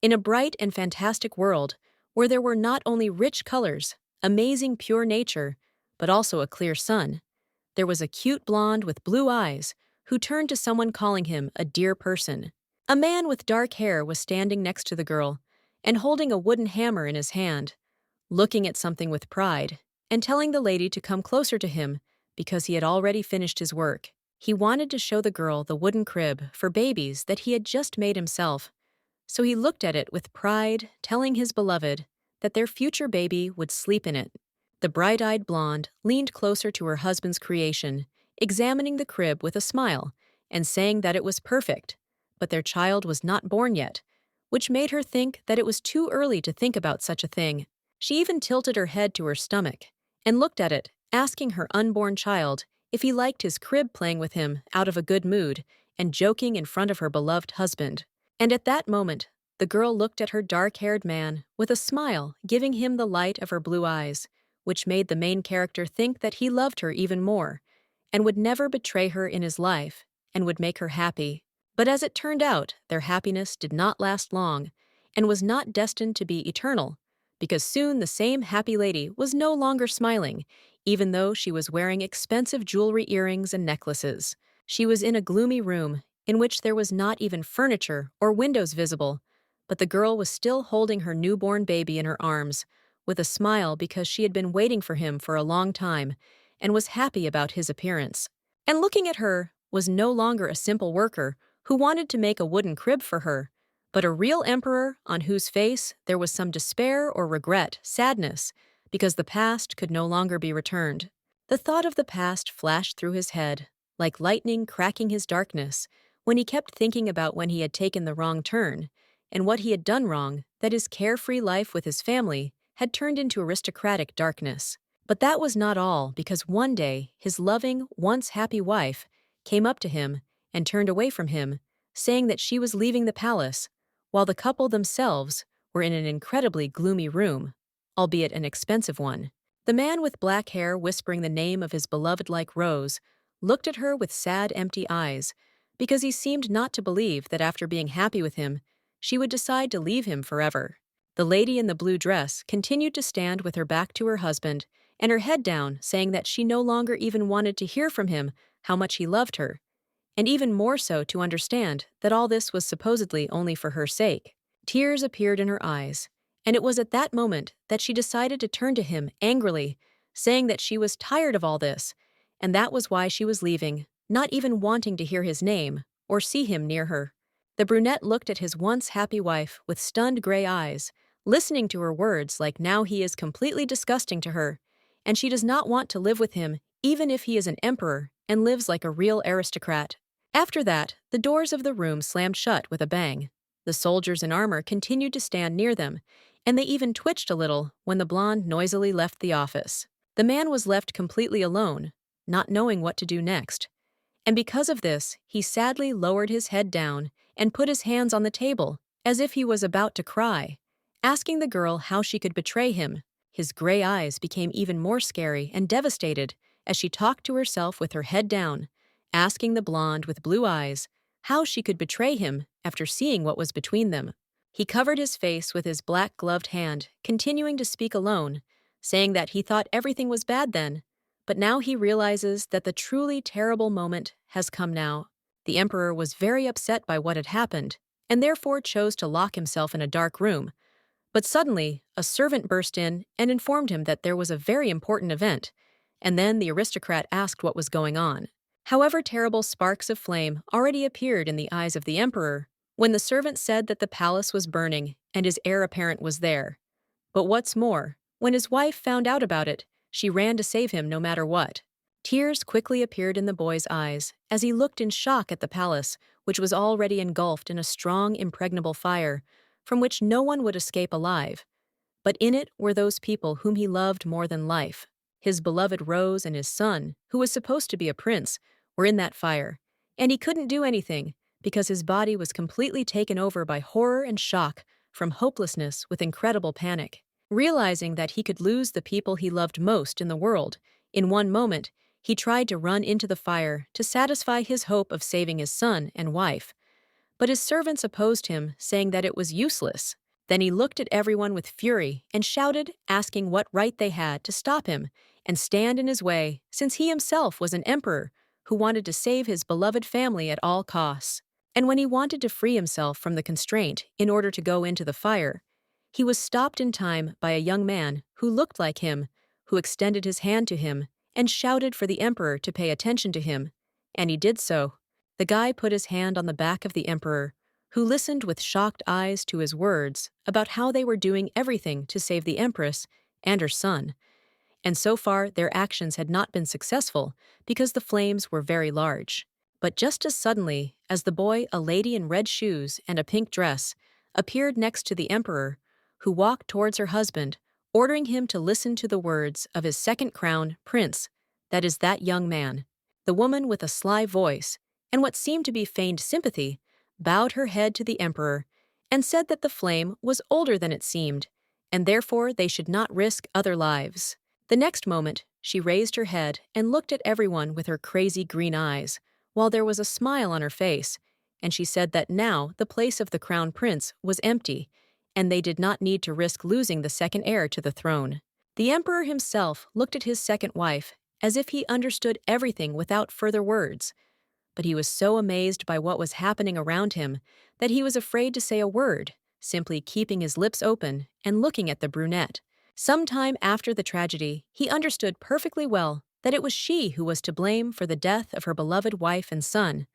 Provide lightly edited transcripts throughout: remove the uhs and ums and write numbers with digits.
In a bright and fantastic world where there were not only rich colors, amazing pure nature, but also a clear sun, there was a cute blonde with blue eyes who turned to someone calling him a dear person. A man with dark hair was standing next to the girl and holding a wooden hammer in his hand, looking at something with pride and telling the lady to come closer to him because he had already finished his work. He wanted to show the girl the wooden crib for babies that he had just made himself, so he looked at it with pride, telling his beloved that their future baby would sleep in it. The bright-eyed blonde leaned closer to her husband's creation, examining the crib with a smile and saying that it was perfect, but their child was not born yet, which made her think that it was too early to think about such a thing. She even tilted her head to her stomach and looked at it, asking her unborn child if he liked his crib playing with him out of a good mood and joking in front of her beloved husband. And at that moment, the girl looked at her dark-haired man with a smile, giving him the light of her blue eyes, which made the main character think that he loved her even more and would never betray her in his life and would make her happy. But as it turned out, their happiness did not last long and was not destined to be eternal, because soon the same happy lady was no longer smiling, even though she was wearing expensive jewelry, earrings, and necklaces. She was in a gloomy room in which there was not even furniture or windows visible, but the girl was still holding her newborn baby in her arms, with a smile because she had been waiting for him for a long time and was happy about his appearance. And looking at her was no longer a simple worker who wanted to make a wooden crib for her, but a real emperor on whose face there was some despair or regret, sadness, because the past could no longer be returned. The thought of the past flashed through his head, like lightning cracking his darkness, when he kept thinking about when he had taken the wrong turn, and what he had done wrong, that his carefree life with his family had turned into aristocratic darkness. But that was not all, because one day his loving, once happy wife came up to him and turned away from him, saying that she was leaving the palace, while the couple themselves were in an incredibly gloomy room, albeit an expensive one. The man with black hair, whispering the name of his beloved like Rose, looked at her with sad, empty eyes, because he seemed not to believe that after being happy with him, she would decide to leave him forever. The lady in the blue dress continued to stand with her back to her husband and her head down, saying that she no longer even wanted to hear from him how much he loved her, and even more so to understand that all this was supposedly only for her sake. Tears appeared in her eyes, and it was at that moment that she decided to turn to him angrily, saying that she was tired of all this, and that was why she was leaving, not even wanting to hear his name or see him near her. The brunette looked at his once happy wife with stunned gray eyes, listening to her words like now he is completely disgusting to her, and she does not want to live with him even if he is an emperor and lives like a real aristocrat. After that, the doors of the room slammed shut with a bang. The soldiers in armor continued to stand near them, and they even twitched a little when the blonde noisily left the office. The man was left completely alone, not knowing what to do next. And because of this, he sadly lowered his head down and put his hands on the table, as if he was about to cry, asking the girl how she could betray him. His gray eyes became even more scary and devastated as she talked to herself with her head down, asking the blonde with blue eyes how she could betray him after seeing what was between them. He covered his face with his black-gloved hand, continuing to speak alone, saying that he thought everything was bad then, but now he realizes that the truly terrible moment has come now. The emperor was very upset by what had happened, and therefore chose to lock himself in a dark room. But suddenly, a servant burst in and informed him that there was a very important event, and then the aristocrat asked what was going on. However, terrible sparks of flame already appeared in the eyes of the emperor when the servant said that the palace was burning and his heir apparent was there. But what's more, when his wife found out about it, she ran to save him no matter what. Tears quickly appeared in the boy's eyes as he looked in shock at the palace, which was already engulfed in a strong, impregnable fire, from which no one would escape alive. But in it were those people whom he loved more than life. His beloved Rose and his son, who was supposed to be a prince, were in that fire, and he couldn't do anything because his body was completely taken over by horror and shock from hopelessness with incredible panic. Realizing that he could lose the people he loved most in the world, in one moment, he tried to run into the fire to satisfy his hope of saving his son and wife. But his servants opposed him, saying that it was useless. Then he looked at everyone with fury and shouted, asking what right they had to stop him and stand in his way, since he himself was an emperor who wanted to save his beloved family at all costs. And when he wanted to free himself from the constraint in order to go into the fire, he was stopped in time by a young man who looked like him, who extended his hand to him and shouted for the emperor to pay attention to him, and he did so. The guy put his hand on the back of the emperor, who listened with shocked eyes to his words about how they were doing everything to save the empress and her son. And so far their actions had not been successful because the flames were very large. But just as suddenly as the boy, a lady in red shoes and a pink dress, appeared next to the emperor, who walked towards her husband, ordering him to listen to the words of his second crown prince, that is, that young man. The woman, with a sly voice and what seemed to be feigned sympathy, bowed her head to the emperor and said that the flame was older than it seemed, and therefore they should not risk other lives. The next moment, she raised her head and looked at everyone with her crazy green eyes, while there was a smile on her face, and she said that now the place of the crown prince was empty, and they did not need to risk losing the second heir to the throne. The emperor himself looked at his second wife as if he understood everything without further words, but he was so amazed by what was happening around him that he was afraid to say a word, simply keeping his lips open and looking at the brunette. Some time after the tragedy, he understood perfectly well that it was she who was to blame for the death of her beloved wife and son.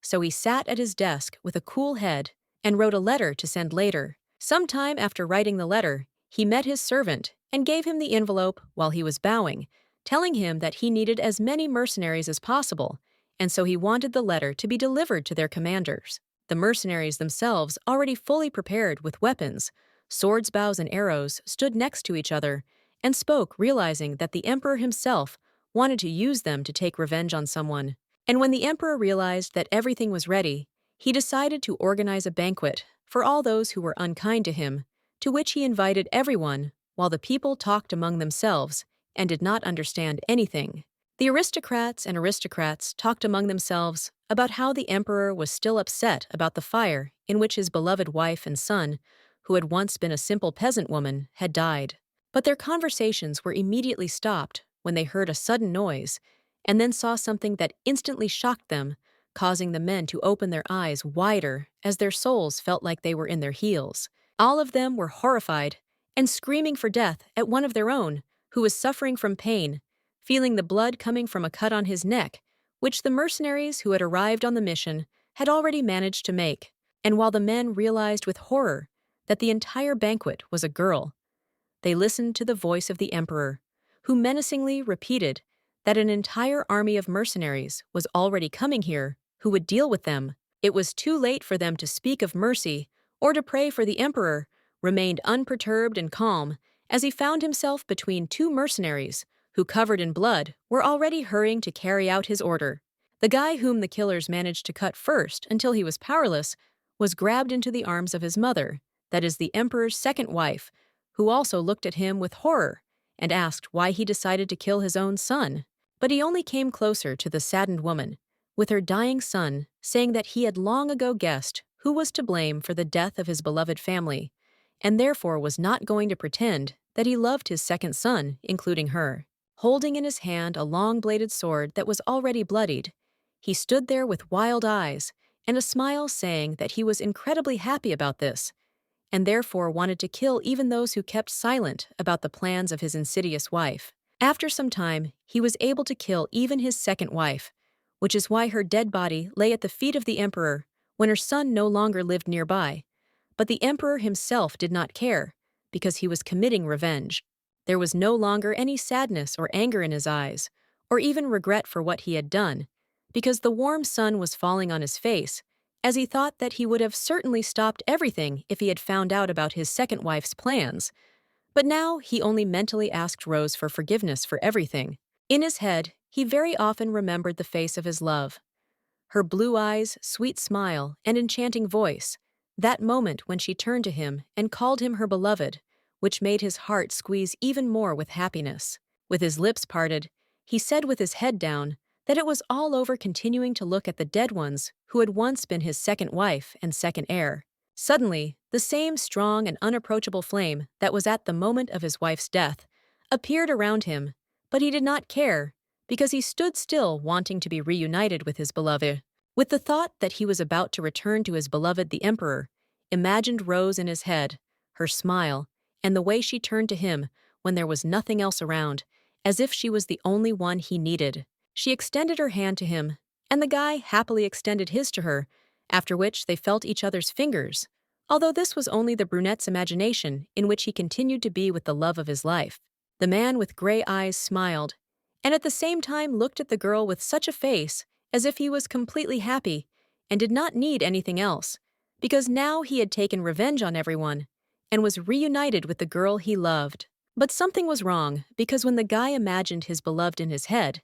So he sat at his desk with a cool head and wrote a letter to send later. Some time after writing the letter, he met his servant and gave him the envelope while he was bowing, telling him that he needed as many mercenaries as possible, and so he wanted the letter to be delivered to their commanders. The mercenaries themselves, already fully prepared with weapons, swords, bows, and arrows, stood next to each other and spoke, realizing that the emperor himself wanted to use them to take revenge on someone. And when the emperor realized that everything was ready, he decided to organize a banquet for all those who were unkind to him, to which he invited everyone, while the people talked among themselves and did not understand anything. The aristocrats talked among themselves about how the emperor was still upset about the fire in which his beloved wife and son, who had once been a simple peasant woman, had died. But their conversations were immediately stopped when they heard a sudden noise and then saw something that instantly shocked them, causing the men to open their eyes wider as their souls felt like they were in their heels. All of them were horrified and screaming for death at one of their own, who was suffering from pain, feeling the blood coming from a cut on his neck, which the mercenaries who had arrived on the mission had already managed to make. And while the men realized with horror that the entire banquet was a girl, they listened to the voice of the emperor, who menacingly repeated that an entire army of mercenaries was already coming here who would deal with them. It was too late for them to speak of mercy or to pray, for the emperor remained unperturbed and calm as he found himself between two mercenaries who, covered in blood, were already hurrying to carry out his order. The guy whom the killers managed to cut first until he was powerless was grabbed into the arms of his mother, that is, the emperor's second wife, who also looked at him with horror and asked why he decided to kill his own son. But he only came closer to the saddened woman, with her dying son, saying that he had long ago guessed who was to blame for the death of his beloved family, and therefore was not going to pretend that he loved his second son, including her. Holding in his hand a long-bladed sword that was already bloodied, he stood there with wild eyes and a smile, saying that he was incredibly happy about this, and therefore wanted to kill even those who kept silent about the plans of his insidious wife. After some time, he was able to kill even his second wife, which is why her dead body lay at the feet of the emperor when her son no longer lived nearby. But the emperor himself did not care, because he was committing revenge. There was no longer any sadness or anger in his eyes, or even regret for what he had done, because the warm sun was falling on his face, as he thought that he would have certainly stopped everything if he had found out about his second wife's plans. But now he only mentally asked Rose for forgiveness for everything. In his head, he very often remembered the face of his love, her blue eyes, sweet smile, and enchanting voice, that moment when she turned to him and called him her beloved, which made his heart squeeze even more with happiness. With his lips parted, he said with his head down that it was all over continuing to look at the dead ones who had once been his second wife and second heir. Suddenly, the same strong and unapproachable flame that was at the moment of his wife's death appeared around him, but he did not care, because he stood still wanting to be reunited with his beloved. With the thought that he was about to return to his beloved the Emperor, imagined rose in his head, her smile, and the way she turned to him when there was nothing else around, as if she was the only one he needed. She extended her hand to him, and the guy happily extended his to her, after which they felt each other's fingers, although this was only the brunette's imagination in which he continued to be with the love of his life. The man with gray eyes smiled, and at the same time looked at the girl with such a face as if he was completely happy and did not need anything else, because now he had taken revenge on everyone and was reunited with the girl he loved. But something was wrong, because when the guy imagined his beloved in his head,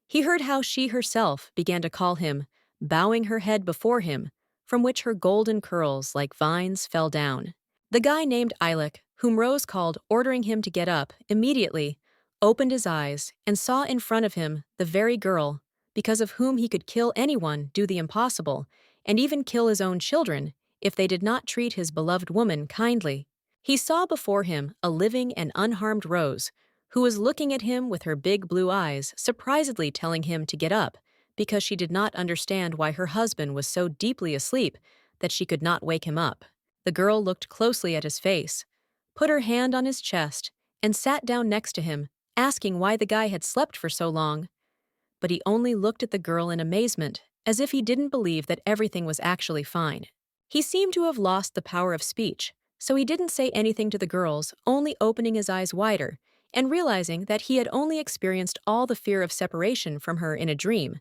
he heard how she herself began to call him, bowing her head before him, from which her golden curls like vines fell down. The guy named Ilek, whom Rose called, ordering him to get up, immediately opened his eyes and saw in front of him the very girl, because of whom he could kill anyone, do the impossible, and even kill his own children if they did not treat his beloved woman kindly. He saw before him a living and unharmed Rose, who was looking at him with her big blue eyes, surprisedly telling him to get up, because she did not understand why her husband was so deeply asleep that she could not wake him up. The girl looked closely at his face, put her hand on his chest, and sat down next to him, asking why the guy had slept for so long. But he only looked at the girl in amazement, as if he didn't believe that everything was actually fine. He seemed to have lost the power of speech, so he didn't say anything to the girls, only opening his eyes wider and realizing that he had only experienced all the fear of separation from her in a dream.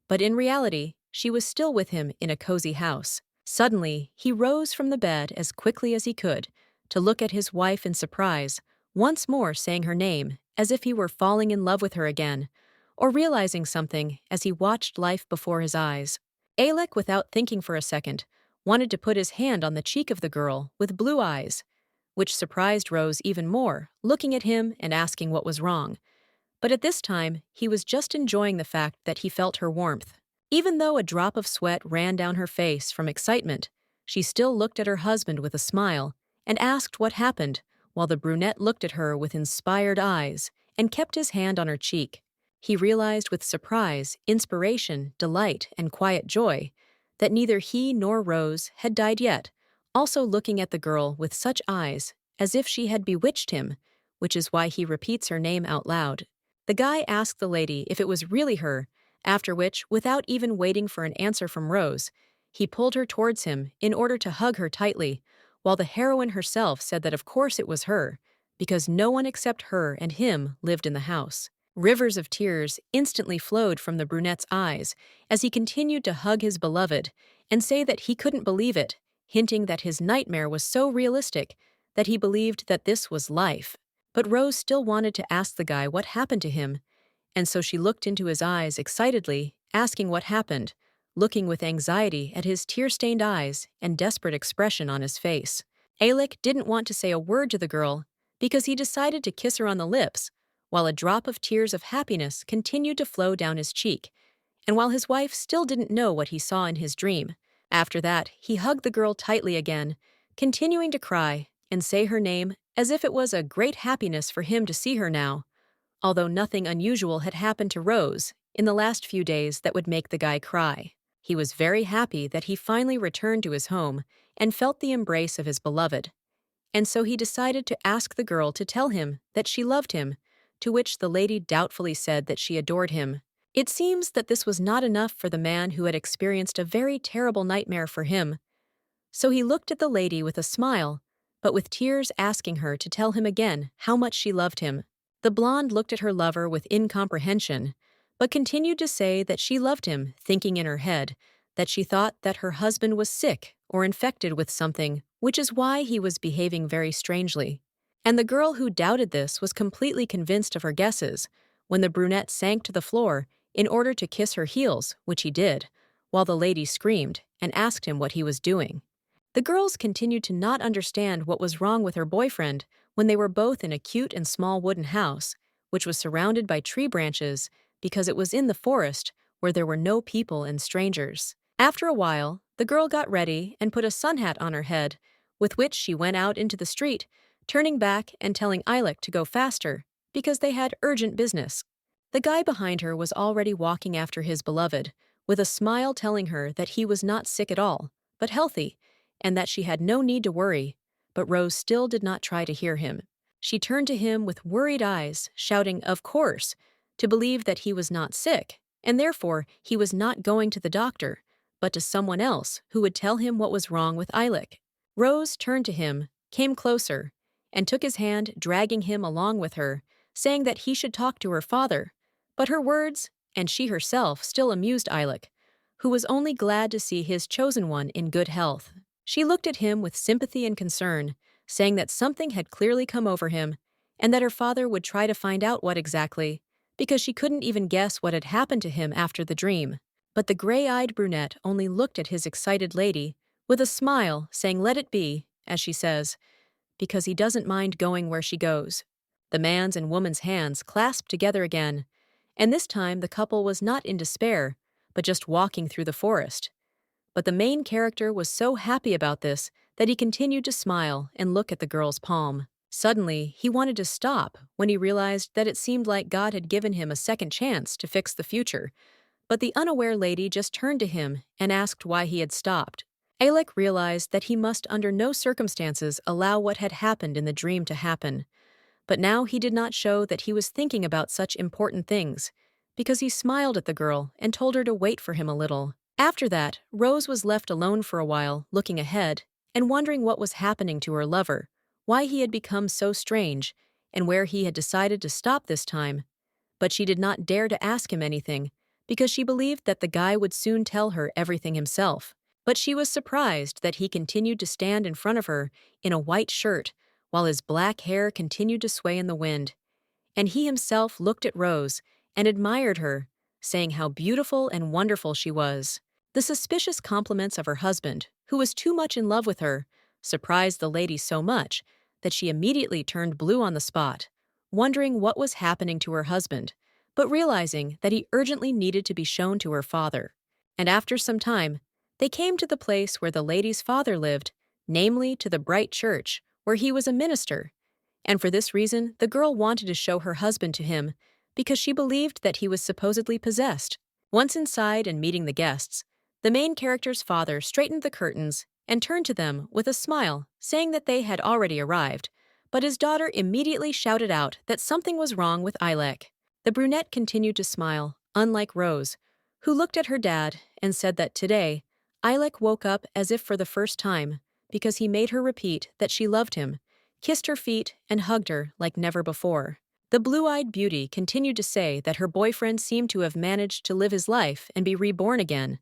But in reality, she was still with him in a cozy house. Suddenly, he rose from the bed as quickly as he could to look at his wife in surprise, once more saying her name as if he were falling in love with her again, or realizing something as he watched life before his eyes. Alec, without thinking for a second, wanted to put his hand on the cheek of the girl with blue eyes, which surprised Rose even more, looking at him and asking what was wrong. But at this time, he was just enjoying the fact that he felt her warmth. Even though a drop of sweat ran down her face from excitement, she still looked at her husband with a smile and asked what happened, while the brunette looked at her with inspired eyes and kept his hand on her cheek. He realized with surprise, inspiration, delight, and quiet joy that neither he nor Rose had died yet, also looking at the girl with such eyes as if she had bewitched him, which is why he repeats her name out loud. The guy asked the lady if it was really her, after which, without even waiting for an answer from Rose, he pulled her towards him in order to hug her tightly, while the heroine herself said that of course it was her, because no one except her and him lived in the house. Rivers of tears instantly flowed from the brunette's eyes as he continued to hug his beloved and say that he couldn't believe it, hinting that his nightmare was so realistic that he believed that this was life. But Rose still wanted to ask the guy what happened to him, and so she looked into his eyes excitedly, asking what happened, looking with anxiety at his tear-stained eyes and desperate expression on his face. Alec didn't want to say a word to the girl because he decided to kiss her on the lips, while a drop of tears of happiness continued to flow down his cheek, and while his wife still didn't know what he saw in his dream. After that, he hugged the girl tightly again, continuing to cry and say her name as if it was a great happiness for him to see her now, although nothing unusual had happened to Rose in the last few days that would make the guy cry. He was very happy that he finally returned to his home and felt the embrace of his beloved, and so he decided to ask the girl to tell him that she loved him, to which the lady doubtfully said that she adored him. It seems that this was not enough for the man who had experienced a very terrible nightmare for him, so he looked at the lady with a smile, but with tears, asking her to tell him again how much she loved him. The blonde looked at her lover with incomprehension, but continued to say that she loved him, thinking in her head that she thought that her husband was sick or infected with something, which is why he was behaving very strangely. And the girl who doubted this was completely convinced of her guesses when the brunette sank to the floor in order to kiss her heels, which he did, while the lady screamed and asked him what he was doing. The girls continued to not understand what was wrong with her boyfriend when they were both in a cute and small wooden house, which was surrounded by tree branches because it was in the forest where there were no people and strangers. After a while, the girl got ready and put a sun hat on her head, with which she went out into the street, turning back and telling Eilek to go faster, because they had urgent business. The guy behind her was already walking after his beloved, with a smile telling her that he was not sick at all, but healthy, and that she had no need to worry, but Rose still did not try to hear him. She turned to him with worried eyes, shouting, "Of course," to believe that he was not sick, and therefore he was not going to the doctor, but to someone else who would tell him what was wrong with Eilek. Rose turned to him, came closer, and took his hand, dragging him along with her, saying that he should talk to her father. But her words, and she herself, still amused Eilek, who was only glad to see his chosen one in good health. She looked at him with sympathy and concern, saying that something had clearly come over him, and that her father would try to find out what exactly, because she couldn't even guess what had happened to him after the dream. But the gray-eyed brunette only looked at his excited lady, with a smile, saying let it be, as she says, because he doesn't mind going where she goes. The man's and woman's hands clasped together again, and this time the couple was not in despair, but just walking through the forest. But the main character was so happy about this that he continued to smile and look at the girl's palm. Suddenly, he wanted to stop when he realized that it seemed like God had given him a second chance to fix the future. But the unaware lady just turned to him and asked why he had stopped. Eilek realized that he must under no circumstances allow what had happened in the dream to happen. But now he did not show that he was thinking about such important things, because he smiled at the girl and told her to wait for him a little. After that, Rose was left alone for a while, looking ahead, and wondering what was happening to her lover, why he had become so strange, and where he had decided to stop this time. But she did not dare to ask him anything, because she believed that the guy would soon tell her everything himself. But she was surprised that he continued to stand in front of her in a white shirt, while his black hair continued to sway in the wind. And he himself looked at Rose and admired her, saying how beautiful and wonderful she was. The suspicious compliments of her husband, who was too much in love with her, surprised the lady so much that she immediately turned blue on the spot, wondering what was happening to her husband, but realizing that he urgently needed to be shown to her father. And after some time, they came to the place where the lady's father lived, namely to the bright church, where he was a minister. And for this reason, the girl wanted to show her husband to him, because she believed that he was supposedly possessed. Once inside and meeting the guests, the main character's father straightened the curtains and turned to them with a smile, saying that they had already arrived, but his daughter immediately shouted out that something was wrong with Eilek. The brunette continued to smile, unlike Rose, who looked at her dad and said that today, Eilek woke up as if for the first time, because he made her repeat that she loved him, kissed her feet, and hugged her like never before. The blue-eyed beauty continued to say that her boyfriend seemed to have managed to live his life and be reborn again.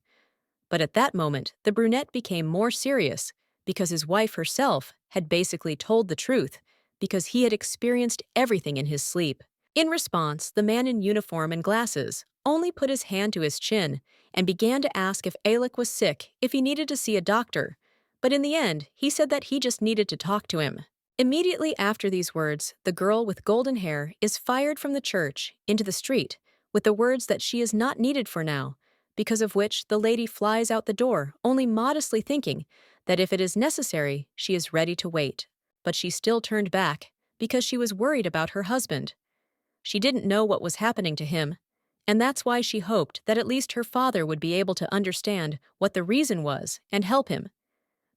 But at that moment, the brunette became more serious, because his wife herself had basically told the truth, because he had experienced everything in his sleep. In response, the man in uniform and glasses only put his hand to his chin and began to ask if Eilek was sick, if he needed to see a doctor. But in the end, he said that he just needed to talk to him. Immediately after these words, the girl with golden hair is fired from the church into the street with the words that she is not needed for now, because of which the lady flies out the door, only modestly thinking that if it is necessary, she is ready to wait. But she still turned back, because she was worried about her husband. She didn't know what was happening to him, and that's why she hoped that at least her father would be able to understand what the reason was and help him,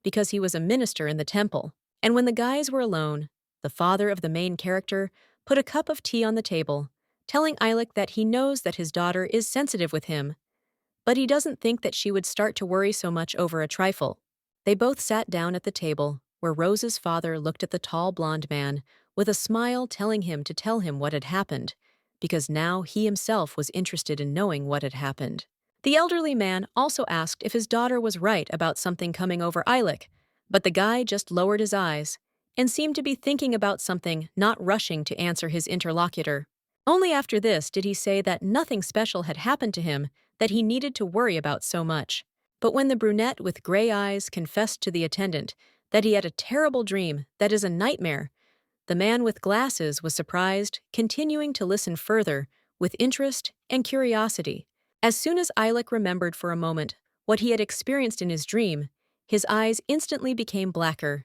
because he was a minister in the temple. And when the guys were alone, the father of the main character put a cup of tea on the table, telling Eilek that he knows that his daughter is sensitive with him, but he doesn't think that she would start to worry so much over a trifle. They both sat down at the table, where Rose's father looked at the tall blonde man with a smile, telling him to tell him what had happened, because now he himself was interested in knowing what had happened. The elderly man also asked if his daughter was right about something coming over Eilek, but the guy just lowered his eyes and seemed to be thinking about something, not rushing to answer his interlocutor. Only after this did he say that nothing special had happened to him that he needed to worry about so much. But when the brunette with gray eyes confessed to the attendant that he had a terrible dream that is a nightmare, the man with glasses was surprised, continuing to listen further with interest and curiosity. As soon as Eilek remembered for a moment what he had experienced in his dream, his eyes instantly became blacker.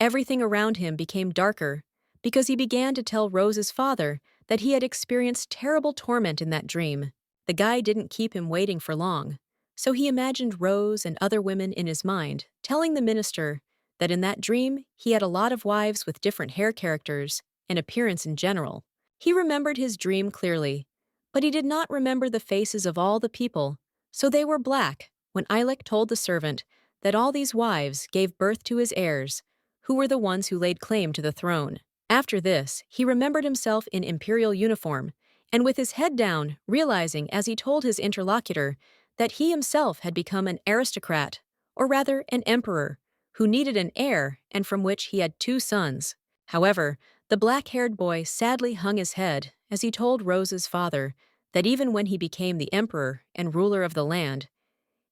Everything around him became darker, because he began to tell Rose's father that he had experienced terrible torment in that dream. The guy didn't keep him waiting for long, so he imagined Rose and other women in his mind, telling the minister that in that dream he had a lot of wives with different hair characters and appearance in general. He remembered his dream clearly, but he did not remember the faces of all the people, so they were black when Eilek told the servant that all these wives gave birth to his heirs, who were the ones who laid claim to the throne. After this, he remembered himself in imperial uniform, and with his head down, realizing as he told his interlocutor that he himself had become an aristocrat, or rather an emperor, who needed an heir and from which he had 2 sons. However, the black-haired boy sadly hung his head as he told Rose's father that even when he became the emperor and ruler of the land,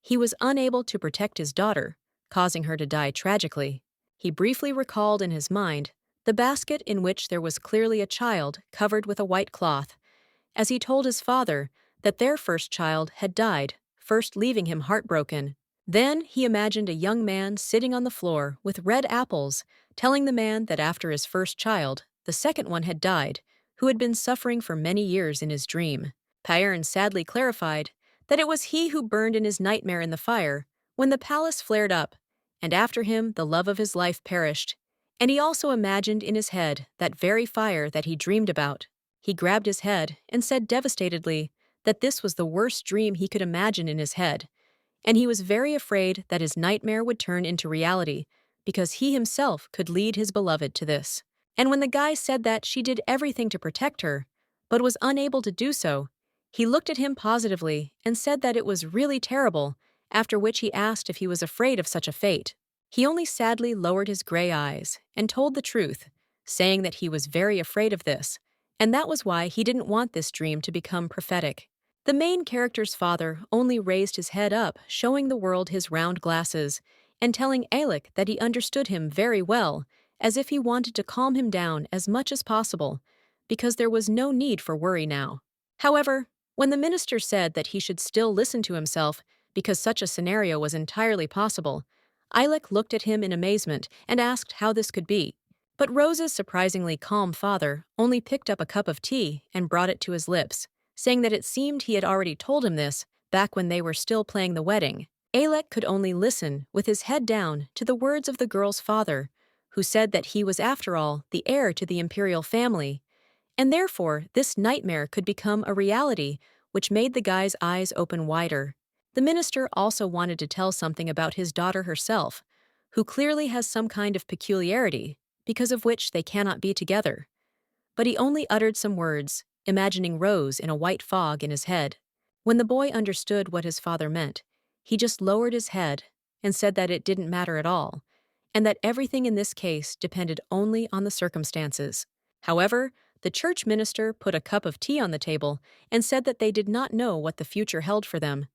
he was unable to protect his daughter, causing her to die tragically. He briefly recalled in his mind the basket in which there was clearly a child covered with a white cloth, as he told his father that their first child had died, first leaving him heartbroken. Then he imagined a young man sitting on the floor with red apples, telling the man that after his first child, the second one had died, who had been suffering for many years in his dream. Pyern sadly clarified that it was he who burned in his nightmare in the fire when the palace flared up, and after him the love of his life perished. And he also imagined in his head that very fire that he dreamed about. He grabbed his head and said devastatedly that this was the worst dream he could imagine in his head, and he was very afraid that his nightmare would turn into reality because he himself could lead his beloved to this. And when the guy said that she did everything to protect her, but was unable to do so, he looked at him positively and said that it was really terrible, after which he asked if he was afraid of such a fate. He only sadly lowered his gray eyes and told the truth, saying that he was very afraid of this, and that was why he didn't want this dream to become prophetic. The main character's father only raised his head up, showing the world his round glasses, and telling Eilek that he understood him very well, as if he wanted to calm him down as much as possible, because there was no need for worry now. However, when the minister said that he should still listen to himself because such a scenario was entirely possible, Eilek looked at him in amazement and asked how this could be. But Rose's surprisingly calm father only picked up a cup of tea and brought it to his lips, saying that it seemed he had already told him this back when they were still playing the wedding. Eilek could only listen with his head down to the words of the girl's father, who said that he was after all the heir to the imperial family, and therefore this nightmare could become a reality, which made the guy's eyes open wider. The minister also wanted to tell something about his daughter herself, who clearly has some kind of peculiarity, because of which they cannot be together. But he only uttered some words, imagining Rose in a white fog in his head. When the boy understood what his father meant, he just lowered his head and said that it didn't matter at all, and that everything in this case depended only on the circumstances. However, the church minister put a cup of tea on the table and said that they did not know what the future held for them,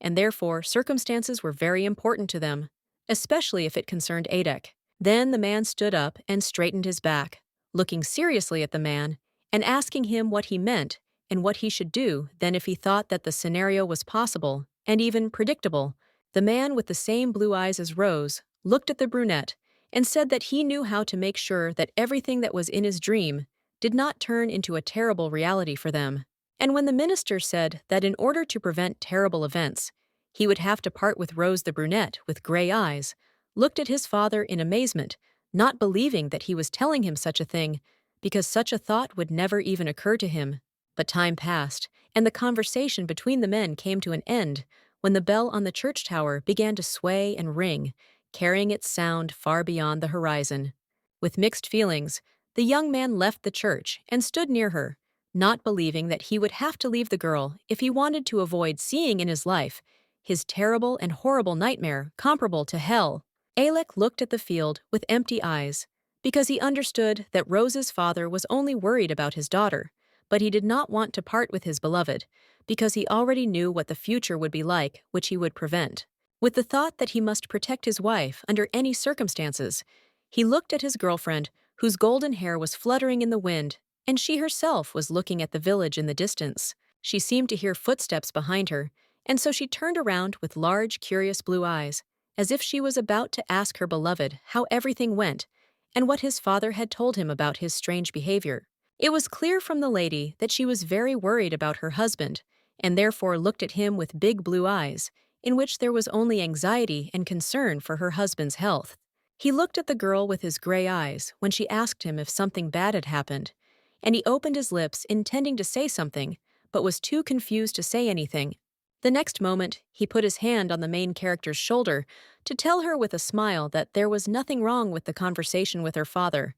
and therefore circumstances were very important to them, especially if it concerned Adek. Then the man stood up and straightened his back, looking seriously at the man and asking him what he meant and what he should do then if he thought that the scenario was possible and even predictable. The man with the same blue eyes as Rose looked at the brunette and said that he knew how to make sure that everything that was in his dream did not turn into a terrible reality for them. And when the minister said that in order to prevent terrible events, he would have to part with Rose the brunette with gray eyes, looked at his father in amazement, not believing that he was telling him such a thing, because such a thought would never even occur to him. But time passed, and the conversation between the men came to an end when the bell on the church tower began to sway and ring, carrying its sound far beyond the horizon. With mixed feelings, the young man left the church and stood near her, not believing that he would have to leave the girl if he wanted to avoid seeing in his life his terrible and horrible nightmare comparable to hell. Eilek looked at the field with empty eyes, because he understood that Rose's father was only worried about his daughter, but he did not want to part with his beloved, because he already knew what the future would be like, which he would prevent. With the thought that he must protect his wife under any circumstances, he looked at his girlfriend, whose golden hair was fluttering in the wind, and she herself was looking at the village in the distance. She seemed to hear footsteps behind her, and so she turned around with large, curious blue eyes, as if she was about to ask her beloved how everything went and what his father had told him about his strange behavior. It was clear from the lady that she was very worried about her husband, and therefore looked at him with big blue eyes, in which there was only anxiety and concern for her husband's health. He looked at the girl with his gray eyes when she asked him if something bad had happened, and he opened his lips intending to say something, but was too confused to say anything. The next moment, he put his hand on the main character's shoulder to tell her with a smile that there was nothing wrong with the conversation with her father,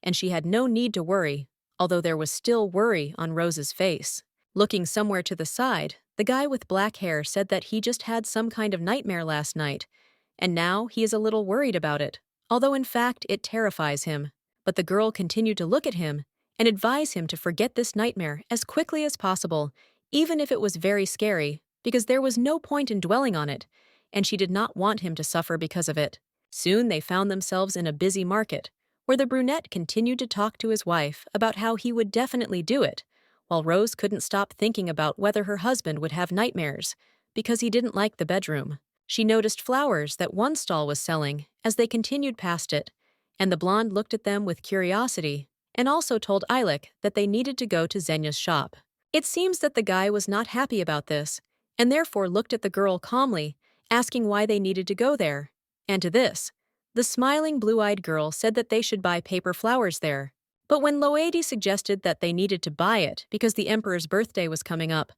and she had no need to worry, although there was still worry on Rose's face. Looking somewhere to the side, the guy with black hair said that he just had some kind of nightmare last night, and now he is a little worried about it, although in fact it terrifies him. But the girl continued to look at him and advise him to forget this nightmare as quickly as possible, even if it was very scary, because there was no point in dwelling on it, and she did not want him to suffer because of it. Soon they found themselves in a busy market, where the brunette continued to talk to his wife about how he would definitely do it, while Rose couldn't stop thinking about whether her husband would have nightmares, because he didn't like the bedroom. She noticed flowers that one stall was selling as they continued past it, and the blonde looked at them with curiosity and also told Eilik that they needed to go to Xenia's shop. It seems that the guy was not happy about this, and therefore looked at the girl calmly, asking why they needed to go there. And to this, the smiling blue-eyed girl said that they should buy paper flowers there. But when Loadi suggested that they needed to buy it because the emperor's birthday was coming up,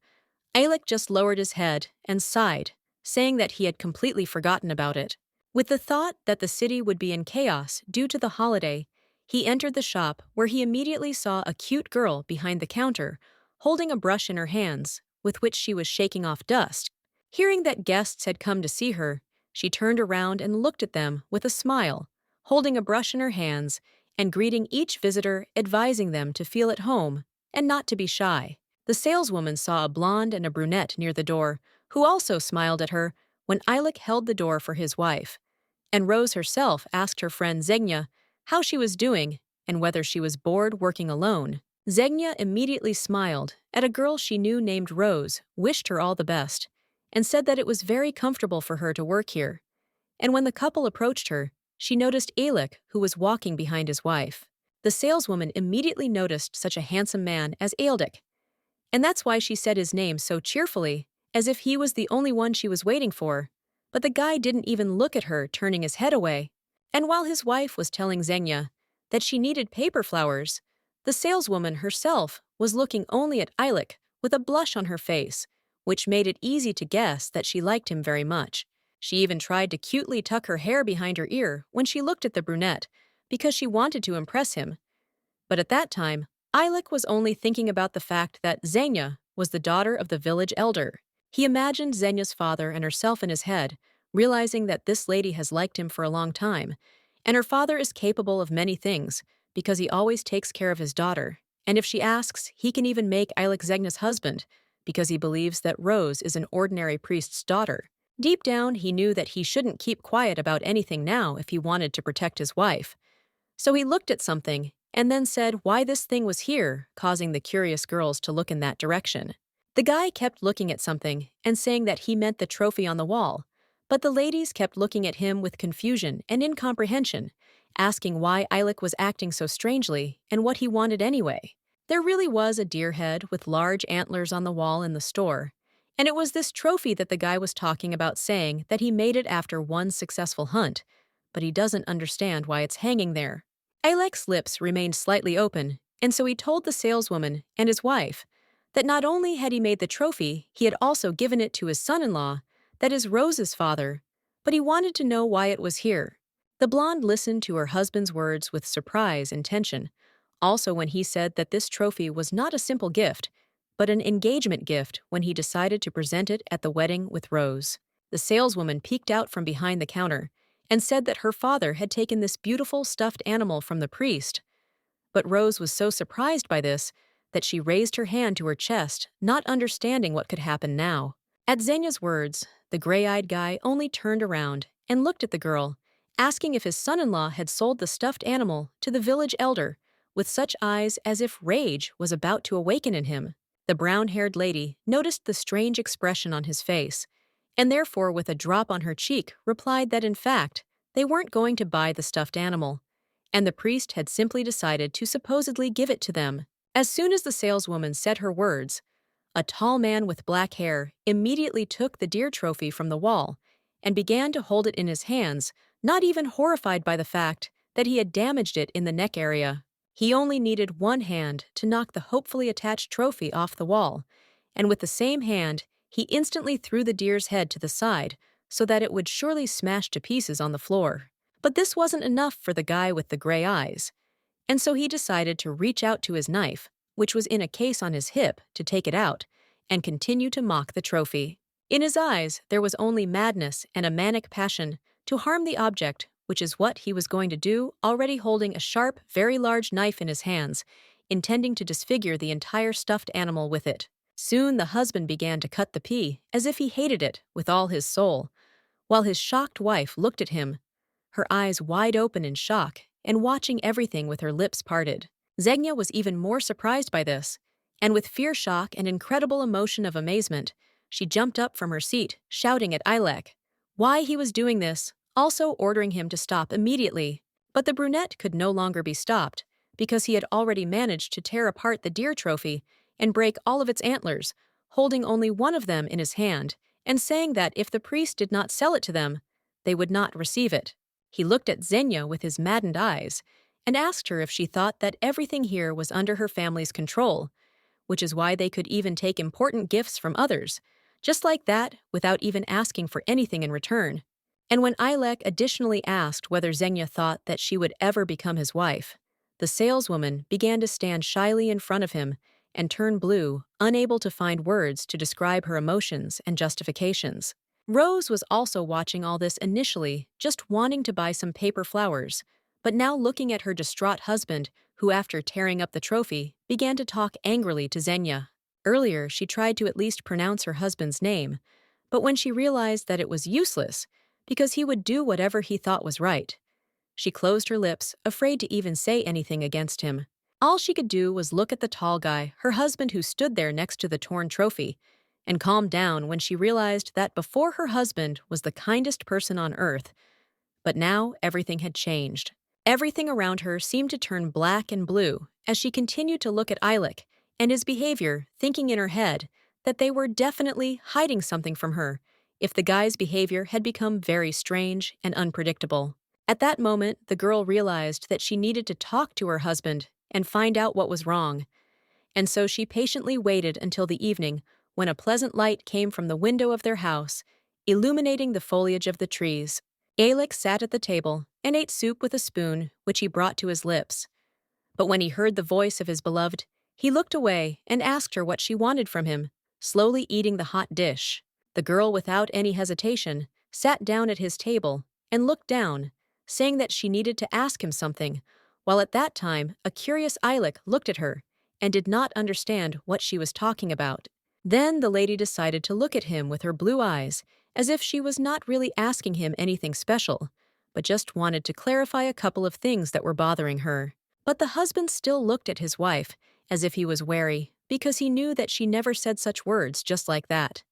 Eilik just lowered his head and sighed, saying that he had completely forgotten about it. With the thought that the city would be in chaos due to the holiday, he entered the shop where he immediately saw a cute girl behind the counter, holding a brush in her hands, with which she was shaking off dust. Hearing that guests had come to see her, she turned around and looked at them with a smile, holding a brush in her hands and greeting each visitor, advising them to feel at home and not to be shy. The saleswoman saw a blonde and a brunette near the door, who also smiled at her when Eilik held the door for his wife, and Rose herself asked her friend Xenia how she was doing and whether she was bored working alone. Xenia immediately smiled at a girl she knew named Rose, wished her all the best, and said that it was very comfortable for her to work here. And when the couple approached her, she noticed Eilik, who was walking behind his wife. The saleswoman immediately noticed such a handsome man as Eildik, and that's why she said his name so cheerfully, as if he was the only one she was waiting for. But the guy didn't even look at her, turning his head away. And while his wife was telling Xenia that she needed paper flowers, the saleswoman herself was looking only at Eilik with a blush on her face, which made it easy to guess that she liked him very much. She even tried to cutely tuck her hair behind her ear when she looked at the brunette, because she wanted to impress him. But at that time, Eilik was only thinking about the fact that Xenia was the daughter of the village elder. He imagined Xenia's father and herself in his head, realizing that this lady has liked him for a long time, and her father is capable of many things because he always takes care of his daughter, and if she asks, he can even make Eilik Xenia's husband because he believes that Rose is an ordinary priest's daughter. Deep down, he knew that he shouldn't keep quiet about anything now if he wanted to protect his wife. So he looked at something and then said why this thing was here, causing the curious girls to look in that direction. The guy kept looking at something and saying that he meant the trophy on the wall, but the ladies kept looking at him with confusion and incomprehension, asking why Eilik was acting so strangely and what he wanted anyway. There really was a deer head with large antlers on the wall in the store, and it was this trophy that the guy was talking about, saying that he made it after one successful hunt, but he doesn't understand why it's hanging there. Eilik's lips remained slightly open, and so he told the saleswoman and his wife that not only had he made the trophy, he had also given it to his son-in-law, that is Rose's father, but he wanted to know why it was here. The blonde listened to her husband's words with surprise and tension, also when he said that this trophy was not a simple gift, but an engagement gift when he decided to present it at the wedding with Rose. The saleswoman peeked out from behind the counter and said that her father had taken this beautiful stuffed animal from the priest. But Rose was so surprised by this that she raised her hand to her chest, not understanding what could happen now. At Xenia's words, the gray-eyed guy only turned around and looked at the girl, asking if his son-in-law had sold the stuffed animal to the village elder, with such eyes as if rage was about to awaken in him. The brown-haired lady noticed the strange expression on his face, and therefore with a drop on her cheek replied that in fact, they weren't going to buy the stuffed animal, and the priest had simply decided to supposedly give it to them. As soon as the saleswoman said her words, a tall man with black hair immediately took the deer trophy from the wall and began to hold it in his hands, not even horrified by the fact that he had damaged it in the neck area. He only needed one hand to knock the hopefully attached trophy off the wall, and with the same hand, he instantly threw the deer's head to the side so that it would surely smash to pieces on the floor. But this wasn't enough for the guy with the gray eyes, and so he decided to reach out to his knife, which was in a case on his hip, to take it out, and continue to mock the trophy. In his eyes, there was only madness and a manic passion to harm the object, which is what he was going to do, already holding a sharp, very large knife in his hands, intending to disfigure the entire stuffed animal with it. Soon the husband began to cut the pea, as if he hated it with all his soul, while his shocked wife looked at him, her eyes wide open in shock and watching everything with her lips parted. Xenia was even more surprised by this, and with fear shock and incredible emotion of amazement, she jumped up from her seat, shouting at Ilek why he was doing this, also ordering him to stop immediately. But the brunette could no longer be stopped, because he had already managed to tear apart the deer trophy and break all of its antlers, holding only one of them in his hand, and saying that if the priest did not sell it to them, they would not receive it. He looked at Xenia with his maddened eyes and asked her if she thought that everything here was under her family's control, which is why they could even take important gifts from others, just like that, without even asking for anything in return. And when Ilek additionally asked whether Xenia thought that she would ever become his wife, the saleswoman began to stand shyly in front of him and turn blue, unable to find words to describe her emotions and justifications. Rose was also watching all this initially, just wanting to buy some paper flowers, but now looking at her distraught husband, who after tearing up the trophy, began to talk angrily to Xenia. Earlier, she tried to at least pronounce her husband's name, but when she realized that it was useless, because he would do whatever he thought was right, she closed her lips, afraid to even say anything against him. All she could do was look at the tall guy, her husband, who stood there next to the torn trophy, and calm down when she realized that before her husband was the kindest person on earth, but now everything had changed. Everything around her seemed to turn black and blue as she continued to look at Ilek and his behavior, thinking in her head that they were definitely hiding something from her if the guy's behavior had become very strange and unpredictable. At that moment, the girl realized that she needed to talk to her husband and find out what was wrong, and so she patiently waited until the evening when a pleasant light came from the window of their house, illuminating the foliage of the trees. Alec sat at the table and ate soup with a spoon, which he brought to his lips. But when he heard the voice of his beloved, he looked away and asked her what she wanted from him, slowly eating the hot dish. The girl, without any hesitation, sat down at his table and looked down, saying that she needed to ask him something, while at that time a curious Ilek looked at her and did not understand what she was talking about. Then the lady decided to look at him with her blue eyes, as if she was not really asking him anything special, but just wanted to clarify a couple of things that were bothering her. But the husband still looked at his wife, as if he was wary, because he knew that she never said such words just like that.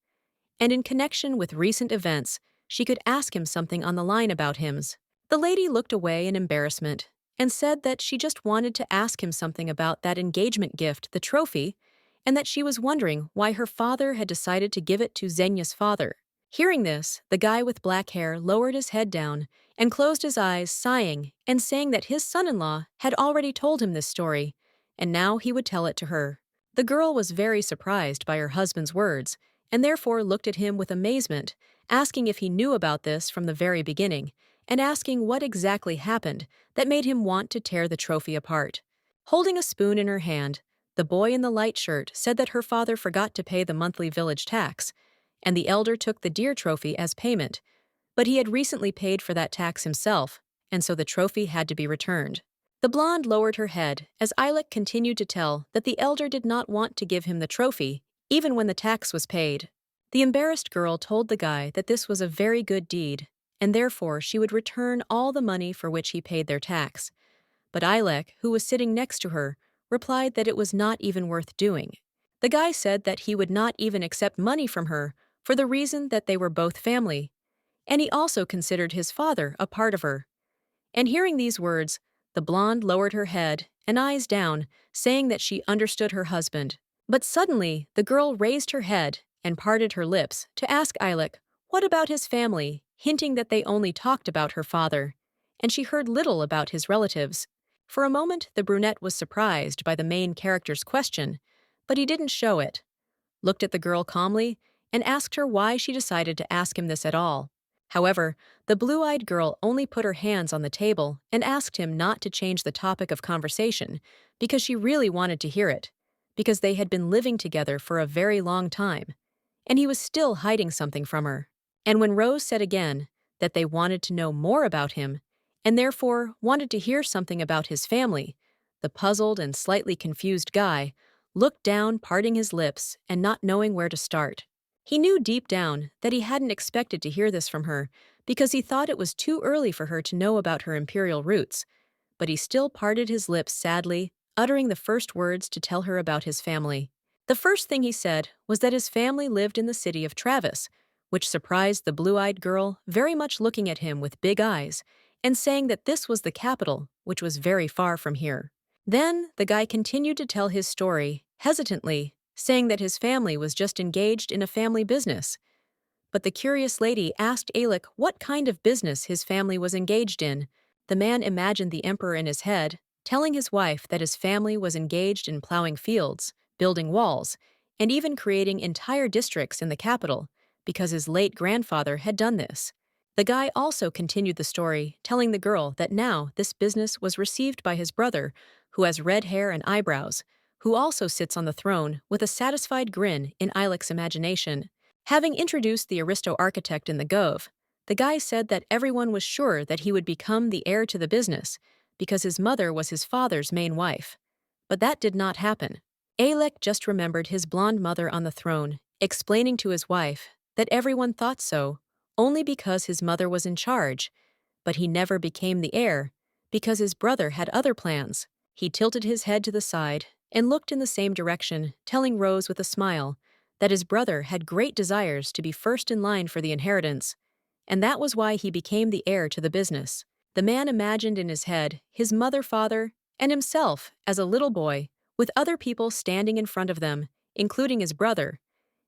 And in connection with recent events, she could ask him something on the line about hymns. The lady looked away in embarrassment and said that she just wanted to ask him something about that engagement gift, the trophy, and that she was wondering why her father had decided to give it to Xenia's father. Hearing this, the guy with black hair lowered his head down and closed his eyes, sighing and saying that his son-in-law had already told him this story, and now he would tell it to her. The girl was very surprised by her husband's words, and therefore looked at him with amazement, asking if he knew about this from the very beginning, and asking what exactly happened that made him want to tear the trophy apart. Holding a spoon in her hand, the boy in the light shirt said that her father forgot to pay the monthly village tax, and the elder took the deer trophy as payment, but he had recently paid for that tax himself, and so the trophy had to be returned. The blonde lowered her head as Ilek continued to tell that the elder did not want to give him the trophy, even when the tax was paid. The embarrassed girl told the guy that this was a very good deed, and therefore she would return all the money for which he paid their tax. But Ilek, who was sitting next to her, replied that it was not even worth doing. The guy said that he would not even accept money from her for the reason that they were both family, and he also considered his father a part of her. And hearing these words, the blonde lowered her head and eyes down, saying that she understood her husband. But suddenly, the girl raised her head and parted her lips to ask Ilek what about his family, hinting that they only talked about her father, and she heard little about his relatives. For a moment, the brunette was surprised by the main character's question, but he didn't show it, looked at the girl calmly, and asked her why she decided to ask him this at all. However, the blue-eyed girl only put her hands on the table and asked him not to change the topic of conversation because she really wanted to hear it, because they had been living together for a very long time, and he was still hiding something from her. And when Rose said again that they wanted to know more about him, and therefore wanted to hear something about his family, the puzzled and slightly confused guy looked down, parting his lips and not knowing where to start. He knew deep down that he hadn't expected to hear this from her because he thought it was too early for her to know about her imperial roots, but he still parted his lips sadly, uttering the first words to tell her about his family. The first thing he said was that his family lived in the city of Travis, which surprised the blue-eyed girl, very much looking at him with big eyes and saying that this was the capital, which was very far from here. Then the guy continued to tell his story, hesitantly, saying that his family was just engaged in a family business. But the curious lady asked Alec what kind of business his family was engaged in. The man imagined the emperor in his head, telling his wife that his family was engaged in plowing fields, building walls, and even creating entire districts in the capital, because his late grandfather had done this. The guy also continued the story, telling the girl that now this business was received by his brother, who has red hair and eyebrows, who also sits on the throne with a satisfied grin in Ilec's imagination. Having introduced the aristo-architect in the Gove, the guy said that everyone was sure that he would become the heir to the business because his mother was his father's main wife. But that did not happen. Alec just remembered his blonde mother on the throne, explaining to his wife that everyone thought so only because his mother was in charge, but he never became the heir because his brother had other plans. He tilted his head to the side and looked in the same direction, telling Rose with a smile that his brother had great desires to be first in line for the inheritance, and that was why he became the heir to the business. The man imagined in his head his mother, father, and himself as a little boy, with other people standing in front of them, including his brother.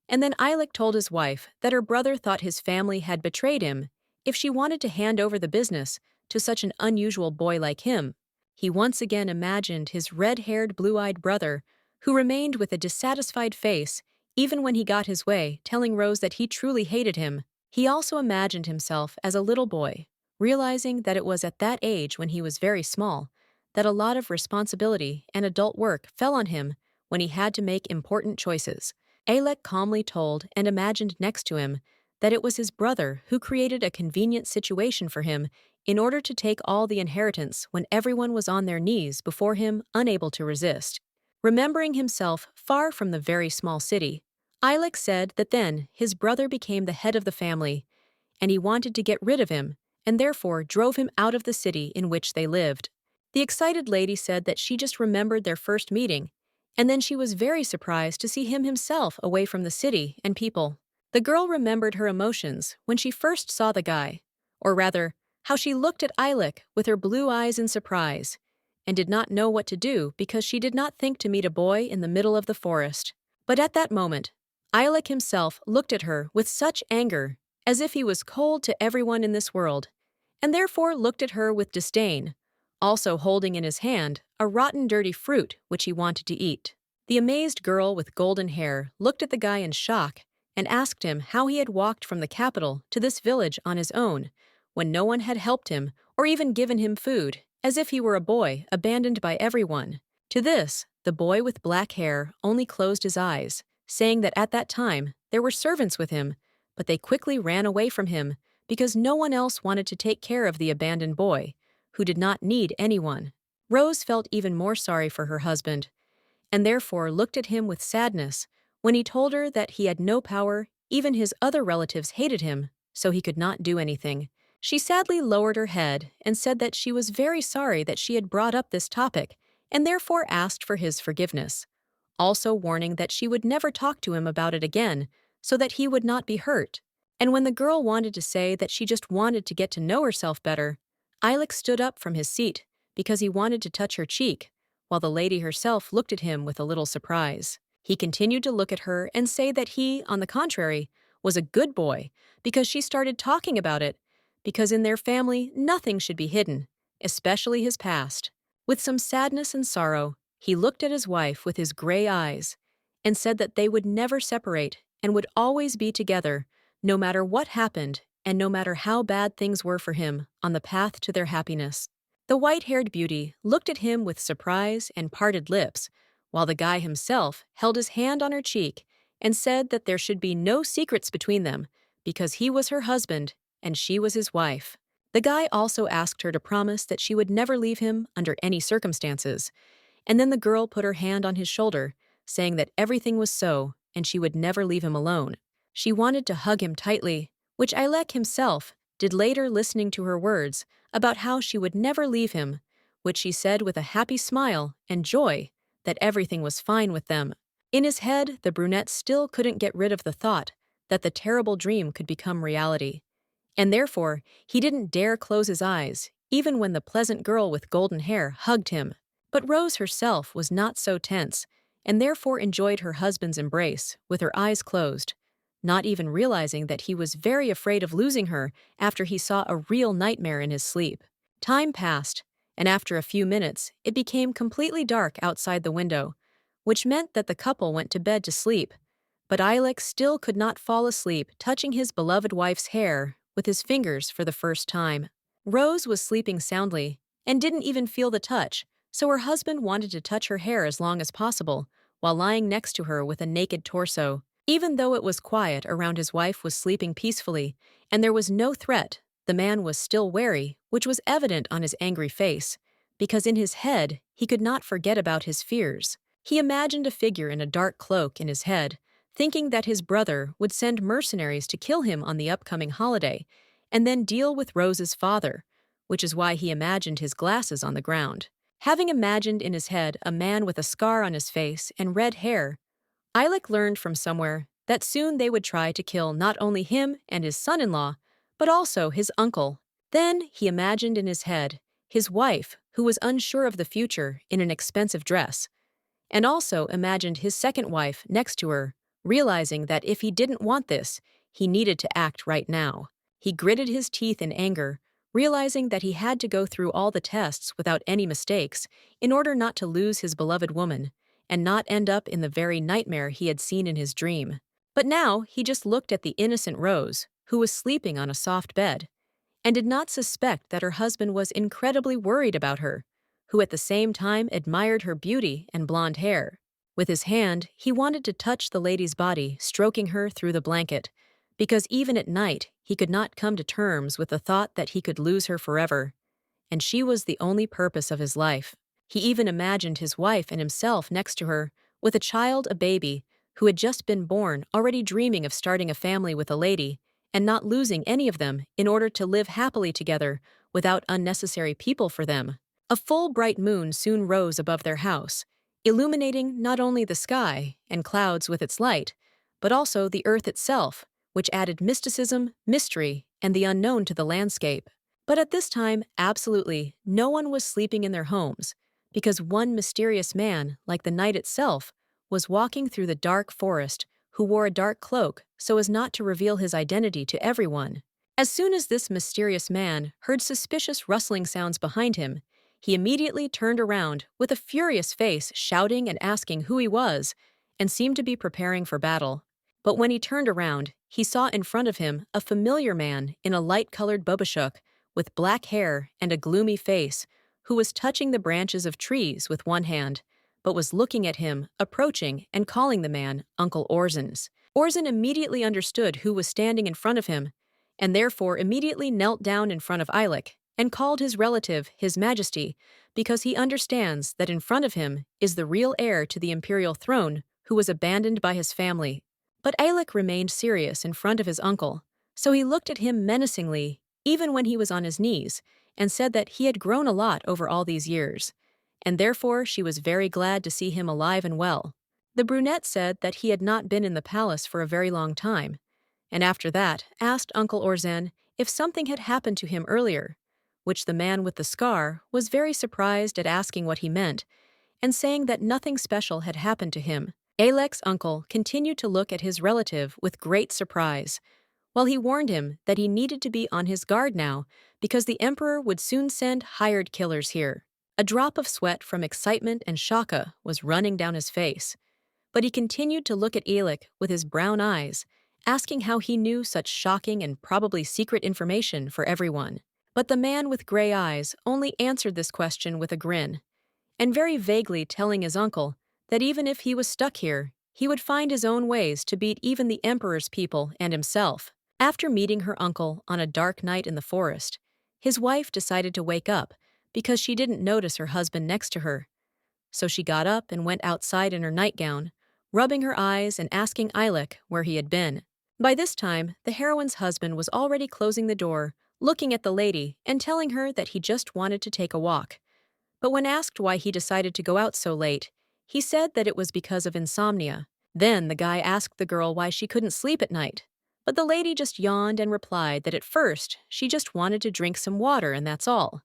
And then Ilek told his wife that her brother thought his family had betrayed him if she wanted to hand over the business to such an unusual boy like him. He once again imagined his red-haired, blue-eyed brother, who remained with a dissatisfied face even when he got his way, telling Rose that he truly hated him. He also imagined himself as a little boy, realizing that it was at that age when he was very small that a lot of responsibility and adult work fell on him when he had to make important choices. Alec calmly told and imagined next to him that it was his brother who created a convenient situation for him in order to take all the inheritance when everyone was on their knees before him, unable to resist. Remembering himself far from the very small city, Ilek said that then his brother became the head of the family, and he wanted to get rid of him, and therefore drove him out of the city in which they lived. The excited lady said that she just remembered their first meeting, and then she was very surprised to see him himself away from the city and people. The girl remembered her emotions when she first saw the guy, or rather, how she looked at Ilek with her blue eyes in surprise, and did not know what to do because she did not think to meet a boy in the middle of the forest. But at that moment, Ilek himself looked at her with such anger, as if he was cold to everyone in this world, and therefore looked at her with disdain, also holding in his hand a rotten, dirty fruit which he wanted to eat. The amazed girl with golden hair looked at the guy in shock and asked him how he had walked from the capital to this village on his own, when no one had helped him or even given him food, as if he were a boy abandoned by everyone. To this, the boy with black hair only closed his eyes, saying that at that time there were servants with him, but they quickly ran away from him because no one else wanted to take care of the abandoned boy, who did not need anyone. Rose felt even more sorry for her husband, and therefore looked at him with sadness when he told her that he had no power, even his other relatives hated him, so he could not do anything. She sadly lowered her head and said that she was very sorry that she had brought up this topic and therefore asked for his forgiveness, also warning that she would never talk to him about it again so that he would not be hurt. And when the girl wanted to say that she just wanted to get to know herself better, Eilek stood up from his seat because he wanted to touch her cheek, while the lady herself looked at him with a little surprise. He continued to look at her and say that he, on the contrary, was a good boy because she started talking about it, because in their family nothing should be hidden, especially his past. With some sadness and sorrow, he looked at his wife with his gray eyes and said that they would never separate and would always be together, no matter what happened and no matter how bad things were for him on the path to their happiness. The white-haired beauty looked at him with surprise and parted lips, while the guy himself held his hand on her cheek and said that there should be no secrets between them because he was her husband and she was his wife. The guy also asked her to promise that she would never leave him under any circumstances, and then the girl put her hand on his shoulder, saying that everything was so and she would never leave him alone. She wanted to hug him tightly, which Eilek himself did later, listening to her words about how she would never leave him, which she said with a happy smile and joy that everything was fine with them. In his head, the brunette still couldn't get rid of the thought that the terrible dream could become reality, and therefore he didn't dare close his eyes, even when the pleasant girl with golden hair hugged him. But Rose herself was not so tense, and therefore enjoyed her husband's embrace with her eyes closed, not even realizing that he was very afraid of losing her after he saw a real nightmare in his sleep. Time passed, and after a few minutes, it became completely dark outside the window, which meant that the couple went to bed to sleep. But Eilek still could not fall asleep, touching his beloved wife's hair with his fingers for the first time. Rose was sleeping soundly and didn't even feel the touch, so her husband wanted to touch her hair as long as possible, while lying next to her with a naked torso. Even though it was quiet around, his wife was sleeping peacefully, and there was no threat, the man was still wary, which was evident on his angry face, because in his head he could not forget about his fears. He imagined a figure in a dark cloak in his head, thinking that his brother would send mercenaries to kill him on the upcoming holiday, and then deal with Rose's father, which is why he imagined his glasses on the ground. Having imagined in his head a man with a scar on his face and red hair, Eilek learned from somewhere that soon they would try to kill not only him and his son-in-law, but also his uncle. Then he imagined in his head his wife, who was unsure of the future, in an expensive dress, and also imagined his second wife next to her, realizing that if he didn't want this, he needed to act right now. He gritted his teeth in anger, realizing that he had to go through all the tests without any mistakes in order not to lose his beloved woman and not end up in the very nightmare he had seen in his dream. But now he just looked at the innocent Rose, who was sleeping on a soft bed, and did not suspect that her husband was incredibly worried about her, who at the same time admired her beauty and blonde hair. With his hand, he wanted to touch the lady's body, stroking her through the blanket, because even at night he could not come to terms with the thought that he could lose her forever, and she was the only purpose of his life. He even imagined his wife and himself next to her, with a child, a baby, who had just been born, already dreaming of starting a family with a lady, and not losing any of them in order to live happily together without unnecessary people for them. A full bright moon soon rose above their house, illuminating not only the sky and clouds with its light, but also the earth itself, which added mysticism, mystery, and the unknown to the landscape. But at this time, absolutely no one was sleeping in their homes, because one mysterious man, like the night itself, was walking through the dark forest, who wore a dark cloak so as not to reveal his identity to everyone. As soon as this mysterious man heard suspicious rustling sounds behind him, he immediately turned around with a furious face, shouting and asking who he was, and seemed to be preparing for battle. But when he turned around, he saw in front of him a familiar man in a light-colored babashuk, with black hair and a gloomy face, who was touching the branches of trees with one hand, but was looking at him, approaching, and calling the man Uncle Orzens. Orzin immediately understood who was standing in front of him, and therefore immediately knelt down in front of Eilek and called his relative His Majesty, because he understands that in front of him is the real heir to the imperial throne who was abandoned by his family. But Eilek remained serious in front of his uncle, so he looked at him menacingly even when he was on his knees, and said that he had grown a lot over all these years, and therefore she was very glad to see him alive and well. The brunette said that he had not been in the palace for a very long time, and after that asked Uncle Orzen if something had happened to him earlier, which the man with the scar was very surprised at asking what he meant, and saying that nothing special had happened to him. Alek's uncle continued to look at his relative with great surprise, while he warned him that he needed to be on his guard now because the emperor would soon send hired killers here. A drop of sweat from excitement and shaka was running down his face, but he continued to look at Alek with his brown eyes, asking how he knew such shocking and probably secret information for everyone. But the man with gray eyes only answered this question with a grin, and very vaguely telling his uncle that even if he was stuck here, he would find his own ways to beat even the emperor's people and himself. After meeting her uncle on a dark night in the forest, his wife decided to wake up because she didn't notice her husband next to her. So she got up and went outside in her nightgown, rubbing her eyes and asking Alek where he had been. By this time, the heroine's husband was already closing the door, looking at the lady and telling her that he just wanted to take a walk. But when asked why he decided to go out so late, he said that it was because of insomnia. Then the guy asked the girl why she couldn't sleep at night, but the lady just yawned and replied that at first she just wanted to drink some water and that's all.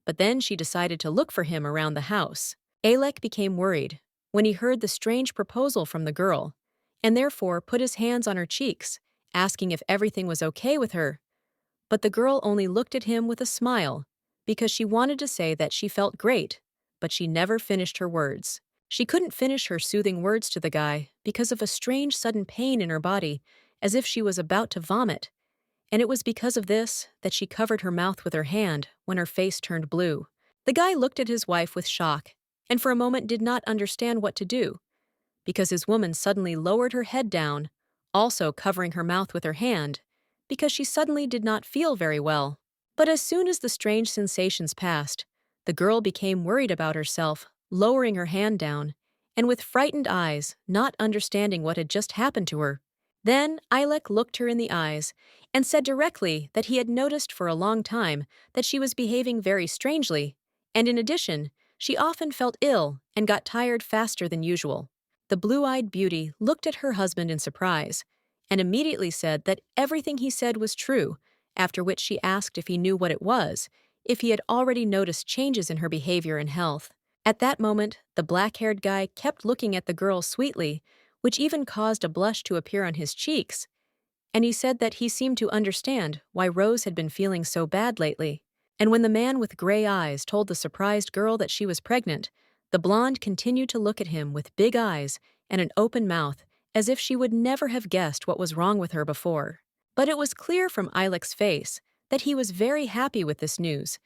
But then she decided to look for him around the house. Alek became worried when he heard the strange proposal from the girl, and therefore put his hands on her cheeks, asking if everything was okay with her. But the girl only looked at him with a smile, because she wanted to say that she felt great, but she never finished her words. She couldn't finish her soothing words to the guy because of a strange sudden pain in her body, as if she was about to vomit, and it was because of this that she covered her mouth with her hand when her face turned blue. The guy looked at his wife with shock, and for a moment did not understand what to do, because his woman suddenly lowered her head down, also covering her mouth with her hand, because she suddenly did not feel very well. But as soon as the strange sensations passed, the girl became worried about herself, lowering her hand down, and with frightened eyes, not understanding what had just happened to her. Then Alek looked her in the eyes and said directly that he had noticed for a long time that she was behaving very strangely, and in addition, she often felt ill and got tired faster than usual. The blue-eyed beauty looked at her husband in surprise, and immediately said that everything he said was true, after which she asked if he knew what it was, if he had already noticed changes in her behavior and health. At that moment, the black-haired guy kept looking at the girl sweetly, which even caused a blush to appear on his cheeks, and he said that he seemed to understand why Rose had been feeling so bad lately. And when the man with gray eyes told the surprised girl that she was pregnant, the blonde continued to look at him with big eyes and an open mouth, as if she would never have guessed what was wrong with her before. But it was clear from Alek's face that he was very happy with this news,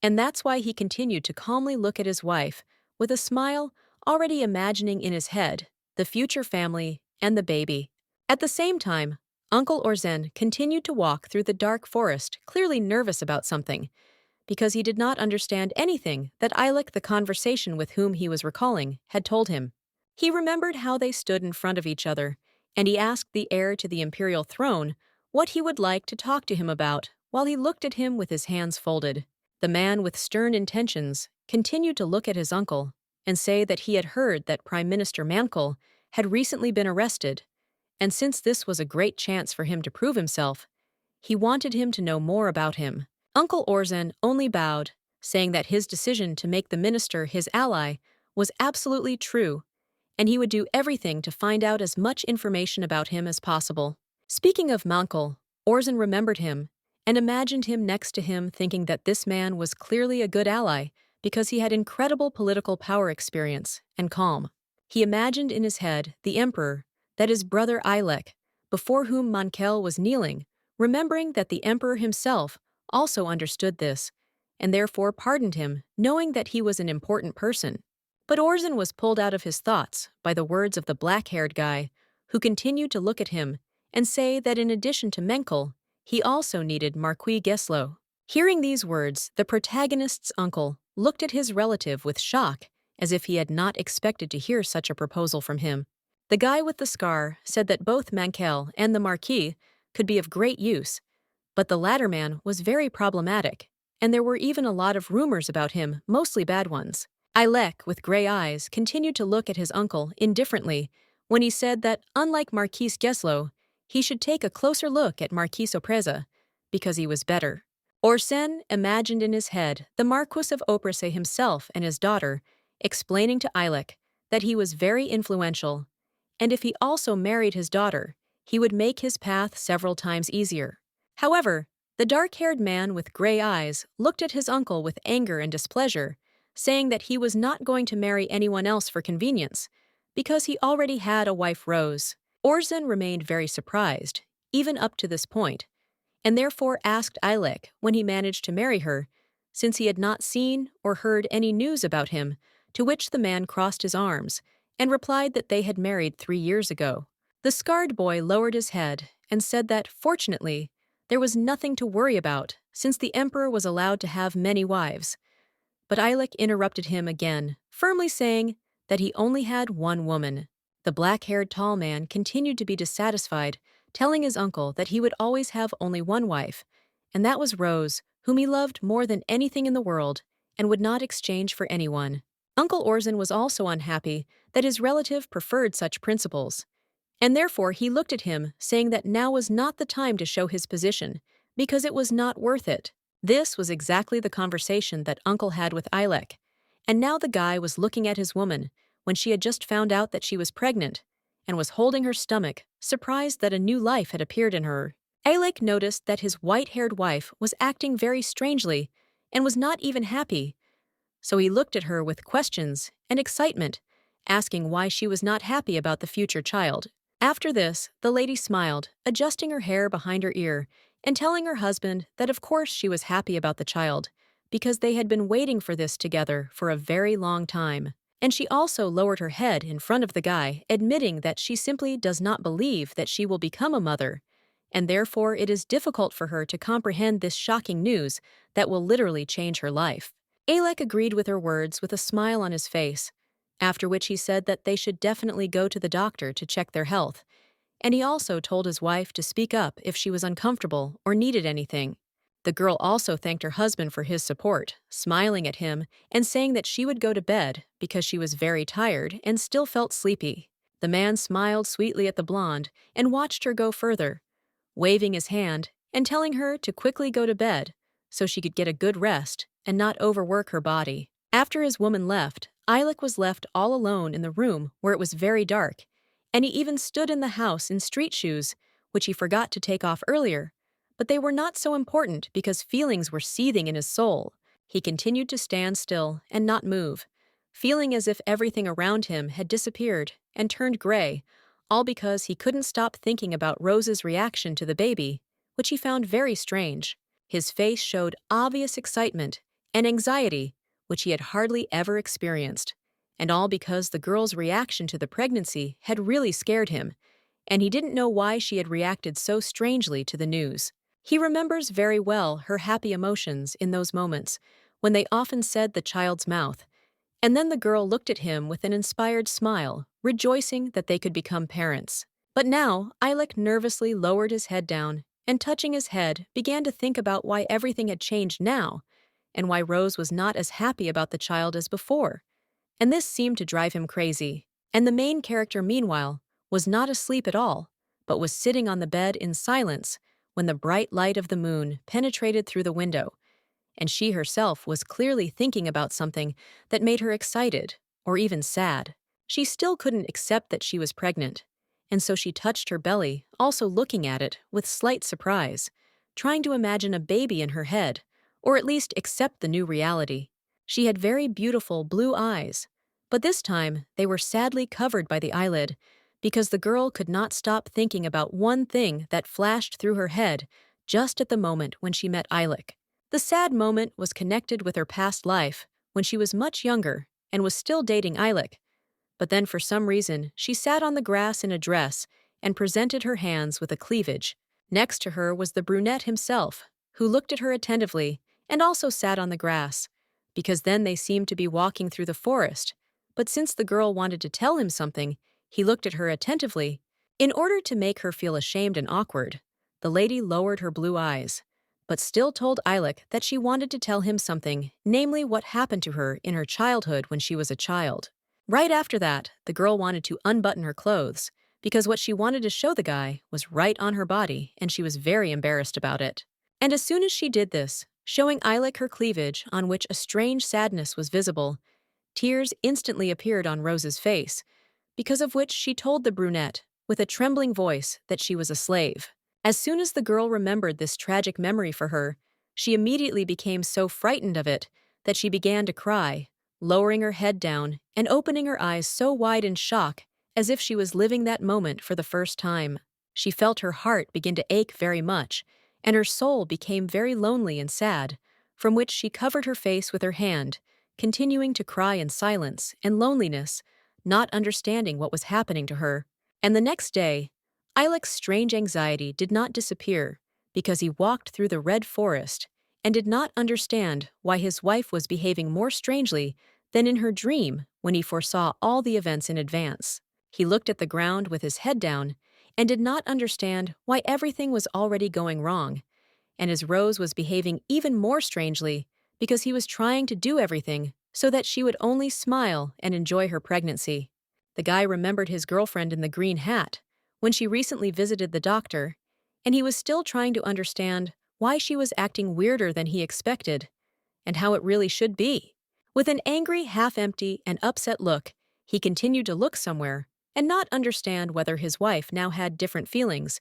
and that's why he continued to calmly look at his wife, with a smile, already imagining in his head the future family and the baby. At the same time, Uncle Orzen continued to walk through the dark forest, clearly nervous about something, because he did not understand anything that Alek, the conversation with whom he was recalling, had told him. He remembered how they stood in front of each other, and he asked the heir to the imperial throne what he would like to talk to him about while he looked at him with his hands folded. The man with stern intentions continued to look at his uncle and say that he had heard that Prime Minister Mankel had recently been arrested, and since this was a great chance for him to prove himself, he wanted him to know more about him. Uncle Orzen only bowed, saying that his decision to make the minister his ally was absolutely true, and he would do everything to find out as much information about him as possible. Speaking of Mankel, Orzen remembered him and imagined him next to him, thinking that this man was clearly a good ally because he had incredible political power experience and calm. He imagined in his head the emperor, that is brother Alek, before whom Mankel was kneeling, remembering that the emperor himself also understood this, and therefore pardoned him, knowing that he was an important person. But Orzen was pulled out of his thoughts by the words of the black-haired guy, who continued to look at him and say that in addition to Menkel, he also needed Marquis Geslow. Hearing these words, the protagonist's uncle looked at his relative with shock, as if he had not expected to hear such a proposal from him. The guy with the scar said that both Mankel and the Marquis could be of great use, But the latter man was very problematic, and there were even a lot of rumors about him, mostly bad ones. Ilek, with gray eyes, continued to look at his uncle indifferently when he said that, unlike Marquis Geslow, he should take a closer look at Marquis Opreza, because he was better. Orsen imagined in his head the Marquis of Opreza himself and his daughter, explaining to Ilek that he was very influential, and if he also married his daughter, he would make his path several times easier. However, the dark-haired man with gray eyes looked at his uncle with anger and displeasure, saying that he was not going to marry anyone else for convenience, because he already had a wife Rose. Orsen remained very surprised, even up to this point, and therefore asked Ilek when he managed to marry her, since he had not seen or heard any news about him, to which the man crossed his arms and replied that they had married 3 years ago. The scarred boy lowered his head and said that, fortunately, there was nothing to worry about since the emperor was allowed to have many wives. But Ilek interrupted him again, firmly saying that he only had one woman. The black-haired tall man continued to be dissatisfied, telling his uncle that he would always have only one wife, and that was Rose, whom he loved more than anything in the world and would not exchange for anyone. Uncle Orsen was also unhappy that his relative preferred such principles, and therefore he looked at him, saying that now was not the time to show his position, because it was not worth it. This was exactly the conversation that Uncle had with Ilek, and now the guy was looking at his woman when she had just found out that she was pregnant and was holding her stomach, surprised that a new life had appeared in her. Ilek noticed that his white-haired wife was acting very strangely and was not even happy, so he looked at her with questions and excitement, asking why she was not happy about the future child. After this, the lady smiled, adjusting her hair behind her ear and telling her husband that of course she was happy about the child, because they had been waiting for this together for a very long time. And she also lowered her head in front of the guy, admitting that she simply does not believe that she will become a mother, and therefore it is difficult for her to comprehend this shocking news that will literally change her life. Ilek agreed with her words with a smile on his face, after which he said that they should definitely go to the doctor to check their health, and he also told his wife to speak up if she was uncomfortable or needed anything. The girl also thanked her husband for his support, smiling at him and saying that she would go to bed because she was very tired and still felt sleepy. The man smiled sweetly at the blonde and watched her go further, waving his hand and telling her to quickly go to bed so she could get a good rest and not overwork her body. After his woman left, Ilek was left all alone in the room where it was very dark, and he even stood in the house in street shoes, which he forgot to take off earlier, but they were not so important because feelings were seething in his soul. He continued to stand still and not move, feeling as if everything around him had disappeared and turned gray, all because he couldn't stop thinking about Rose's reaction to the baby, which he found very strange. His face showed obvious excitement and anxiety, which he had hardly ever experienced, and all because the girl's reaction to the pregnancy had really scared him, and he didn't know why she had reacted so strangely to the news. He remembers very well her happy emotions in those moments, when they often said the child's mouth, and then the girl looked at him with an inspired smile, rejoicing that they could become parents. But now, Ilek nervously lowered his head down, and touching his head, began to think about why everything had changed now, and why Rose was not as happy about the child as before. And this seemed to drive him crazy. And the main character, meanwhile, was not asleep at all, but was sitting on the bed in silence when the bright light of the moon penetrated through the window, and she herself was clearly thinking about something that made her excited, or even sad. She still couldn't accept that she was pregnant, and so she touched her belly, also looking at it with slight surprise, trying to imagine a baby in her head, or at least accept the new reality. She had very beautiful blue eyes, but this time they were sadly covered by the eyelid, because the girl could not stop thinking about one thing that flashed through her head just at the moment when she met Ilek. The sad moment was connected with her past life when she was much younger and was still dating Ilek, but then for some reason she sat on the grass in a dress and presented her hands with a cleavage. Next to her was the brunette himself, who looked at her attentively and also sat on the grass, because then they seemed to be walking through the forest, but since the girl wanted to tell him something, he looked at her attentively. In order to make her feel ashamed and awkward, The lady lowered her blue eyes, but still told Eilek that she wanted to tell him something, namely what happened to her in her childhood when she was a child. Right after that, the girl wanted to unbutton her clothes, because what she wanted to show the guy was right on her body, and she was very embarrassed about it. And as soon as she did this, showing Eilek her cleavage on which a strange sadness was visible, tears instantly appeared on Rose's face, because of which she told the brunette, with a trembling voice, that she was a slave. As soon as the girl remembered this tragic memory for her, she immediately became so frightened of it that she began to cry, lowering her head down and opening her eyes so wide in shock as if she was living that moment for the first time. She felt her heart begin to ache very much, and her soul became very lonely and sad, from which she covered her face with her hand, continuing to cry in silence and loneliness, not understanding what was happening to her. And the next day, Eilek's strange anxiety did not disappear because he walked through the red forest and did not understand why his wife was behaving more strangely than in her dream when he foresaw all the events in advance. He looked at the ground with his head down and did not understand why everything was already going wrong, and his Rose was behaving even more strangely because he was trying to do everything so that she would only smile and enjoy her pregnancy. The guy remembered his girlfriend in the green hat when she recently visited the doctor, and he was still trying to understand why she was acting weirder than he expected, and how it really should be. With an angry, half-empty, and upset look, he continued to look somewhere and not understand whether his wife now had different feelings,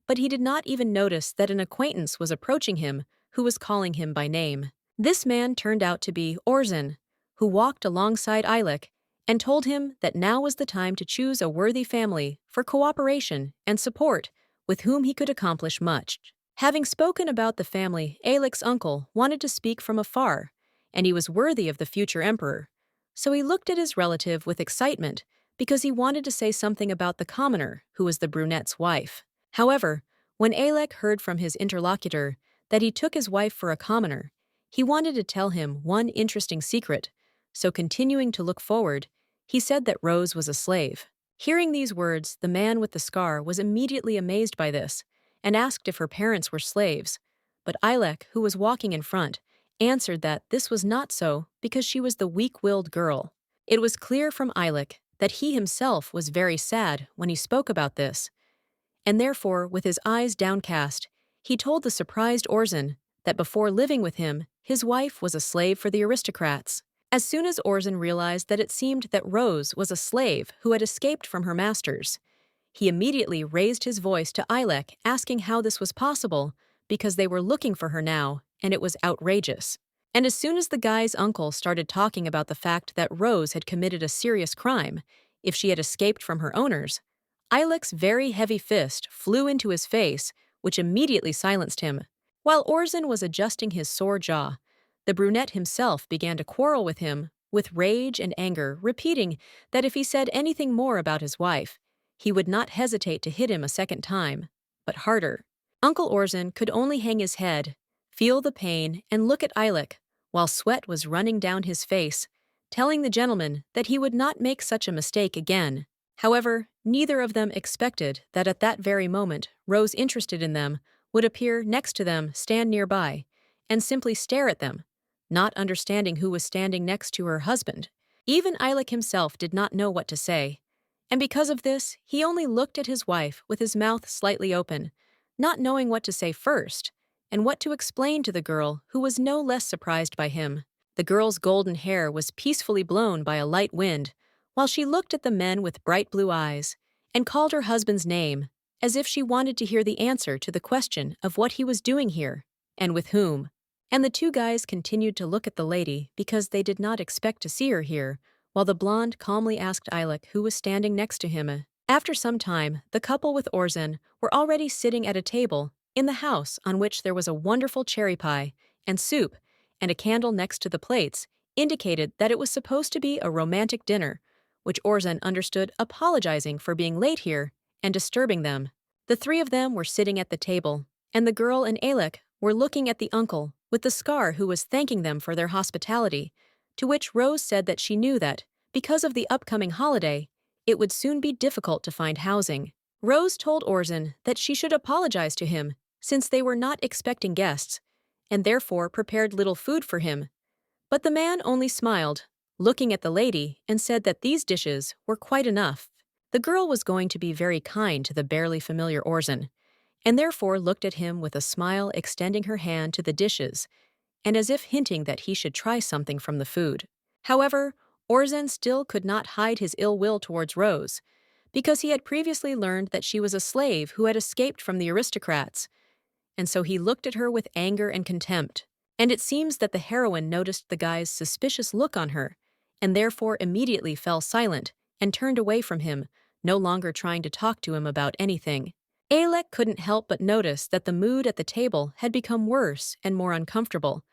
but he did not even notice that an acquaintance was approaching him who was calling him by name. This man turned out to be Orzen, who walked alongside Eilek and told him that now was the time to choose a worthy family for cooperation and support with whom he could accomplish much. Having spoken about the family, Eilek's uncle wanted to speak from afar, and he was worthy of the future emperor. So he looked at his relative with excitement because he wanted to say something about the commoner who was the brunette's wife. However, when Eilek heard from his interlocutor that he took his wife for a commoner, he wanted to tell him one interesting secret, so continuing to look forward, he said that Rose was a slave. Hearing these words, the man with the scar was immediately amazed by this and asked if her parents were slaves, but Eilek, who was walking in front, answered that this was not so because she was the weak-willed girl. It was clear from Eilek that he himself was very sad when he spoke about this, and therefore, with his eyes downcast, he told the surprised Orzen that before living with him, his wife was a slave for the aristocrats. As soon as Orzen realized that it seemed that Rose was a slave who had escaped from her masters, he immediately raised his voice to Eilek asking how this was possible because they were looking for her now, and it was outrageous. And as soon as the guy's uncle started talking about the fact that Rose had committed a serious crime if she had escaped from her owners, Eilek's very heavy fist flew into his face, which immediately silenced him. While Orzen was adjusting his sore jaw, the brunette himself began to quarrel with him, with rage and anger, repeating that if he said anything more about his wife, he would not hesitate to hit him a second time, but harder. Uncle Orzen could only hang his head, feel the pain, and look at Eilek, while sweat was running down his face, telling the gentleman that he would not make such a mistake again. However, neither of them expected that at that very moment Rose interested in them would appear next to them, stand nearby, and simply stare at them, not understanding who was standing next to her husband. Even Eilek himself did not know what to say, and because of this, he only looked at his wife with his mouth slightly open, not knowing what to say first, and what to explain to the girl who was no less surprised by him. The girl's golden hair was peacefully blown by a light wind, while she looked at the men with bright blue eyes and called her husband's name, as if she wanted to hear the answer to the question of what he was doing here, and with whom. And the two guys continued to look at the lady because they did not expect to see her here, while the blonde calmly asked Eilek who was standing next to him. After some time, the couple with Orzen were already sitting at a table in the house on which there was a wonderful cherry pie and soup, and a candle next to the plates indicated that it was supposed to be a romantic dinner, which Orzen understood apologizing for being late here and disturbing them. The three of them were sitting at the table, and the girl and Eilek were looking at the uncle with the scar who was thanking them for their hospitality, to which Rose said that she knew that, because of the upcoming holiday, it would soon be difficult to find housing. Rose told Orzen that she should apologize to him since they were not expecting guests, and therefore prepared little food for him. But the man only smiled, looking at the lady, and said that these dishes were quite enough. The girl was going to be very kind to the barely familiar Orson, and therefore looked at him with a smile, extending her hand to the dishes, and as if hinting that he should try something from the food. However, Orson still could not hide his ill will towards Rose, because he had previously learned that she was a slave who had escaped from the aristocrats, and so he looked at her with anger and contempt. And it seems that the heroine noticed the guy's suspicious look on her, and therefore immediately fell silent and turned away from him, no longer trying to talk to him about anything. Alec couldn't help but notice that the mood at the table had become worse and more uncomfortable,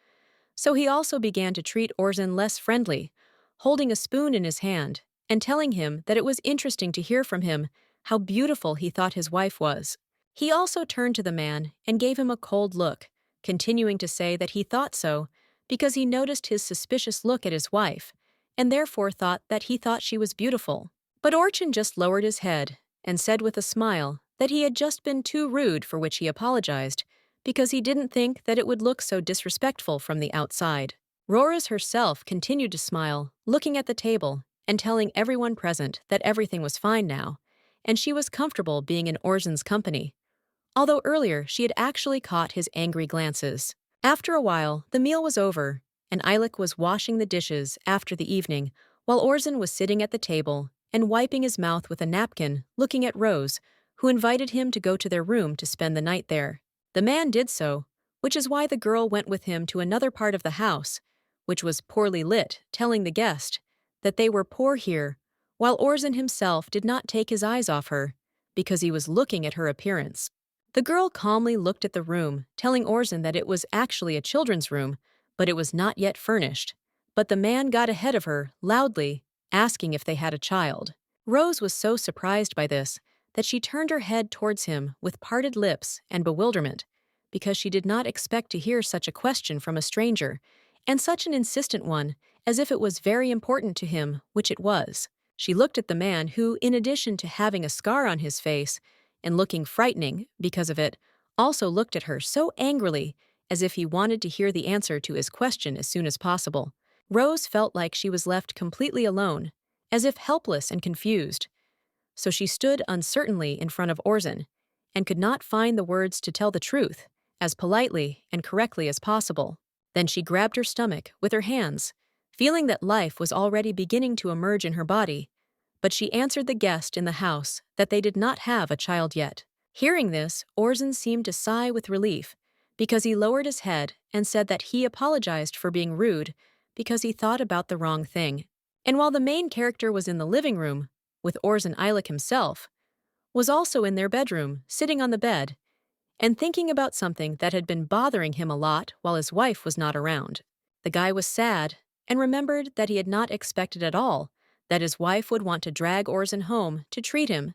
so he also began to treat Orson less friendly, holding a spoon in his hand and telling him that it was interesting to hear from him how beautiful he thought his wife was. He also turned to the man and gave him a cold look, continuing to say that he thought so because he noticed his suspicious look at his wife, and therefore thought that he thought she was beautiful. But Orson just lowered his head and said with a smile that he had just been too rude, for which he apologized, because he didn't think that it would look so disrespectful from the outside. Rose herself continued to smile, looking at the table and telling everyone present that everything was fine now, and she was comfortable being in Orson's company, although earlier she had actually caught his angry glances. After a while, the meal was over, and Alec was washing the dishes after the evening, while Orson was sitting at the table and wiping his mouth with a napkin, looking at Rose, who invited him to go to their room to spend the night there. The man did so, which is why the girl went with him to another part of the house, which was poorly lit, telling the guest that they were poor here, while Orson himself did not take his eyes off her, because he was looking at her appearance. The girl calmly looked at the room, telling Orson that it was actually a children's room, but it was not yet furnished. But the man got ahead of her, loudly, asking if they had a child. Rose was so surprised by this that she turned her head towards him with parted lips and bewilderment, because she did not expect to hear such a question from a stranger, and such an insistent one, as if it was very important to him, which it was. She looked at the man who, in addition to having a scar on his face and looking frightening because of it, also looked at her so angrily, as if he wanted to hear the answer to his question as soon as possible. Rose felt like she was left completely alone, as if helpless and confused. So she stood uncertainly in front of Orson, and could not find the words to tell the truth, as politely and correctly as possible. Then she grabbed her stomach with her hands, feeling that life was already beginning to emerge in her body, but she answered the guest in the house that they did not have a child yet. Hearing this, Orson seemed to sigh with relief, because he lowered his head and said that he apologized for being rude because he thought about the wrong thing. And while the main character was in the living room, with Orson Alec himself, was also in their bedroom, sitting on the bed, and thinking about something that had been bothering him a lot while his wife was not around. The guy was sad, and remembered that he had not expected at all that his wife would want to drag Orson home to treat him,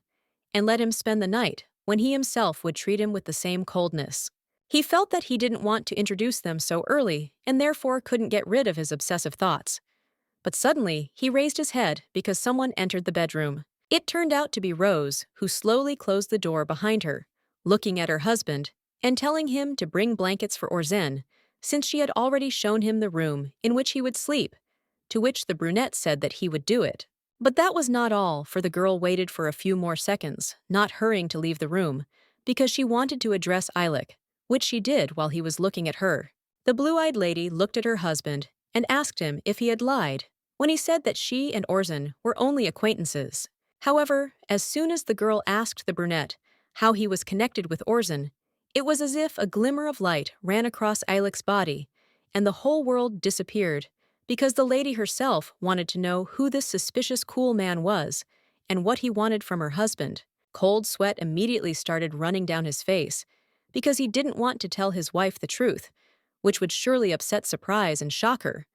and let him spend the night when he himself would treat him with the same coldness. He felt that he didn't want to introduce them so early, and therefore couldn't get rid of his obsessive thoughts. But suddenly, he raised his head because someone entered the bedroom. It turned out to be Rose, who slowly closed the door behind her, looking at her husband and telling him to bring blankets for Orson, since she had already shown him the room in which he would sleep, to which the brunette said that he would do it. But that was not all, for the girl waited for a few more seconds, not hurrying to leave the room, because she wanted to address Alec, which she did while he was looking at her. The blue-eyed lady looked at her husband and asked him if he had lied when he said that she and Orson were only acquaintances. However, as soon as the girl asked the brunette how he was connected with Orson, it was as if a glimmer of light ran across Alec's body, and the whole world disappeared, because the lady herself wanted to know who this suspicious cool man was, and what he wanted from her husband. Cold sweat immediately started running down his face, because he didn't want to tell his wife the truth, which would surely upset Surprise and shock her.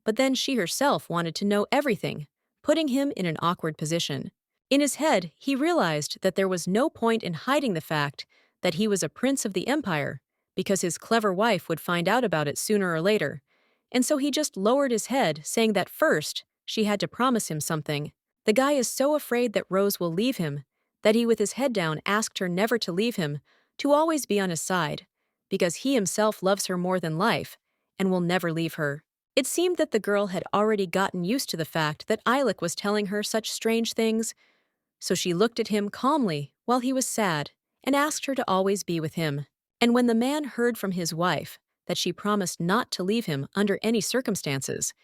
But then she herself wanted to know everything, putting him in an awkward position. In his head, he realized that there was no point in hiding the fact that he was a prince of the empire, because his clever wife would find out about it sooner or later, and so he just lowered his head, saying that first, she had to promise him something. The guy is so afraid that Rose will leave him, that he with his head down asked her never to leave him, to always be on his side, because he himself loves her more than life and will never leave her. It seemed that the girl had already gotten used to the fact that Eilek was telling her such strange things, so she looked at him calmly while he was sad and asked her to always be with him. And when the man heard from his wife that she promised not to leave him under any circumstances,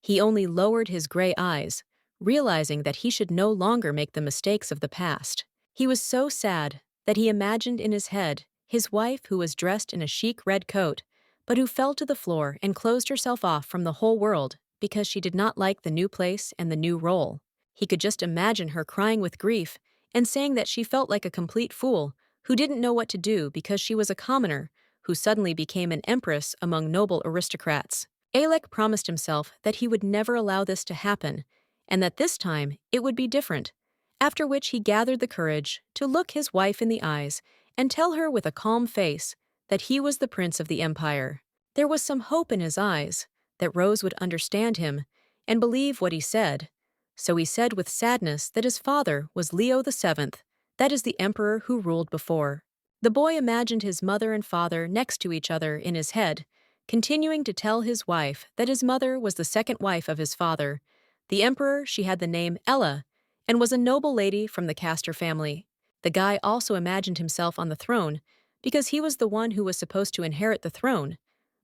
he only lowered his gray eyes, realizing that he should no longer make the mistakes of the past. He was so sad that he imagined in his head his wife who was dressed in a chic red coat, but who fell to the floor and closed herself off from the whole world because she did not like the new place and the new role. He could just imagine her crying with grief and saying that she felt like a complete fool who didn't know what to do because she was a commoner who suddenly became an empress among noble aristocrats. Alec promised himself that he would never allow this to happen, and that this time it would be different, after which he gathered the courage to look his wife in the eyes and tell her with a calm face that he was the prince of the empire. There was some hope in his eyes that Rose would understand him and believe what he said, so he said with sadness that his father was Leo VII, that is the emperor who ruled before. The boy imagined his mother and father next to each other in his head, continuing to tell his wife that his mother was the second wife of his father. The emperor, she had the name Ella, and was a noble lady from the Castor family. The guy also imagined himself on the throne because he was the one who was supposed to inherit the throne,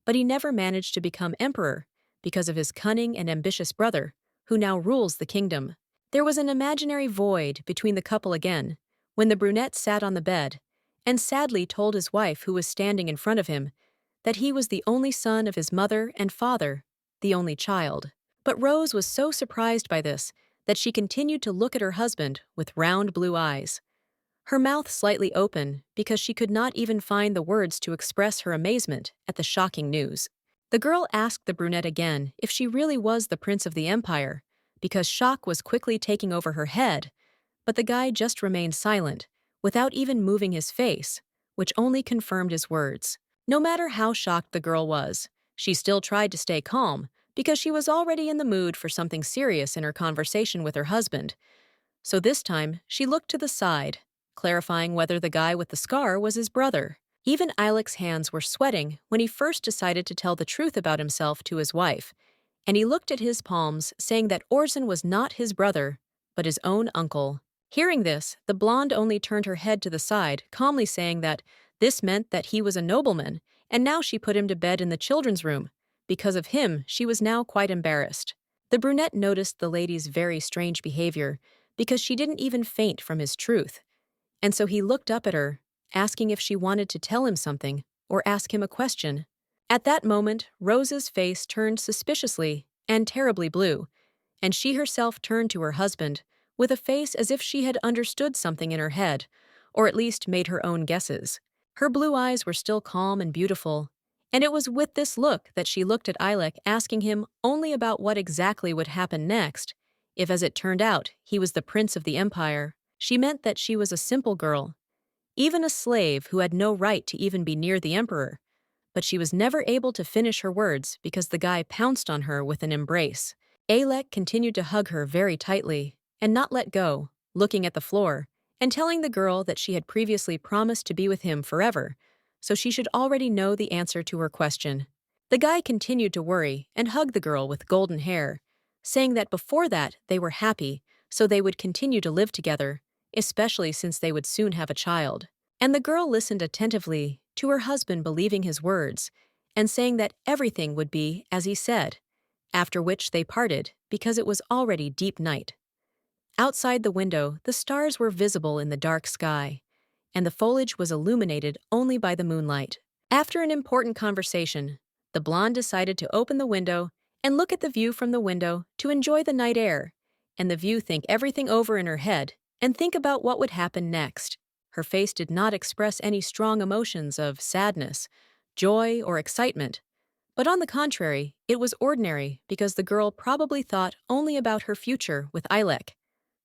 but he never managed to become emperor because of his cunning and ambitious brother, who now rules the kingdom. There was an imaginary void between the couple again, when the brunette sat on the bed and sadly told his wife, who was standing in front of him, that he was the only son of his mother and father, the only child. But Rose was so surprised by this that she continued to look at her husband with round blue eyes, her mouth slightly open because she could not even find the words to express her amazement at the shocking news. The girl asked the brunette again if she really was the prince of the empire, because shock was quickly taking over her head, but the guy just remained silent, without even moving his face, which only confirmed his words. No matter how shocked the girl was, she still tried to stay calm because she was already in the mood for something serious in her conversation with her husband. So this time, she looked to the side, clarifying whether the guy with the scar was his brother. Even Alec's hands were sweating when he first decided to tell the truth about himself to his wife, and he looked at his palms, saying that Orson was not his brother, but his own uncle. Hearing this, the blonde only turned her head to the side, calmly saying that this meant that he was a nobleman, and now she put him to bed in the children's room. Because of him, she was now quite embarrassed. The brunette noticed the lady's very strange behavior because she didn't even faint from his truth, and so he looked up at her, asking if she wanted to tell him something or ask him a question. At that moment, Rose's face turned suspiciously and terribly blue, and she herself turned to her husband with a face as if she had understood something in her head, or at least made her own guesses. Her blue eyes were still calm and beautiful, and it was with this look that she looked at Eilek, asking him only about what exactly would happen next, if as it turned out he was the prince of the empire. She meant that she was a simple girl, even a slave who had no right to even be near the emperor, but she was never able to finish her words because the guy pounced on her with an embrace. Alec continued to hug her very tightly and not let go, looking at the floor and telling the girl that she had previously promised to be with him forever, so she should already know the answer to her question. The guy continued to worry and hug the girl with golden hair, saying that before that they were happy, so they would continue to live together, especially since they would soon have a child. And the girl listened attentively to her husband, believing his words and saying that everything would be as he said, after which they parted because it was already deep night. Outside the window, the stars were visible in the dark sky, and the foliage was illuminated only by the moonlight. After an important conversation, the blonde decided to open the window and look at the view from the window to enjoy the night air, and the view think everything over in her head and think about what would happen next. Her face did not express any strong emotions of sadness, joy, or excitement, but on the contrary, it was ordinary because the girl probably thought only about her future with Eilek,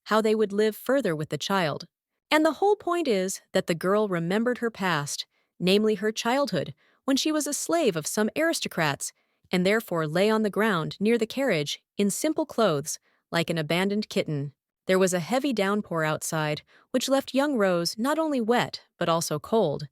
how they would live further with the child. And the whole point is that the girl remembered her past, namely her childhood, when she was a slave of some aristocrats, and therefore lay on the ground near the carriage in simple clothes, like an abandoned kitten. There was a heavy downpour outside, which left young Rose not only wet but also cold,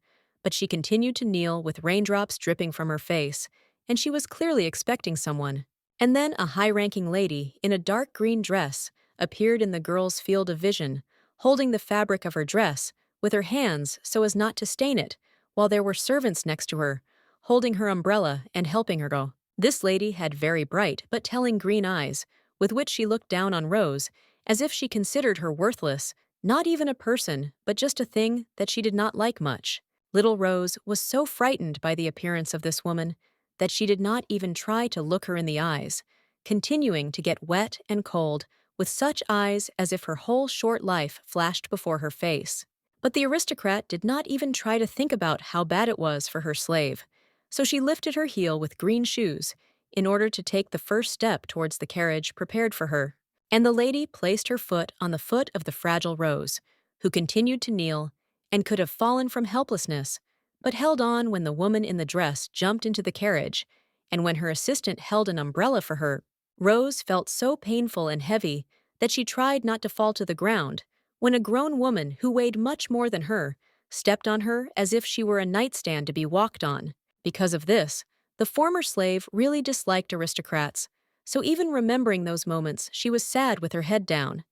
but she continued to kneel with raindrops dripping from her face, and she was clearly expecting someone. And then a high-ranking lady in a dark green dress appeared in the girl's field of vision, holding the fabric of her dress with her hands so as not to stain it, while there were servants next to her, holding her umbrella and helping her go. This lady had very bright but telling green eyes, with which she looked down on Rose, as if she considered her worthless, not even a person, but just a thing that she did not like much. Little Rose was so frightened by the appearance of this woman that she did not even try to look her in the eyes, continuing to get wet and cold, with such eyes as if her whole short life flashed before her face. But the aristocrat did not even try to think about how bad it was for her slave, so she lifted her heel with green shoes in order to take the first step towards the carriage prepared for her. And the lady placed her foot on the foot of the fragile Rose, who continued to kneel and could have fallen from helplessness, but held on when the woman in the dress jumped into the carriage, and when her assistant held an umbrella for her. Rose felt so painful and heavy that she tried not to fall to the ground, when a grown woman who weighed much more than her stepped on her as if she were a nightstand to be walked on. Because of this, the former slave really disliked aristocrats, so even remembering those moments, she was sad with her head down.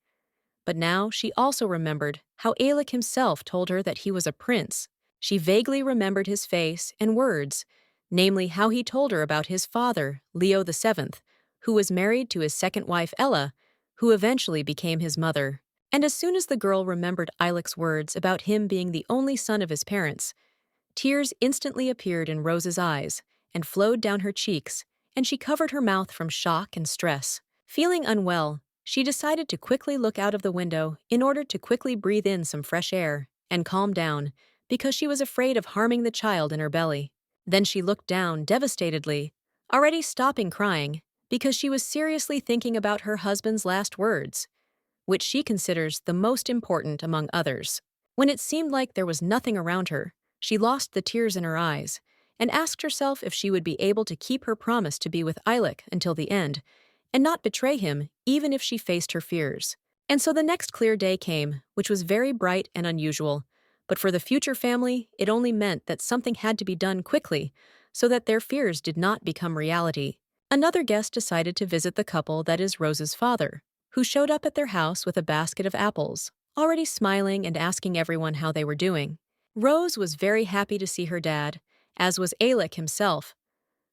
But now she also remembered how Alec himself told her that he was a prince. She vaguely remembered his face and words, namely how he told her about his father, Leo VII, who was married to his second wife Ella, who eventually became his mother. And as soon as the girl remembered Alec's words about him being the only son of his parents, tears instantly appeared in Rose's eyes and flowed down her cheeks, and she covered her mouth from shock and stress. Feeling unwell, she decided to quickly look out of the window in order to quickly breathe in some fresh air and calm down, because she was afraid of harming the child in her belly. Then she looked down devastatedly, already stopping crying, because she was seriously thinking about her husband's last words, which she considers the most important among others. When it seemed like there was nothing around her, she lost the tears in her eyes and asked herself if she would be able to keep her promise to be with Alec until the end and not betray him even if she faced her fears. And so the next clear day came, which was very bright and unusual, but for the future family, it only meant that something had to be done quickly so that their fears did not become reality. Another guest decided to visit the couple that is Rose's father, who showed up at their house with a basket of apples, already smiling and asking everyone how they were doing. Rose was very happy to see her dad, as was Alec himself.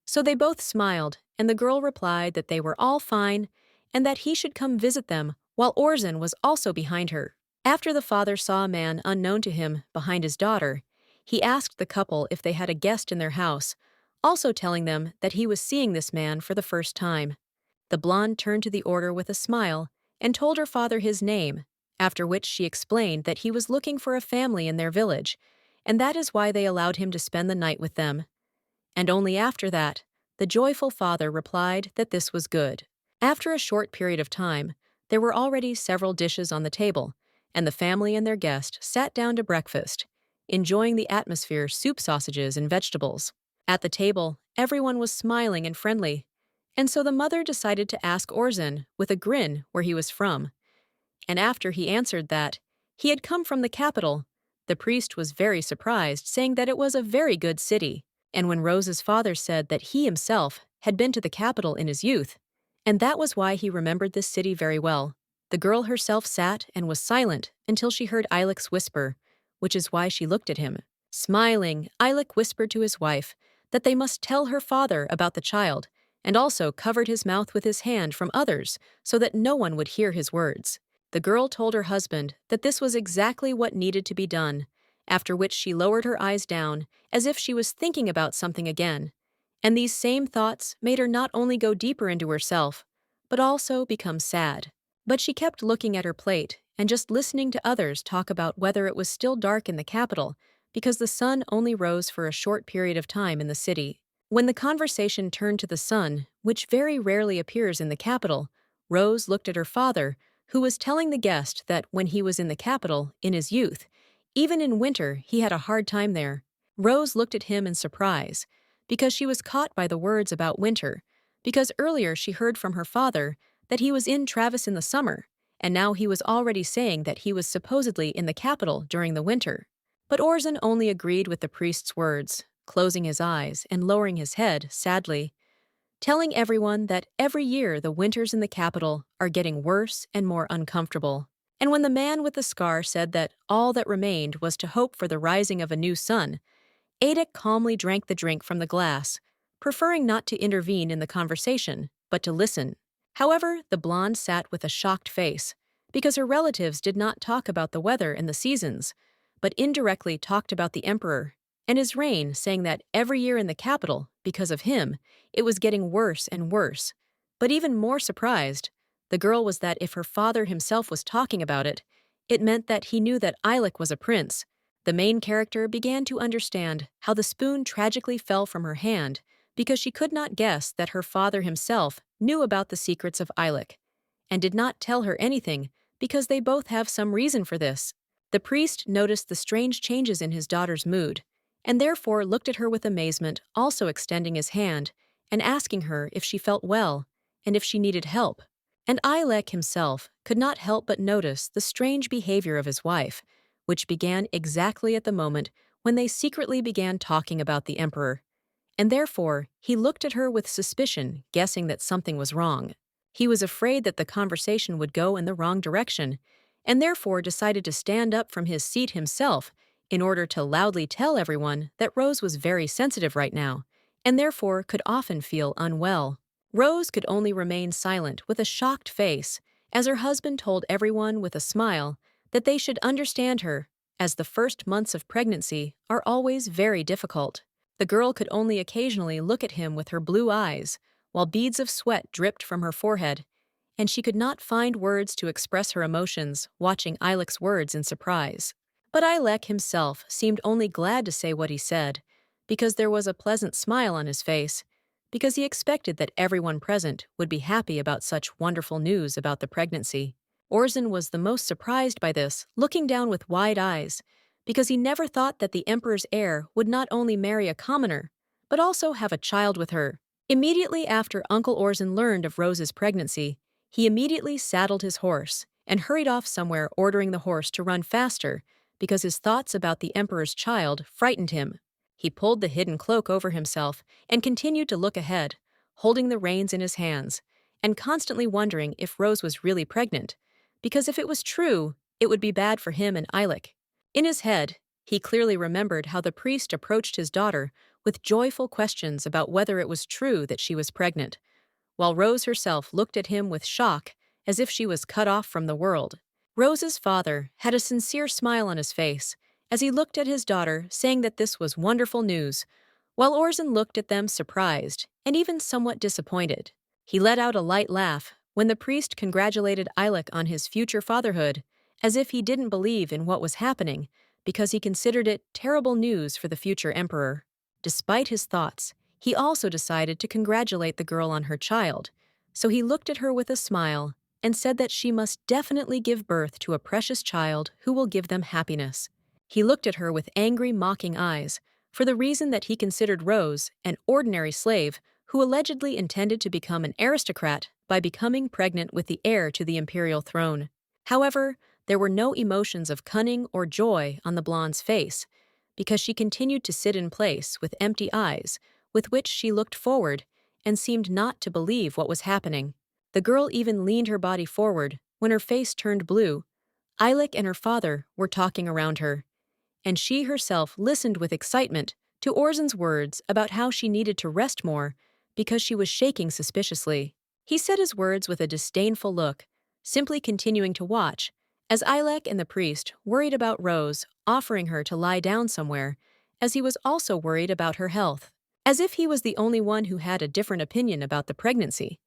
So they both smiled, and the girl replied that they were all fine and that he should come visit them, while Orson was also behind her. After the father saw a man unknown to him behind his daughter, he asked the couple if they had a guest in their house, also telling them that he was seeing this man for the first time. The blonde turned to the order with a smile and told her father his name, after which she explained that he was looking for a family in their village, and that is why they allowed him to spend the night with them. And only after that, the joyful father replied that this was good. After a short period of time, there were already several dishes on the table, and the family and their guest sat down to breakfast, enjoying the atmosphere, soup, sausages, and vegetables. At the table, everyone was smiling and friendly, and so the mother decided to ask Orson, with a grin, where he was from. And after he answered that he had come from the capital, the priest was very surprised, saying that it was a very good city. And when Rose's father said that he himself had been to the capital in his youth, and that was why he remembered this city very well, the girl herself sat and was silent until she heard Alec's whisper, which is why she looked at him. Smiling, Alec whispered to his wife that they must tell her father about the child, and also covered his mouth with his hand from others so that no one would hear his words. The girl told her husband that this was exactly what needed to be done, after which she lowered her eyes down as if she was thinking about something again. And these same thoughts made her not only go deeper into herself, but also become sad. But she kept looking at her plate and just listening to others talk about whether it was still dark in the capital, because the sun only rose for a short period of time in the city. When the conversation turned to the sun, which very rarely appears in the capital, Rose looked at her father, who was telling the guest that when he was in the capital, in his youth, even in winter, he had a hard time there. Rose looked at him in surprise, because she was caught by the words about winter, because earlier she heard from her father that he was in Travis in the summer, and now he was already saying that he was supposedly in the capital during the winter. But Orson only agreed with the priest's words, closing his eyes and lowering his head sadly, telling everyone that every year the winters in the capital are getting worse and more uncomfortable. And when the man with the scar said that all that remained was to hope for the rising of a new sun, Adek calmly drank the drink from the glass, preferring not to intervene in the conversation, but to listen. However, the blonde sat with a shocked face, because her relatives did not talk about the weather and the seasons, but indirectly talked about the emperor and his reign, saying that every year in the capital, because of him, it was getting worse and worse. But even more surprised, the girl was that if her father himself was talking about it, it meant that he knew that Eilek was a prince. The main character began to understand how the spoon tragically fell from her hand because she could not guess that her father himself knew about the secrets of Eilek, and did not tell her anything because they both have some reason for this. The priest noticed the strange changes in his daughter's mood, and therefore looked at her with amazement, also extending his hand and asking her if she felt well and if she needed help. And Eilek himself could not help but notice the strange behavior of his wife, which began exactly at the moment when they secretly began talking about the emperor. And therefore, he looked at her with suspicion, guessing that something was wrong. He was afraid that the conversation would go in the wrong direction, and therefore decided to stand up from his seat himself in order to loudly tell everyone that Rose was very sensitive right now, and therefore could often feel unwell. Rose could only remain silent with a shocked face, as her husband told everyone with a smile that they should understand her, as the first months of pregnancy are always very difficult. The girl could only occasionally look at him with her blue eyes, while beads of sweat dripped from her forehead, and she could not find words to express her emotions, watching Eilek's words in surprise. But Eilek himself seemed only glad to say what he said, because there was a pleasant smile on his face, because he expected that everyone present would be happy about such wonderful news about the pregnancy. Orson was the most surprised by this, looking down with wide eyes, because he never thought that the emperor's heir would not only marry a commoner, but also have a child with her. Immediately after Uncle Orson learned of Rose's pregnancy, he immediately saddled his horse and hurried off somewhere, ordering the horse to run faster because his thoughts about the emperor's child frightened him. He pulled the hidden cloak over himself and continued to look ahead, holding the reins in his hands, and constantly wondering if Rose was really pregnant, because if it was true, it would be bad for him and Eilek. In his head, he clearly remembered how the priest approached his daughter with joyful questions about whether it was true that she was pregnant, while Rose herself looked at him with shock as if she was cut off from the world. Rose's father had a sincere smile on his face as he looked at his daughter, saying that this was wonderful news, while Orson looked at them surprised and even somewhat disappointed. He let out a light laugh when the priest congratulated Eilek on his future fatherhood, as if he didn't believe in what was happening, because he considered it terrible news for the future emperor. Despite his thoughts, he also decided to congratulate the girl on her child, so he looked at her with a smile and said that she must definitely give birth to a precious child who will give them happiness. He looked at her with angry, mocking eyes, for the reason that he considered Rose an ordinary slave who allegedly intended to become an aristocrat by becoming pregnant with the heir to the imperial throne. However, there were no emotions of cunning or joy on the blonde's face, because she continued to sit in place with empty eyes, with which she looked forward and seemed not to believe what was happening. The girl even leaned her body forward when her face turned blue. Eilek and her father were talking around her, and she herself listened with excitement to Orson's words about how she needed to rest more because she was shaking suspiciously. He said his words with a disdainful look, simply continuing to watch, as Eilek and the priest worried about Rose, offering her to lie down somewhere, as he was also worried about her health, as if he was the only one who had a different opinion about the pregnancy.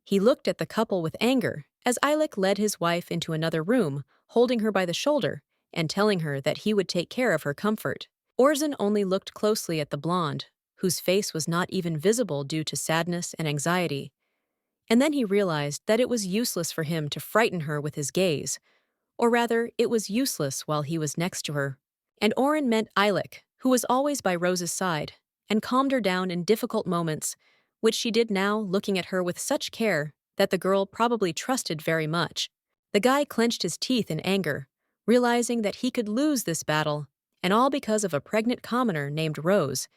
He looked at the couple with anger as Eilek led his wife into another room, holding her by the shoulder and telling her that he would take care of her comfort. Orson only looked closely at the blonde, whose face was not even visible due to sadness and anxiety. And then he realized that it was useless for him to frighten her with his gaze, or rather, it was useless while he was next to her. And Oren meant Eilek, who was always by Rose's side, and calmed her down in difficult moments, which she did now, looking at her with such care that the girl probably trusted very much. The guy clenched his teeth in anger, realizing that he could lose this battle, and all because of a pregnant commoner named Rose,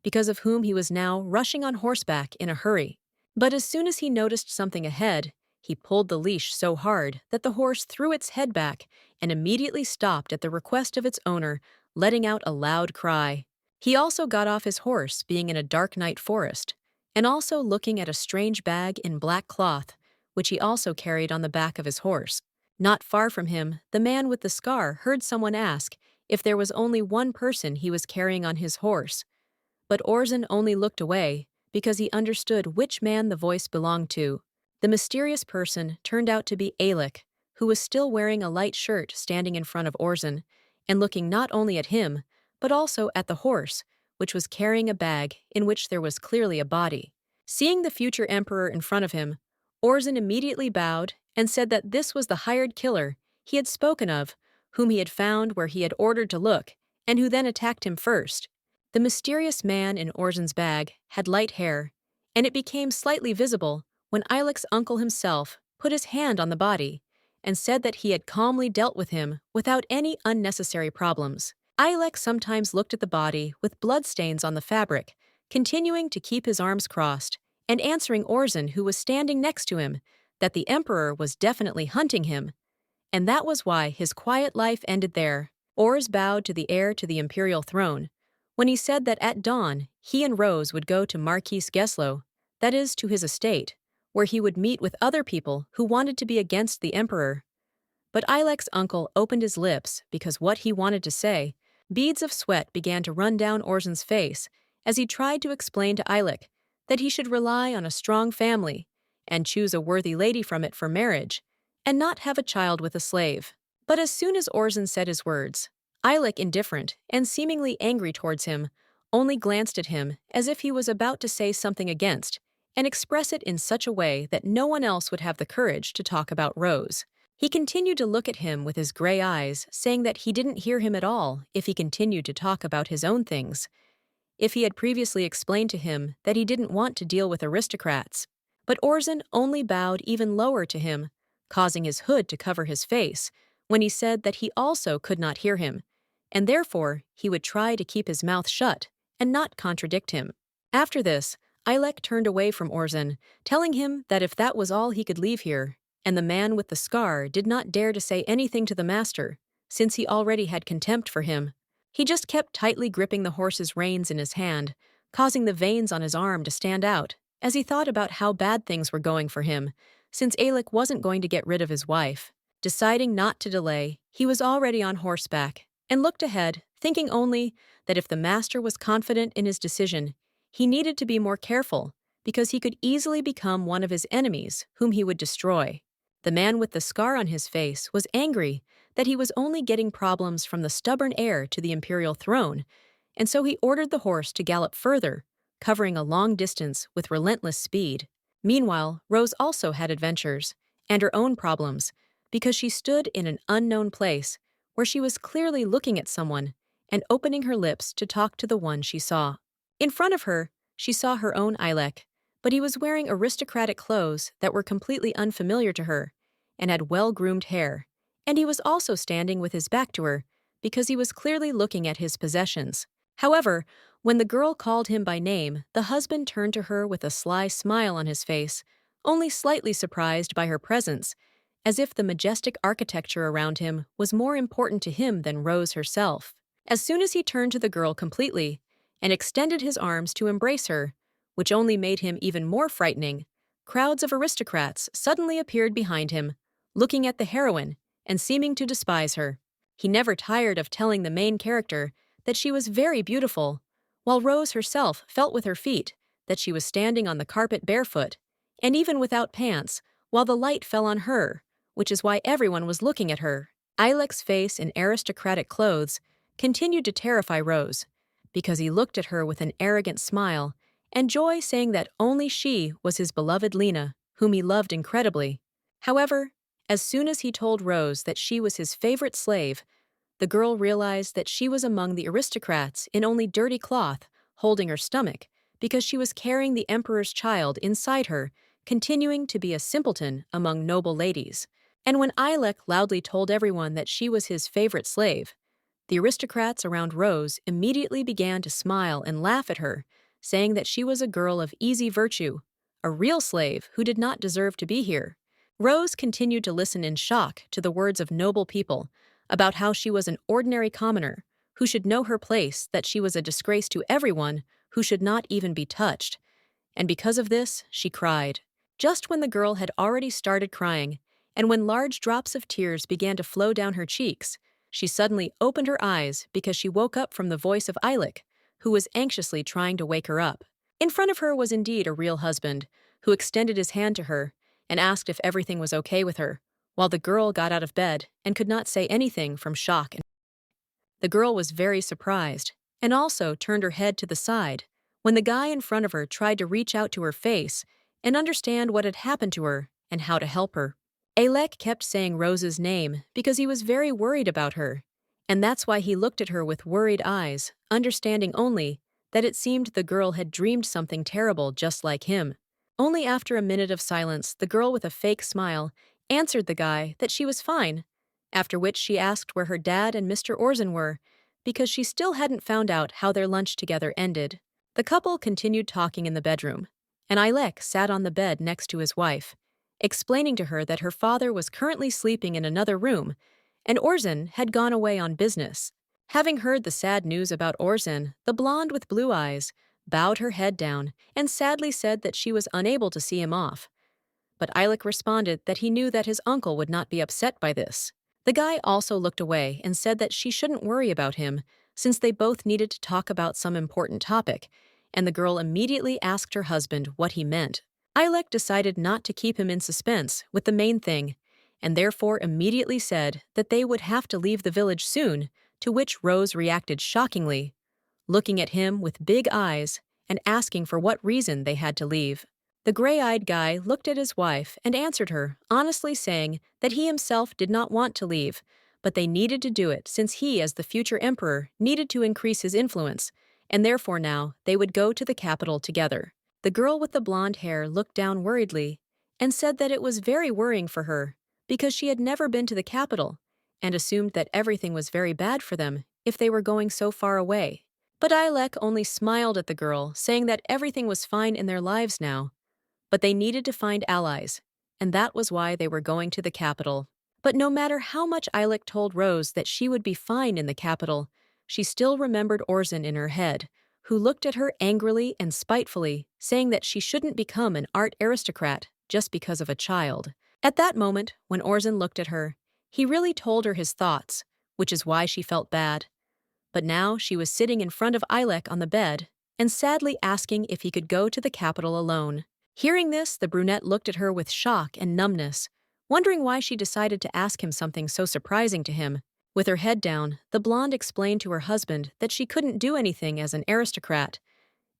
because of whom he was now rushing on horseback in a hurry. But as soon as he noticed something ahead, he pulled the leash so hard that the horse threw its head back and immediately stopped at the request of its owner, letting out a loud cry. He also got off his horse, being in a dark night forest, and also looking at a strange bag in black cloth, which he also carried on the back of his horse. Not far from him, the man with the scar heard someone ask if there was only one person he was carrying on his horse, but Orson only looked away because he understood which man the voice belonged to. The mysterious person turned out to be Alec, who was still wearing a light shirt standing in front of Orson, and looking not only at him, but also at the horse, which was carrying a bag in which there was clearly a body. Seeing the future emperor in front of him, Orson immediately bowed and said that this was the hired killer he had spoken of, whom he had found where he had ordered to look, and who then attacked him first. The mysterious man in Orson's bag had light hair, and it became slightly visible when Ilec's uncle himself put his hand on the body and said that he had calmly dealt with him without any unnecessary problems. Ilec sometimes looked at the body with bloodstains on the fabric, continuing to keep his arms crossed, and answering Orson, who was standing next to him, that the emperor was definitely hunting him, and that was why his quiet life ended there. Ors bowed to the heir to the imperial throne when he said that at dawn he and Rose would go to Marquis Geslow, that is, to his estate, where he would meet with other people who wanted to be against the emperor. But Ilec's uncle opened his lips because what he wanted to say, beads of sweat began to run down Orson's face as he tried to explain to Ilec that he should rely on a strong family and choose a worthy lady from it for marriage, and not have a child with a slave. But as soon as Orson said his words, Ilec, indifferent and seemingly angry towards him, only glanced at him as if he was about to say something against, and express it in such a way that no one else would have the courage to talk about Rose. He continued to look at him with his gray eyes, saying that he didn't hear him at all if he continued to talk about his own things, if he had previously explained to him that he didn't want to deal with aristocrats. But Orson only bowed even lower to him, causing his hood to cover his face, when he said that he also could not hear him, and therefore he would try to keep his mouth shut and not contradict him. After this, Ilec turned away from Orson, telling him that if that was all he could leave here, and the man with the scar did not dare to say anything to the master, since he already had contempt for him. He just kept tightly gripping the horse's reins in his hand, causing the veins on his arm to stand out, as he thought about how bad things were going for him, since Alec wasn't going to get rid of his wife. Deciding not to delay, he was already on horseback, and looked ahead, thinking only that if the master was confident in his decision, he needed to be more careful, because he could easily become one of his enemies, whom he would destroy. The man with the scar on his face was angry that he was only getting problems from the stubborn heir to the imperial throne, and so he ordered the horse to gallop further, covering a long distance with relentless speed. Meanwhile, Rose also had adventures, and her own problems, because she stood in an unknown place where she was clearly looking at someone and opening her lips to talk to the one she saw. In front of her, she saw her own Ilec, but he was wearing aristocratic clothes that were completely unfamiliar to her, and had well-groomed hair, and he was also standing with his back to her because he was clearly looking at his possessions. However, when the girl called him by name, the husband turned to her with a sly smile on his face, only slightly surprised by her presence, as if the majestic architecture around him was more important to him than Rose herself. As soon as he turned to the girl completely and extended his arms to embrace her, which only made him even more frightening, crowds of aristocrats suddenly appeared behind him, looking at the heroine and seeming to despise her. He never tired of telling the main character that she was very beautiful, while Rose herself felt with her feet that she was standing on the carpet barefoot, and even without pants, while the light fell on her, which is why everyone was looking at her. Ilec's face in aristocratic clothes continued to terrify Rose, because he looked at her with an arrogant smile, and joy, saying that only she was his beloved Lena, whom he loved incredibly. However, as soon as he told Rose that she was his favorite slave, the girl realized that she was among the aristocrats in only dirty cloth, holding her stomach, because she was carrying the emperor's child inside her, continuing to be a simpleton among noble ladies. And when Ilec loudly told everyone that she was his favorite slave, The aristocrats around Rose immediately began to smile and laugh at her, saying that she was a girl of easy virtue, a real slave who did not deserve to be here. Rose continued to listen in shock to the words of noble people about how she was an ordinary commoner who should know her place, that she was a disgrace to everyone who should not even be touched. And because of this, she cried. Just when the girl had already started crying, and when large drops of tears began to flow down her cheeks, she suddenly opened her eyes because she woke up from the voice of Eilik, who was anxiously trying to wake her up. In front of her was indeed a real husband, who extended his hand to her and asked if everything was okay with her, while the girl got out of bed and could not say anything from shock. The girl was very surprised, and also turned her head to the side, when the guy in front of her tried to reach out to her face and understand what had happened to her and how to help her. Alec kept saying Rose's name because he was very worried about her, and that's why he looked at her with worried eyes, understanding only that it seemed the girl had dreamed something terrible just like him. Only after a minute of silence, the girl with a fake smile answered the guy that she was fine, after which she asked where her dad and Mr. Orson were, because she still hadn't found out how their lunch together ended. The couple continued talking in the bedroom, and Ilek sat on the bed next to his wife, explaining to her that her father was currently sleeping in another room, and Orson had gone away on business. Having heard the sad news about Orson, the blonde with blue eyes bowed her head down and sadly said that she was unable to see him off. But Ilek responded that he knew that his uncle would not be upset by this. The guy also looked away and said that she shouldn't worry about him, since they both needed to talk about some important topic, and the girl immediately asked her husband what he meant. Ilek decided not to keep him in suspense with the main thing, and therefore immediately said that they would have to leave the village soon, to which Rose reacted shockingly, looking at him with big eyes and asking for what reason they had to leave. The gray-eyed guy looked at his wife and answered her, honestly saying that he himself did not want to leave, but they needed to do it since he, as the future emperor, needed to increase his influence, and therefore now they would go to the capital together. The girl with the blonde hair looked down worriedly and said that it was very worrying for her because she had never been to the capital and assumed that everything was very bad for them if they were going so far away. But Ilek only smiled at the girl, saying that everything was fine in their lives now, but they needed to find allies, and that was why they were going to the capital. But no matter how much Ilek told Rose that she would be fine in the capital, she still remembered Orson in her head, who looked at her angrily and spitefully, saying that she shouldn't become an art aristocrat just because of a child. At that moment, when Orson looked at her, he really told her his thoughts, which is why she felt bad. But now she was sitting in front of Ilek on the bed and sadly asking if he could go to the capital alone. Hearing this, the brunette looked at her with shock and numbness, wondering why she decided to ask him something so surprising to him. With her head down, the blonde explained to her husband that she couldn't do anything as an aristocrat,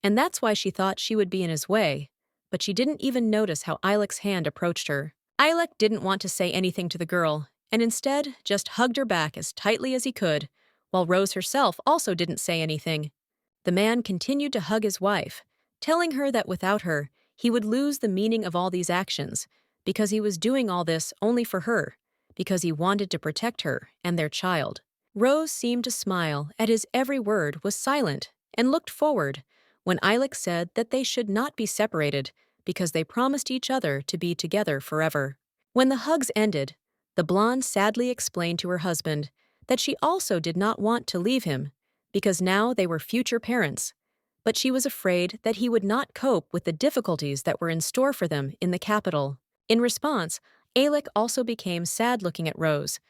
and that's why she thought she would be in his way, but she didn't even notice how Ilek's hand approached her. Ilek didn't want to say anything to the girl, and instead just hugged her back as tightly as he could, while Rose herself also didn't say anything. The man continued to hug his wife, telling her that without her, he would lose the meaning of all these actions, because he was doing all this only for her, because he wanted to protect her and their child. Rose seemed to smile at his every word, was silent, and looked forward when Ilek said that they should not be separated because they promised each other to be together forever. When the hugs ended, the blonde sadly explained to her husband that she also did not want to leave him, because now they were future parents, but she was afraid that he would not cope with the difficulties that were in store for them in the capital. In response, Alec also became sad looking at Rose,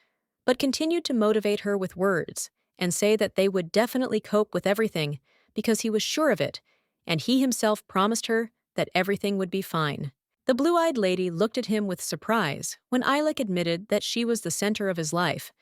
but continued to motivate her with words and say that they would definitely cope with everything because he was sure of it, and he himself promised her that everything would be fine. The blue-eyed lady looked at him with surprise when Ilek admitted that she was the center of his life,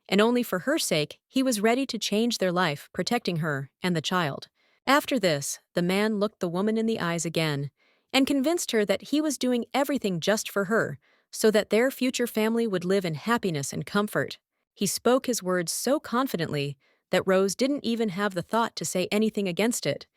and only for her sake he was ready to change their life, protecting her and the child. After this, the man looked the woman in the eyes again and convinced her that he was doing everything just for her, so that their future family would live in happiness and comfort. He spoke his words so confidently that Rose didn't even have the thought to say anything against it.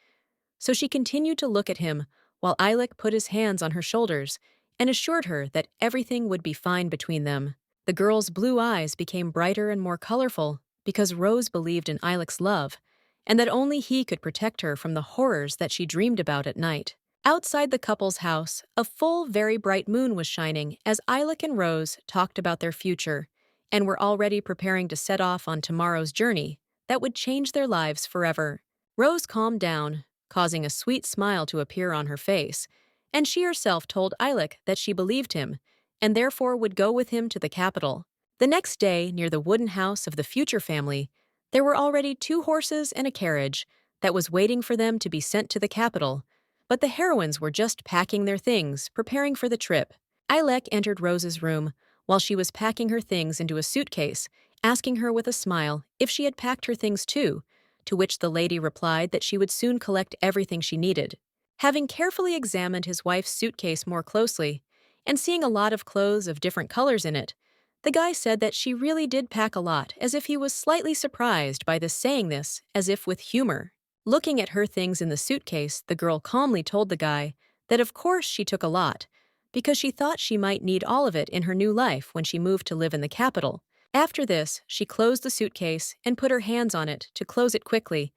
So she continued to look at him while Ilek put his hands on her shoulders and assured her that everything would be fine between them. The girl's blue eyes became brighter and more colorful, because Rose believed in Ilec's love, and that only he could protect her from the horrors that she dreamed about at night. Outside the couple's house, a full, very bright moon was shining as Ilek and Rose talked about their future and were already preparing to set off on tomorrow's journey that would change their lives forever. Rose calmed down, causing a sweet smile to appear on her face, and she herself told Ilek that she believed him and therefore would go with him to the capital. The next day, near the wooden house of the future family, there were already 2 horses and a carriage that was waiting for them to be sent to the capital, but the heroines were just packing their things, preparing for the trip. Ilek entered Rose's room while she was packing her things into a suitcase, asking her with a smile if she had packed her things too, to which the lady replied that she would soon collect everything she needed. Having carefully examined his wife's suitcase more closely, and seeing a lot of clothes of different colors in it, the guy said that she really did pack a lot, as if he was slightly surprised by this, saying this as if with humor. Looking at her things in the suitcase, the girl calmly told the guy that of course she took a lot, because she thought she might need all of it in her new life when she moved to live in the capital. After this, she closed the suitcase and put her hands on it to close it quickly,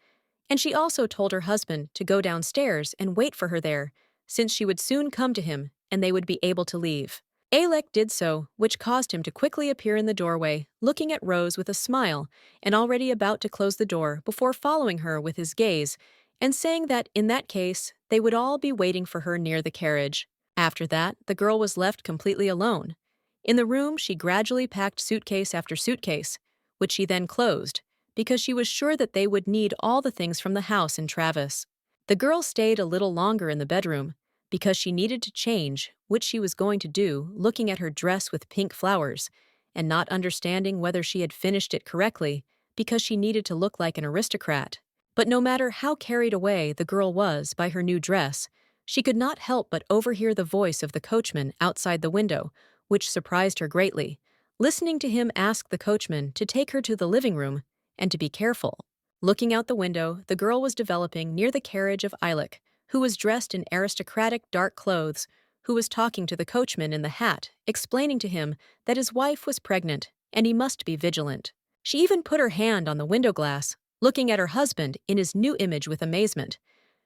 and she also told her husband to go downstairs and wait for her there, since she would soon come to him and they would be able to leave. Alec did so, which caused him to quickly appear in the doorway, looking at Rose with a smile and already about to close the door before following her with his gaze and saying that in that case, they would all be waiting for her near the carriage. After that, the girl was left completely alone. In the room, she gradually packed suitcase after suitcase, which she then closed, because she was sure that they would need all the things from the house in Travis. The girl stayed a little longer in the bedroom, because she needed to change, which she was going to do, looking at her dress with pink flowers, and not understanding whether she had finished it correctly, because she needed to look like an aristocrat. But no matter how carried away the girl was by her new dress, she could not help but overhear the voice of the coachman outside the window, which surprised her greatly, listening to him ask the coachman to take her to the living room and to be careful. Looking out the window, the girl was developing near the carriage of Ilek, who was dressed in aristocratic dark clothes, who was talking to the coachman in the hat, explaining to him that his wife was pregnant and he must be vigilant. She even put her hand on the window glass, looking at her husband in his new image with amazement,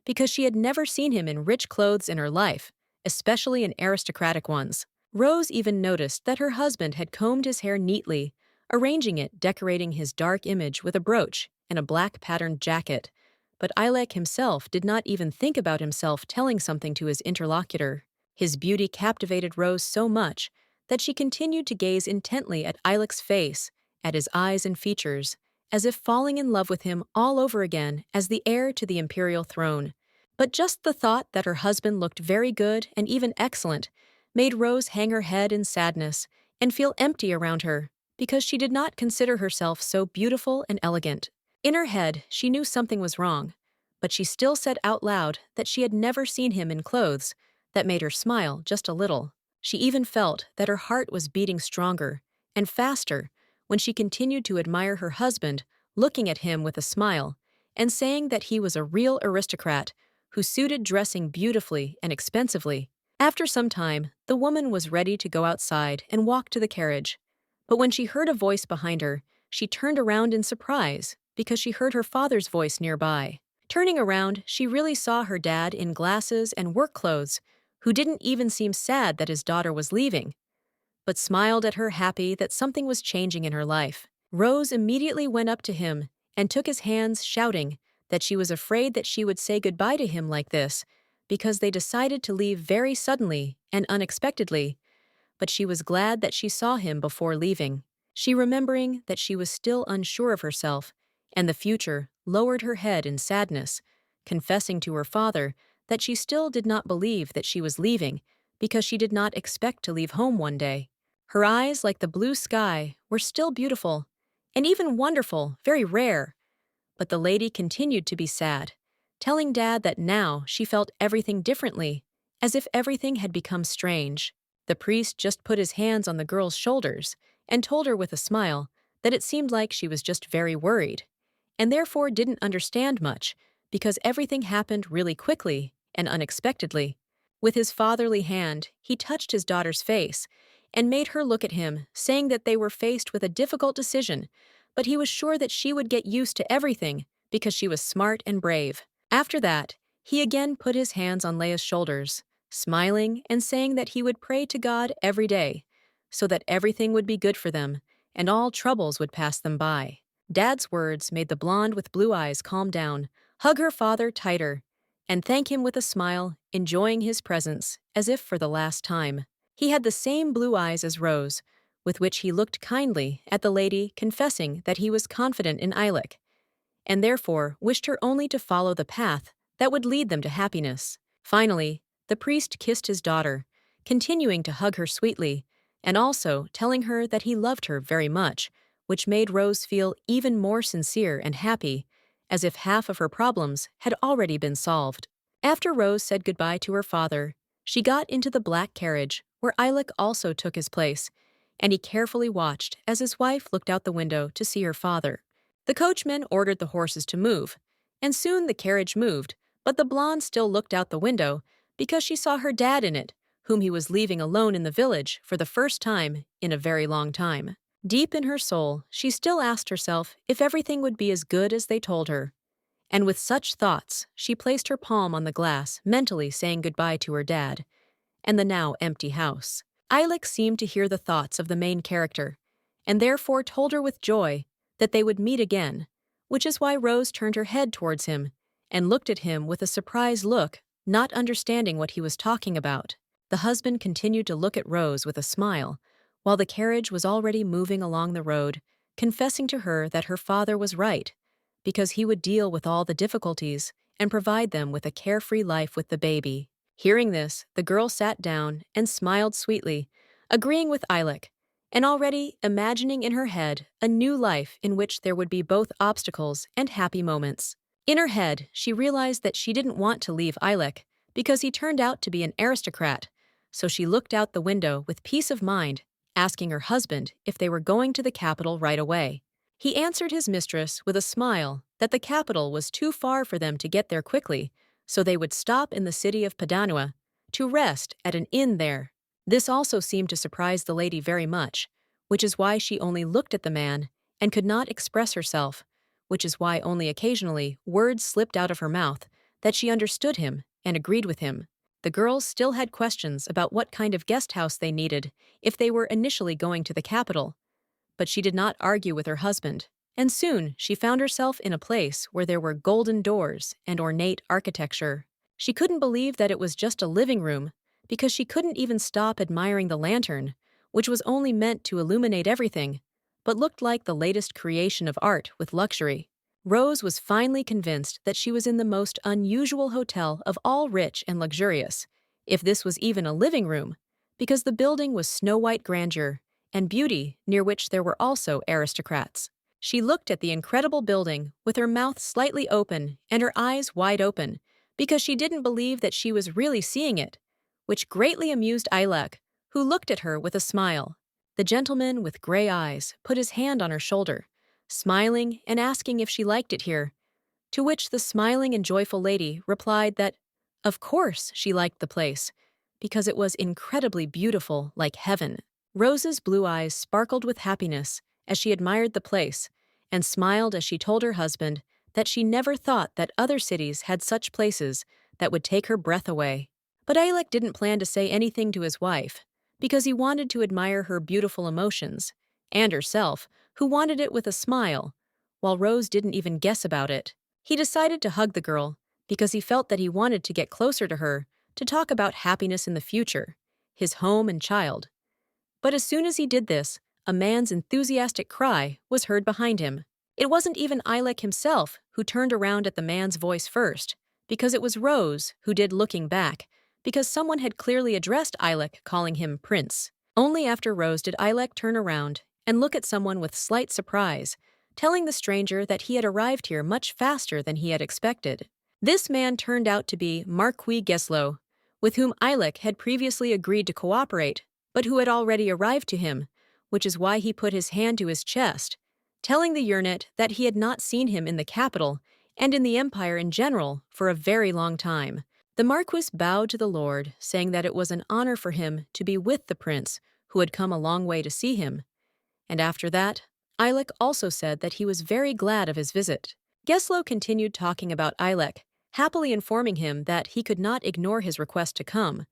because she had never seen him in rich clothes in her life, especially in aristocratic ones. Rose even noticed that her husband had combed his hair neatly, arranging it, decorating his dark image with a brooch and a black patterned jacket. But Ilek himself did not even think about himself telling something to his interlocutor. His beauty captivated Rose so much that she continued to gaze intently at Ilek's face, at his eyes and features, as if falling in love with him all over again as the heir to the imperial throne. But just the thought that her husband looked very good and even excellent made Rose hang her head in sadness and feel empty around her, because she did not consider herself so beautiful and elegant. In her head, she knew something was wrong, but she still said out loud that she had never seen him in clothes. That made her smile just a little. She even felt that her heart was beating stronger and faster when she continued to admire her husband, looking at him with a smile and saying that he was a real aristocrat who suited dressing beautifully and expensively. After some time, the woman was ready to go outside and walk to the carriage, but when she heard a voice behind her, she turned around in surprise because she heard her father's voice nearby. Turning around, she really saw her dad in glasses and work clothes, who didn't even seem sad that his daughter was leaving, but smiled at her, happy that something was changing in her life. Rose immediately went up to him and took his hands, shouting that she was afraid that she would say goodbye to him like this, because they decided to leave very suddenly and unexpectedly, but she was glad that she saw him before leaving. She, remembering that she was still unsure of herself and the future, lowered her head in sadness, confessing to her father that she still did not believe that she was leaving because she did not expect to leave home one day. Her eyes, like the blue sky, were still beautiful and even wonderful, very rare. But the lady continued to be sad, telling Dad that now she felt everything differently, as if everything had become strange. The priest just put his hands on the girl's shoulders and told her with a smile that it seemed like she was just very worried, and therefore didn't understand much because everything happened really quickly and unexpectedly. With his fatherly hand, he touched his daughter's face and made her look at him, saying that they were faced with a difficult decision, but he was sure that she would get used to everything because she was smart and brave. After that, he again put his hands on Leia's shoulders, smiling and saying that he would pray to God every day, so that everything would be good for them and all troubles would pass them by. Dad's words made the blonde with blue eyes calm down, hug her father tighter, and thank him with a smile, enjoying his presence as if for the last time. He had the same blue eyes as Rose, with which he looked kindly at the lady, confessing that he was confident in Eilik, and therefore wished her only to follow the path that would lead them to happiness. Finally, the priest kissed his daughter, continuing to hug her sweetly, and also telling her that he loved her very much, which made Rose feel even more sincere and happy, as if half of her problems had already been solved. After Rose said goodbye to her father, she got into the black carriage, where Eilik also took his place, and he carefully watched as his wife looked out the window to see her father. The coachman ordered the horses to move, and soon the carriage moved, but the blonde still looked out the window because she saw her dad in it, whom he was leaving alone in the village for the first time in a very long time. Deep in her soul, she still asked herself if everything would be as good as they told her. And with such thoughts, she placed her palm on the glass, mentally saying goodbye to her dad and the now empty house. Eilik seemed to hear the thoughts of the main character, and therefore told her with joy that they would meet again, which is why Rose turned her head towards him and looked at him with a surprised look, not understanding what he was talking about. The husband continued to look at Rose with a smile, while the carriage was already moving along the road, confessing to her that her father was right, because he would deal with all the difficulties and provide them with a carefree life with the baby. Hearing this, the girl sat down and smiled sweetly, agreeing with Eilik, and already imagining in her head a new life in which there would be both obstacles and happy moments. In her head, she realized that she didn't want to leave Eilik because he turned out to be an aristocrat, so she looked out the window with peace of mind, asking her husband if they were going to the capital right away. He answered his mistress with a smile that the capital was too far for them to get there quickly, so they would stop in the city of Padanua to rest at an inn there. This also seemed to surprise the lady very much, which is why she only looked at the man and could not express herself, which is why only occasionally words slipped out of her mouth that she understood him and agreed with him. The girls still had questions about what kind of guest house they needed if they were initially going to the capital, but she did not argue with her husband, and soon she found herself in a place where there were golden doors and ornate architecture. She couldn't believe that it was just a living room, because she couldn't even stop admiring the lantern, which was only meant to illuminate everything, but looked like the latest creation of art with luxury. Rose was finally convinced that she was in the most unusual hotel of all, rich and luxurious, if this was even a living room, because the building was snow-white grandeur and beauty near which there were also aristocrats. She looked at the incredible building with her mouth slightly open and her eyes wide open, because she didn't believe that she was really seeing it, which greatly amused Eilik, who looked at her with a smile. The gentleman with gray eyes put his hand on her shoulder, smiling and asking if she liked it here, to which the smiling and joyful lady replied that, of course, she liked the place, because it was incredibly beautiful, like heaven. Rose's blue eyes sparkled with happiness as she admired the place, and smiled as she told her husband that she never thought that other cities had such places that would take her breath away. But Eilik didn't plan to say anything to his wife, because he wanted to admire her beautiful emotions, and herself, who wanted it with a smile, while Rose didn't even guess about it. He decided to hug the girl, because he felt that he wanted to get closer to her to talk about happiness in the future, his home and child. But as soon as he did this, a man's enthusiastic cry was heard behind him. It wasn't even Eilik himself who turned around at the man's voice first, because it was Rose who did looking back, because someone had clearly addressed Eilik, calling him Prince. Only after Rose did Eilik turn around and look at someone with slight surprise, telling the stranger that he had arrived here much faster than he had expected. This man turned out to be Marquis Geslow, with whom Eilik had previously agreed to cooperate, but who had already arrived to him, which is why he put his hand to his chest, telling the Unit that he had not seen him in the capital and in the empire in general for a very long time. The Marquis bowed to the Lord, saying that it was an honor for him to be with the prince who had come a long way to see him, and after that, Eilek also said that he was very glad of his visit. Geslow continued talking about Eilek, happily informing him that he could not ignore his request to come.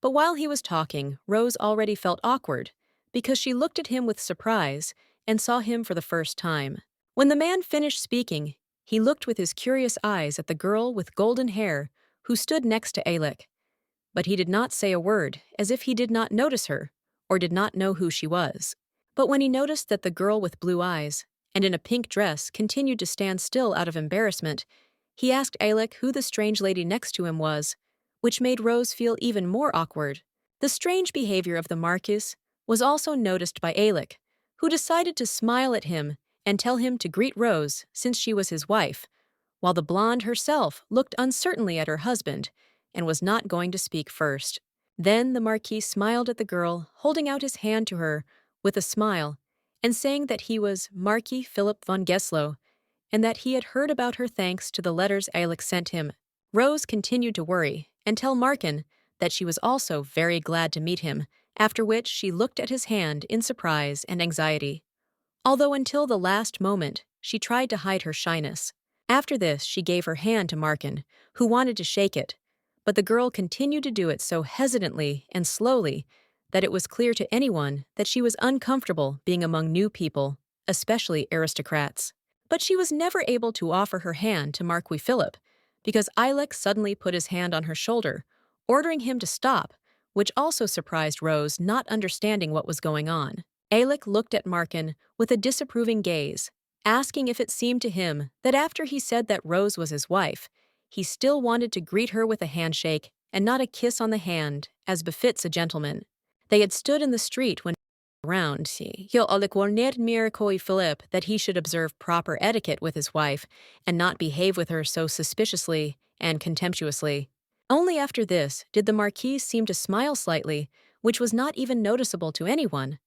But while he was talking, Rose already felt awkward, because she looked at him with surprise and saw him for the first time. When the man finished speaking, he looked with his curious eyes at the girl with golden hair who stood next to Eilek. But he did not say a word, as if he did not notice her, or did not know who she was. But when he noticed that the girl with blue eyes, and in a pink dress, continued to stand still out of embarrassment, he asked Eilek who the strange lady next to him was, which made Rose feel even more awkward. The strange behavior of the Marquis was also noticed by Eilek, who decided to smile at him and tell him to greet Rose since she was his wife, while the blonde herself looked uncertainly at her husband and was not going to speak first. Then the Marquis smiled at the girl, holding out his hand to her with a smile and saying that he was Marquis Philip von Geslow and that he had heard about her thanks to the letters Eilek sent him. Rose continued to worry and tell Markin that she was also very glad to meet him, after which she looked at his hand in surprise and anxiety. Although until the last moment, she tried to hide her shyness. After this, she gave her hand to Markin, who wanted to shake it, but the girl continued to do it so hesitantly and slowly that it was clear to anyone that she was uncomfortable being among new people, especially aristocrats. But she was never able to offer her hand to Marquis Philip, because Eilek suddenly put his hand on her shoulder, ordering him to stop, which also surprised Rose, not understanding what was going on. Eilek looked at Markin with a disapproving gaze, asking if it seemed to him that after he said that Rose was his wife, he still wanted to greet her with a handshake and not a kiss on the hand, as befits a gentleman. They had stood in the street when around. Eilek warned Marquis Philip that he should observe proper etiquette with his wife and not behave with her so suspiciously and contemptuously. Only after this did the Marquis seem to smile slightly, which was not even noticeable to anyone,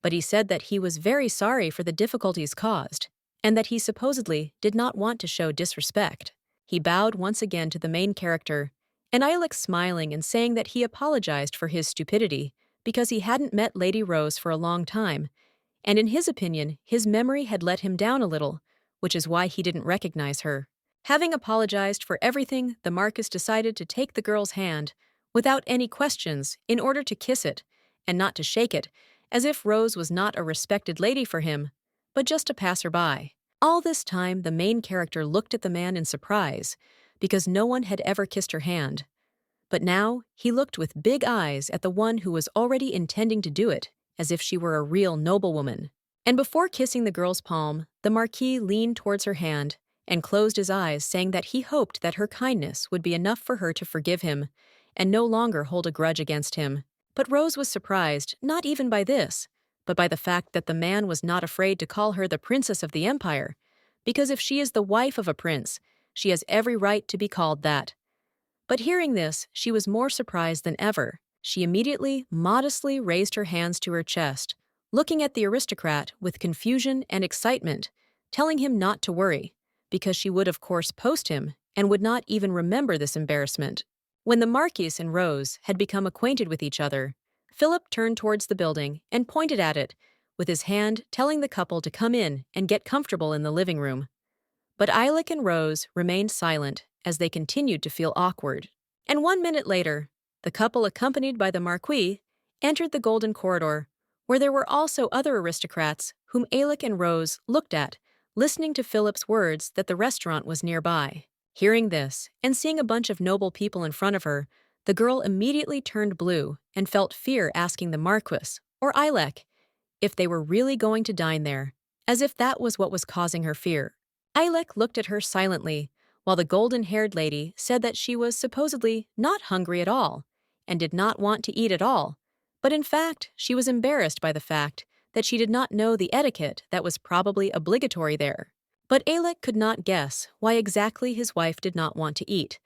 but he said that he was very sorry for the difficulties caused, and that he supposedly did not want to show disrespect. He bowed once again to the main character, and Eilek smiling and saying that he apologized for his stupidity because he hadn't met Lady Rose for a long time, and in his opinion, his memory had let him down a little, which is why he didn't recognize her. Having apologized for everything, the Marquis decided to take the girl's hand, without any questions, in order to kiss it, and not to shake it, as if Rose was not a respected lady for him, but just a passerby. All this time, the main character looked at the man in surprise, because no one had ever kissed her hand. But now, he looked with big eyes at the one who was already intending to do it, as if she were a real noblewoman. And before kissing the girl's palm, the Marquis leaned towards her hand and closed his eyes, saying that he hoped that her kindness would be enough for her to forgive him and no longer hold a grudge against him. But Rose was surprised, not even by this, but by the fact that the man was not afraid to call her the princess of the empire, because if she is the wife of a prince, she has every right to be called that. But hearing this, she was more surprised than ever. She immediately, modestly raised her hands to her chest, looking at the aristocrat with confusion and excitement, telling him not to worry, because she would of course post him and would not even remember this embarrassment. When the Marquis and Rose had become acquainted with each other, Philip turned towards the building and pointed at it, with his hand telling the couple to come in and get comfortable in the living room. But Eilek and Rose remained silent as they continued to feel awkward. And 1 minute later, the couple, accompanied by the Marquis, entered the golden corridor, where there were also other aristocrats whom Eilek and Rose looked at, listening to Philip's words that the restaurant was nearby. Hearing this, and seeing a bunch of noble people in front of her, the girl immediately turned blue and felt fear asking the Marquis, or Eilek, if they were really going to dine there, as if that was what was causing her fear. Eilek looked at her silently, while the golden-haired lady said that she was supposedly not hungry at all, and did not want to eat at all, but in fact, she was embarrassed by the fact that she did not know the etiquette that was probably obligatory there. But Eilek could not guess why exactly his wife did not want to eat,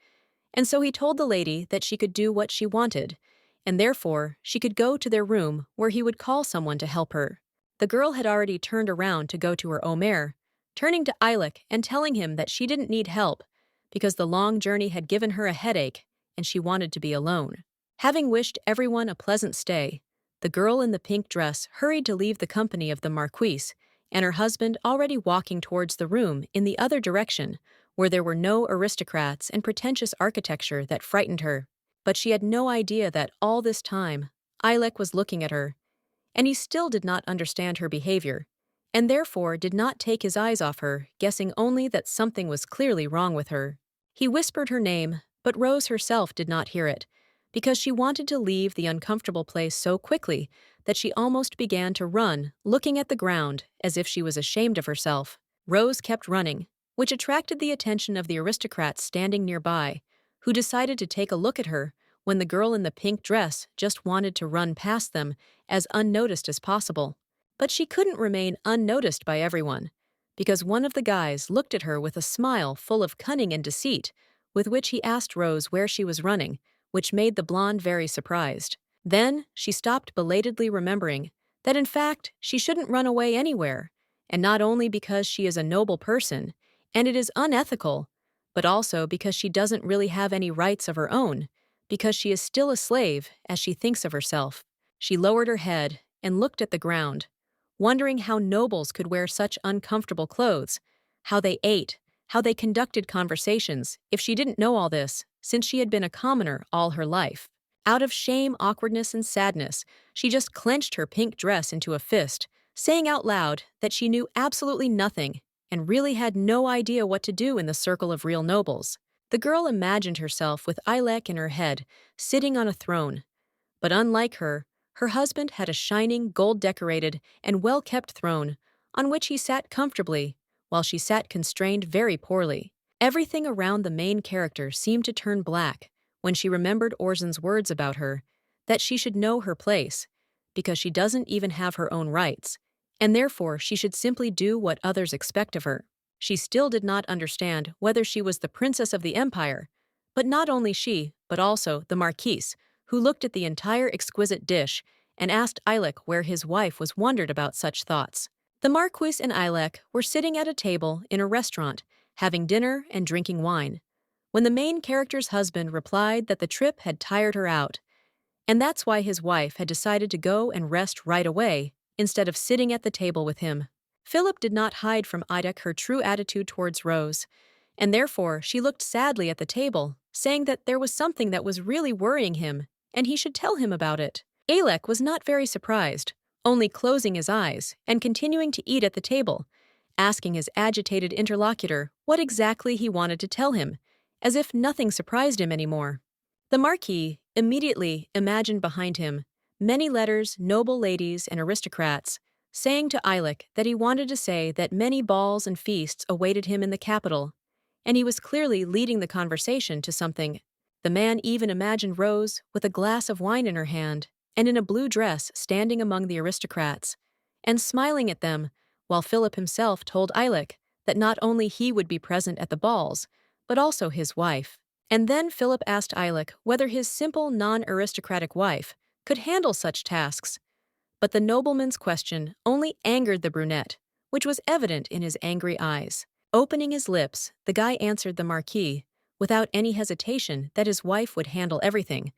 and so he told the lady that she could do what she wanted, and therefore she could go to their room where he would call someone to help her. The girl had already turned around to go to her omer, turning to Eilek and telling him that she didn't need help, because the long journey had given her a headache and she wanted to be alone. Having wished everyone a pleasant stay, the girl in the pink dress hurried to leave the company of the Marquis and her husband already walking towards the room in the other direction, where there were no aristocrats and pretentious architecture that frightened her. But she had no idea that all this time, Ilek was looking at her, and he still did not understand her behavior, and therefore did not take his eyes off her, guessing only that something was clearly wrong with her. He whispered her name, but Rose herself did not hear it, because she wanted to leave the uncomfortable place so quickly that she almost began to run, looking at the ground as if she was ashamed of herself. Rose kept running, which attracted the attention of the aristocrats standing nearby, who decided to take a look at her when the girl in the pink dress just wanted to run past them as unnoticed as possible. But she couldn't remain unnoticed by everyone, because one of the guys looked at her with a smile full of cunning and deceit, with which he asked Rose where she was running, which made the blonde very surprised. Then she stopped, belatedly remembering that in fact she shouldn't run away anywhere, and not only because she is a noble person, and it is unethical, but also because she doesn't really have any rights of her own, because she is still a slave as she thinks of herself. She lowered her head and looked at the ground, wondering how nobles could wear such uncomfortable clothes, how they ate, how they conducted conversations, if she didn't know all this, since she had been a commoner all her life. Out of shame, awkwardness, and sadness, she just clenched her pink dress into a fist, saying out loud that she knew absolutely nothing and really had no idea what to do in the circle of real nobles. The girl imagined herself with Ilek in her head, sitting on a throne. But unlike her, her husband had a shining, gold-decorated, and well-kept throne, on which he sat comfortably, while she sat constrained very poorly. Everything around the main character seemed to turn black when she remembered Orzin's words about her, that she should know her place, because she doesn't even have her own rights, and therefore she should simply do what others expect of her. She still did not understand whether she was the princess of the empire, but not only she, but also the marquise, who looked at the entire exquisite dish and asked Ilek where his wife was, wondered about such thoughts. The marquise and Ilek were sitting at a table in a restaurant, having dinner and drinking wine, when the main character's husband replied that the trip had tired her out, and that's why his wife had decided to go and rest right away, instead of sitting at the table with him. Philip did not hide from Ilek her true attitude towards Rose, and therefore she looked sadly at the table, saying that there was something that was really worrying him, and he should tell him about it. Ilek was not very surprised, only closing his eyes and continuing to eat at the table, asking his agitated interlocutor what exactly he wanted to tell him, as if nothing surprised him anymore. The Marquis immediately imagined behind him many letters, noble ladies, and aristocrats, saying to Ilek that he wanted to say that many balls and feasts awaited him in the capital, and he was clearly leading the conversation to something. The man even imagined Rose with a glass of wine in her hand and in a blue dress standing among the aristocrats, and smiling at them, while Philip himself told Ilek that not only he would be present at the balls, but also his wife. And then Philip asked Ilek whether his simple, non-aristocratic wife could handle such tasks. But the nobleman's question only angered the brunette, which was evident in his angry eyes. Opening his lips, the guy answered the Marquis, without any hesitation, that his wife would handle everything.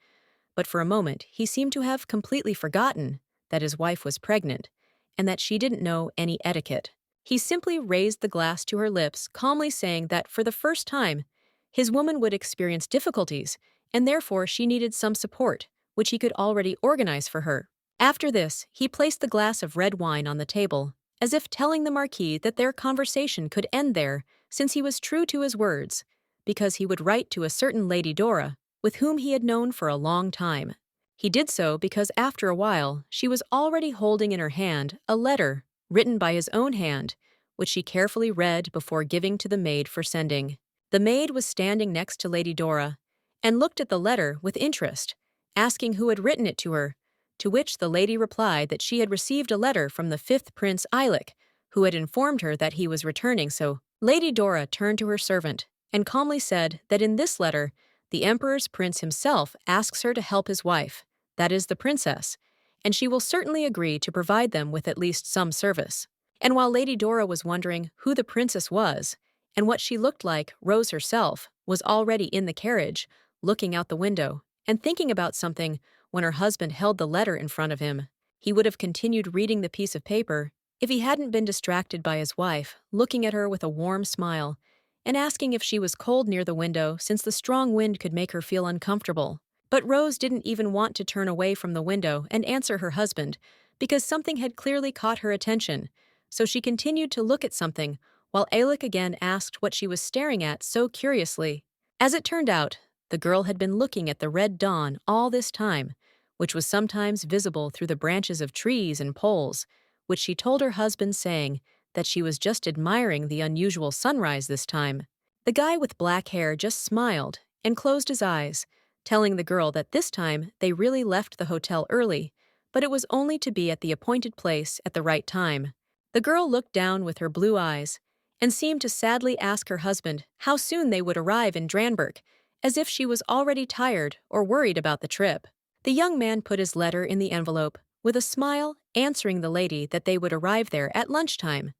But for a moment he seemed to have completely forgotten that his wife was pregnant, and that she didn't know any etiquette. He simply raised the glass to her lips, calmly saying that for the first time, his woman would experience difficulties, and therefore she needed some support, which he could already organize for her. After this, he placed the glass of red wine on the table, as if telling the Marquis that their conversation could end there, since he was true to his words, because he would write to a certain Lady Dora, with whom he had known for a long time. He did so because after a while she was already holding in her hand a letter written by his own hand, which she carefully read before giving to the maid for sending. The maid was standing next to Lady Dora, and looked at the letter with interest, asking who had written it to her, to which the lady replied that she had received a letter from the fifth Prince Ilek, who had informed her that he was returning. So Lady Dora turned to her servant and calmly said that in this letter the Emperor's prince himself asks her to help his wife, that is the princess, and she will certainly agree to provide them with at least some service. And while Lady Dora was wondering who the princess was and what she looked like, Rose herself was already in the carriage, looking out the window and thinking about something when her husband held the letter in front of him. He would have continued reading the piece of paper if he hadn't been distracted by his wife, looking at her with a warm smile, and asking if she was cold near the window since the strong wind could make her feel uncomfortable. But Rose didn't even want to turn away from the window and answer her husband, because something had clearly caught her attention, so she continued to look at something, while Alec again asked what she was staring at so curiously. As it turned out, the girl had been looking at the red dawn all this time, which was sometimes visible through the branches of trees and poles, which she told her husband, saying that she was just admiring the unusual sunrise this time. The guy with black hair just smiled and closed his eyes, telling the girl that this time they really left the hotel early, but it was only to be at the appointed place at the right time. The girl looked down with her blue eyes and seemed to sadly ask her husband how soon they would arrive in Dranberg, as if she was already tired or worried about the trip. The young man put his letter in the envelope, with a smile, answering the lady that they would arrive there at lunchtime.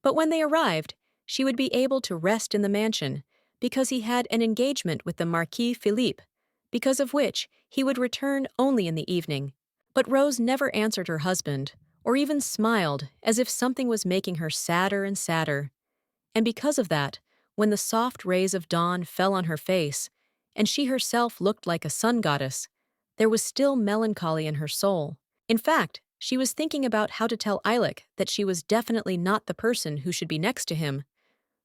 But when they arrived, she would be able to rest in the mansion, because he had an engagement with the Marquis Philippe, because of which he would return only in the evening. But Rose never answered her husband, or even smiled, as if something was making her sadder and sadder. And because of that, when the soft rays of dawn fell on her face, and she herself looked like a sun goddess, there was still melancholy in her soul. In fact, she was thinking about how to tell Alec that she was definitely not the person who should be next to him.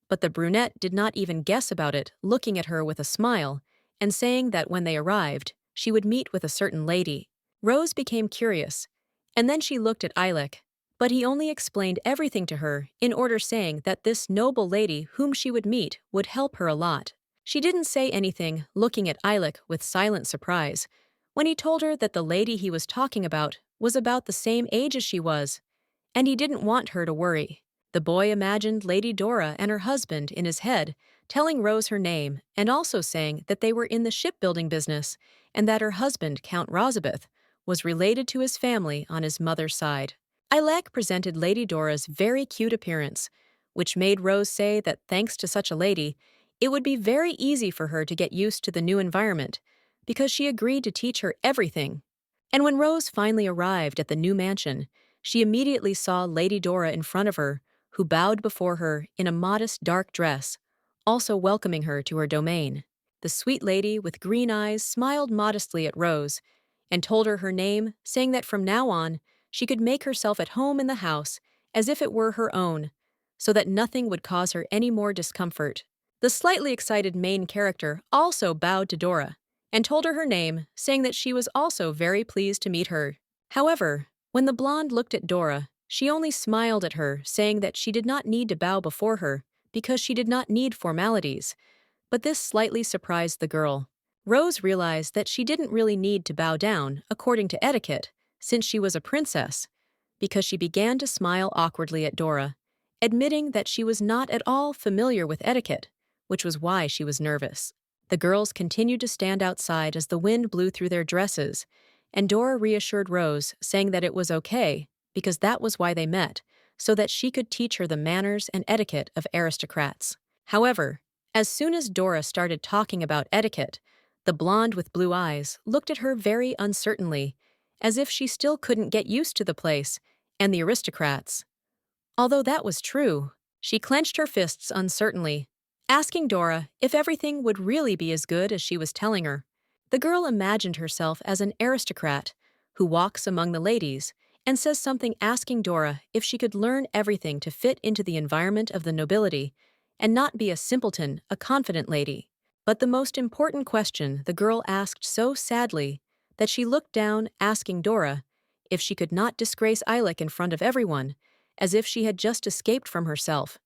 But the brunette did not even guess about it, looking at her with a smile, and saying that when they arrived, she would meet with a certain lady. Rose became curious, and then she looked at Alec, but he only explained everything to her in order, saying that this noble lady whom she would meet would help her a lot. She didn't say anything, looking at Alec with silent surprise, when he told her that the lady he was talking about was about the same age as she was, and he didn't want her to worry. The boy imagined Lady Dora and her husband in his head, telling Rose her name and also saying that they were in the shipbuilding business and that her husband, Count Rosabeth, was related to his family on his mother's side. Alec presented Lady Dora's very cute appearance, which made Rose say that thanks to such a lady, it would be very easy for her to get used to the new environment, because she agreed to teach her everything. And when Rose finally arrived at the new mansion, she immediately saw Lady Dora in front of her, who bowed before her in a modest dark dress, also welcoming her to her domain. The sweet lady with green eyes smiled modestly at Rose and told her her name, saying that from now on she could make herself at home in the house as if it were her own, so that nothing would cause her any more discomfort. The slightly excited main character also bowed to Dora and told her name, saying that she was also very pleased to meet her. However, when the blonde looked at Dora, she only smiled at her, saying that she did not need to bow before her because she did not need formalities. But this slightly surprised the girl. Rose realized that she didn't really need to bow down, according to etiquette, since she was a princess, because she began to smile awkwardly at Dora, admitting that she was not at all familiar with etiquette, which was why she was nervous. The girls continued to stand outside as the wind blew through their dresses, and Dora reassured Rose, saying that it was okay, because that was why they met, so that she could teach her the manners and etiquette of aristocrats. However, as soon as Dora started talking about etiquette, the blonde with blue eyes looked at her very uncertainly, as if she still couldn't get used to the place and the aristocrats. Although that was true, she clenched her fists uncertainly, asking Dora if everything would really be as good as she was telling her. The girl imagined herself as an aristocrat who walks among the ladies and says something, asking Dora if she could learn everything to fit into the environment of the nobility and not be a simpleton, a confident lady. But the most important question the girl asked so sadly that she looked down, asking Dora if she could not disgrace Alec in front of everyone, as if she had just escaped from herself,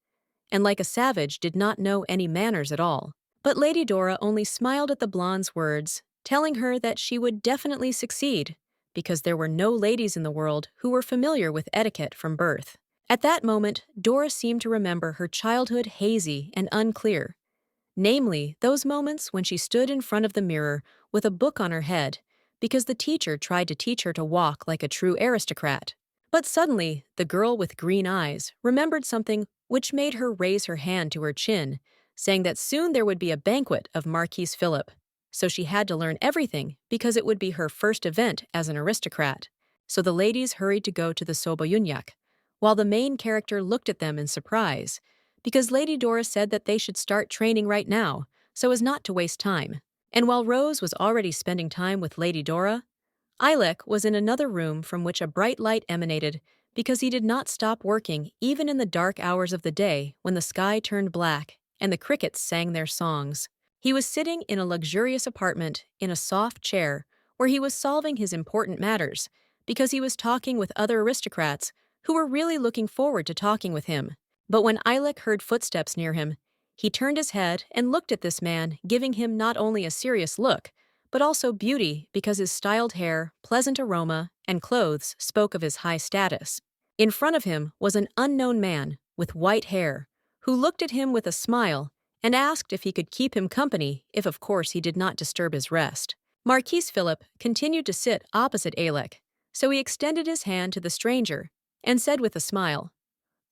and like a savage did not know any manners at all. But Lady Dora only smiled at the blonde's words, telling her that she would definitely succeed, because there were no ladies in the world who were familiar with etiquette from birth. At that moment, Dora seemed to remember her childhood hazy and unclear, namely those moments when she stood in front of the mirror with a book on her head, because the teacher tried to teach her to walk like a true aristocrat. But suddenly, the girl with green eyes remembered something which made her raise her hand to her chin, saying that soon there would be a banquet of Marquis Philip, so she had to learn everything because it would be her first event as an aristocrat. So the ladies hurried to go to the Soboyunyak, while the main character looked at them in surprise, because Lady Dora said that they should start training right now, so as not to waste time. And while Rose was already spending time with Lady Dora, Ilek was in another room from which a bright light emanated because he did not stop working even in the dark hours of the day when the sky turned black and the crickets sang their songs. He was sitting in a luxurious apartment in a soft chair where he was solving his important matters because he was talking with other aristocrats who were really looking forward to talking with him. But when Ilek heard footsteps near him, he turned his head and looked at this man, giving him not only a serious look, but also beauty because his styled hair, pleasant aroma, and clothes spoke of his high status. In front of him was an unknown man with white hair, who looked at him with a smile and asked if he could keep him company if of course he did not disturb his rest. Marquis Philip continued to sit opposite Alec, so he extended his hand to the stranger and said with a smile,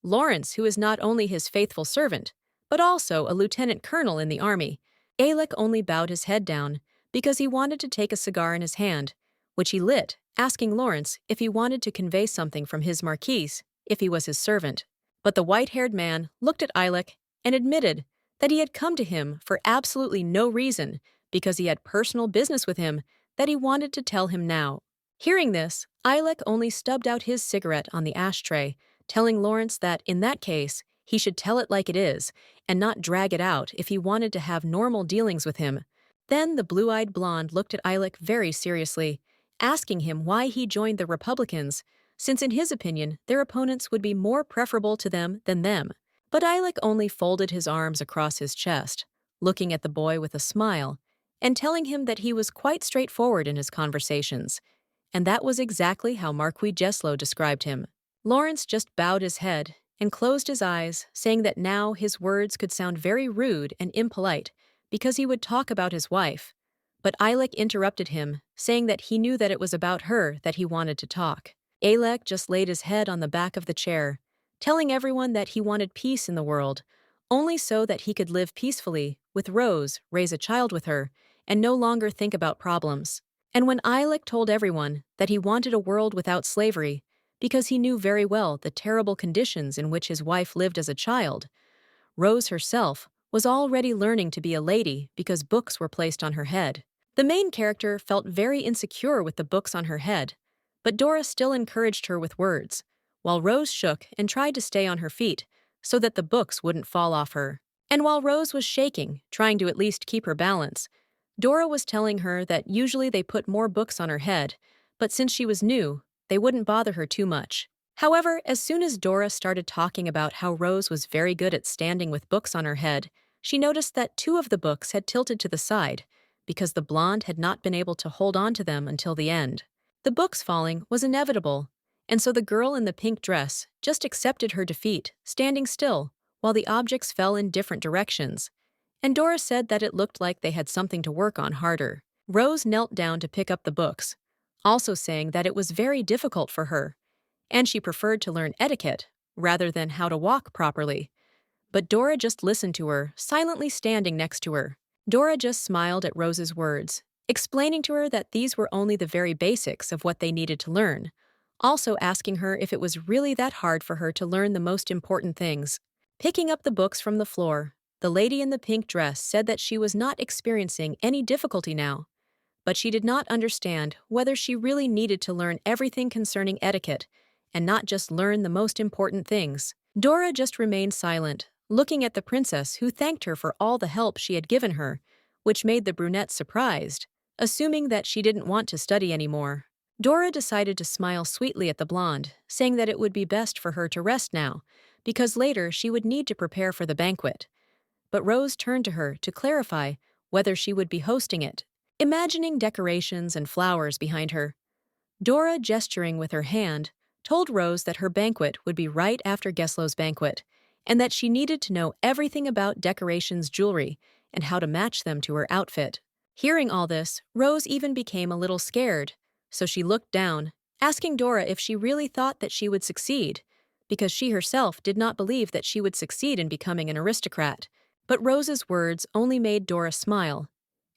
"Lawrence, who is not only his faithful servant, but also a lieutenant colonel in the army." Alec only bowed his head down because he wanted to take a cigar in his hand, which he lit, asking Lawrence if he wanted to convey something from his marquis if he was his servant. But the white-haired man looked at Ilek and admitted that he had come to him for absolutely no reason because he had personal business with him that he wanted to tell him now. Hearing this, Ilek only stubbed out his cigarette on the ashtray, telling Lawrence that, in that case, he should tell it like it is and not drag it out if he wanted to have normal dealings with him. Then the blue-eyed blonde looked at Ilek very seriously, asking him why he joined the Republicans, since in his opinion their opponents would be more preferable to them than them. But Ilek only folded his arms across his chest, looking at the boy with a smile, and telling him that he was quite straightforward in his conversations, and that was exactly how Marquis Jeslow described him. Lawrence just bowed his head and closed his eyes, saying that now his words could sound very rude and impolite because he would talk about his wife. But Ilek interrupted him, saying that he knew that it was about her that he wanted to talk. Alec just laid his head on the back of the chair, telling everyone that he wanted peace in the world, only so that he could live peacefully with Rose, raise a child with her, and no longer think about problems. And when Ilek told everyone that he wanted a world without slavery, because he knew very well the terrible conditions in which his wife lived as a child, Rose herself was already learning to be a lady because books were placed on her head. The main character felt very insecure with the books on her head, but Dora still encouraged her with words, while Rose shook and tried to stay on her feet so that the books wouldn't fall off her. And while Rose was shaking, trying to at least keep her balance, Dora was telling her that usually they put more books on her head, but since she was new, they wouldn't bother her too much. However, as soon as Dora started talking about how Rose was very good at standing with books on her head, she noticed that two of the books had tilted to the side, because the blonde had not been able to hold on to them until the end. The books falling was inevitable, and so the girl in the pink dress just accepted her defeat, standing still, while the objects fell in different directions. And Dora said that it looked like they had something to work on harder. Rose knelt down to pick up the books, also saying that it was very difficult for her, and she preferred to learn etiquette rather than how to walk properly. But Dora just listened to her, silently standing next to her. Dora just smiled at Rose's words, explaining to her that these were only the very basics of what they needed to learn, also asking her if it was really that hard for her to learn the most important things. Picking up the books from the floor, the lady in the pink dress said that she was not experiencing any difficulty now, but she did not understand whether she really needed to learn everything concerning etiquette and not just learn the most important things. Dora just remained silent, looking at the princess who thanked her for all the help she had given her, which made the brunette surprised, assuming that she didn't want to study anymore. Dora decided to smile sweetly at the blonde, saying that it would be best for her to rest now, because later she would need to prepare for the banquet. But Rose turned to her to clarify whether she would be hosting it, imagining decorations and flowers behind her. Dora, gesturing with her hand, told Rose that her banquet would be right after Geslow's banquet, and that she needed to know everything about decorations, jewelry, and how to match them to her outfit. Hearing all this, Rose even became a little scared, so she looked down, asking Dora if she really thought that she would succeed, because she herself did not believe that she would succeed in becoming an aristocrat. But Rose's words only made Dora smile,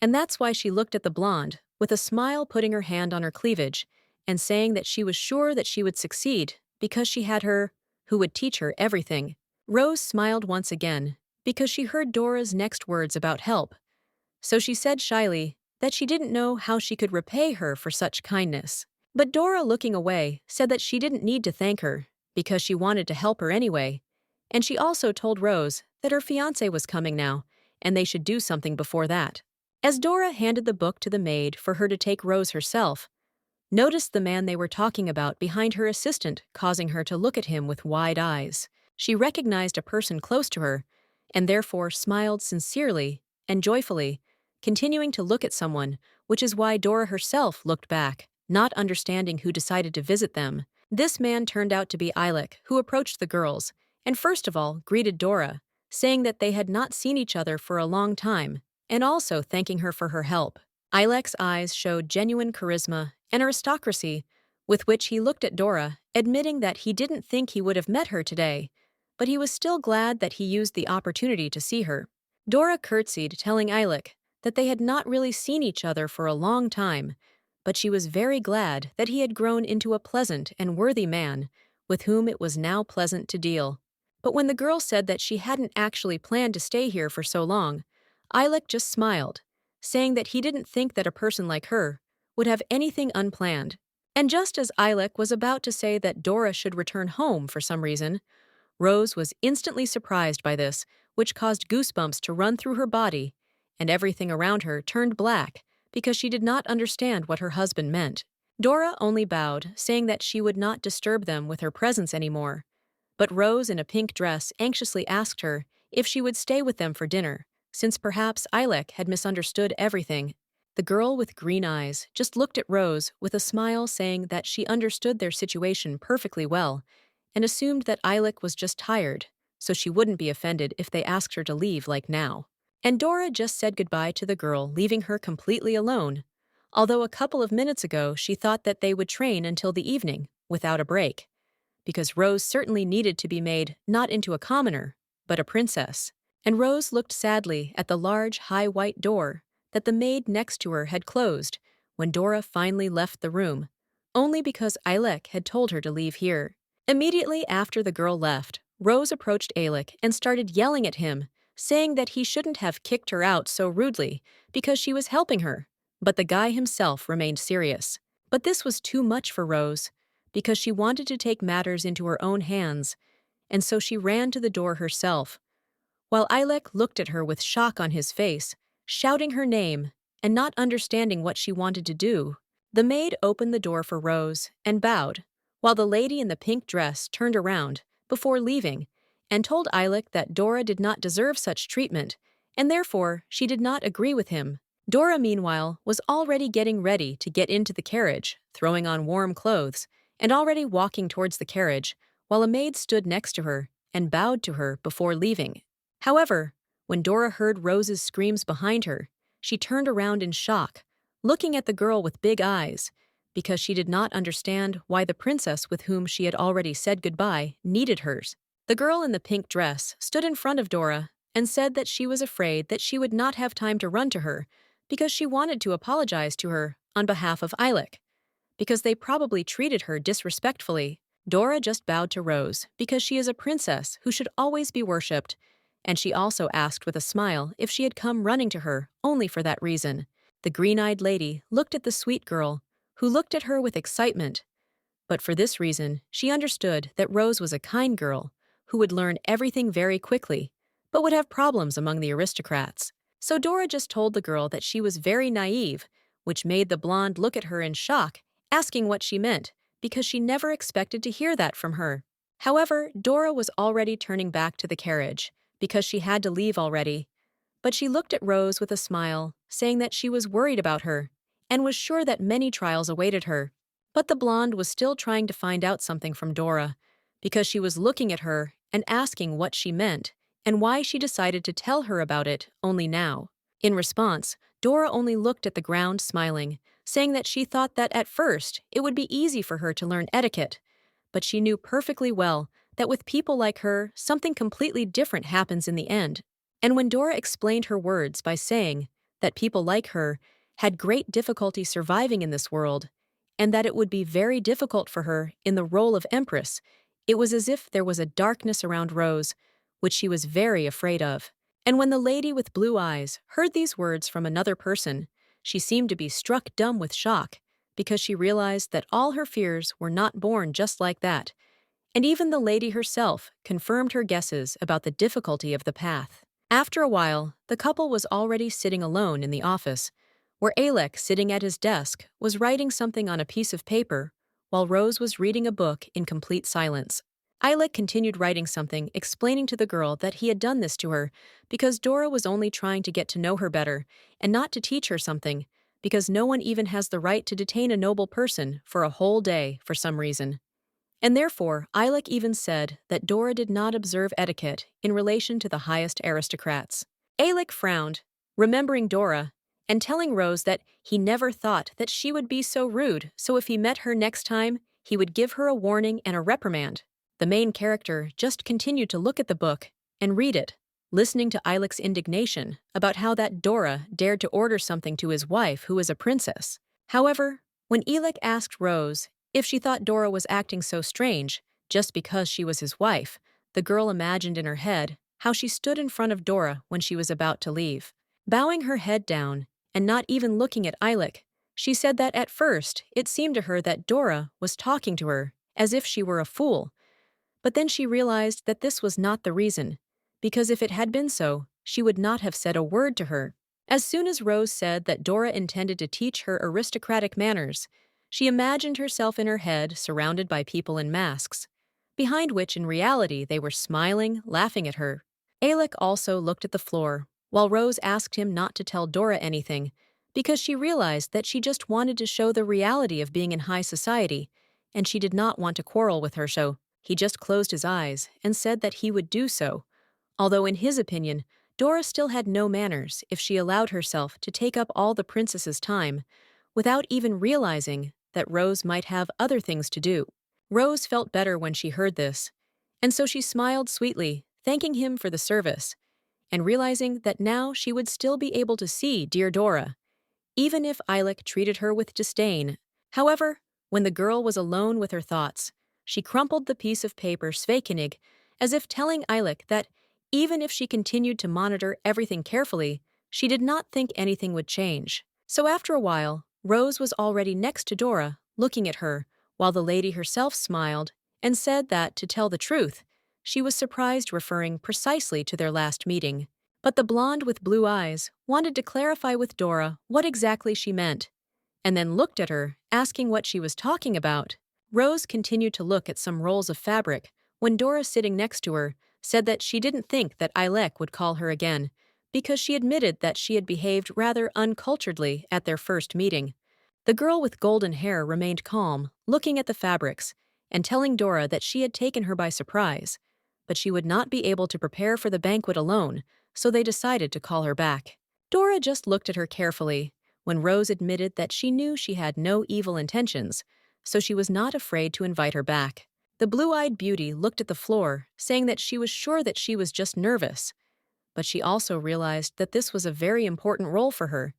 and that's why she looked at the blonde, with a smile, putting her hand on her cleavage, and saying that she was sure that she would succeed because she had her who would teach her everything. Rose smiled once again, because she heard Dora's next words about help. So she said shyly that she didn't know how she could repay her for such kindness. But Dora, looking away, said that she didn't need to thank her, because she wanted to help her anyway. And she also told Rose that her fiancé was coming now, and they should do something before that. As Dora handed the book to the maid for her to take Rose herself, noticed the man they were talking about behind her assistant, causing her to look at him with wide eyes. She recognized a person close to her, and therefore smiled sincerely and joyfully, continuing to look at someone, which is why Dora herself looked back, not understanding who decided to visit them. This man turned out to be Ilek, who approached the girls, and first of all greeted Dora, saying that they had not seen each other for a long time, and also thanking her for her help. Ilek's eyes showed genuine charisma and aristocracy, with which he looked at Dora, admitting that he didn't think he would have met her today, but he was still glad that he used the opportunity to see her. Dora curtsied, telling Ilek that they had not really seen each other for a long time, but she was very glad that he had grown into a pleasant and worthy man, with whom it was now pleasant to deal. But when the girl said that she hadn't actually planned to stay here for so long, Ilek just smiled, saying that he didn't think that a person like her would have anything unplanned. And just as Ilek was about to say that Dora should return home for some reason, Rose was instantly surprised by this, which caused goosebumps to run through her body, and everything around her turned black because she did not understand what her husband meant. Dora only bowed, saying that she would not disturb them with her presence anymore. But Rose, in a pink dress, anxiously asked her if she would stay with them for dinner, since perhaps Ilek had misunderstood everything. The girl with green eyes just looked at Rose with a smile, saying that she understood their situation perfectly well, and assumed that Ilek was just tired, so she wouldn't be offended if they asked her to leave like now. And Dora just said goodbye to the girl, leaving her completely alone, although a couple of minutes ago she thought that they would train until the evening, without a break, because Rose certainly needed to be made not into a commoner, but a princess. And Rose looked sadly at the large, high white door that the maid next to her had closed when Dora finally left the room, only because Ilek had told her to leave here. Immediately after the girl left, Rose approached Ilek and started yelling at him, saying that he shouldn't have kicked her out so rudely because she was helping her. But the guy himself remained serious. But this was too much for Rose, because she wanted to take matters into her own hands, and so she ran to the door herself, while Ilek looked at her with shock on his face, shouting her name and not understanding what she wanted to do. The maid opened the door for Rose and bowed, while the lady in the pink dress turned around before leaving and told Ilek that Dora did not deserve such treatment, and therefore she did not agree with him. Dora, meanwhile, was already getting ready to get into the carriage, throwing on warm clothes, and already walking towards the carriage, while a maid stood next to her and bowed to her before leaving. However, when Dora heard Rose's screams behind her, she turned around in shock, looking at the girl with big eyes, because she did not understand why the princess with whom she had already said goodbye needed hers. The girl in the pink dress stood in front of Dora and said that she was afraid that she would not have time to run to her because she wanted to apologize to her on behalf of Ilek, because they probably treated her disrespectfully. Dora just bowed to Rose because she is a princess who should always be worshipped, and she also asked with a smile if she had come running to her only for that reason. The green-eyed lady looked at the sweet girl, who looked at her with excitement. But for this reason, she understood that Rose was a kind girl who would learn everything very quickly, but would have problems among the aristocrats. So Dora just told the girl that she was very naive, which made the blonde look at her in shock, asking what she meant, because she never expected to hear that from her. However, Dora was already turning back to the carriage, because she had to leave already. But she looked at Rose with a smile, saying that she was worried about her, and was sure that many trials awaited her. But the blonde was still trying to find out something from Dora, because she was looking at her and asking what she meant, and why she decided to tell her about it only now. In response, Dora only looked at the ground, smiling, saying that she thought that at first it would be easy for her to learn etiquette, but she knew perfectly well that with people like her, something completely different happens in the end. And when Dora explained her words by saying that people like her had great difficulty surviving in this world, and that it would be very difficult for her in the role of empress It was as if there was a darkness around Rose, which she was very afraid of. And when the lady with blue eyes heard these words from another person, she seemed to be struck dumb with shock, because she realized that all her fears were not born just like that. And even the lady herself confirmed her guesses about the difficulty of the path. After a while, the couple was already sitting alone in the office, where Alec, sitting at his desk, was writing something on a piece of paper, while Rose was reading a book in complete silence. Alec continued writing something, explaining to the girl that he had done this to her because Dora was only trying to get to know her better and not to teach her something, because no one even has the right to detain a noble person for a whole day for some reason. And therefore, Ilek even said that Dora did not observe etiquette in relation to the highest aristocrats. Alec frowned, remembering Dora, and telling Rose that he never thought that she would be so rude, so if he met her next time, he would give her a warning and a reprimand. The main character just continued to look at the book and read it, listening to Ilec's indignation about how that Dora dared to order something to his wife who is a princess. However, when Alec asked Rose if she thought Dora was acting so strange just because she was his wife, the girl imagined in her head how she stood in front of Dora when she was about to leave. Bowing her head down and not even looking at Ilek, she said that at first it seemed to her that Dora was talking to her as if she were a fool. But then she realized that this was not the reason, because if it had been so, she would not have said a word to her. As soon as Rose said that Dora intended to teach her aristocratic manners, she imagined herself in her head surrounded by people in masks, behind which in reality they were smiling, laughing at her. Alec also looked at the floor, while Rose asked him not to tell Dora anything, because she realized that she just wanted to show the reality of being in high society, and she did not want to quarrel with her, so he just closed his eyes and said that he would do so, although in his opinion, Dora still had no manners if she allowed herself to take up all the princess's time, without even realizing that Rose might have other things to do. Rose felt better when she heard this, and so she smiled sweetly, thanking him for the service, and realizing that now she would still be able to see dear Dora, even if Ilek treated her with disdain. However, when the girl was alone with her thoughts, she crumpled the piece of paper Svekenig, as if telling Ilek that even if she continued to monitor everything carefully, she did not think anything would change. So after a while, Rose was already next to Dora, looking at her, while the lady herself smiled and said that, to tell the truth, she was surprised, referring precisely to their last meeting. But the blonde with blue eyes wanted to clarify with Dora what exactly she meant, and then looked at her, asking what she was talking about. Rose continued to look at some rolls of fabric when Dora, sitting next to her, said that she didn't think that Ilek would call her again, because she admitted that she had behaved rather unculturedly at their first meeting. The girl with golden hair remained calm, looking at the fabrics, and telling Dora that she had taken her by surprise, but she would not be able to prepare for the banquet alone, so they decided to call her back. Dora just looked at her carefully, when Rose admitted that she knew she had no evil intentions, so she was not afraid to invite her back. The blue-eyed beauty looked at the floor, saying that she was sure that she was just nervous, but she also realized that this was a very important role for her,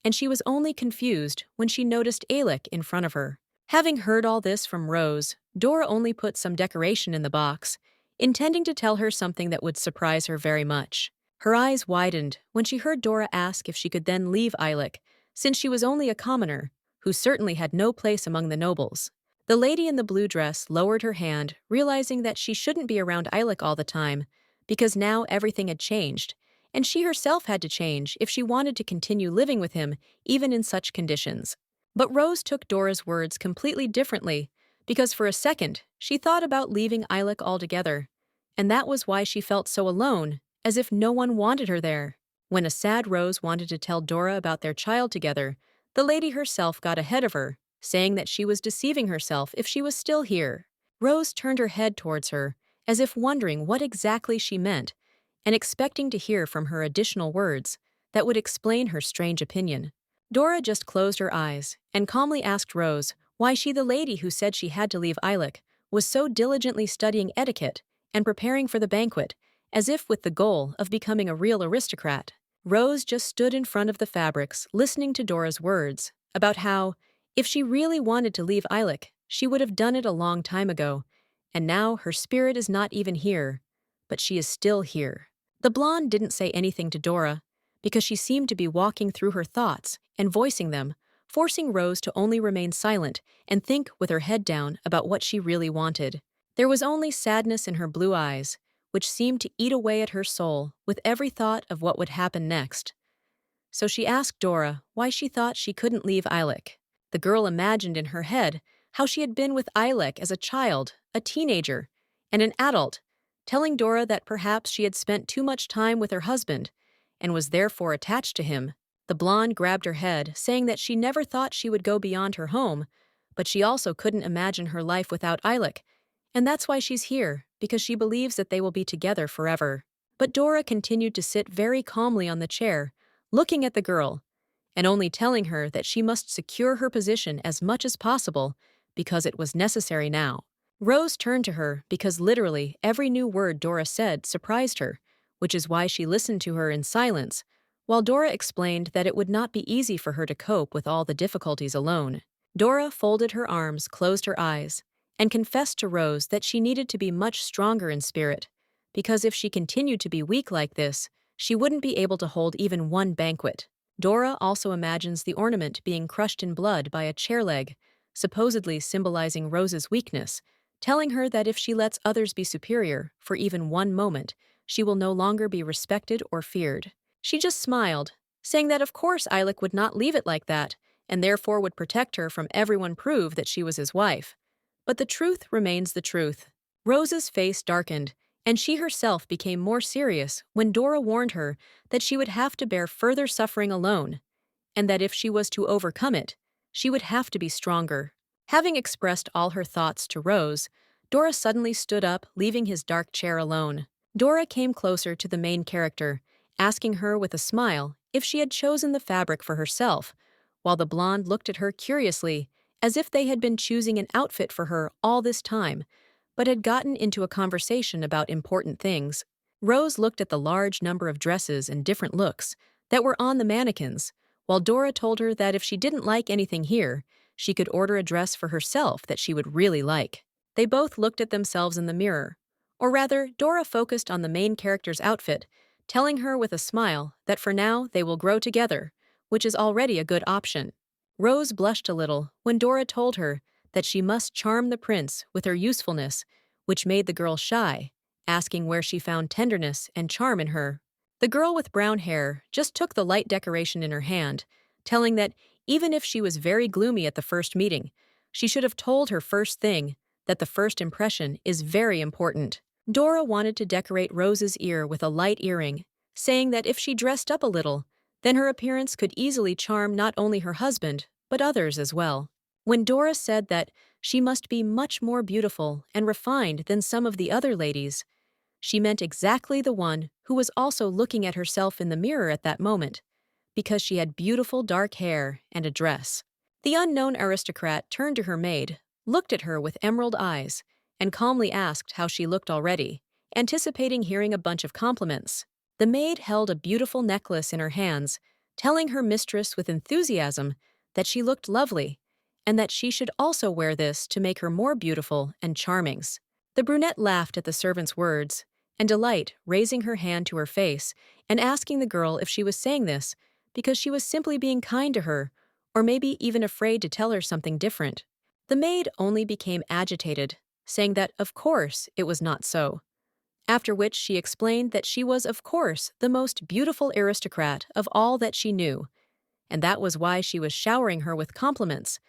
and she was only confused when she noticed Alec in front of her. Having heard all this from Rose, Dora only put some decoration in the box, intending to tell her something that would surprise her very much. Her eyes widened when she heard Dora ask if she could then leave Ilek, since she was only a commoner, who certainly had no place among the nobles. The lady in the blue dress lowered her hand, realizing that she shouldn't be around Ilek all the time, because now everything had changed, and she herself had to change if she wanted to continue living with him, even in such conditions. But Rose took Dora's words completely differently, because for a second she thought about leaving Ilek altogether, and that was why she felt so alone, as if no one wanted her there. When a sad Rose wanted to tell Dora about their child together, the lady herself got ahead of her, saying that she was deceiving herself if she was still here. Rose turned her head towards her, as if wondering what exactly she meant, and expecting to hear from her additional words that would explain her strange opinion. Dora just closed her eyes and calmly asked Rose why she, the lady who said she had to leave Ilek, was so diligently studying etiquette and preparing for the banquet, as if with the goal of becoming a real aristocrat. Rose just stood in front of the fabrics, listening to Dora's words about how, if she really wanted to leave Ilek, she would have done it a long time ago, and now her spirit is not even here, but she is still here. The blonde didn't say anything to Dora, because she seemed to be walking through her thoughts and voicing them, forcing Rose to only remain silent and think with her head down about what she really wanted. There was only sadness in her blue eyes, which seemed to eat away at her soul with every thought of what would happen next. So she asked Dora why she thought she couldn't leave Eilek. The girl imagined in her head how she had been with Eilek as a child, a teenager, and an adult, telling Dora that perhaps she had spent too much time with her husband and was therefore attached to him. The blonde grabbed her head, saying that she never thought she would go beyond her home, but she also couldn't imagine her life without Eilek, and that's why she's here, because she believes that they will be together forever. But Dora continued to sit very calmly on the chair, looking at the girl, and only telling her that she must secure her position as much as possible because it was necessary now. Rose turned to her because literally every new word Dora said surprised her, which is why she listened to her in silence, while Dora explained that it would not be easy for her to cope with all the difficulties alone. Dora folded her arms, closed her eyes, and confessed to Rose that she needed to be much stronger in spirit, because if she continued to be weak like this, she wouldn't be able to hold even one banquet. Dora also imagines the ornament being crushed in blood by a chair leg, supposedly symbolizing Rose's weakness, telling her that if she lets others be superior for even one moment, she will no longer be respected or feared. She just smiled, saying that of course Eilek would not leave it like that, and therefore would protect her from everyone prove that she was his wife. But the truth remains the truth. Rose's face darkened, and she herself became more serious when Dora warned her that she would have to bear further suffering alone, and that if she was to overcome it, she would have to be stronger. Having expressed all her thoughts to Rose, Dora suddenly stood up, leaving his dark chair alone. Dora came closer to the main character, asking her with a smile if she had chosen the fabric for herself, while the blonde looked at her curiously, as if they had been choosing an outfit for her all this time, but had gotten into a conversation about important things. Rose looked at the large number of dresses and different looks that were on the mannequins, while Dora told her that if she didn't like anything here, she could order a dress for herself that she would really like. They both looked at themselves in the mirror, or rather, Dora focused on the main character's outfit, telling her with a smile that for now they will grow together, which is already a good option. Rose blushed a little when Dora told her that she must charm the prince with her usefulness, which made the girl shy, asking where she found tenderness and charm in her. The girl with brown hair just took the light decoration in her hand, telling that even if she was very gloomy at the first meeting, she should have told her first thing that the first impression is very important. Dora wanted to decorate Rose's ear with a light earring, saying that if she dressed up a little, then her appearance could easily charm not only her husband, but others as well. When Dora said that she must be much more beautiful and refined than some of the other ladies, she meant exactly the one who was also looking at herself in the mirror at that moment, because she had beautiful dark hair and a dress. The unknown aristocrat turned to her maid, looked at her with emerald eyes, and calmly asked how she looked already, anticipating hearing a bunch of compliments. The maid held a beautiful necklace in her hands, telling her mistress with enthusiasm that she looked lovely, and that she should also wear this to make her more beautiful and charming. The brunette laughed at the servant's words, and Delight, raising her hand to her face and asking the girl if she was saying this because she was simply being kind to her, or maybe even afraid to tell her something different. The maid only became agitated, saying that, of course, it was not so. After which she explained that she was, of course, the most beautiful aristocrat of all that she knew, and that was why she was showering her with compliments.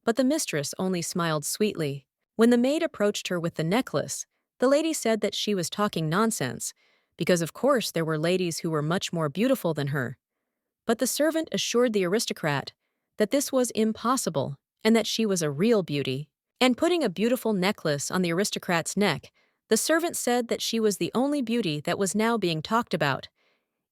But the mistress only smiled sweetly. When the maid approached her with the necklace, the lady said that she was talking nonsense, because of course there were ladies who were much more beautiful than her. But the servant assured the aristocrat that this was impossible and that she was a real beauty. And putting a beautiful necklace on the aristocrat's neck, the servant said that she was the only beauty that was now being talked about,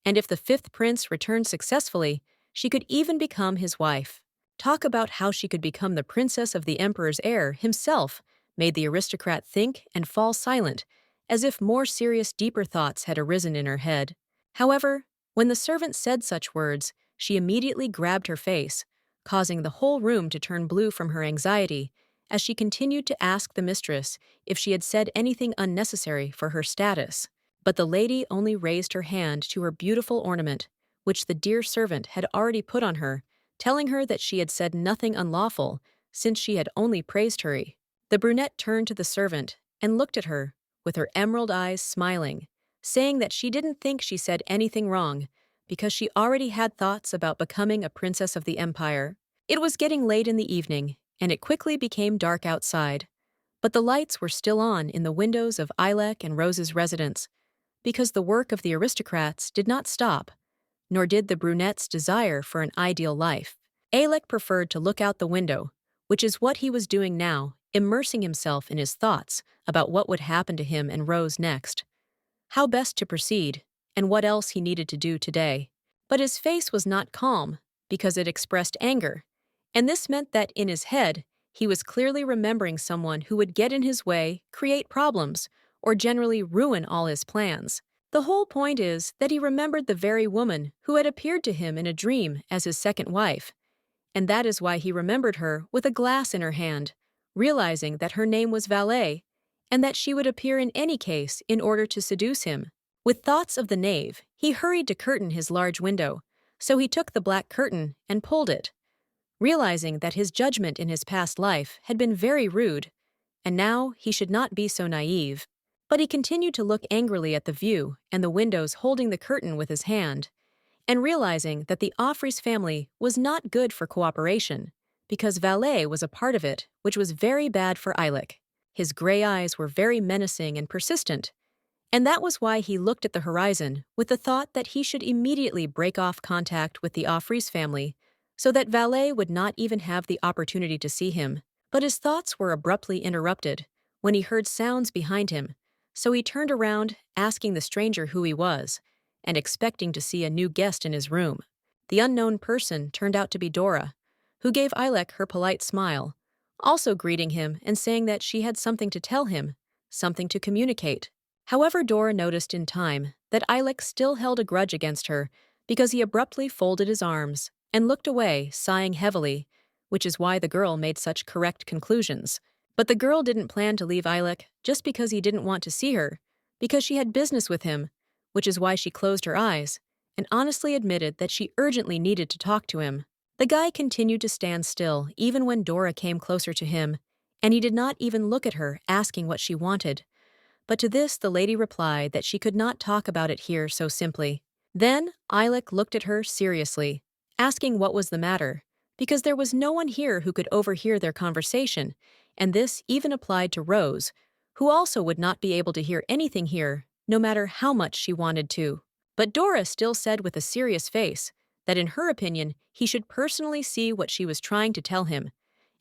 and if the fifth prince returned successfully, she could even become his wife. Talk about how she could become the princess of the emperor's heir himself made the aristocrat think and fall silent, as if more serious, deeper thoughts had arisen in her head. However, when the servant said such words, she immediately grabbed her face, causing the whole room to turn blue from her anxiety, as she continued to ask the mistress if she had said anything unnecessary for her status. But the lady only raised her hand to her beautiful ornament, which the dear servant had already put on her, telling her that she had said nothing unlawful, since she had only praised her. The brunette turned to the servant and looked at her, with her emerald eyes smiling, saying that she didn't think she said anything wrong, because she already had thoughts about becoming a princess of the empire. It was getting late in the evening, and it quickly became dark outside. But the lights were still on in the windows of Ilek and Rose's residence, because the work of the aristocrats did not stop, nor did the brunette's desire for an ideal life. Alec preferred to look out the window, which is what he was doing now, immersing himself in his thoughts about what would happen to him and Rose next, how best to proceed, and what else he needed to do today. But his face was not calm, because it expressed anger, and this meant that in his head, he was clearly remembering someone who would get in his way, create problems, or generally ruin all his plans. The whole point is that he remembered the very woman who had appeared to him in a dream as his second wife, and that is why he remembered her with a glass in her hand, realizing that her name was Valet, and that she would appear in any case in order to seduce him. With thoughts of the knave, he hurried to curtain his large window, so he took the black curtain and pulled it, realizing that his judgment in his past life had been very rude, and now he should not be so naive. But he continued to look angrily at the view and the windows, holding the curtain with his hand, and realizing that the Offreys family was not good for cooperation, because Valet was a part of it, which was very bad for Ilek. His gray eyes were very menacing and persistent, and that was why he looked at the horizon with the thought that he should immediately break off contact with the Offreys family, so that Valet would not even have the opportunity to see him. But his thoughts were abruptly interrupted when he heard sounds behind him, so he turned around, asking the stranger who he was, and expecting to see a new guest in his room. The unknown person turned out to be Dora, who gave Ilek her polite smile, also greeting him and saying that she had something to tell him, something to communicate. However, Dora noticed in time that Ilek still held a grudge against her, because he abruptly folded his arms and looked away, sighing heavily, which is why the girl made such correct conclusions. But the girl didn't plan to leave Ilek just because he didn't want to see her, because she had business with him, which is why she closed her eyes and honestly admitted that she urgently needed to talk to him. The guy continued to stand still even when Dora came closer to him, and he did not even look at her, asking what she wanted. But to this the lady replied that she could not talk about it here so simply. Then Ilek looked at her seriously, asking what was the matter, because there was no one here who could overhear their conversation, and this even applied to Rose, who also would not be able to hear anything here, no matter how much she wanted to. But Dora still said with a serious face that in her opinion he should personally see what she was trying to tell him,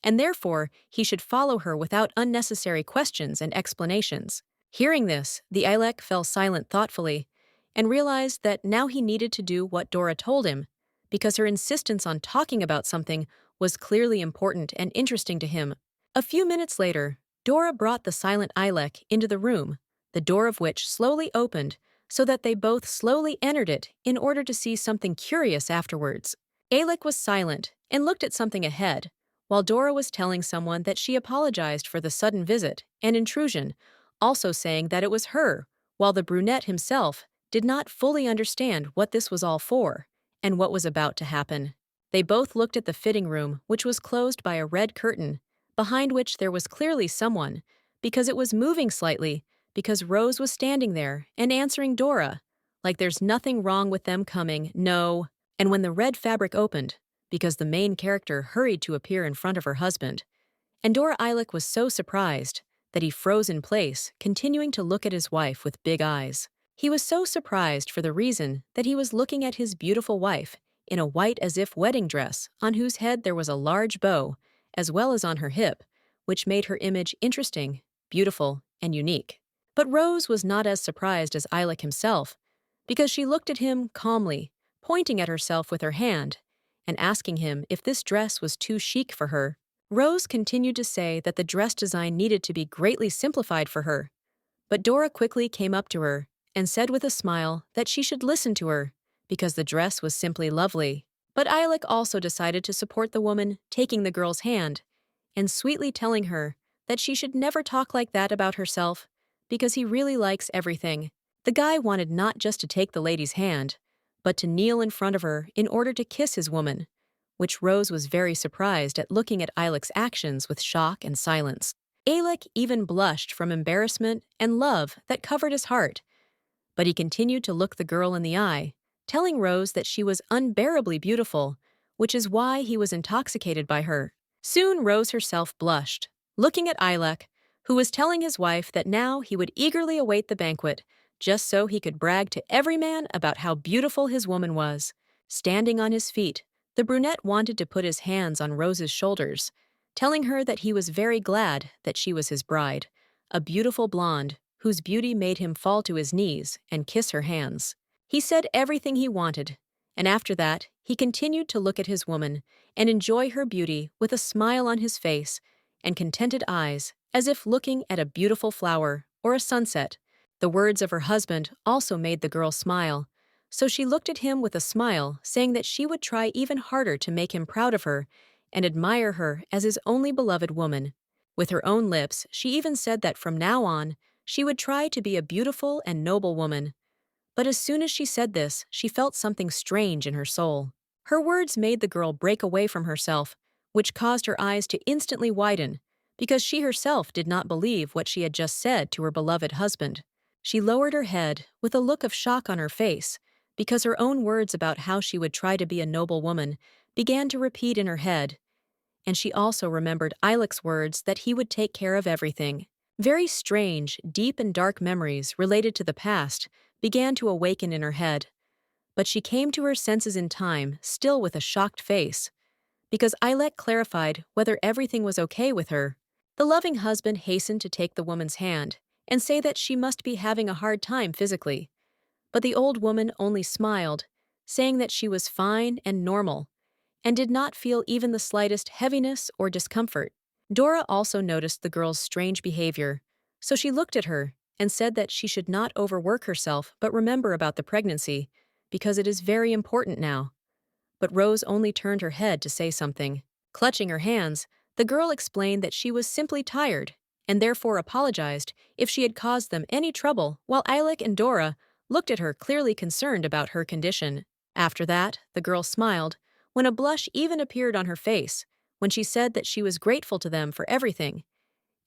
and therefore he should follow her without unnecessary questions and explanations. Hearing this, the Ilek fell silent thoughtfully, and realized that now he needed to do what Dora told him, because her insistence on talking about something was clearly important and interesting to him. A few minutes later, Dora brought the silent Ilek into the room, the door of which slowly opened so that they both slowly entered it in order to see something curious afterwards. Alec was silent and looked at something ahead, while Dora was telling someone that she apologized for the sudden visit and intrusion, also saying that it was her, while the brunette himself did not fully understand what this was all for and what was about to happen. They both looked at the fitting room, which was closed by a red curtain, behind which there was clearly someone, because it was moving slightly, because Rose was standing there and answering Dora, like there's nothing wrong with them coming, no. And when the red fabric opened, because the main character hurried to appear in front of her husband, and Dora Ilek was so surprised that he froze in place, continuing to look at his wife with big eyes. He was so surprised for the reason that he was looking at his beautiful wife in a white as if wedding dress on whose head there was a large bow, as well as on her hip, which made her image interesting, beautiful, and unique. But Rose was not as surprised as Ilek himself, because she looked at him calmly, pointing at herself with her hand, and asking him if this dress was too chic for her. Rose continued to say that the dress design needed to be greatly simplified for her, but Dora quickly came up to her and said with a smile that she should listen to her, because the dress was simply lovely. But Ilek also decided to support the woman taking the girl's hand, and sweetly telling her that she should never talk like that about herself because he really likes everything. The guy wanted not just to take the lady's hand, but to kneel in front of her in order to kiss his woman, which Rose was very surprised at, looking at Eilik's actions with shock and silence. Eilik even blushed from embarrassment and love that covered his heart, but he continued to look the girl in the eye, telling Rose that she was unbearably beautiful, which is why he was intoxicated by her. Soon Rose herself blushed, looking at Eilik, who was telling his wife that now he would eagerly await the banquet, just so he could brag to every man about how beautiful his woman was. Standing on his feet, the brunette wanted to put his hands on Rose's shoulders, telling her that he was very glad that she was his bride, a beautiful blonde whose beauty made him fall to his knees and kiss her hands. He said everything he wanted, and after that, he continued to look at his woman and enjoy her beauty with a smile on his face and contented eyes, as if looking at a beautiful flower or a sunset. The words of her husband also made the girl smile, so she looked at him with a smile, saying that she would try even harder to make him proud of her and admire her as his only beloved woman. With her own lips, she even said that from now on, she would try to be a beautiful and noble woman. But as soon as she said this, she felt something strange in her soul. Her words made the girl break away from herself, which caused her eyes to instantly widen, because she herself did not believe what she had just said to her beloved husband. She lowered her head with a look of shock on her face, because her own words about how she would try to be a noble woman began to repeat in her head, and she also remembered Eilik's words that he would take care of everything. Very strange, deep and dark memories related to the past began to awaken in her head, but she came to her senses in time, still with a shocked face, because Eilik clarified whether everything was okay with her. The loving husband hastened to take the woman's hand and say that she must be having a hard time physically, but the old woman only smiled, saying that she was fine and normal, and did not feel even the slightest heaviness or discomfort. Dora also noticed the girl's strange behavior, so she looked at her and said that she should not overwork herself but remember about the pregnancy, because it is very important now. But Rose only turned her head to say something. Clutching her hands, the girl explained that she was simply tired, and therefore apologized if she had caused them any trouble, while Eilik and Dora looked at her clearly concerned about her condition. After that, the girl smiled, when a blush even appeared on her face, when she said that she was grateful to them for everything,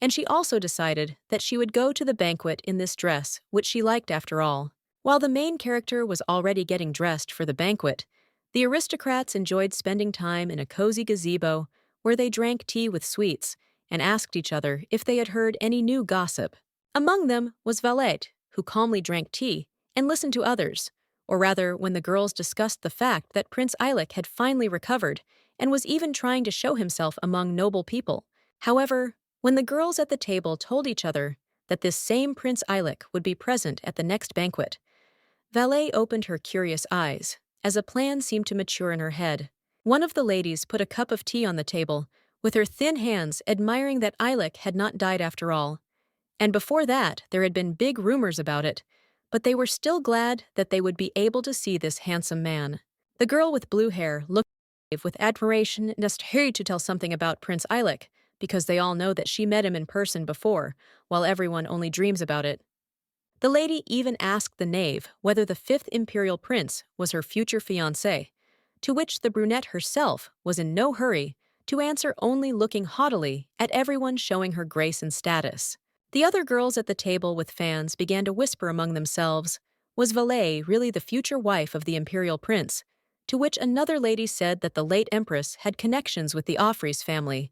and she also decided that she would go to the banquet in this dress, which she liked after all. While the main character was already getting dressed for the banquet, the aristocrats enjoyed spending time in a cozy gazebo where they drank tea with sweets and asked each other if they had heard any new gossip. Among them was Valette, who calmly drank tea and listened to others, or rather when the girls discussed the fact that Prince Eilik had finally recovered and was even trying to show himself among noble people. However, when the girls at the table told each other that this same Prince Eilik would be present at the next banquet, Valette opened her curious eyes, as a plan seemed to mature in her head. One of the ladies put a cup of tea on the table, with her thin hands admiring that Eilik had not died after all. And before that, there had been big rumors about it, but they were still glad that they would be able to see this handsome man. The girl with blue hair looked at Dave with admiration and asked her to tell something about Prince Eilik, because they all know that she met him in person before, while everyone only dreams about it. The lady even asked the knave whether the fifth imperial prince was her future fiancé, to which the brunette herself was in no hurry to answer, only looking haughtily at everyone, showing her grace and status. The other girls at the table with fans began to whisper among themselves, was Valette really the future wife of the imperial prince? To which another lady said that the late empress had connections with the Offries family,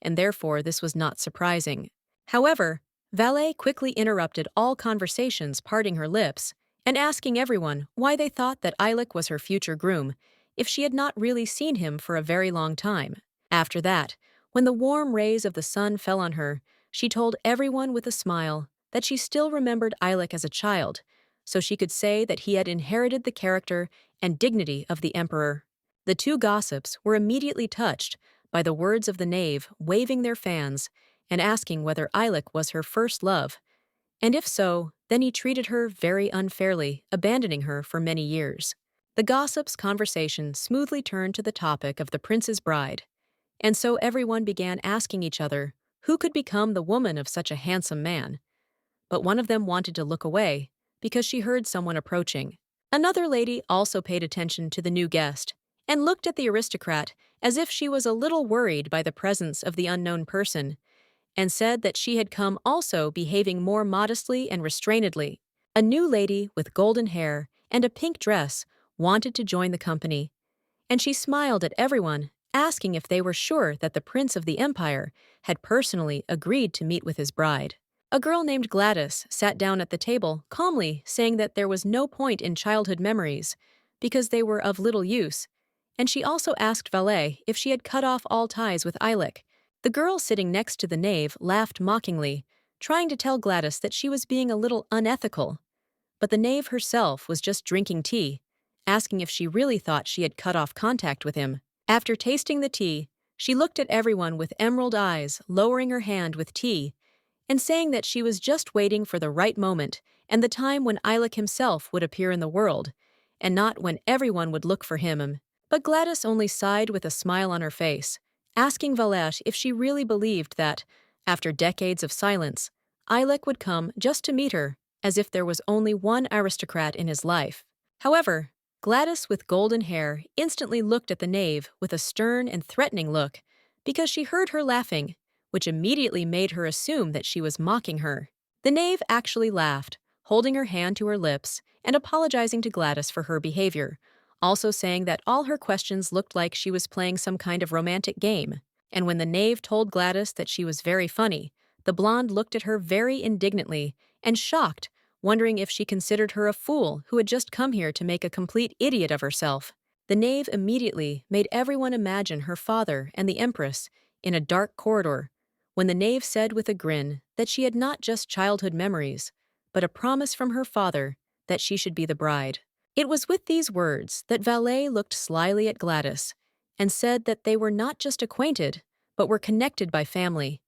and therefore this was not surprising. However, Valette quickly interrupted all conversations, parting her lips, and asking everyone why they thought that Eilik was her future groom, if she had not really seen him for a very long time. After that, when the warm rays of the sun fell on her, she told everyone with a smile that she still remembered Eilik as a child, so she could say that he had inherited the character and dignity of the emperor. The two gossips were immediately touched by the words of the knave, waving their fans and asking whether Eilik was her first love, and if so, then he treated her very unfairly, abandoning her for many years. The gossips' conversation smoothly turned to the topic of the prince's bride, And so everyone began asking each other who could become the woman of such a handsome man. But one of them wanted to look away because she heard someone approaching. Another lady also paid attention to the new guest and looked at the aristocrat as if she was a little worried by the presence of the unknown person, and said that she had come also behaving more modestly and restrainedly. A new lady with golden hair and a pink dress wanted to join the company, and she smiled at everyone, asking if they were sure that the Prince of the Empire had personally agreed to meet with his bride. A girl named Gladys sat down at the table, calmly saying that there was no point in childhood memories because they were of little use, and she also asked Valet if she had cut off all ties with Eilek. The girl sitting next to the knave laughed mockingly, trying to tell Gladys that she was being a little unethical. But the knave herself was just drinking tea, asking if she really thought she had cut off contact with him. After tasting the tea, she looked at everyone with emerald eyes, lowering her hand with tea, and saying that she was just waiting for the right moment and the time when Eilek himself would appear in the world, and not when everyone would look for him. But Gladys only sighed with a smile on her face, asking Valette if she really believed that, after decades of silence, Eilek would come just to meet her, as if there was only one aristocrat in his life. However, Gladys with golden hair instantly looked at the knave with a stern and threatening look, because she heard her laughing, which immediately made her assume that she was mocking her. The knave actually laughed, holding her hand to her lips and apologizing to Gladys for her behavior, also saying that all her questions looked like she was playing some kind of romantic game. And when the knave told Gladys that she was very funny, the blonde looked at her very indignantly and shocked, wondering if she considered her a fool who had just come here to make a complete idiot of herself. The knave immediately made everyone imagine her father and the empress in a dark corridor, when the knave said with a grin that she had not just childhood memories, but a promise from her father that she should be the bride. It was with these words that Valet looked slyly at Gladys and said that they were not just acquainted, but were connected by family,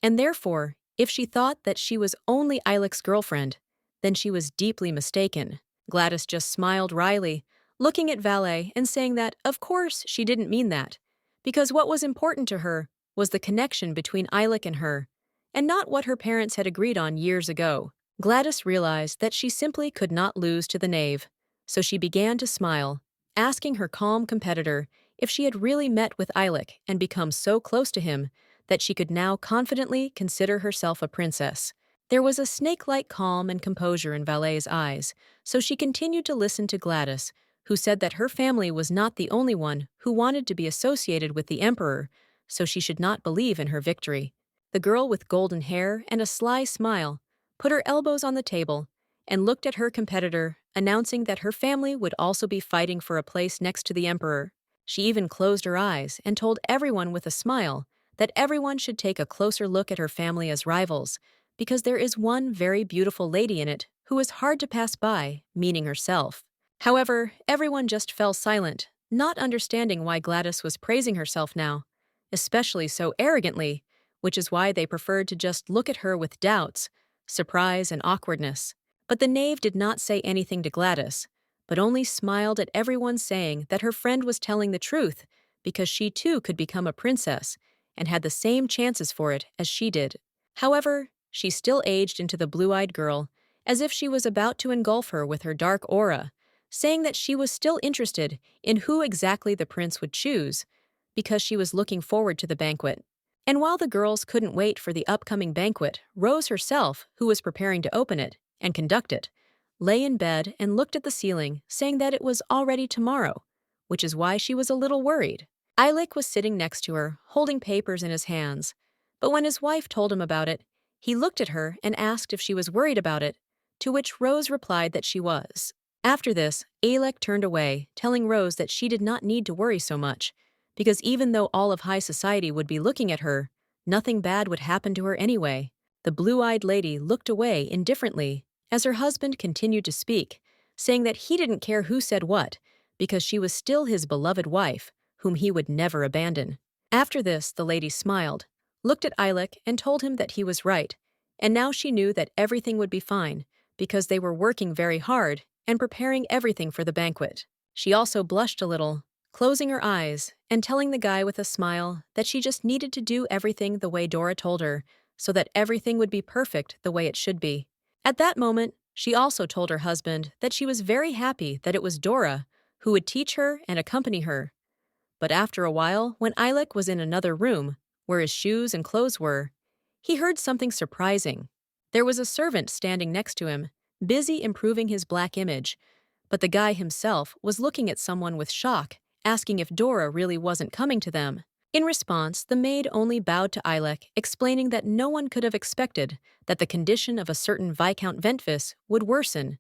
and therefore, if she thought that she was only Eilek's girlfriend, then she was deeply mistaken. Gladys just smiled wryly, looking at Valet and saying that, of course, she didn't mean that, because what was important to her was the connection between Eilek and her, and not what her parents had agreed on years ago. Gladys realized that she simply could not lose to the knave, so she began to smile, asking her calm competitor if she had really met with Eilek and become so close to him that she could now confidently consider herself a princess. There was a snake-like calm and composure in Valet's eyes, so she continued to listen to Gladys, who said that her family was not the only one who wanted to be associated with the emperor, so she should not believe in her victory. The girl with golden hair and a sly smile put her elbows on the table and looked at her competitor, announcing that her family would also be fighting for a place next to the emperor. She even closed her eyes and told everyone with a smile that everyone should take a closer look at her family as rivals, because there is one very beautiful lady in it who is hard to pass by, meaning herself. However, everyone just fell silent, not understanding why Gladys was praising herself now, especially so arrogantly, which is why they preferred to just look at her with doubts, surprise, and awkwardness. But the knave did not say anything to Gladys, but only smiled at everyone, saying that her friend was telling the truth because she too could become a princess and had the same chances for it as she did. However, she still aged into the blue-eyed girl, as if she was about to engulf her with her dark aura, saying that she was still interested in who exactly the prince would choose, because she was looking forward to the banquet. And while the girls couldn't wait for the upcoming banquet, Rose herself, who was preparing to open it and conduct it, lay in bed and looked at the ceiling, saying that it was already tomorrow, which is why she was a little worried. Eilek was sitting next to her, holding papers in his hands, but when his wife told him about it, he looked at her and asked if she was worried about it, to which Rose replied that she was. After this, Eilek turned away, telling Rose that she did not need to worry so much, because even though all of high society would be looking at her, nothing bad would happen to her anyway. The blue-eyed lady looked away indifferently as her husband continued to speak, saying that he didn't care who said what, because she was still his beloved wife, whom he would never abandon. After this, the lady smiled, looked at Eilek, and told him that he was right, and now she knew that everything would be fine, because they were working very hard and preparing everything for the banquet. She also blushed a little, closing her eyes and telling the guy with a smile that she just needed to do everything the way Dora told her so that everything would be perfect the way it should be. At that moment, she also told her husband that she was very happy that it was Dora who would teach her and accompany her. But after a while, when Eilek was in another room, where his shoes and clothes were, he heard something surprising. There was a servant standing next to him, busy improving his black image, but the guy himself was looking at someone with shock, asking if Dora really wasn't coming to them. In response, the maid only bowed to Eilek, explaining that no one could have expected that the condition of a certain Viscount Ventvis would worsen,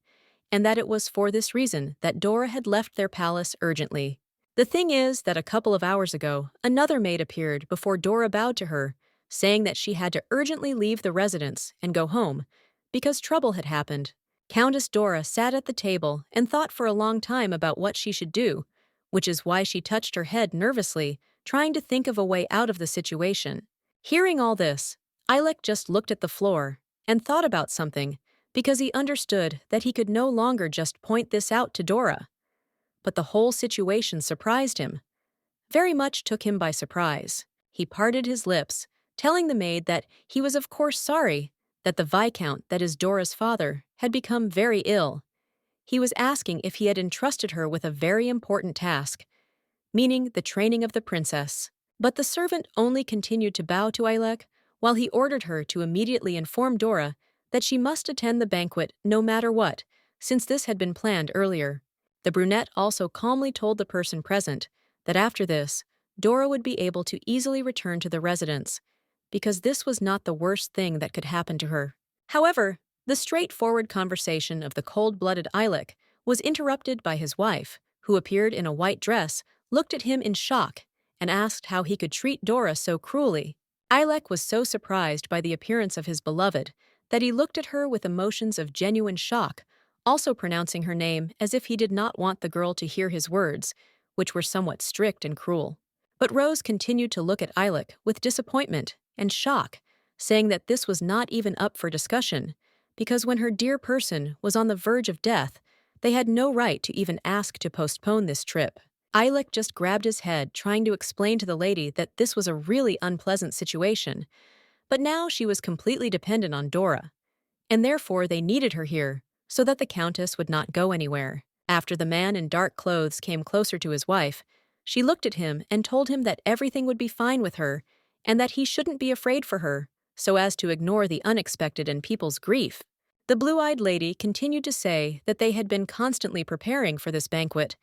and that it was for this reason that Dora had left their palace urgently. The thing is that a couple of hours ago, another maid appeared before Dora bowed to her, saying that she had to urgently leave the residence and go home, because trouble had happened. Countess Dora sat at the table and thought for a long time about what she should do, which is why she touched her head nervously, trying to think of a way out of the situation. Hearing all this, Eilek just looked at the floor and thought about something, because he understood that he could no longer just point this out to Dora. But the whole situation surprised him. Very much took him by surprise. He parted his lips, telling the maid that he was of course sorry that the Viscount, that is Dora's father, had become very ill. He was asking if he had entrusted her with a very important task, meaning the training of the princess. But the servant only continued to bow to Eilek, while he ordered her to immediately inform Dora that she must attend the banquet no matter what, since this had been planned earlier. The brunette also calmly told the person present that after this, Dora would be able to easily return to the residence, because this was not the worst thing that could happen to her. However, the straightforward conversation of the cold-blooded Eilek was interrupted by his wife, who appeared in a white dress, looked at him in shock, and asked how he could treat Dora so cruelly. Eilek was so surprised by the appearance of his beloved that he looked at her with emotions of genuine shock, also pronouncing her name as if he did not want the girl to hear his words, which were somewhat strict and cruel. But Rose continued to look at Eilek with disappointment and shock, saying that this was not even up for discussion, because when her dear person was on the verge of death, they had no right to even ask to postpone this trip. Eilek just grabbed his head, trying to explain to the lady that this was a really unpleasant situation, but now she was completely dependent on Dora, and therefore they needed her here, so that the Countess would not go anywhere. After the man in dark clothes came closer to his wife, she looked at him and told him that everything would be fine with her, and that he shouldn't be afraid for her, so as to ignore the unexpected and people's grief. The blue-eyed lady continued to say that they had been constantly preparing for this banquet,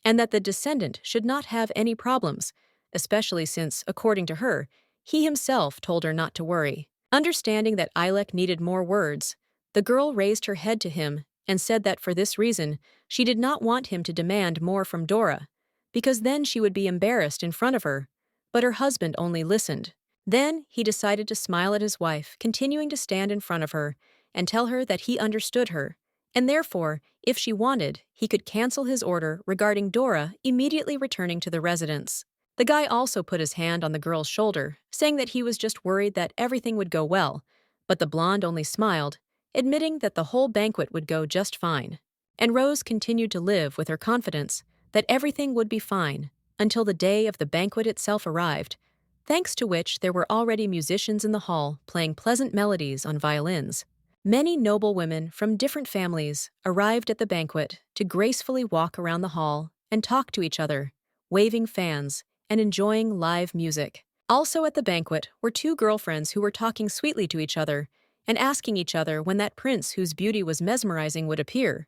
and that the descendant should not have any problems, especially since, according to her, he himself told her not to worry. Understanding that Eilek needed more words, the girl raised her head to him and said that for this reason she did not want him to demand more from Dora, because then she would be embarrassed in front of her, but her husband only listened. Then he decided to smile at his wife, continuing to stand in front of her and tell her that he understood her, and therefore, if she wanted, he could cancel his order regarding Dora immediately returning to the residence. The guy also put his hand on the girl's shoulder, saying that he was just worried that everything would go well, but the blonde only smiled, admitting that the whole banquet would go just fine. And Rose continued to live with her confidence that everything would be fine until the day of the banquet itself arrived, thanks to which there were already musicians in the hall playing pleasant melodies on violins. Many noble women from different families arrived at the banquet to gracefully walk around the hall and talk to each other, waving fans and enjoying live music. Also at the banquet were two girlfriends who were talking sweetly to each other and asking each other when that prince whose beauty was mesmerizing would appear,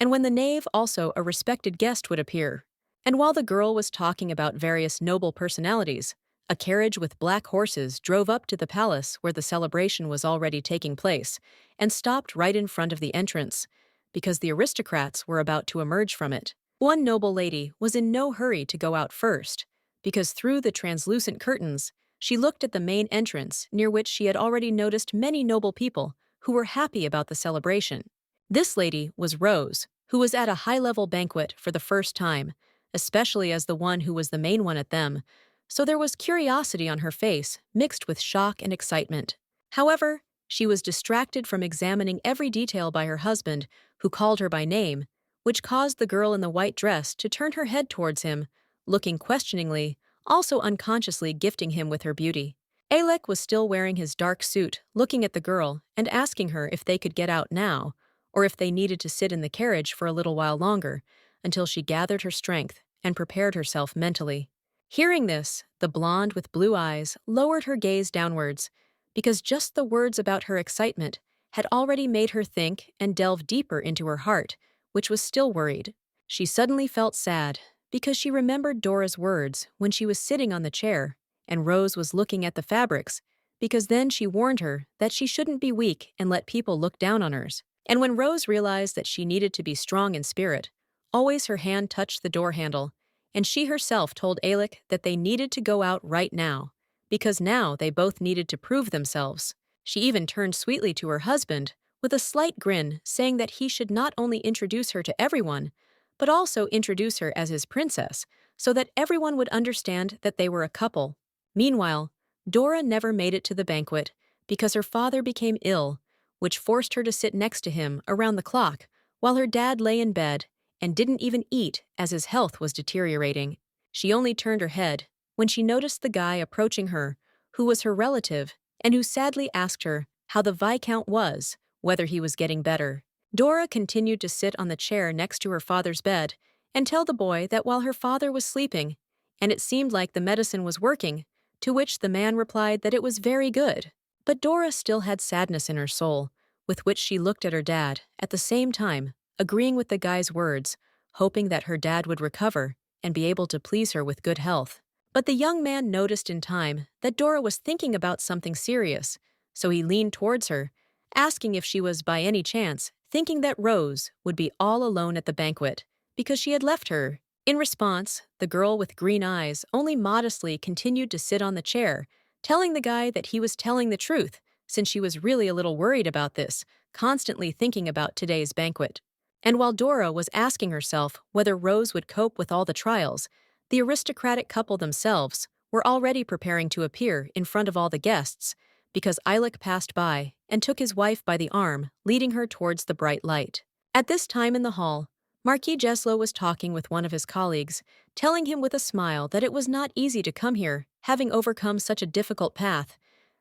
and when the knave, also a respected guest, would appear. And while the girl was talking about various noble personalities, a carriage with black horses drove up to the palace where the celebration was already taking place and stopped right in front of the entrance, because the aristocrats were about to emerge from it. One noble lady was in no hurry to go out first, because through the translucent curtains, she looked at the main entrance near which she had already noticed many noble people who were happy about the celebration. This lady was Rose, who was at a high-level banquet for the first time, especially as the one who was the main one at them, so there was curiosity on her face mixed with shock and excitement. However, she was distracted from examining every detail by her husband, who called her by name, which caused the girl in the white dress to turn her head towards him, looking questioningly, also unconsciously gifting him with her beauty. Alec was still wearing his dark suit, looking at the girl and asking her if they could get out now, or if they needed to sit in the carriage for a little while longer, until she gathered her strength and prepared herself mentally. Hearing this, the blonde with blue eyes lowered her gaze downwards, because just the words about her excitement had already made her think and delve deeper into her heart, which was still worried. She suddenly felt sad, because she remembered Dora's words when she was sitting on the chair, and Rose was looking at the fabrics, because then she warned her that she shouldn't be weak and let people look down on hers. And when Rose realized that she needed to be strong in spirit, always her hand touched the door handle, and she herself told Alec that they needed to go out right now, because now they both needed to prove themselves. She even turned sweetly to her husband, with a slight grin, saying that he should not only introduce her to everyone, but also introduce her as his princess, so that everyone would understand that they were a couple. Meanwhile, Dora never made it to the banquet, because her father became ill, which forced her to sit next to him around the clock, while her dad lay in bed and didn't even eat as his health was deteriorating. She only turned her head when she noticed the guy approaching her, who was her relative, and who sadly asked her how the Viscount was, whether he was getting better. Dora continued to sit on the chair next to her father's bed and tell the boy that while her father was sleeping, and it seemed like the medicine was working, to which the man replied that it was very good. But Dora still had sadness in her soul, with which she looked at her dad, at the same time, agreeing with the guy's words, hoping that her dad would recover and be able to please her with good health. But the young man noticed in time that Dora was thinking about something serious, so he leaned towards her, asking if she was by any chance thinking that Rose would be all alone at the banquet, because she had left her. In response, the girl with green eyes only modestly continued to sit on the chair, telling the guy that he was telling the truth, since she was really a little worried about this, constantly thinking about today's banquet. And while Dora was asking herself whether Rose would cope with all the trials, the aristocratic couple themselves were already preparing to appear in front of all the guests, because Ilek passed by and took his wife by the arm, leading her towards the bright light. At this time in the hall, Marquis Jeslo was talking with one of his colleagues, telling him with a smile that it was not easy to come here, having overcome such a difficult path,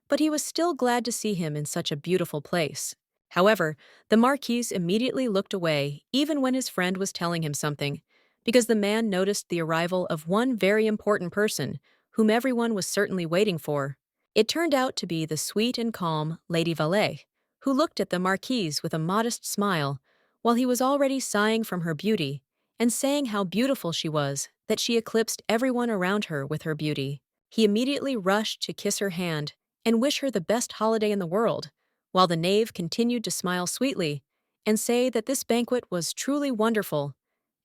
but he was still glad to see him in such a beautiful place. However, the Marquis immediately looked away even when his friend was telling him something, because the man noticed the arrival of one very important person, whom everyone was certainly waiting for. It turned out to be the sweet and calm Lady Valet, who looked at the Marquis with a modest smile, while he was already sighing from her beauty, and saying how beautiful she was, that she eclipsed everyone around her with her beauty. He immediately rushed to kiss her hand and wish her the best holiday in the world, while the knave continued to smile sweetly and say that this banquet was truly wonderful,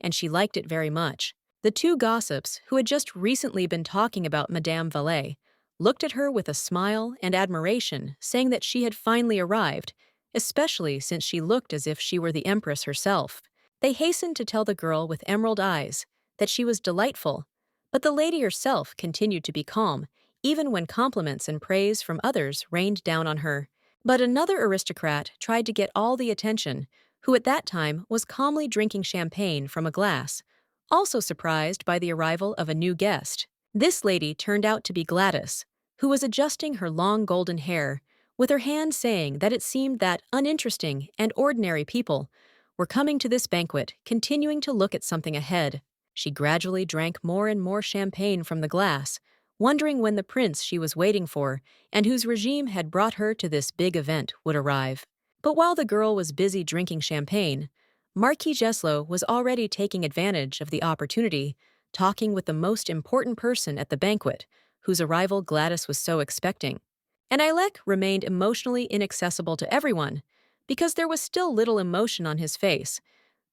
and she liked it very much. The two gossips, who had just recently been talking about Madame Valet, looked at her with a smile and admiration, saying that she had finally arrived, especially since she looked as if she were the empress herself. They hastened to tell the girl with emerald eyes that she was delightful, but the lady herself continued to be calm, even when compliments and praise from others rained down on her. But another aristocrat tried to get all the attention, who at that time was calmly drinking champagne from a glass, also surprised by the arrival of a new guest. This lady turned out to be Gladys, who was adjusting her long golden hair, with her hand saying that it seemed that uninteresting and ordinary people were coming to this banquet, continuing to look at something ahead. She gradually drank more and more champagne from the glass, wondering when the prince she was waiting for and whose regime had brought her to this big event would arrive. But while the girl was busy drinking champagne, Marquis Jeslo was already taking advantage of the opportunity, talking with the most important person at the banquet, whose arrival Gladys was so expecting. And Ilek remained emotionally inaccessible to everyone, because there was still little emotion on his face,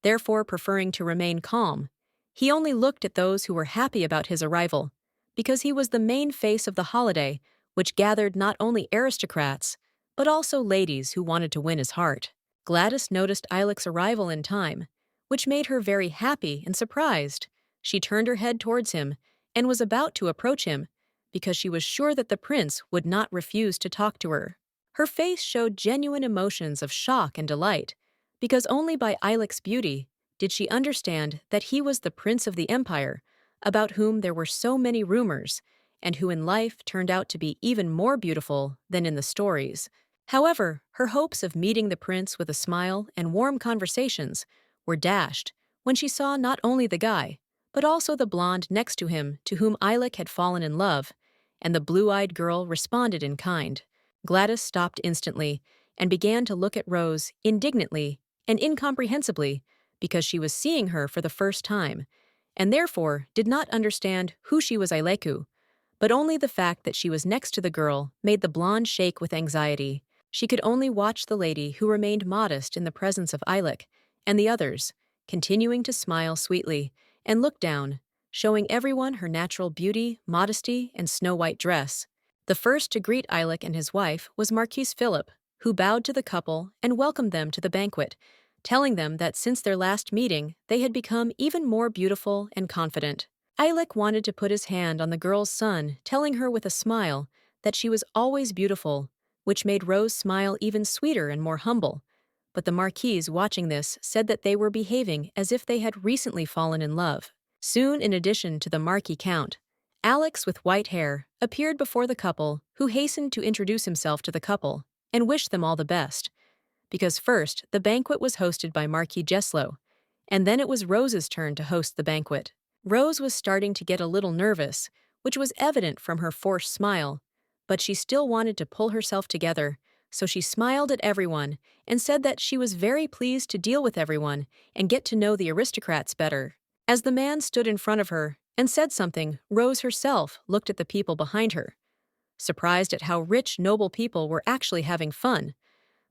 therefore preferring to remain calm. He only looked at those who were happy about his arrival, because he was the main face of the holiday, which gathered not only aristocrats, but also ladies who wanted to win his heart. Gladys noticed Ilek's arrival in time, which made her very happy and surprised. She turned her head towards him and was about to approach him, because she was sure that the prince would not refuse to talk to her. Her face showed genuine emotions of shock and delight, because only by Ilek's beauty did she understand that he was the prince of the empire, about whom there were so many rumors, and who in life turned out to be even more beautiful than in the stories. However, her hopes of meeting the prince with a smile and warm conversations were dashed when she saw not only the guy, but also the blonde next to him to whom Eilik had fallen in love, and the blue-eyed girl responded in kind. Gladys stopped instantly and began to look at Rose indignantly and incomprehensibly because she was seeing her for the first time, and therefore did not understand who she was Eileku, but only the fact that she was next to the girl made the blonde shake with anxiety. She could only watch the lady who remained modest in the presence of Eilik and the others, continuing to smile sweetly and look down, showing everyone her natural beauty, modesty, and snow-white dress. The first to greet Eilik and his wife was Marquise Philip, who bowed to the couple and welcomed them to the banquet, telling them that since their last meeting, they had become even more beautiful and confident. Eilik wanted to put his hand on the girl's son, telling her with a smile that she was always beautiful, which made Rose smile even sweeter and more humble. But the Marquise, watching this, said that they were behaving as if they had recently fallen in love. Soon, in addition to the Marquis Count, Alex with white hair appeared before the couple, who hastened to introduce himself to the couple and wish them all the best. Because first, the banquet was hosted by Marquis Jeslow, and then it was Rose's turn to host the banquet. Rose was starting to get a little nervous, which was evident from her forced smile, but she still wanted to pull herself together, so she smiled at everyone and said that she was very pleased to deal with everyone and get to know the aristocrats better. As the man stood in front of her and said something, Rose herself looked at the people behind her, surprised at how rich, noble people were actually having fun,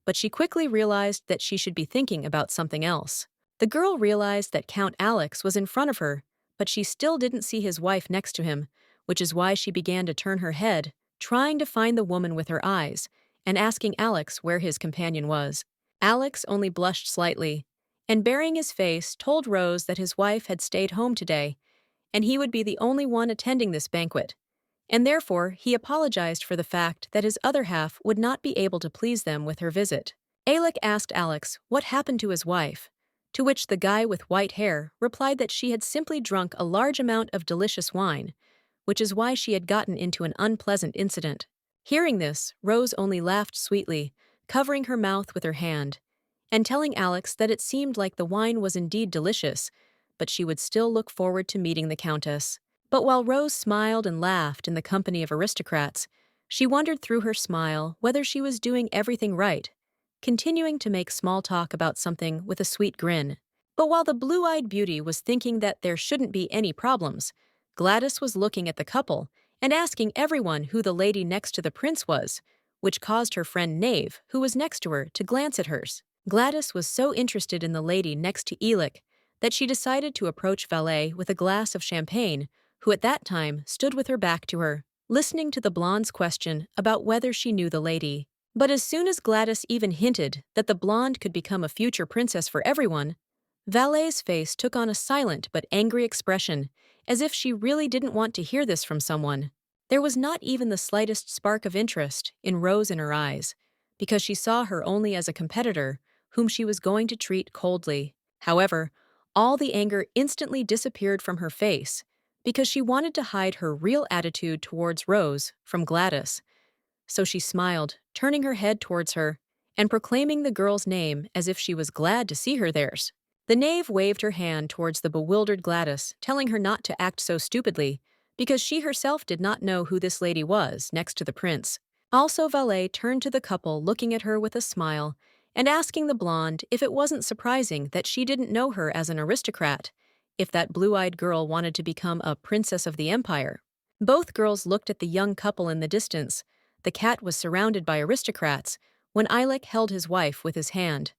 but she quickly realized that she should be thinking about something else. The girl realized that Count Alex was in front of her, but she still didn't see his wife next to him, which is why she began to turn her head, trying to find the woman with her eyes, and asking Alex where his companion was. Alex only blushed slightly, and burying his face, told Rose that his wife had stayed home today, and he would be the only one attending this banquet, and therefore he apologized for the fact that his other half would not be able to please them with her visit. Alec asked Alex what happened to his wife, to which the guy with white hair replied that she had simply drunk a large amount of delicious wine, which is why she had gotten into an unpleasant incident. Hearing this, Rose only laughed sweetly, covering her mouth with her hand, and telling Alex that it seemed like the wine was indeed delicious, but she would still look forward to meeting the Countess. But while Rose smiled and laughed in the company of aristocrats, she wondered through her smile whether she was doing everything right, continuing to make small talk about something with a sweet grin. But while the blue-eyed beauty was thinking that there shouldn't be any problems, Gladys was looking at the couple and asking everyone who the lady next to the prince was, which caused her friend Knave, who was next to her, to glance at hers. Gladys was so interested in the lady next to Elic that she decided to approach Valet with a glass of champagne, who at that time stood with her back to her, listening to the blonde's question about whether she knew the lady. But as soon as Gladys even hinted that the blonde could become a future princess for everyone, Valet's face took on a silent but angry expression, as if she really didn't want to hear this from someone. There was not even the slightest spark of interest in Rose in her eyes, because she saw her only as a competitor whom she was going to treat coldly. However, all the anger instantly disappeared from her face, because she wanted to hide her real attitude towards Rose from Gladys. So she smiled, turning her head towards her, and proclaiming the girl's name as if she was glad to see her there. The knave waved her hand towards the bewildered Gladys, telling her not to act so stupidly, because she herself did not know who this lady was next to the prince. Also, Valet turned to the couple, looking at her with a smile, and asking the blonde if it wasn't surprising that she didn't know her as an aristocrat, if that blue-eyed girl wanted to become a princess of the empire. Both girls looked at the young couple in the distance. The cat was surrounded by aristocrats when Eilik held his wife with his hand,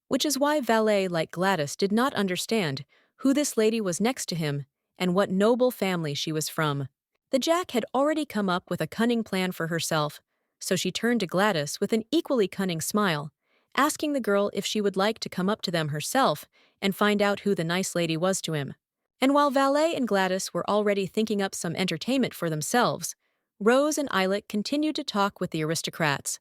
which is why Valet, like Gladys, did not understand who this lady was next to him and what noble family she was from. The Jack had already come up with a cunning plan for herself, so she turned to Gladys with an equally cunning smile, asking the girl if she would like to come up to them herself and find out who the nice lady was to him. And while Valet and Gladys were already thinking up some entertainment for themselves, Rose and Eilik continued to talk with the aristocrats,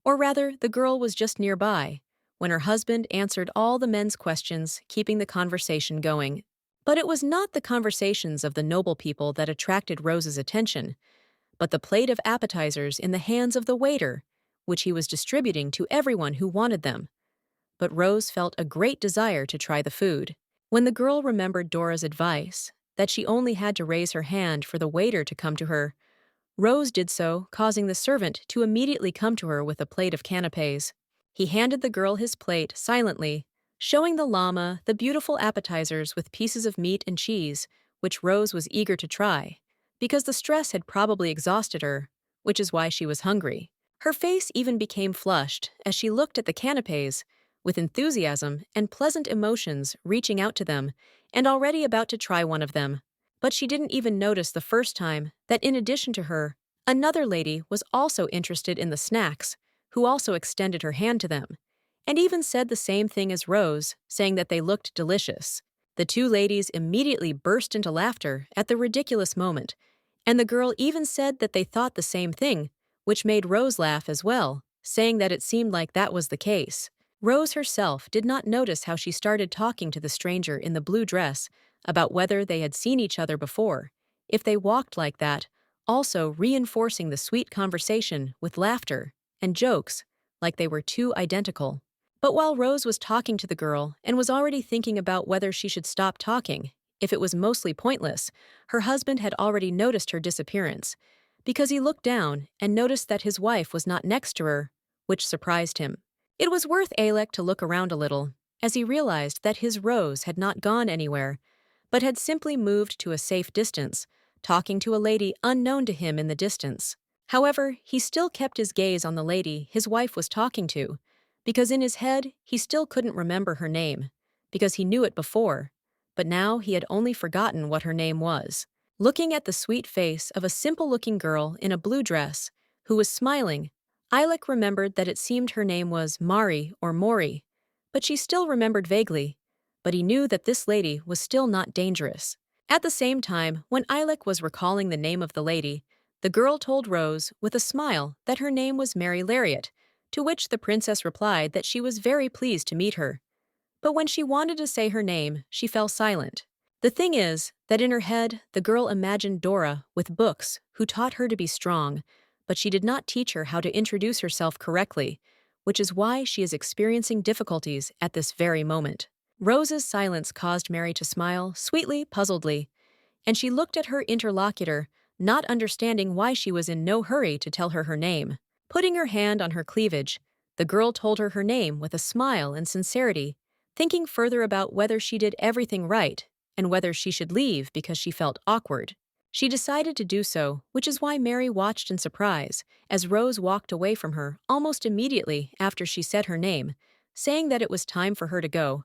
or rather, the girl was just nearby, when her husband answered all the men's questions, keeping the conversation going. But it was not the conversations of the noble people that attracted Rose's attention, but the plate of appetizers in the hands of the waiter, which he was distributing to everyone who wanted them. But Rose felt a great desire to try the food. When the girl remembered Dora's advice, that she only had to raise her hand for the waiter to come to her, Rose did so, causing the servant to immediately come to her with a plate of canapés. He handed the girl his plate silently, showing the llama the beautiful appetizers with pieces of meat and cheese, which Rose was eager to try, because the stress had probably exhausted her, which is why she was hungry. Her face even became flushed as she looked at the canapés, with enthusiasm and pleasant emotions reaching out to them, and already about to try one of them. But she didn't even notice the first time that in addition to her, another lady was also interested in the snacks, who also extended her hand to them, and even said the same thing as Rose, saying that they looked delicious. The two ladies immediately burst into laughter at the ridiculous moment, and the girl even said that they thought the same thing, which made Rose laugh as well, saying that it seemed like that was the case. Rose herself did not notice how she started talking to the stranger in the blue dress about whether they had seen each other before, if they walked like that, also reinforcing the sweet conversation with laughter and jokes like they were two identical. But while Rose was talking to the girl and was already thinking about whether she should stop talking, if it was mostly pointless, her husband had already noticed her disappearance, because he looked down and noticed that his wife was not next to her, which surprised him. It was worth Alec to look around a little, as he realized that his Rose had not gone anywhere, but had simply moved to a safe distance, talking to a lady unknown to him in the distance. However, he still kept his gaze on the lady his wife was talking to, because in his head he still couldn't remember her name, because he knew it before, but now he had only forgotten what her name was. Looking at the sweet face of a simple-looking girl in a blue dress, who was smiling, Alec remembered that it seemed her name was Mari or Mori, but she still remembered vaguely, but he knew that this lady was still not dangerous. At the same time, when Alec was recalling the name of the lady, the girl told Rose, with a smile, that her name was Mary Lariat, to which the princess replied that she was very pleased to meet her. But when she wanted to say her name, she fell silent. The thing is that in her head, the girl imagined Dora with books who taught her to be strong, but she did not teach her how to introduce herself correctly, which is why she is experiencing difficulties at this very moment. Rose's silence caused Mary to smile, sweetly, puzzledly, and she looked at her interlocutor, not understanding why she was in no hurry to tell her name. Putting her hand on her cleavage, the girl told her name with a smile and sincerity, thinking further about whether she did everything right and whether she should leave because she felt awkward. She decided to do so, which is why Mary watched in surprise as Rose walked away from her almost immediately after she said her name, saying that it was time for her to go,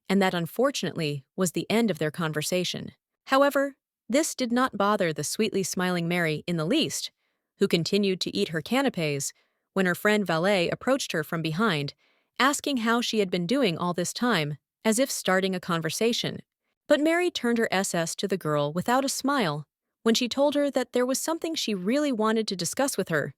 and that unfortunately was the end of their conversation. However, this did not bother the sweetly smiling Mary in the least, who continued to eat her canapés when her friend Valet approached her from behind, asking how she had been doing all this time, as if starting a conversation. But Mary turned her SS to the girl without a smile when she told her that there was something she really wanted to discuss with her,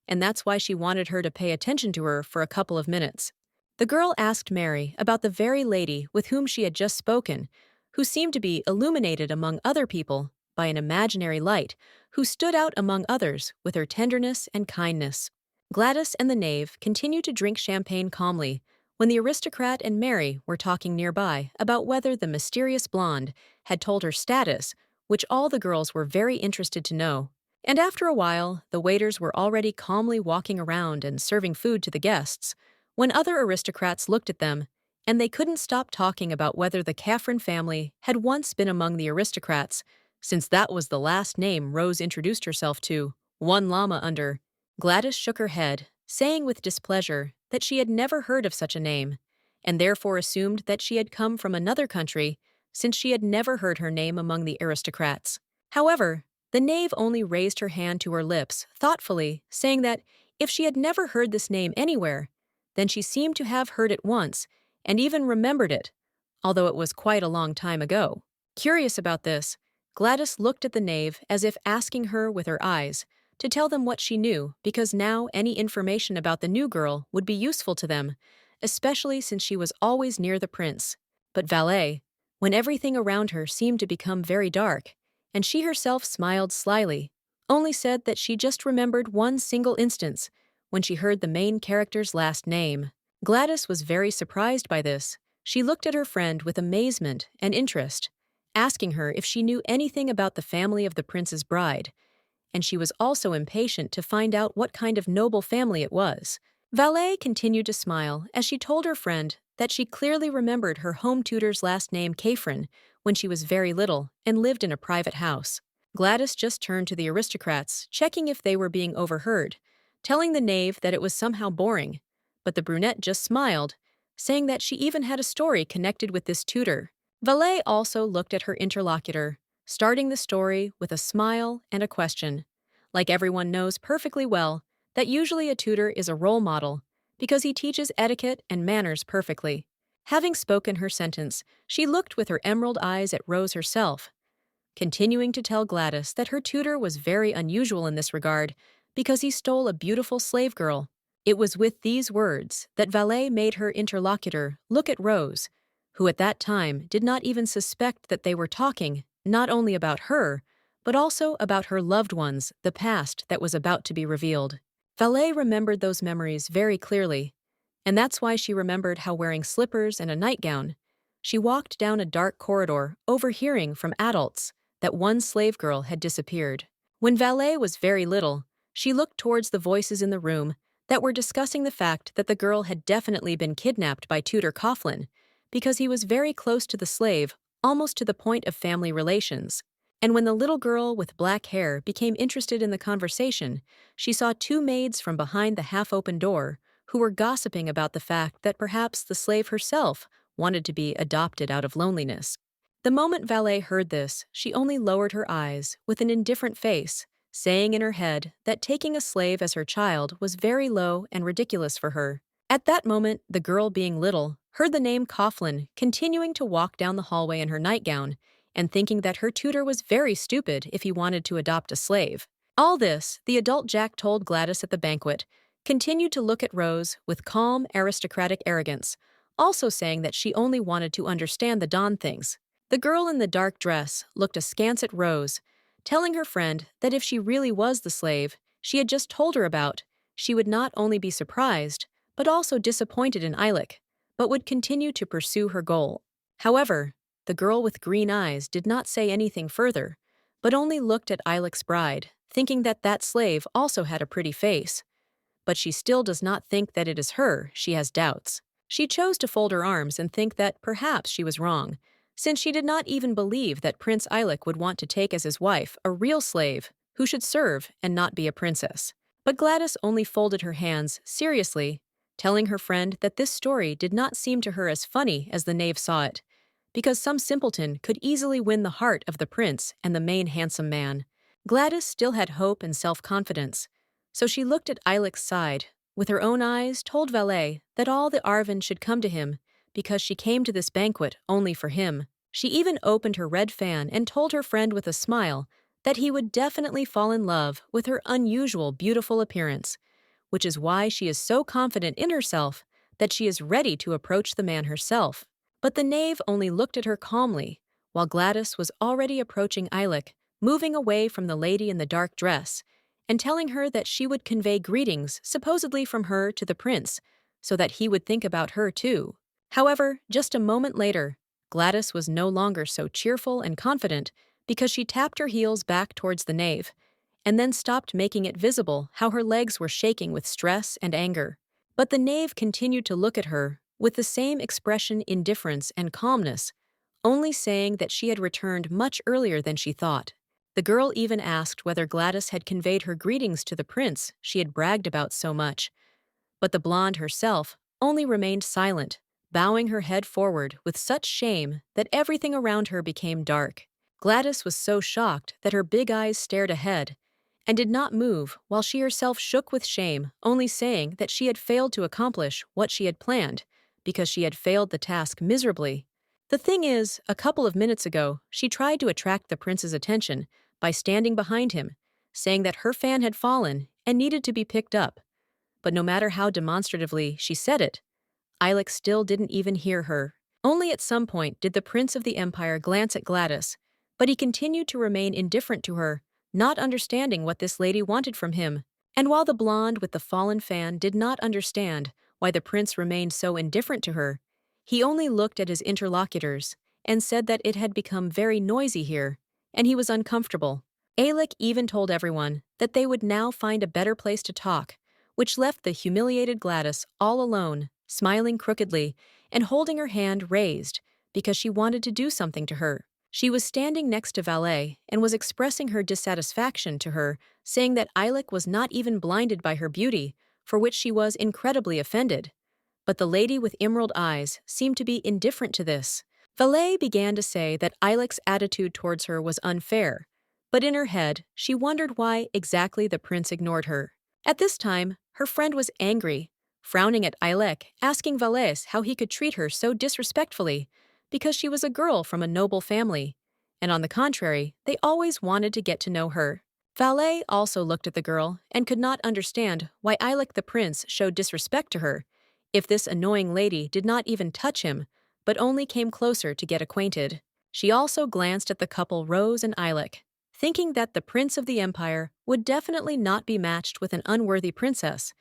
and that's why she wanted her to pay attention to her for a couple of minutes. The girl asked Mary about the very lady with whom she had just spoken, who seemed to be illuminated among other people by an imaginary light, who stood out among others with her tenderness and kindness. Gladys and the knave continued to drink champagne calmly when the aristocrat and Mary were talking nearby about whether the mysterious blonde had told her status, which all the girls were very interested to know. And after a while, the waiters were already calmly walking around and serving food to the guests, when other aristocrats looked at them, and they couldn't stop talking about whether the Caffrin family had once been among the aristocrats, since that was the last name Rose introduced herself to, one llama under. Gladys shook her head, saying with displeasure that she had never heard of such a name, and therefore assumed that she had come from another country, since she had never heard her name among the aristocrats. However, the knave only raised her hand to her lips, thoughtfully, saying that if she had never heard this name anywhere, then she seemed to have heard it once, and even remembered it, although it was quite a long time ago. Curious about this, Gladys looked at the knave as if asking her with her eyes to tell them what she knew, because now any information about the new girl would be useful to them, especially since she was always near the prince. But Valet, when everything around her seemed to become very dark, and she herself smiled slyly, only said that she just remembered one single instance when she heard the main character's last name. Gladys was very surprised by this. She looked at her friend with amazement and interest, asking her if she knew anything about the family of the prince's bride, and she was also impatient to find out what kind of noble family it was. Valet continued to smile as she told her friend that she clearly remembered her home tutor's last name Catherine when she was very little and lived in a private house. Gladys just turned to the aristocrats, checking if they were being overheard, telling the knave that it was somehow boring, but the brunette just smiled, saying that she even had a story connected with this tutor. Valet also looked at her interlocutor, starting the story with a smile and a question. Like everyone knows perfectly well, that usually a tutor is a role model because he teaches etiquette and manners perfectly. Having spoken her sentence, she looked with her emerald eyes at Rose herself, continuing to tell Gladys that her tutor was very unusual in this regard because he stole a beautiful slave girl. It was with these words that Valet made her interlocutor look at Rose, who at that time did not even suspect that they were talking not only about her, but also about her loved ones, the past that was about to be revealed. Valet remembered those memories very clearly, and that's why she remembered how wearing slippers and a nightgown, she walked down a dark corridor overhearing from adults that one slave girl had disappeared. When Valet was very little, she looked towards the voices in the room that were discussing the fact that the girl had definitely been kidnapped by Tutor Coughlin because he was very close to the slave, almost to the point of family relations. And when the little girl with black hair became interested in the conversation, she saw two maids from behind the half-open door who were gossiping about the fact that perhaps the slave herself wanted to be adopted out of loneliness. The moment Valet heard this, she only lowered her eyes with an indifferent face, saying in her head that taking a slave as her child was very low and ridiculous for her. At that moment, the girl, being little, heard the name Coughlin continuing to walk down the hallway in her nightgown, and thinking that her tutor was very stupid if he wanted to adopt a slave. All this, the adult Jack told Gladys at the banquet, continued to look at Rose with calm, aristocratic arrogance, also saying that she only wanted to understand the Dawn things. The girl in the dark dress looked askance at Rose, telling her friend that if she really was the slave she had just told her about, she would not only be surprised, but also disappointed in Eilich, but would continue to pursue her goal. However, the girl with green eyes did not say anything further, but only looked at Eilich's bride, thinking that that slave also had a pretty face. But she still does not think that it is her, she has doubts. She chose to fold her arms and think that perhaps she was wrong, since she did not even believe that Prince Eilich would want to take as his wife a real slave who should serve and not be a princess. But Gladys only folded her hands seriously, telling her friend that this story did not seem to her as funny as the knave saw it, because some simpleton could easily win the heart of the prince and the main handsome man. Gladys still had hope and self-confidence, so she looked at Eilich's side, with her own eyes told Valet that all the Arvin should come to him because she came to this banquet only for him. She even opened her red fan and told her friend with a smile that he would definitely fall in love with her unusual beautiful appearance, which is why she is so confident in herself that she is ready to approach the man herself. But the knave only looked at her calmly, while Gladys was already approaching Eilich, moving away from the lady in the dark dress, and telling her that she would convey greetings supposedly from her to the prince, so that he would think about her too. However, just a moment later, Gladys was no longer so cheerful and confident because she tapped her heels back towards the knave, and then stopped, making it visible how her legs were shaking with stress and anger. But the knave continued to look at her with the same expression, indifference and calmness, only saying that she had returned much earlier than she thought. The girl even asked whether Gladys had conveyed her greetings to the prince she had bragged about so much, but the blonde herself only remained silent, bowing her head forward with such shame that everything around her became dark. Gladys was so shocked that her big eyes stared ahead and did not move, while she herself shook with shame, only saying that she had failed to accomplish what she had planned because she had failed the task miserably. The thing is, a couple of minutes ago, she tried to attract the prince's attention by standing behind him, saying that her fan had fallen and needed to be picked up. But no matter how demonstratively she said it, Eilich still didn't even hear her. Only at some point did the Prince of the Empire glance at Gladys, but he continued to remain indifferent to her, not understanding what this lady wanted from him. And while the blonde with the fallen fan did not understand why the prince remained so indifferent to her, he only looked at his interlocutors and said that it had become very noisy here, and he was uncomfortable. Alec even told everyone that they would now find a better place to talk, which left the humiliated Gladys all alone, smiling crookedly and holding her hand raised because she wanted to do something to her. She was standing next to Valet and was expressing her dissatisfaction to her, saying that Alec was not even blinded by her beauty, for which she was incredibly offended. But the lady with emerald eyes seemed to be indifferent to this. Valet began to say that Alec's attitude towards her was unfair, but in her head, she wondered why exactly the prince ignored her. At this time, her friend was angry, frowning at Alec, asking Valet how he could treat her so disrespectfully, because she was a girl from a noble family, and on the contrary, they always wanted to get to know her. Valet also looked at the girl and could not understand why Alec the prince showed disrespect to her, if this annoying lady did not even touch him, but only came closer to get acquainted. She also glanced at the couple Rose and Alec, thinking that the Prince of the Empire would definitely not be matched with an unworthy princess,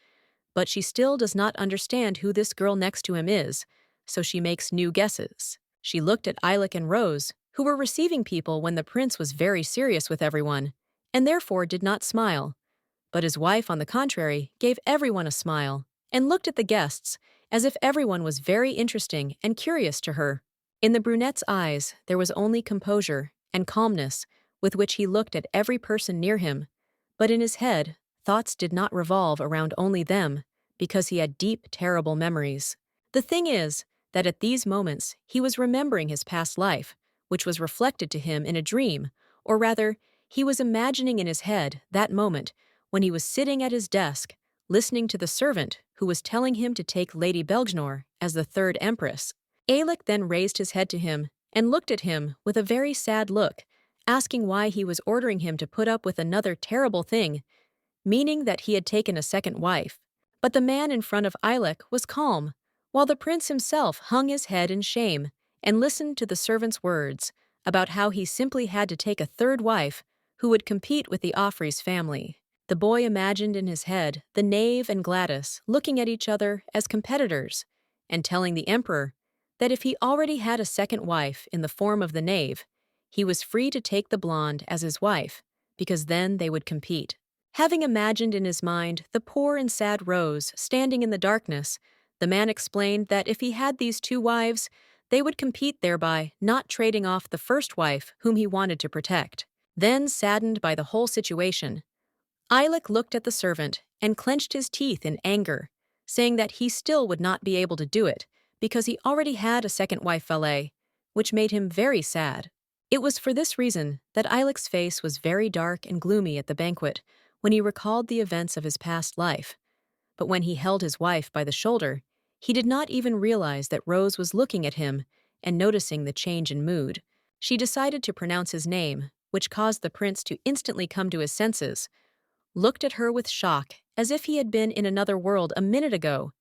but she still does not understand who this girl next to him is, so she makes new guesses. She looked at Alec and Rose, who were receiving people when the prince was very serious with everyone, and therefore did not smile. But his wife, on the contrary, gave everyone a smile, and looked at the guests as if everyone was very interesting and curious to her. In the brunette's eyes, there was only composure and calmness with which he looked at every person near him, but in his head, thoughts did not revolve around only them, because he had deep, terrible memories. The thing is that at these moments he was remembering his past life, which was reflected to him in a dream, or rather, he was imagining in his head that moment when he was sitting at his desk, listening to the servant who was telling him to take Lady Belgnor as the third empress. Alec then raised his head to him and looked at him with a very sad look, asking why he was ordering him to put up with another terrible thing, meaning that he had taken a second wife. But the man in front of Alec was calm, while the prince himself hung his head in shame and listened to the servant's words about how he simply had to take a third wife who would compete with the Offrey's family. The boy imagined in his head the knave and Gladys looking at each other as competitors and telling the emperor that if he already had a second wife in the form of the knave, he was free to take the blonde as his wife, because then they would compete. Having imagined in his mind the poor and sad Rose standing in the darkness, the man explained that if he had these two wives, they would compete thereby not trading off the first wife whom he wanted to protect. Then, saddened by the whole situation, Alec looked at the servant and clenched his teeth in anger, saying that he still would not be able to do it because he already had a second wife Valet, which made him very sad. It was for this reason that Alec's face was very dark and gloomy at the banquet when he recalled the events of his past life. But when he held his wife by the shoulder, he did not even realize that Rose was looking at him and noticing the change in mood. She decided to pronounce his name, which caused the prince to instantly come to his senses, looked at her with shock as if he had been in another world a minute ago,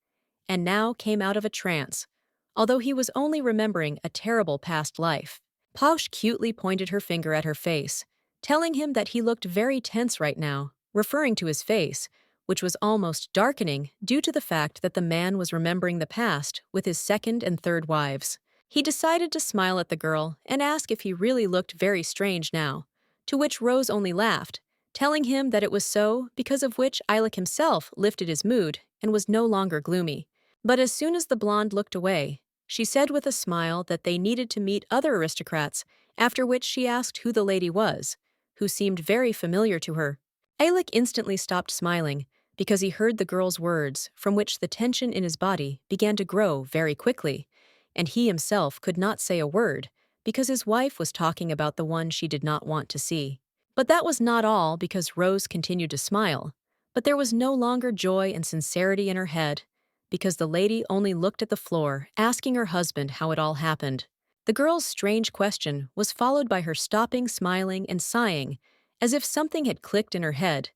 and now came out of a trance, although he was only remembering a terrible past life. Pausch cutely pointed her finger at her face, telling him that he looked very tense right now, referring to his face, which was almost darkening due to the fact that the man was remembering the past with his second and third wives. He decided to smile at the girl and ask if he really looked very strange now, to which Rose only laughed, telling him that it was so, because of which Alec himself lifted his mood and was no longer gloomy. But as soon as the blonde looked away, she said with a smile that they needed to meet other aristocrats, after which she asked who the lady was, who seemed very familiar to her. Alec instantly stopped smiling because he heard the girl's words, from which the tension in his body began to grow very quickly, and he himself could not say a word because his wife was talking about the one she did not want to see. But that was not all, because Rose continued to smile, but there was no longer joy and sincerity in her head, because the lady only looked at the floor, asking her husband how it all happened. The girl's strange question was followed by her stopping smiling and sighing, as if something had clicked in her head,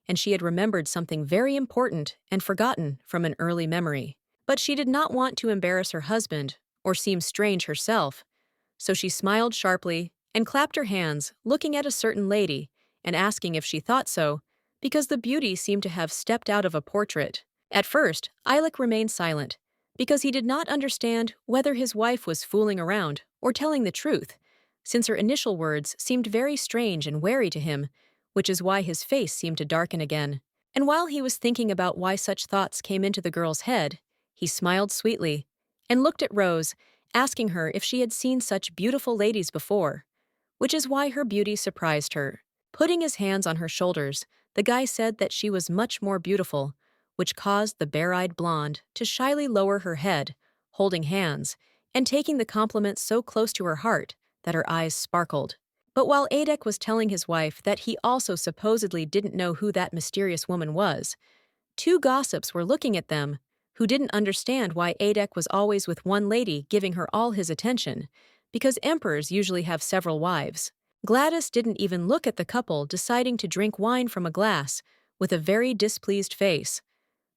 and she had remembered something very important and forgotten from an early memory. But she did not want to embarrass her husband or seem strange herself, so she smiled sharply and clapped her hands, looking at a certain lady and asking if she thought so, because the beauty seemed to have stepped out of a portrait. At first, Eilek remained silent, because he did not understand whether his wife was fooling around or telling the truth, since her initial words seemed very strange and wary to him, which is why his face seemed to darken again. And while he was thinking about why such thoughts came into the girl's head, he smiled sweetly and looked at Rose, asking her if she had seen such beautiful ladies before, which is why her beauty surprised her. Putting his hands on her shoulders, the guy said that she was much more beautiful, which caused the bare-eyed blonde to shyly lower her head, holding hands, and taking the compliment so close to her heart that her eyes sparkled. But while Adek was telling his wife that he also supposedly didn't know who that mysterious woman was, two gossips were looking at them who didn't understand why Adek was always with one lady giving her all his attention, because emperors usually have several wives. Gladys didn't even look at the couple deciding to drink wine from a glass with a very displeased face.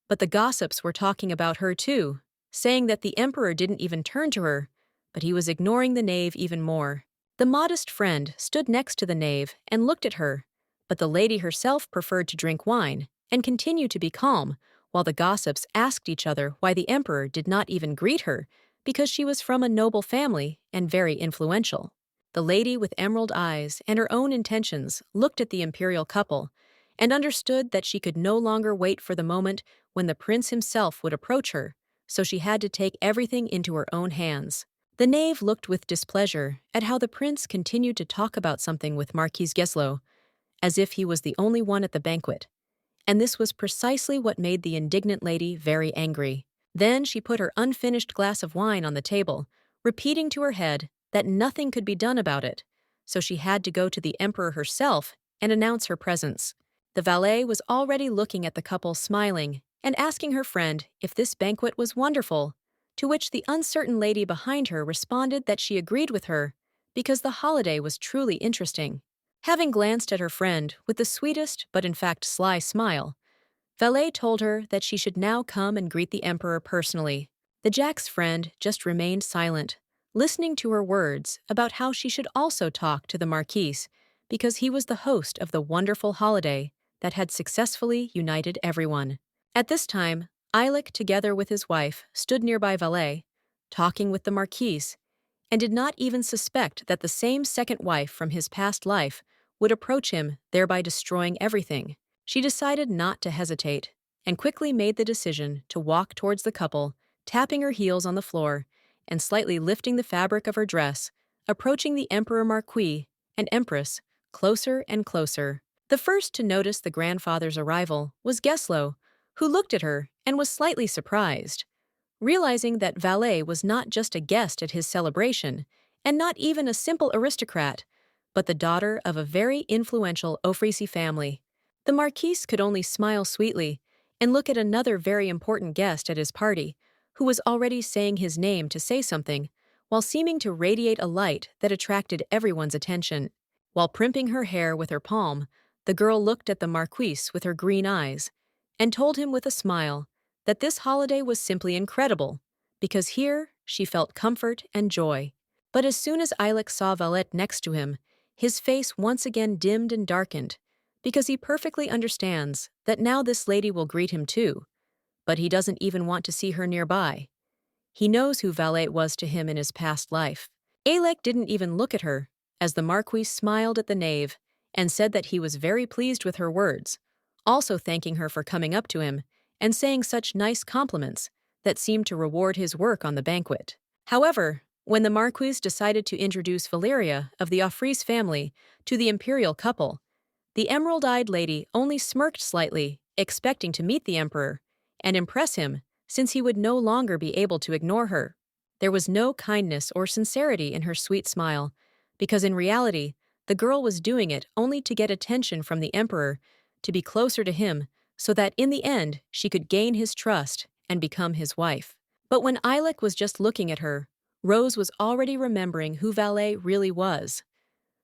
But the gossips were talking about her too, saying that the emperor didn't even turn to her, but he was ignoring the knave even more. The modest friend stood next to the knave and looked at her, but the lady herself preferred to drink wine and continue to be calm, while the gossips asked each other why the emperor did not even greet her, because she was from a noble family and very influential. The lady with emerald eyes and her own intentions looked at the imperial couple and understood that she could no longer wait for the moment when the prince himself would approach her, so she had to take everything into her own hands. The knave looked with displeasure at how the prince continued to talk about something with Marquise Geslow, as if he was the only one at the banquet. And this was precisely what made the indignant lady very angry. Then she put her unfinished glass of wine on the table, repeating to her head that nothing could be done about it, so she had to go to the emperor herself and announce her presence. The valet was already looking at the couple smiling and asking her friend if this banquet was wonderful, to which the uncertain lady behind her responded that she agreed with her because the holiday was truly interesting. Having glanced at her friend with the sweetest but in fact sly smile, Valet told her that she should now come and greet the emperor personally. The Jack's friend just remained silent, listening to her words about how she should also talk to the Marquise because he was the host of the wonderful holiday that had successfully united everyone. At this time, Eilek, together with his wife, stood nearby Valet, talking with the Marquise, and did not even suspect that the same second wife from his past life would approach him, thereby destroying everything. She decided not to hesitate, and quickly made the decision to walk towards the couple, tapping her heels on the floor and slightly lifting the fabric of her dress, approaching the Emperor Marquis and Empress closer and closer. The first to notice the grandfather's arrival was Geslow, who looked at her and was slightly surprised, realizing that Valet was not just a guest at his celebration, and not even a simple aristocrat, but the daughter of a very influential Ofrisi family. The Marquise could only smile sweetly and look at another very important guest at his party, who was already saying his name to say something, while seeming to radiate a light that attracted everyone's attention. While primping her hair with her palm, the girl looked at the Marquise with her green eyes and told him with a smile that this holiday was simply incredible, because here she felt comfort and joy. But as soon as Eilek saw Valette next to him, his face once again dimmed and darkened, because he perfectly understands that now this lady will greet him too, but he doesn't even want to see her nearby. He knows who Valette was to him in his past life. Eilek didn't even look at her, as the Marquis smiled at the knave and said that he was very pleased with her words, also thanking her for coming up to him and saying such nice compliments that seemed to reward his work on the banquet. However, when the Marquis decided to introduce Valeria of the Ofrisi family to the imperial couple, the emerald-eyed lady only smirked slightly, expecting to meet the emperor and impress him, since he would no longer be able to ignore her. There was no kindness or sincerity in her sweet smile, because in reality, the girl was doing it only to get attention from the emperor, to be closer to him, so that in the end she could gain his trust and become his wife. But when Eilek was just looking at her, Rose was already remembering who Valet really was.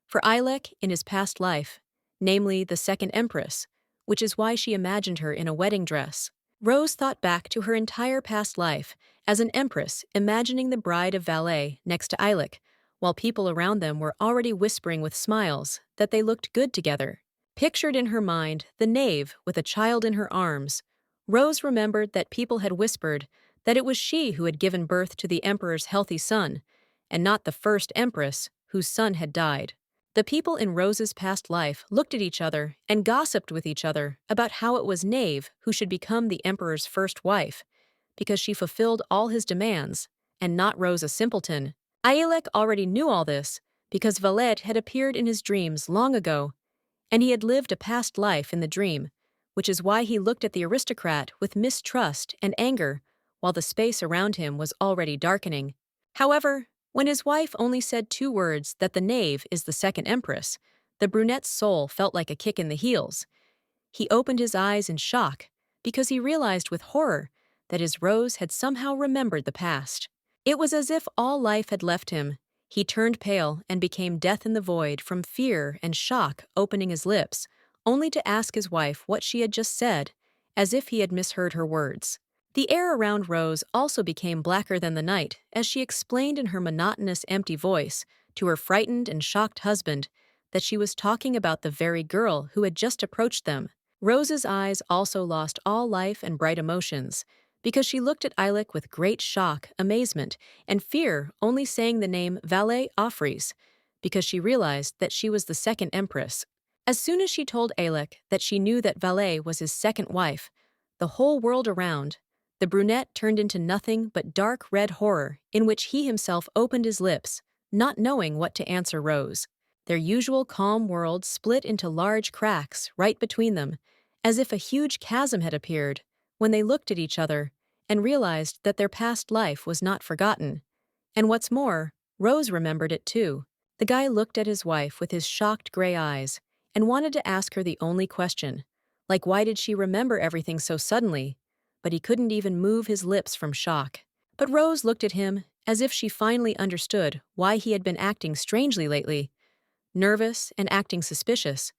For Eilek, in his past life, namely the second empress, which is why she imagined her in a wedding dress, Rose thought back to her entire past life as an empress imagining the bride of Valet next to Eilich, while people around them were already whispering with smiles that they looked good together. Pictured in her mind the knave with a child in her arms, Rose remembered that people had whispered that it was she who had given birth to the emperor's healthy son, and not the first empress whose son had died. The people in Rose's past life looked at each other and gossiped with each other about how it was Knave who should become the emperor's first wife, because she fulfilled all his demands, and not Rose a simpleton. Ailek already knew all this, because Valette had appeared in his dreams long ago, and he had lived a past life in the dream, which is why he looked at the aristocrat with mistrust and anger, while the space around him was already darkening. However, when his wife only said 2 words that the knave is the second empress, the brunette's soul felt like a kick in the heels. He opened his eyes in shock, because he realized with horror that his Rose had somehow remembered the past. It was as if all life had left him. He turned pale and became death in the void from fear and shock, opening his lips, only to ask his wife what she had just said, as if he had misheard her words. The air around Rose also became blacker than the night as she explained in her monotonous, empty voice to her frightened and shocked husband that she was talking about the very girl who had just approached them. Rose's eyes also lost all life and bright emotions, because she looked at Eilich with great shock, amazement, and fear, only saying the name Valet Offries, because she realized that she was the second empress. As soon as she told Eilich that she knew that Valet was his second wife, the whole world around, the brunette turned into nothing but dark red horror in which he himself opened his lips, not knowing what to answer Rose. Their usual calm world split into large cracks right between them, as if a huge chasm had appeared, when they looked at each other and realized that their past life was not forgotten. And what's more, Rose remembered it too. The guy looked at his wife with his shocked gray eyes and wanted to ask her the only question, like why did she remember everything so suddenly? But he couldn't even move his lips from shock. But Rose looked at him as if she finally understood why he had been acting strangely lately, nervous and acting suspicious.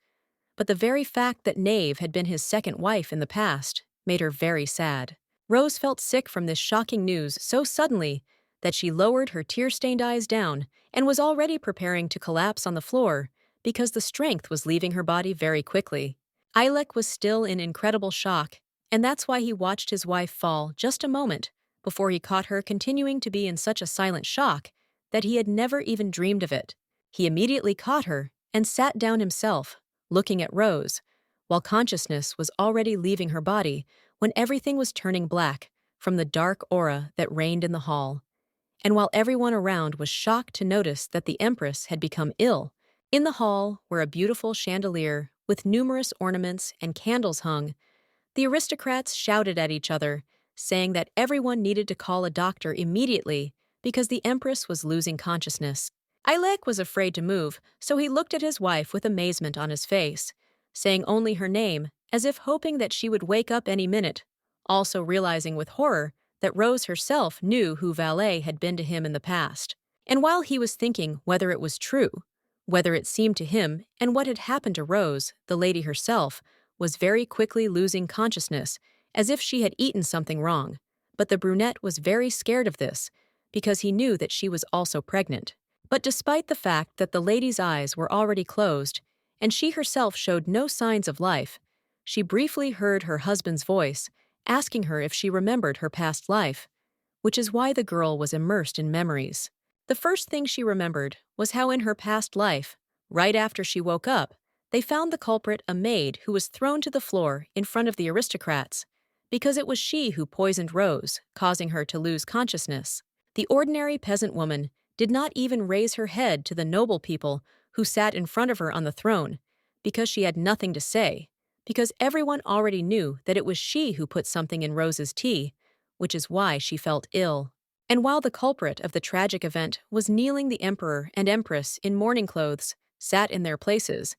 But the very fact that Knave had been his second wife in the past made her very sad. Rose felt sick from this shocking news so suddenly that she lowered her tear-stained eyes down and was already preparing to collapse on the floor because the strength was leaving her body very quickly. Eilich was still in incredible shock, and that's why he watched his wife fall just a moment before he caught her continuing to be in such a silent shock that he had never even dreamed of it. He immediately caught her and sat down himself, looking at Rose, while consciousness was already leaving her body when everything was turning black from the dark aura that reigned in the hall. And while everyone around was shocked to notice that the Empress had become ill, in the hall, where a beautiful chandelier with numerous ornaments and candles hung, the aristocrats shouted at each other, saying that everyone needed to call a doctor immediately because the Empress was losing consciousness. Eilich was afraid to move, so he looked at his wife with amazement on his face, saying only her name, as if hoping that she would wake up any minute, also realizing with horror that Rose herself knew who Valet had been to him in the past. And while he was thinking whether it was true, whether it seemed to him, and what had happened to Rose, the lady herself was very quickly losing consciousness, as if she had eaten something wrong. But the brunette was very scared of this, because he knew that she was also pregnant. But despite the fact that the lady's eyes were already closed, and she herself showed no signs of life, she briefly heard her husband's voice, asking her if she remembered her past life, which is why the girl was immersed in memories. The first thing she remembered was how in her past life, right after she woke up, they found the culprit a maid who was thrown to the floor in front of the aristocrats, because it was she who poisoned Rose, causing her to lose consciousness. The ordinary peasant woman did not even raise her head to the noble people who sat in front of her on the throne, because she had nothing to say, because everyone already knew that it was she who put something in Rose's tea, which is why she felt ill. And while the culprit of the tragic event was kneeling, the emperor and empress in mourning clothes sat in their places,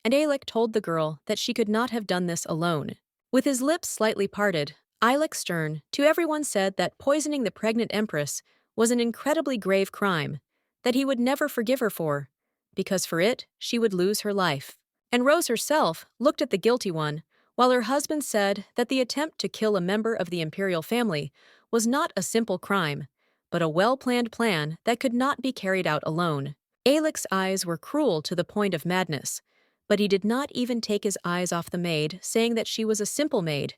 and Eilich told the girl that she could not have done this alone. With his lips slightly parted, Eilich Stern to everyone said that poisoning the pregnant empress was an incredibly grave crime, that he would never forgive her for, because for it she would lose her life. And Rose herself looked at the guilty one, while her husband said that the attempt to kill a member of the imperial family was not a simple crime, but a well-planned plan that could not be carried out alone. Alec's eyes were cruel to the point of madness, but he did not even take his eyes off the maid, saying that she was a simple maid,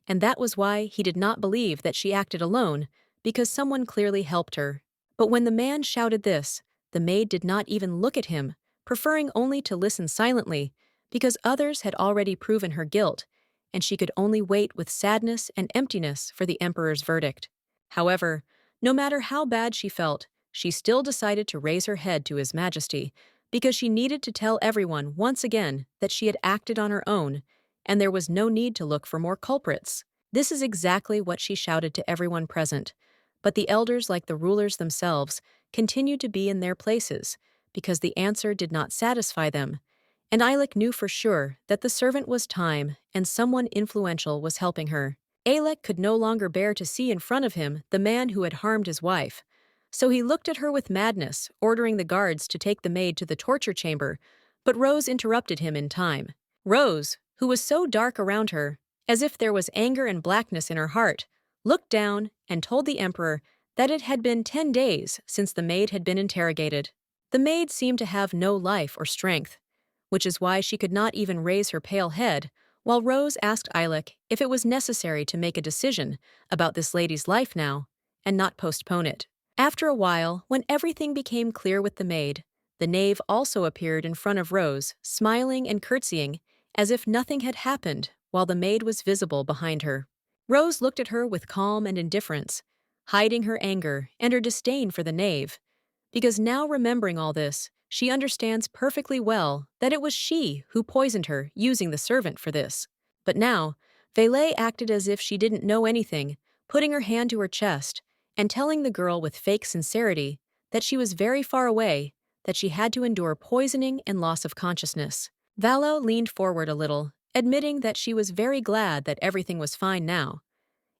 and that was why he did not believe that she acted alone, because someone clearly helped her. But when the man shouted this, the maid did not even look at him, preferring only to listen silently, because others had already proven her guilt, and she could only wait with sadness and emptiness for the emperor's verdict. However, no matter how bad she felt, she still decided to raise her head to His Majesty, because she needed to tell everyone once again that she had acted on her own, and there was no need to look for more culprits. This is exactly what she shouted to everyone present, but the elders, like the rulers themselves, continued to be in their places, because the answer did not satisfy them, and Alec knew for sure that the servant was time and someone influential was helping her. Alec could no longer bear to see in front of him the man who had harmed his wife, so he looked at her with madness, ordering the guards to take the maid to the torture chamber, but Rose interrupted him in time. Rose, who was so dark around her, as if there was anger and blackness in her heart, looked down and told the emperor that it had been 10 days since the maid had been interrogated. The maid seemed to have no life or strength, which is why she could not even raise her pale head, while Rose asked Alec if it was necessary to make a decision about this lady's life now, and not postpone it. After a while, when everything became clear with the maid, the knave also appeared in front of Rose, smiling and curtsying, as if nothing had happened, while the maid was visible behind her. Rose looked at her with calm and indifference, hiding her anger and her disdain for the knave, because now remembering all this, she understands perfectly well that it was she who poisoned her using the servant for this. But now, Valet acted as if she didn't know anything, putting her hand to her chest and telling the girl with fake sincerity that she was very far away, that she had to endure poisoning and loss of consciousness. Valo leaned forward a little, admitting that she was very glad that everything was fine now,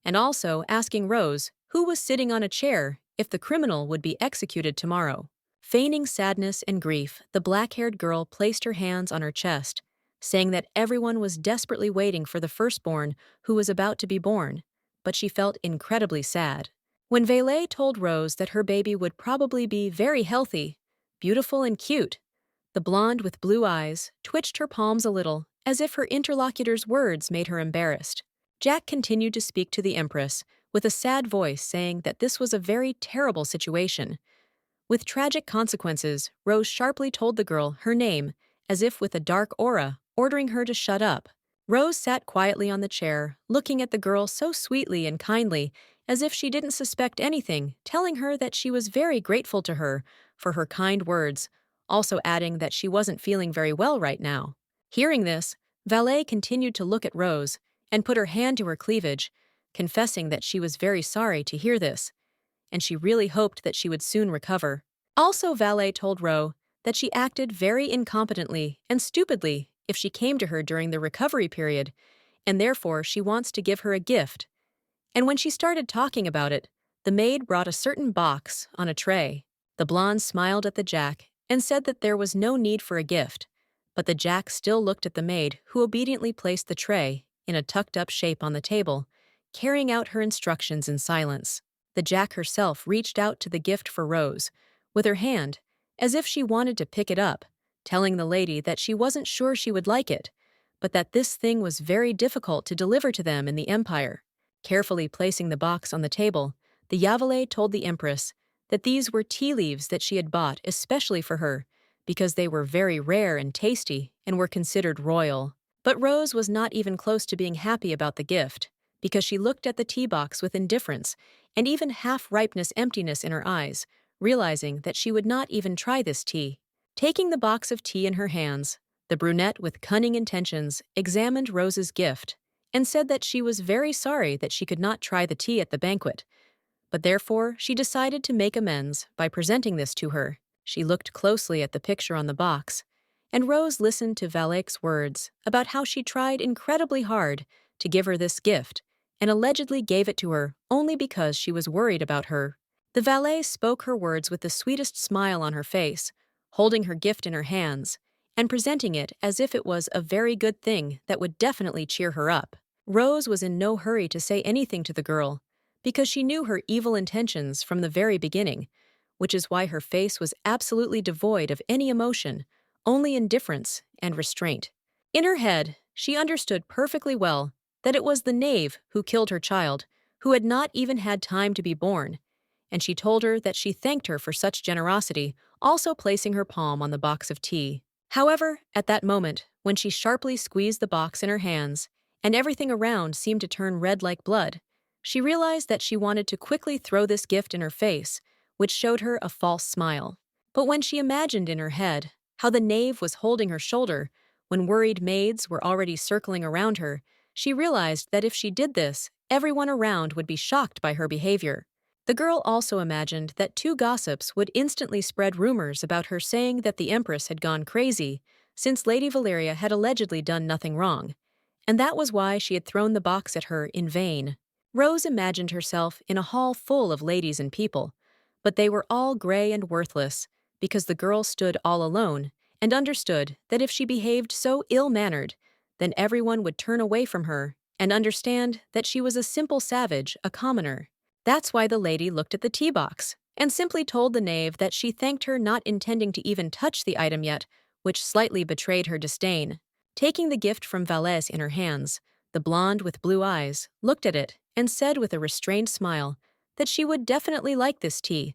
and also asking Rose, who was sitting on a chair, if the criminal would be executed tomorrow. Feigning sadness and grief, the black-haired girl placed her hands on her chest, saying that everyone was desperately waiting for the firstborn who was about to be born, but she felt incredibly sad. When Valet told Rose that her baby would probably be very healthy, beautiful and cute, the blonde with blue eyes twitched her palms a little, as if her interlocutor's words made her embarrassed. Jack continued to speak to the Empress, with a sad voice saying that this was a very terrible situation. With tragic consequences, Rose sharply told the girl her name, as if with a dark aura, ordering her to shut up. Rose sat quietly on the chair, looking at the girl so sweetly and kindly, as if she didn't suspect anything, telling her that she was very grateful to her for her kind words, also adding that she wasn't feeling very well right now. Hearing this, Valet continued to look at Rose and put her hand to her cleavage, confessing that she was very sorry to hear this, and she really hoped that she would soon recover. Also, Valet told Ro that she acted very incompetently and stupidly if she came to her during the recovery period, and therefore she wants to give her a gift. And when she started talking about it, the maid brought a certain box on a tray. The blonde smiled at the Jack and said that there was no need for a gift, but the Jack still looked at the maid, who obediently placed the tray in a tucked-up shape on the table, carrying out her instructions in silence. The Jack herself reached out to the gift for Rose, with her hand, as if she wanted to pick it up, telling the lady that she wasn't sure she would like it, but that this thing was very difficult to deliver to them in the Empire. Carefully placing the box on the table, the Yavale told the Empress that these were tea leaves that she had bought especially for her, because they were very rare and tasty and were considered royal. But Rose was not even close to being happy about the gift, because she looked at the tea box with indifference and even half-ripeness emptiness in her eyes, realizing that she would not even try this tea. Taking the box of tea in her hands, the brunette with cunning intentions examined Rose's gift and said that she was very sorry that she could not try the tea at the banquet, but therefore she decided to make amends by presenting this to her. She looked closely at the picture on the box, and Rose listened to Valec's words about how she tried incredibly hard to give her this gift and allegedly gave it to her only because she was worried about her. The valet spoke her words with the sweetest smile on her face, holding her gift in her hands, and presenting it as if it was a very good thing that would definitely cheer her up. Rose was in no hurry to say anything to the girl, because she knew her evil intentions from the very beginning, which is why her face was absolutely devoid of any emotion, only indifference and restraint. In her head, she understood perfectly well that it was the knave who killed her child, who had not even had time to be born, and she told her that she thanked her for such generosity, also placing her palm on the box of tea. However, at that moment, when she sharply squeezed the box in her hands, and everything around seemed to turn red like blood, she realized that she wanted to quickly throw this gift in her face, which showed her a false smile. But when she imagined in her head how the knave was holding her shoulder when worried maids were already circling around her, she realized that if she did this, everyone around would be shocked by her behavior. The girl also imagined that two gossips would instantly spread rumors about her saying that the empress had gone crazy, since Lady Valeria had allegedly done nothing wrong, and that was why she had thrown the box at her in vain. Rose imagined herself in a hall full of ladies and people, but they were all gray and worthless, because the girl stood all alone and understood that if she behaved so ill-mannered, then everyone would turn away from her and understand that she was a simple savage, a commoner. That's why the lady looked at the tea box and simply told the knave that she thanked her, not intending to even touch the item yet, which slightly betrayed her disdain. Taking the gift from Valès in her hands, the blonde with blue eyes looked at it and said with a restrained smile that she would definitely like this tea,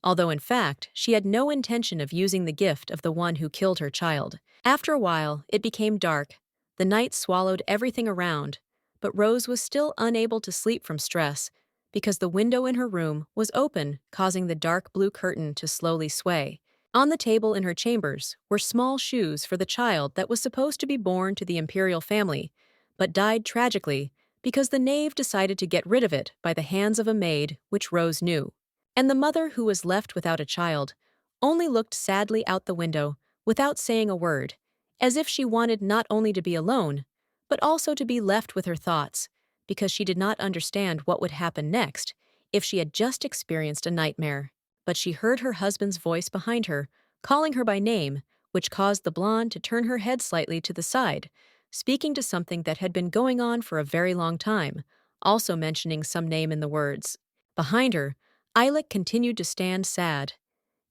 although in fact she had no intention of using the gift of the one who killed her child. After a while, it became dark. The night swallowed everything around, but Rose was still unable to sleep from stress, because the window in her room was open, causing the dark blue curtain to slowly sway. On the table in her chambers were small shoes for the child that was supposed to be born to the imperial family, but died tragically because the knave decided to get rid of it by the hands of a maid, which Rose knew. And the mother, who was left without a child, only looked sadly out the window without saying a word, as if she wanted not only to be alone, but also to be left with her thoughts, because she did not understand what would happen next if she had just experienced a nightmare. But she heard her husband's voice behind her, calling her by name, which caused the blonde to turn her head slightly to the side, speaking to something that had been going on for a very long time, also mentioning some name in the words. Behind her, Eilek continued to stand sad,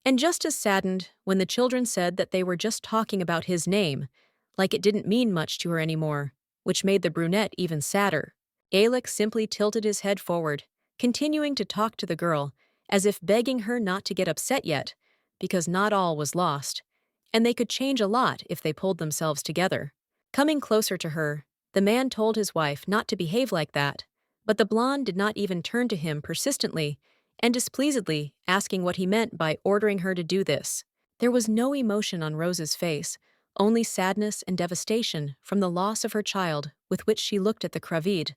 and just as saddened when the children said that they were just talking about his name, like it didn't mean much to her anymore, which made the brunette even sadder. Eilek simply tilted his head forward, continuing to talk to the girl, as if begging her not to get upset yet, because not all was lost, and they could change a lot if they pulled themselves together. Coming closer to her, the man told his wife not to behave like that, but the blonde did not even turn to him persistently and displeasedly, asking what he meant by ordering her to do this. There was no emotion on Rose's face, only sadness and devastation from the loss of her child, with which she looked at the cravide,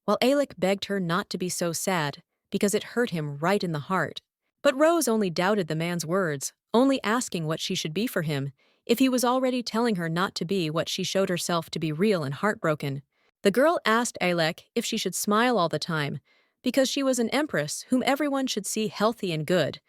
while Eilek begged her not to be so sad, because it hurt him right in the heart. But Rose only doubted the man's words, only asking what she should be for him, if he was already telling her not to be what she showed herself to be, real and heartbroken. The girl asked Eilek if she should smile all the time, because she was an empress whom everyone should see healthy and good.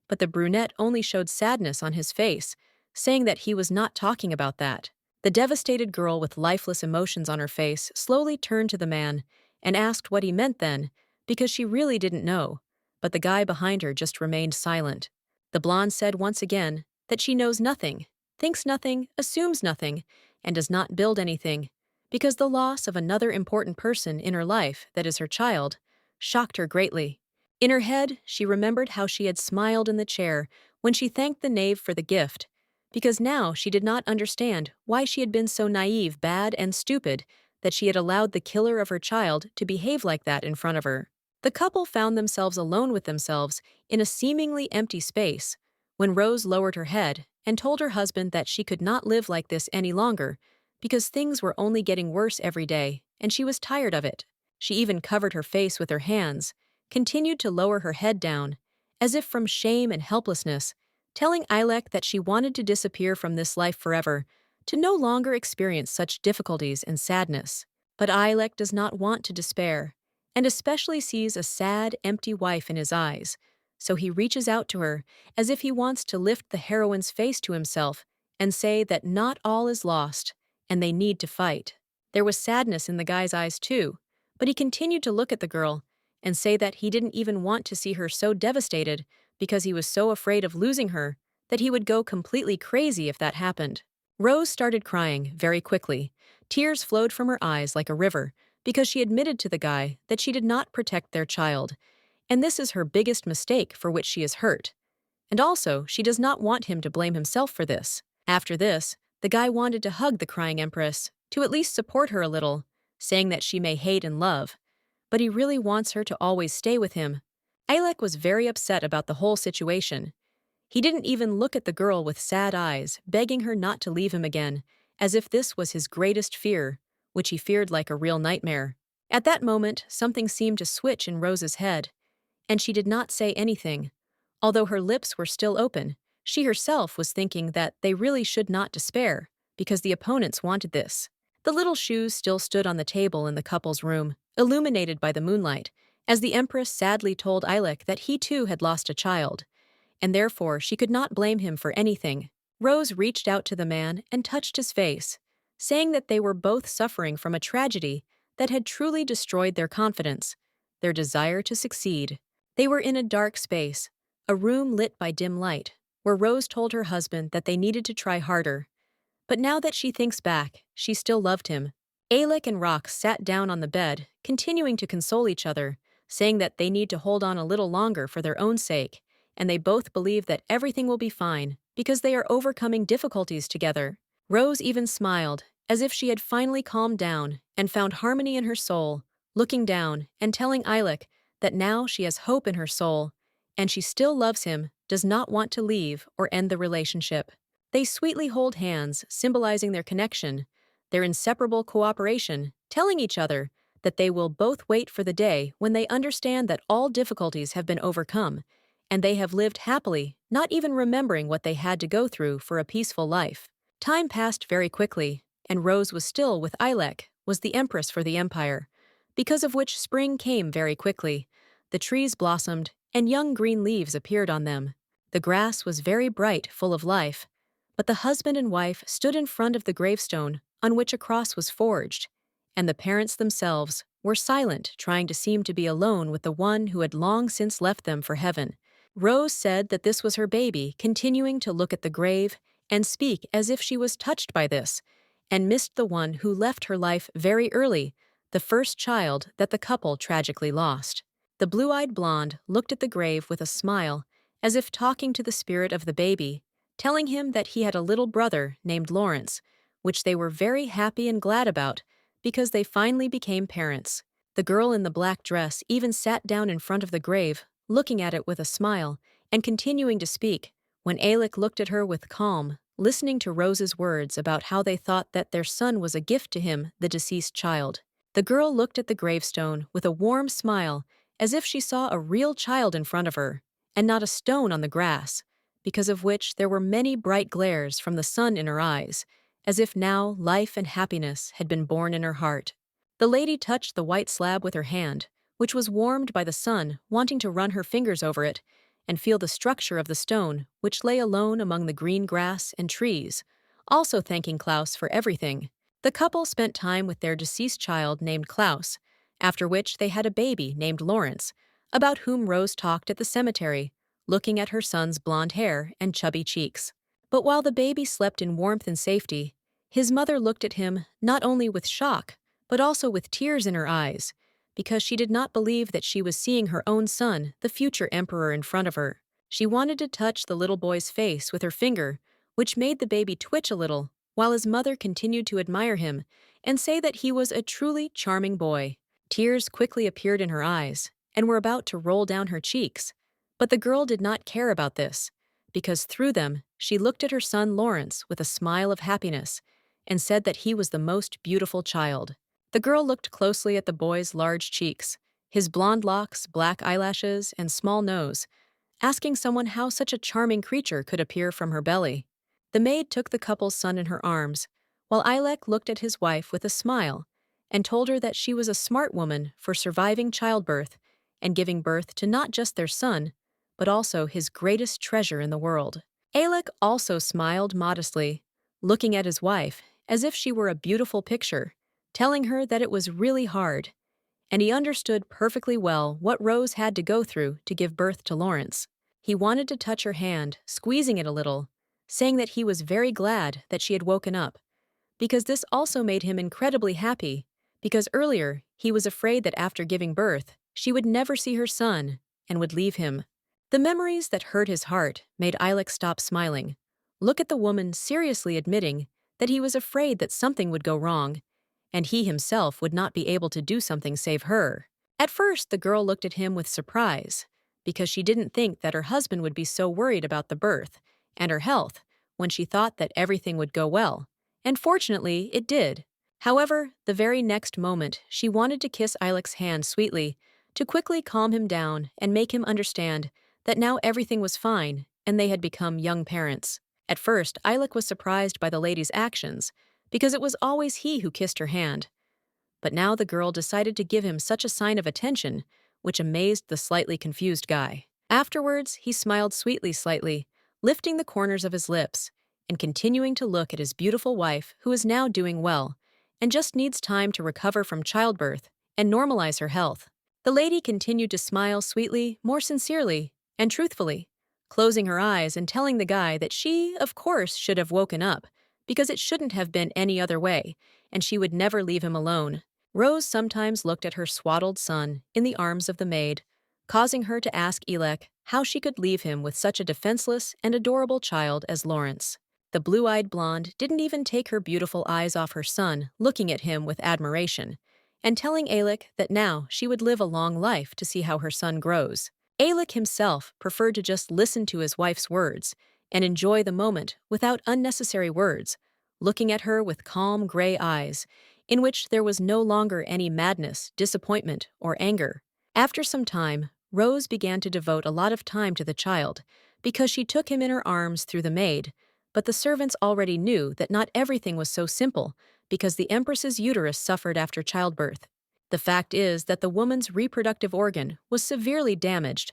But the brunette only showed sadness on his face, saying that he was not talking about that. The devastated girl with lifeless emotions on her face slowly turned to the man and asked what he meant then, because she really didn't know, but the guy behind her just remained silent. The blonde said once again that she knows nothing, thinks nothing, assumes nothing, and does not build anything, because the loss of another important person in her life, that is her child, shocked her greatly. In her head, she remembered how she had smiled in the chair when she thanked the knave for the gift, because now she did not understand why she had been so naive, bad, and stupid that she had allowed the killer of her child to behave like that in front of her. The couple found themselves alone with themselves in a seemingly empty space when Rose lowered her head and told her husband that she could not live like this any longer, because things were only getting worse every day, and she was tired of it. She even covered her face with her hands, continued to lower her head down, as if from shame and helplessness, telling Eilek that she wanted to disappear from this life forever, to no longer experience such difficulties and sadness. But Eilek does not want to despair, and especially sees a sad, empty wife in his eyes, so he reaches out to her as if he wants to lift the heroine's face to himself and say that not all is lost and they need to fight. There was sadness in the guy's eyes too, but he continued to look at the girl and say that he didn't even want to see her so devastated because he was so afraid of losing her that he would go completely crazy if that happened. Rose started crying very quickly. Tears flowed from her eyes like a river because she admitted to the guy that she did not protect their child, and this is her biggest mistake for which she is hurt. And also, she does not want him to blame himself for this. After this, the guy wanted to hug the crying empress, to at least support her a little, saying that she may hate and love, but he really wants her to always stay with him. Alec was very upset about the whole situation. He didn't even look at the girl with sad eyes, begging her not to leave him again, as if this was his greatest fear, which he feared like a real nightmare. At that moment, something seemed to switch in Rose's head, and she did not say anything. Although her lips were still open, she herself was thinking that they really should not despair, because the opponents wanted this. The little shoes still stood on the table in the couple's room, illuminated by the moonlight, as the empress sadly told Ilek that he too had lost a child, and therefore she could not blame him for anything. Rose reached out to the man and touched his face, saying that they were both suffering from a tragedy that had truly destroyed their confidence, their desire to succeed. They were in a dark space, a room lit by dim light, where Rose told her husband that they needed to try harder. But now that she thinks back, she still loved him. Alec and Rox sat down on the bed, continuing to console each other, saying that they need to hold on a little longer for their own sake, and they both believe that everything will be fine because they are overcoming difficulties together. Rose even smiled, as if she had finally calmed down and found harmony in her soul, looking down and telling Ilek that now she has hope in her soul, and she still loves him, does not want to leave or end the relationship. They sweetly hold hands, symbolizing their connection, their inseparable cooperation, telling each other that they will both wait for the day when they understand that all difficulties have been overcome, and they have lived happily, not even remembering what they had to go through for a peaceful life. Time passed very quickly, and Rose was still with Ilek, was the empress for the empire, because of which spring came very quickly. The trees blossomed, and young green leaves appeared on them. The grass was very bright, full of life, but the husband and wife stood in front of the gravestone on which a cross was forged, and the parents themselves were silent, trying to seem to be alone with the one who had long since left them for heaven. Rose said that this was her baby, continuing to look at the grave and speak as if she was touched by this, and missed the one who left her life very early, the first child that the couple tragically lost. The blue-eyed blonde looked at the grave with a smile, as if talking to the spirit of the baby, telling him that he had a little brother named Lawrence, which they were very happy and glad about, because they finally became parents. The girl in the black dress even sat down in front of the grave, looking at it with a smile, and continuing to speak, when Alec looked at her with calm, listening to Rose's words about how they thought that their son was a gift to him, the deceased child. The girl looked at the gravestone with a warm smile, as if she saw a real child in front of her, and not a stone on the grass, because of which there were many bright glares from the sun in her eyes, as if now life and happiness had been born in her heart. The lady touched the white slab with her hand, which was warmed by the sun, wanting to run her fingers over it and feel the structure of the stone, which lay alone among the green grass and trees, also thanking Klaus for everything. The couple spent time with their deceased child named Klaus, after which they had a baby named Lawrence, about whom Rose talked at the cemetery, looking at her son's blonde hair and chubby cheeks. But while the baby slept in warmth and safety, his mother looked at him not only with shock, but also with tears in her eyes, because she did not believe that she was seeing her own son, the future emperor, in front of her. She wanted to touch the little boy's face with her finger, which made the baby twitch a little, while his mother continued to admire him and say that he was a truly charming boy. Tears quickly appeared in her eyes and were about to roll down her cheeks, but the girl did not care about this, because through them she looked at her son Lawrence with a smile of happiness and said that he was the most beautiful child. The girl looked closely at the boy's large cheeks, his blonde locks, black eyelashes, and small nose, asking someone how such a charming creature could appear from her belly. The maid took the couple's son in her arms, while Ilek looked at his wife with a smile and told her that she was a smart woman for surviving childbirth and giving birth to not just their son, but also his greatest treasure in the world. Alec also smiled modestly, looking at his wife as if she were a beautiful picture, telling her that it was really hard, and he understood perfectly well what Rose had to go through to give birth to Lawrence. He wanted to touch her hand, squeezing it a little, saying that he was very glad that she had woken up, because this also made him incredibly happy, because earlier he was afraid that after giving birth, she would never see her son and would leave him. The memories that hurt his heart made Ilek stop smiling, look at the woman seriously admitting that he was afraid that something would go wrong, and he himself would not be able to do something save her. At first, the girl looked at him with surprise, because she didn't think that her husband would be so worried about the birth and her health when she thought that everything would go well. And fortunately, it did. However, the very next moment, she wanted to kiss Ilek's hand sweetly, to quickly calm him down and make him understand that now everything was fine and they had become young parents. At first, Ilek was surprised by the lady's actions, because it was always he who kissed her hand. But now the girl decided to give him such a sign of attention, which amazed the slightly confused guy. Afterwards, he smiled sweetly slightly, lifting the corners of his lips, and continuing to look at his beautiful wife, who is now doing well, and just needs time to recover from childbirth and normalize her health. The lady continued to smile sweetly, more sincerely, and truthfully, closing her eyes and telling the guy that she, of course, should have woken up, because it shouldn't have been any other way, and she would never leave him alone. Rose sometimes looked at her swaddled son in the arms of the maid, causing her to ask Ilek how she could leave him with such a defenseless and adorable child as Lawrence. The blue-eyed blonde didn't even take her beautiful eyes off her son, looking at him with admiration, and telling Alec that now she would live a long life to see how her son grows. Alec himself preferred to just listen to his wife's words and enjoy the moment without unnecessary words, looking at her with calm gray eyes, in which there was no longer any madness, disappointment, or anger. After some time, Rose began to devote a lot of time to the child, because she took him in her arms through the maid, but the servants already knew that not everything was so simple, because the empress's uterus suffered after childbirth. The fact is that the woman's reproductive organ was severely damaged,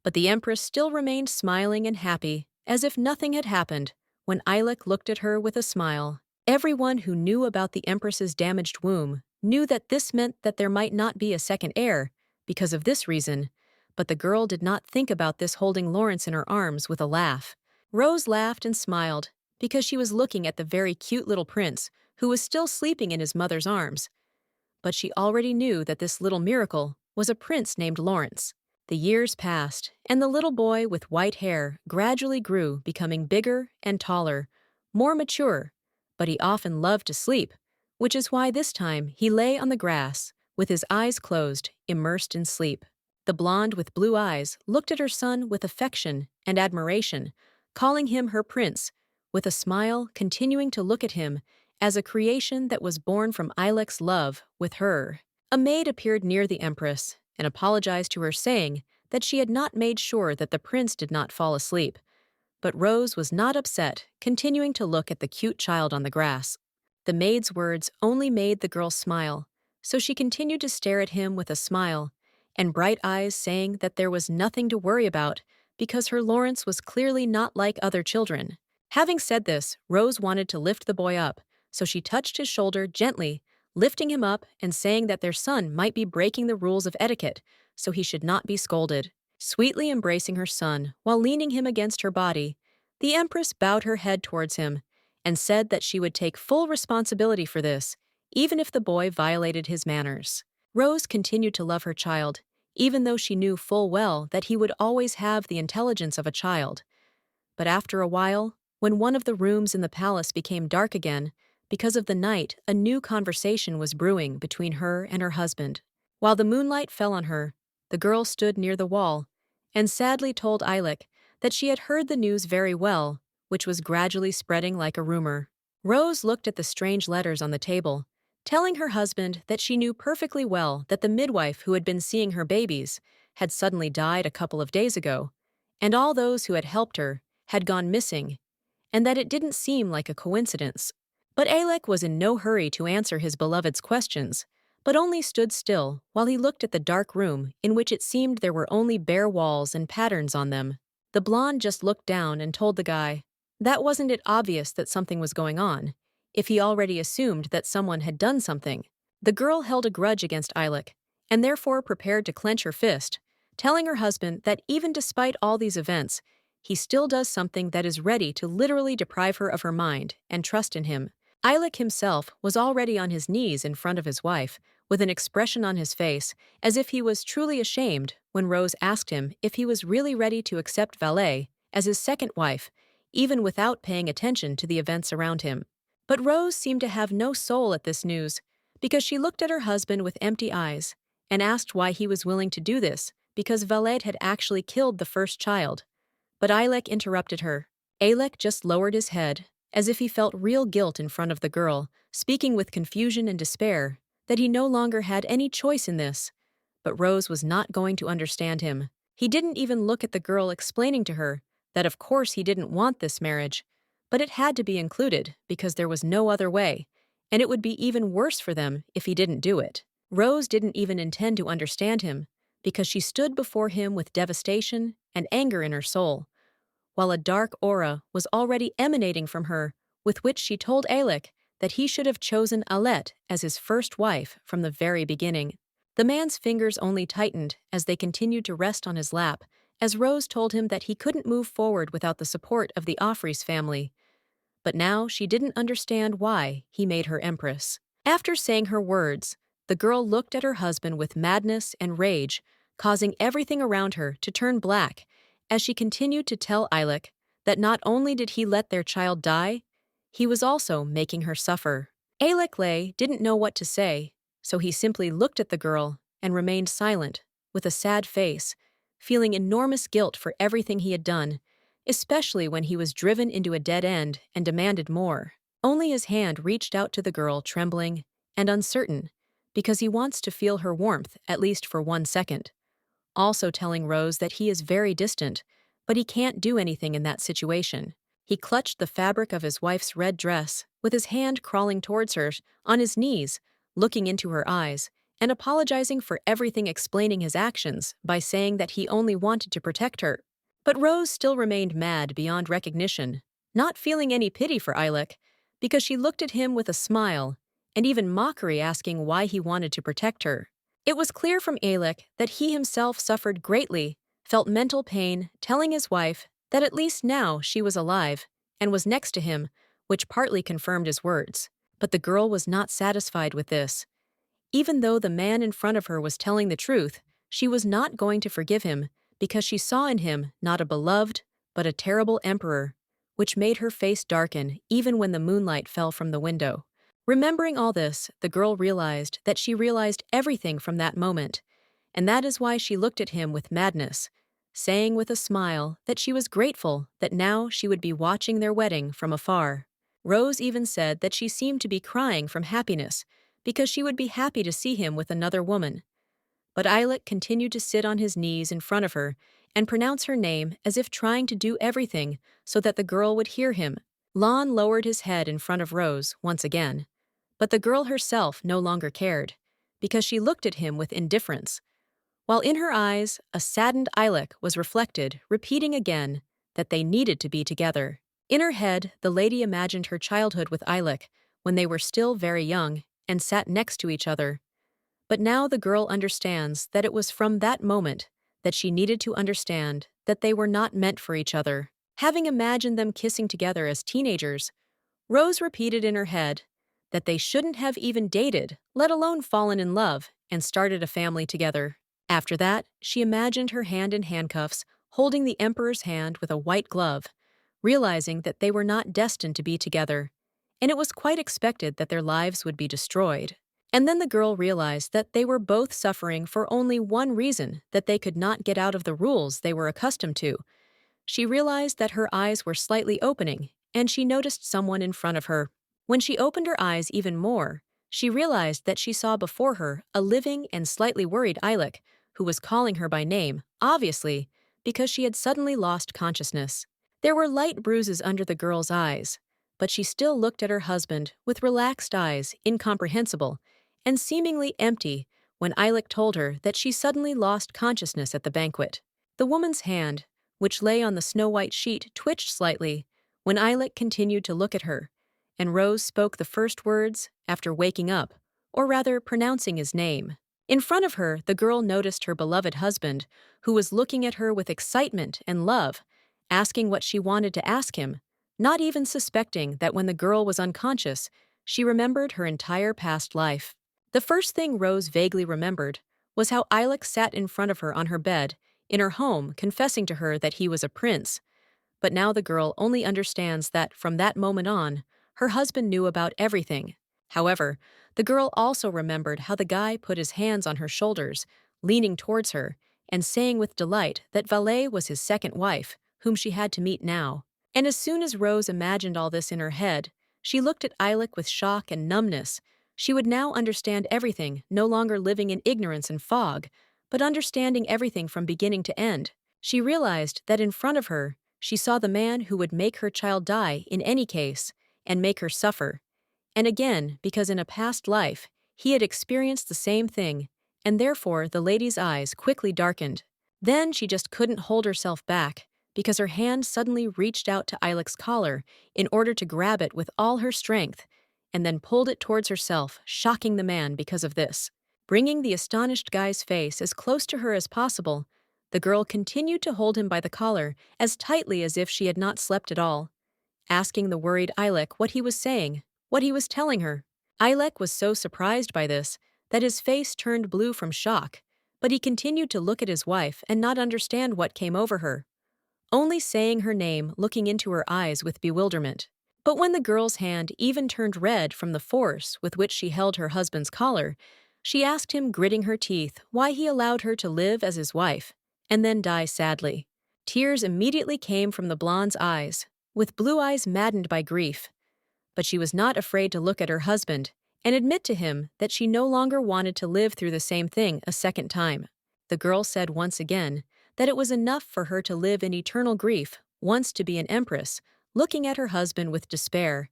but the empress still remained smiling and happy, as if nothing had happened, when Ilek looked at her with a smile. Everyone who knew about the empress's damaged womb knew that this meant that there might not be a second heir, because of this reason, but the girl did not think about this, holding Lawrence in her arms with a laugh. Rose laughed and smiled, because she was looking at the very cute little prince, who was still sleeping in his mother's arms. But she already knew that this little miracle was a prince named Lawrence. The years passed, and the little boy with white hair gradually grew, becoming bigger and taller, more mature, but he often loved to sleep, which is why this time he lay on the grass, with his eyes closed, immersed in sleep. The blonde with blue eyes looked at her son with affection and admiration, calling him her prince, with a smile continuing to look at him as a creation that was born from Ilek's love with her. A maid appeared near the empress and apologized to her, saying that she had not made sure that the prince did not fall asleep. But Rose was not upset, continuing to look at the cute child on the grass. The maid's words only made the girl smile, so she continued to stare at him with a smile and bright eyes, saying that there was nothing to worry about because her Lawrence was clearly not like other children. Having said this, Rose wanted to lift the boy up, so she touched his shoulder gently, lifting him up and saying that their son might be breaking the rules of etiquette, so he should not be scolded. Sweetly embracing her son while leaning him against her body, the empress bowed her head towards him and said that she would take full responsibility for this, even if the boy violated his manners. Rose continued to love her child, even though she knew full well that he would always have the intelligence of a child. But after a while, when one of the rooms in the palace became dark again, because of the night, a new conversation was brewing between her and her husband. While the moonlight fell on her, the girl stood near the wall and sadly told Ilek that she had heard the news very well, which was gradually spreading like a rumor. Rose looked at the strange letters on the table, telling her husband that she knew perfectly well that the midwife who had been seeing her babies had suddenly died a couple of days ago, and all those who had helped her had gone missing, and that it didn't seem like a coincidence. But Alec was in no hurry to answer his beloved's questions, but only stood still while he looked at the dark room in which it seemed there were only bare walls and patterns on them. The blonde just looked down and told the guy, That wasn't it obvious that something was going on, if he already assumed that someone had done something. The girl held a grudge against Eilik, and therefore prepared to clench her fist, telling her husband that even despite all these events, he still does something that is ready to literally deprive her of her mind and trust in him. Eilik himself was already on his knees in front of his wife, with an expression on his face as if he was truly ashamed when Rose asked him if he was really ready to accept Valet as his second wife, even without paying attention to the events around him. But Rose seemed to have no soul at this news, because she looked at her husband with empty eyes and asked why he was willing to do this, because Valet had actually killed the first child. But Eilik interrupted her. Eilik just lowered his head, as if he felt real guilt in front of the girl, speaking with confusion and despair, that he no longer had any choice in this. But Rose was not going to understand him. He didn't even look at the girl, explaining to her that of course he didn't want this marriage, but it had to be included because there was no other way, and it would be even worse for them if he didn't do it. Rose didn't even intend to understand him, because she stood before him with devastation and anger in her soul, while a dark aura was already emanating from her, with which she told Eilik that he should have chosen Alette as his first wife from the very beginning. The man's fingers only tightened as they continued to rest on his lap, as Rose told him that he couldn't move forward without the support of the Offries family. But now she didn't understand why he made her empress. After saying her words, the girl looked at her husband with madness and rage, causing everything around her to turn black, as she continued to tell Eilik that not only did he let their child die, he was also making her suffer. Eilik didn't know what to say, so he simply looked at the girl and remained silent, with a sad face, feeling enormous guilt for everything he had done, especially when he was driven into a dead end and demanded more. Only his hand reached out to the girl, trembling and uncertain, because he wants to feel her warmth at least for 1 second, also telling Rose that he is very distant, but he can't do anything in that situation. He clutched the fabric of his wife's red dress, with his hand crawling towards her, on his knees, looking into her eyes, and apologizing for everything, explaining his actions by saying that he only wanted to protect her. But Rose still remained mad beyond recognition, not feeling any pity for Eilik, because she looked at him with a smile, and even mockery, asking why he wanted to protect her. It was clear from Eilik that he himself suffered greatly, felt mental pain, telling his wife that at least now she was alive and was next to him, which partly confirmed his words. But the girl was not satisfied with this. Even though the man in front of her was telling the truth, she was not going to forgive him, because she saw in him not a beloved, but a terrible emperor, which made her face darken even when the moonlight fell from the window. Remembering all this, the girl realized that she realized everything from that moment, and that is why she looked at him with madness, saying with a smile that she was grateful that now she would be watching their wedding from afar. Rose even said that she seemed to be crying from happiness, because she would be happy to see him with another woman. But Eilik continued to sit on his knees in front of her and pronounce her name, as if trying to do everything so that the girl would hear him. Lon lowered his head in front of Rose once again, but the girl herself no longer cared, because she looked at him with indifference, while in her eyes a saddened Eilik was reflected, repeating again that they needed to be together. In her head, the lady imagined her childhood with Eilik when they were still very young and sat next to each other. But now the girl understands that it was from that moment that she needed to understand that they were not meant for each other. Having imagined them kissing together as teenagers, Rose repeated in her head that they shouldn't have even dated, let alone fallen in love, and started a family together. After that, she imagined her hand in handcuffs, holding the Emperor's hand with a white glove, realizing that they were not destined to be together, and it was quite expected that their lives would be destroyed. And then the girl realized that they were both suffering for only one reason, that they could not get out of the rules they were accustomed to. She realized that her eyes were slightly opening, and she noticed someone in front of her. When she opened her eyes even more, she realized that she saw before her a living and slightly worried Eilik, who was calling her by name, obviously, because she had suddenly lost consciousness. There were light bruises under the girl's eyes, but she still looked at her husband with relaxed eyes, incomprehensible and seemingly empty, when Eilik told her that she suddenly lost consciousness at the banquet. The woman's hand, which lay on the snow-white sheet, twitched slightly, when Eilek continued to look at her, and Rose spoke the first words after waking up, or rather pronouncing his name. In front of her, the girl noticed her beloved husband, who was looking at her with excitement and love, asking what she wanted to ask him, not even suspecting that when the girl was unconscious, she remembered her entire past life. The first thing Rose vaguely remembered was how Eilek sat in front of her on her bed, in her home, confessing to her that he was a prince. But now the girl only understands that, from that moment on, her husband knew about everything. However, the girl also remembered how the guy put his hands on her shoulders, leaning towards her, and saying with delight that Valet was his second wife, whom she had to meet now. And as soon as Rose imagined all this in her head, she looked at Eilek with shock and numbness. She would now understand everything, no longer living in ignorance and fog, but understanding everything from beginning to end. She realized that in front of her, she saw the man who would make her child die in any case, and make her suffer. And again, because in a past life, he had experienced the same thing, and therefore the lady's eyes quickly darkened. Then she just couldn't hold herself back, because her hand suddenly reached out to Eilek's collar in order to grab it with all her strength, and then pulled it towards herself, shocking the man because of this. Bringing the astonished guy's face as close to her as possible, the girl continued to hold him by the collar as tightly as if she had not slept at all, asking the worried Eilek what he was saying, what he was telling her. Eilek was so surprised by this that his face turned blue from shock, but he continued to look at his wife and not understand what came over her, only saying her name, looking into her eyes with bewilderment. But when the girl's hand even turned red from the force with which she held her husband's collar, she asked him, gritting her teeth, why he allowed her to live as his wife, and then die sadly. Tears immediately came from the blonde's eyes, with blue eyes maddened by grief. But she was not afraid to look at her husband and admit to him that she no longer wanted to live through the same thing a second time. The girl said once again that it was enough for her to live in eternal grief, once to be an empress, looking at her husband with despair.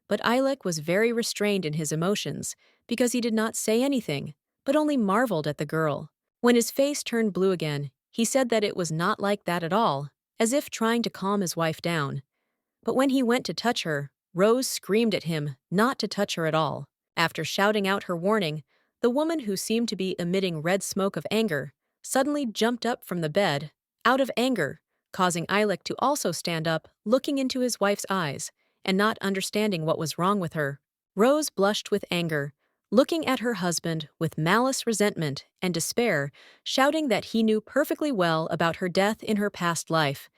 But Eilek was very restrained in his emotions because he did not say anything, but only marveled at the girl. When his face turned blue again, he said that it was not like that at all, as if trying to calm his wife down. But when he went to touch her, Rose screamed at him not to touch her at all. After shouting out her warning, the woman, who seemed to be emitting red smoke of anger, suddenly jumped up from the bed, out of anger, causing Eilek to also stand up, looking into his wife's eyes, and not understanding what was wrong with her. Rose blushed with anger, looking at her husband with malice, resentment, and despair, shouting that he knew perfectly well about her death in her past life,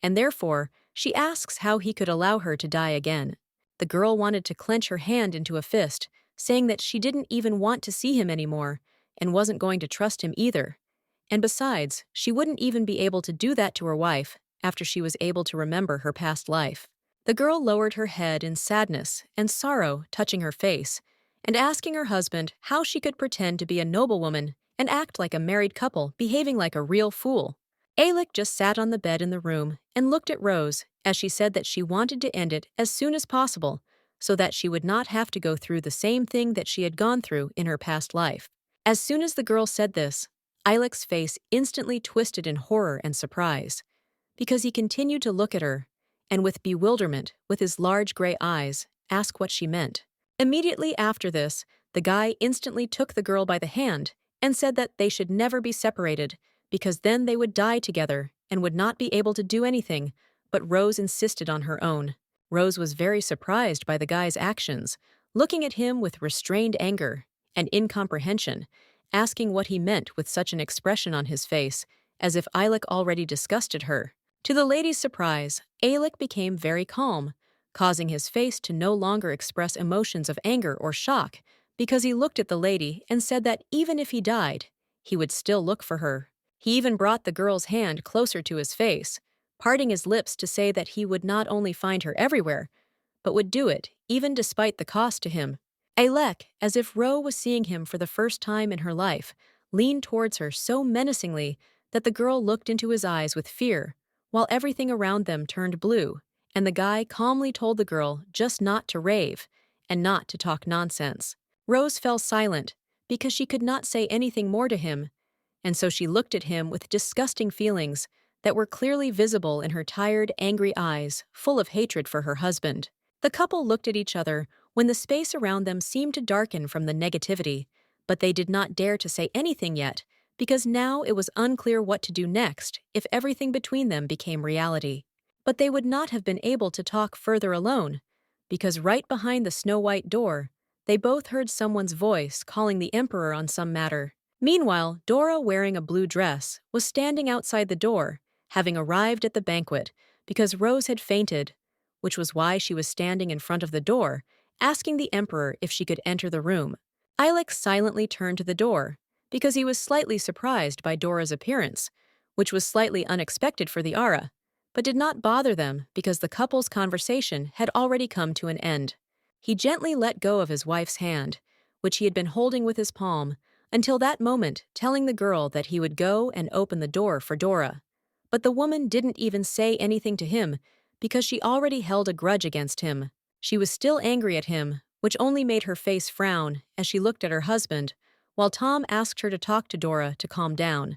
and therefore she asks how he could allow her to die again. The girl wanted to clench her hand into a fist, saying that she didn't even want to see him anymore, and wasn't going to trust him either. And besides, she wouldn't even be able to do that to her wife after she was able to remember her past life. The girl lowered her head in sadness and sorrow, touching her face, and asking her husband how she could pretend to be a noblewoman and act like a married couple, behaving like a real fool. Eilek just sat on the bed in the room and looked at Rose as she said that she wanted to end it as soon as possible so that she would not have to go through the same thing that she had gone through in her past life. As soon as the girl said this, Eilek's face instantly twisted in horror and surprise, because he continued to look at her, and with bewilderment, with his large gray eyes, ask what she meant. Immediately after this, the guy instantly took the girl by the hand and said that they should never be separated, because then they would die together and would not be able to do anything, but Rose insisted on her own. Rose was very surprised by the guy's actions, looking at him with restrained anger and incomprehension, asking what he meant with such an expression on his face, as if Eilek already disgusted her. To the lady's surprise, Eilek became very calm, causing his face to no longer express emotions of anger or shock, because he looked at the lady and said that even if he died, he would still look for her. He even brought the girl's hand closer to his face, parting his lips to say that he would not only find her everywhere, but would do it even despite the cost to him. Eilek, as if Rose was seeing him for the first time in her life, leaned towards her so menacingly that the girl looked into his eyes with fear, while everything around them turned blue, and the guy calmly told the girl just not to rave and not to talk nonsense. Rose fell silent because she could not say anything more to him, and so she looked at him with disgusting feelings that were clearly visible in her tired, angry eyes, full of hatred for her husband. The couple looked at each other when the space around them seemed to darken from the negativity, but they did not dare to say anything yet, because now it was unclear what to do next if everything between them became reality. But they would not have been able to talk further alone, because right behind the snow-white door, they both heard someone's voice calling the emperor on some matter. Meanwhile, Dora, wearing a blue dress, was standing outside the door, having arrived at the banquet, because Rose had fainted, which was why she was standing in front of the door, asking the emperor if she could enter the room. Ilex silently turned to the door, because he was slightly surprised by Dora's appearance, which was slightly unexpected for the Ara, but did not bother them because the couple's conversation had already come to an end. He gently let go of his wife's hand, which he had been holding with his palm, until that moment, telling the girl that he would go and open the door for Dora. But the woman didn't even say anything to him because she already held a grudge against him. She was still angry at him, which only made her face frown as she looked at her husband, while Tom asked her to talk to Dora to calm down.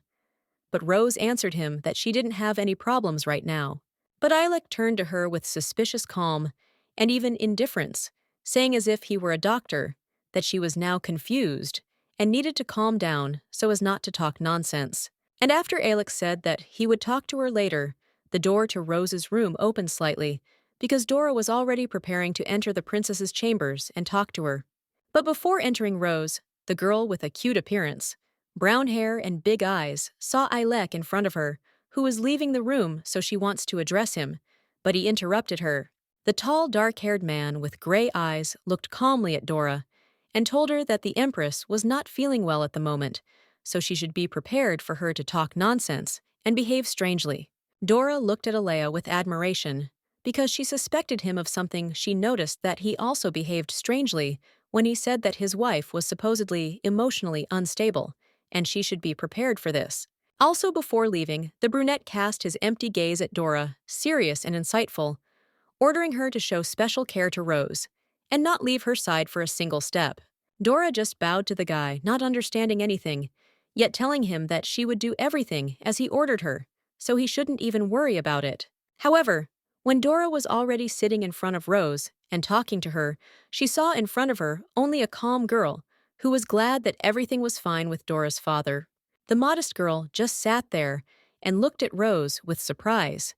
But Rose answered him that she didn't have any problems right now. But Ilek turned to her with suspicious calm and even indifference, saying as if he were a doctor, that she was now confused and needed to calm down so as not to talk nonsense. And after Alex said that he would talk to her later, the door to Rose's room opened slightly, because Dora was already preparing to enter the princess's chambers and talk to her. But before entering Rose, the girl with a cute appearance, brown hair and big eyes, saw Ilek in front of her, who was leaving the room so she wants to address him, but he interrupted her. The tall, dark-haired man with gray eyes looked calmly at Dora and told her that the empress was not feeling well at the moment, so she should be prepared for her to talk nonsense and behave strangely. Dora looked at Alea with admiration, because she suspected him of something. She noticed that he also behaved strangely when he said that his wife was supposedly emotionally unstable, and she should be prepared for this. Also, before leaving, the brunette cast his empty gaze at Dora, serious and insightful, ordering her to show special care to Rose, and not leave her side for a single step. Dora just bowed to the guy, not understanding anything, yet telling him that she would do everything as he ordered her, so he shouldn't even worry about it. However, when Dora was already sitting in front of Rose and talking to her, she saw in front of her only a calm girl who was glad that everything was fine with Dora's father. The modest girl just sat there and looked at Rose with surprise,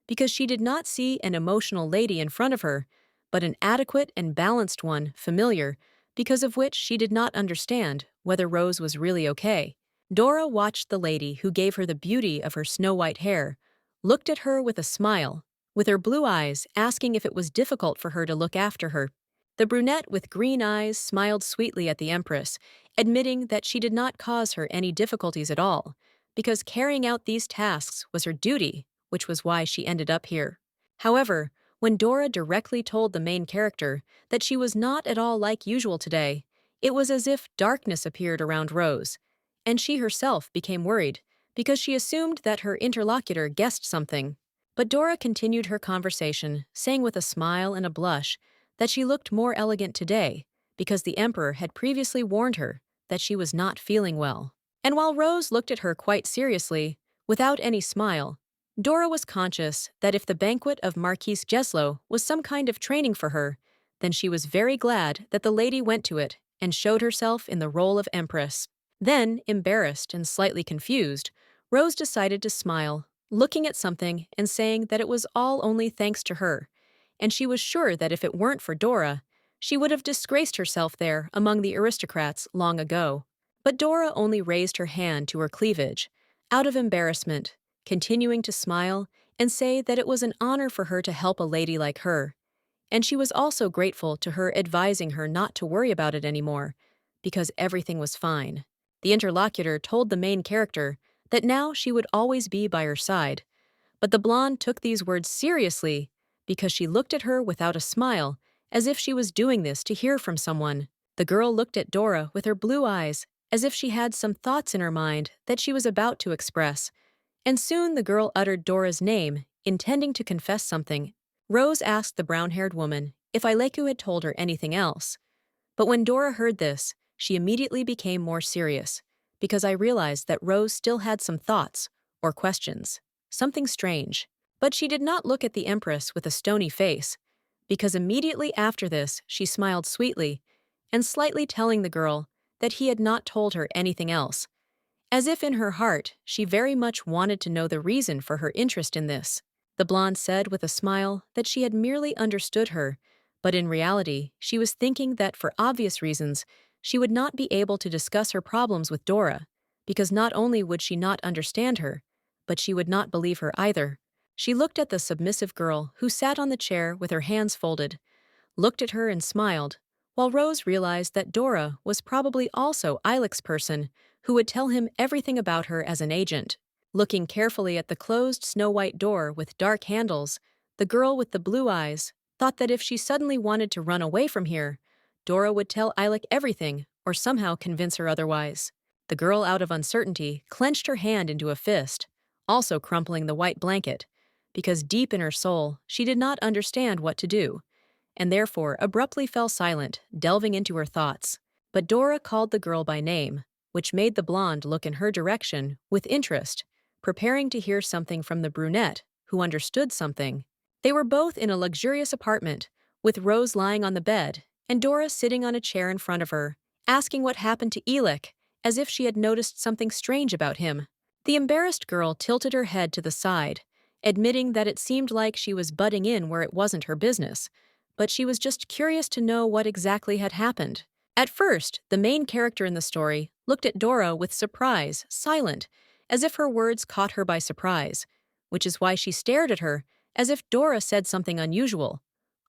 because she did not see an emotional lady in front of her, but an adequate and balanced one, familiar, because of which she did not understand whether Rose was really okay. Dora watched the lady who gave her the beauty of her snow-white hair, looked at her with a smile, with her blue eyes asking if it was difficult for her to look after her. The brunette with green eyes smiled sweetly at the empress, admitting that she did not cause her any difficulties at all, because carrying out these tasks was her duty, which was why she ended up here. However, when Dora directly told the main character that she was not at all like usual today, it was as if darkness appeared around Rose, and she herself became worried, because she assumed that her interlocutor guessed something. But Dora continued her conversation, saying with a smile and a blush that she looked more elegant today, because the emperor had previously warned her that she was not feeling well. And while Rose looked at her quite seriously, without any smile, Dora was conscious that if the banquet of Marquise Jeslow was some kind of training for her, then she was very glad that the lady went to it and showed herself in the role of empress. Then, embarrassed and slightly confused, Rose decided to smile, looking at something and saying that it was all only thanks to her, and she was sure that if it weren't for Dora, she would have disgraced herself there among the aristocrats long ago. But Dora only raised her hand to her cleavage, out of embarrassment, continuing to smile and say that it was an honor for her to help a lady like her, and she was also grateful to her advising her not to worry about it anymore, because everything was fine. The interlocutor told the main character that now she would always be by her side, but the blonde took these words seriously because she looked at her without a smile, as if she was doing this to hear from someone. The girl looked at Dora with her blue eyes, as if she had some thoughts in her mind that she was about to express, and soon the girl uttered Dora's name, intending to confess something. Rose asked the brown-haired woman if Ileku had told her anything else, but when Dora heard this, she immediately became more serious, because I realized that Rose still had some thoughts or questions. something strange. But she did not look at the empress with a stony face, because immediately after this she smiled sweetly, and slightly telling the girl that he had not told her anything else, as if in her heart she very much wanted to know the reason for her interest in this. The blonde said with a smile that she had merely understood her, but in reality she was thinking that for obvious reasons she would not be able to discuss her problems with Dora, because not only would she not understand her, but she would not believe her either. She looked at the submissive girl who sat on the chair with her hands folded, looked at her and smiled, while Rose realized that Dora was probably also Ilex person who would tell him everything about her as an agent. Looking carefully at the closed snow-white door with dark handles, the girl with the blue eyes thought that if she suddenly wanted to run away from here, Dora would tell Ilex everything or somehow convince her otherwise. The girl, out of uncertainty, clenched her hand into a fist, also crumpling the white blanket, because deep in her soul she did not understand what to do, and therefore abruptly fell silent, delving into her thoughts. But Dora called the girl by name, which made the blonde look in her direction with interest, preparing to hear something from the brunette, who understood something. They were both in a luxurious apartment, with Rose lying on the bed, and Dora sitting on a chair in front of her, asking what happened to Ilex, as if she had noticed something strange about him. The embarrassed girl tilted her head to the side, admitting that it seemed like she was butting in where it wasn't her business, but she was just curious to know what exactly had happened. At first, the main character in the story looked at Dora with surprise, silent, as if her words caught her by surprise, which is why she stared at her, as if Dora said something unusual.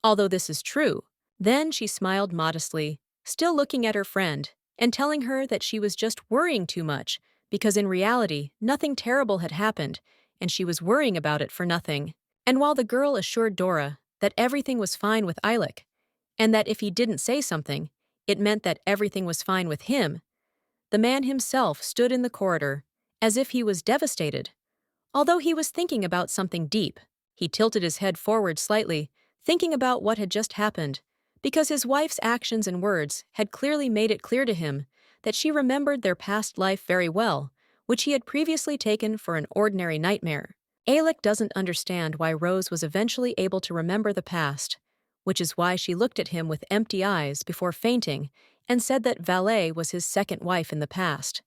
Although this is true, then she smiled modestly, still looking at her friend, and telling her that she was just worrying too much, because in reality, nothing terrible had happened, and she was worrying about it for nothing. And while the girl assured Dora that everything was fine with Ilex, and that if he didn't say something, it meant that everything was fine with him, the man himself stood in the corridor, as if he was devastated. Although he was thinking about something deep, he tilted his head forward slightly, thinking about what had just happened, because his wife's actions and words had clearly made it clear to him that she remembered their past life very well, which he had previously taken for an ordinary nightmare. Ilex doesn't understand why Rose was eventually able to remember the past, which is why she looked at him with empty eyes before fainting and said that Valet was his second wife in the past.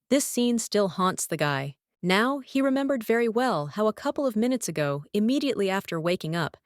This scene still haunts the guy. Now he remembered very well how a couple of minutes ago, immediately after waking up,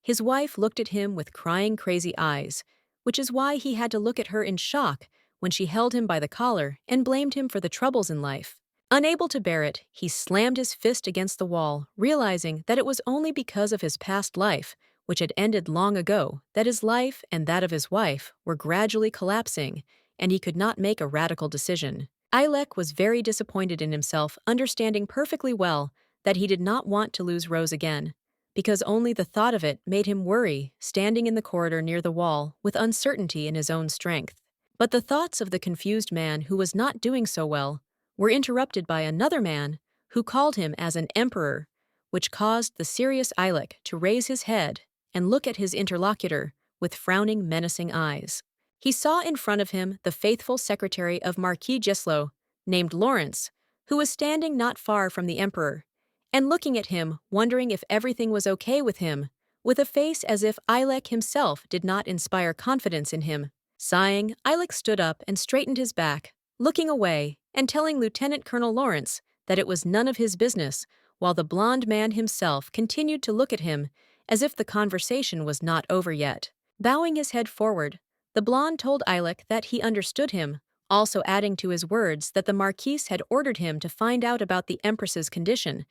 his wife looked at him with crying crazy eyes, which is why he had to look at her in shock when she held him by the collar and blamed him for the troubles in life. Unable to bear it, he slammed his fist against the wall, realizing that it was only because of his past life, which had ended long ago, that his life and that of his wife were gradually collapsing, and he could not make a radical decision. Ilex was very disappointed in himself, understanding perfectly well that he did not want to lose Rose again, because only the thought of it made him worry, standing in the corridor near the wall with uncertainty in his own strength. But the thoughts of the confused man who was not doing so well were interrupted by another man who called him as an emperor, which caused the serious Ilex to raise his head and look at his interlocutor with frowning, menacing eyes. He saw in front of him the faithful secretary of Marquis Gislo, named Lawrence, who was standing not far from the emperor, and looking at him, wondering if everything was okay with him, with a face as if Ilex himself did not inspire confidence in him. Sighing, Ilex stood up and straightened his back, looking away and telling Lieutenant Colonel Lawrence that it was none of his business, while the blond man himself continued to look at him as if the conversation was not over yet. Bowing his head forward, the blonde told Ilex that he understood him, also adding to his words that the Marquis had ordered him to find out about the Empress's condition,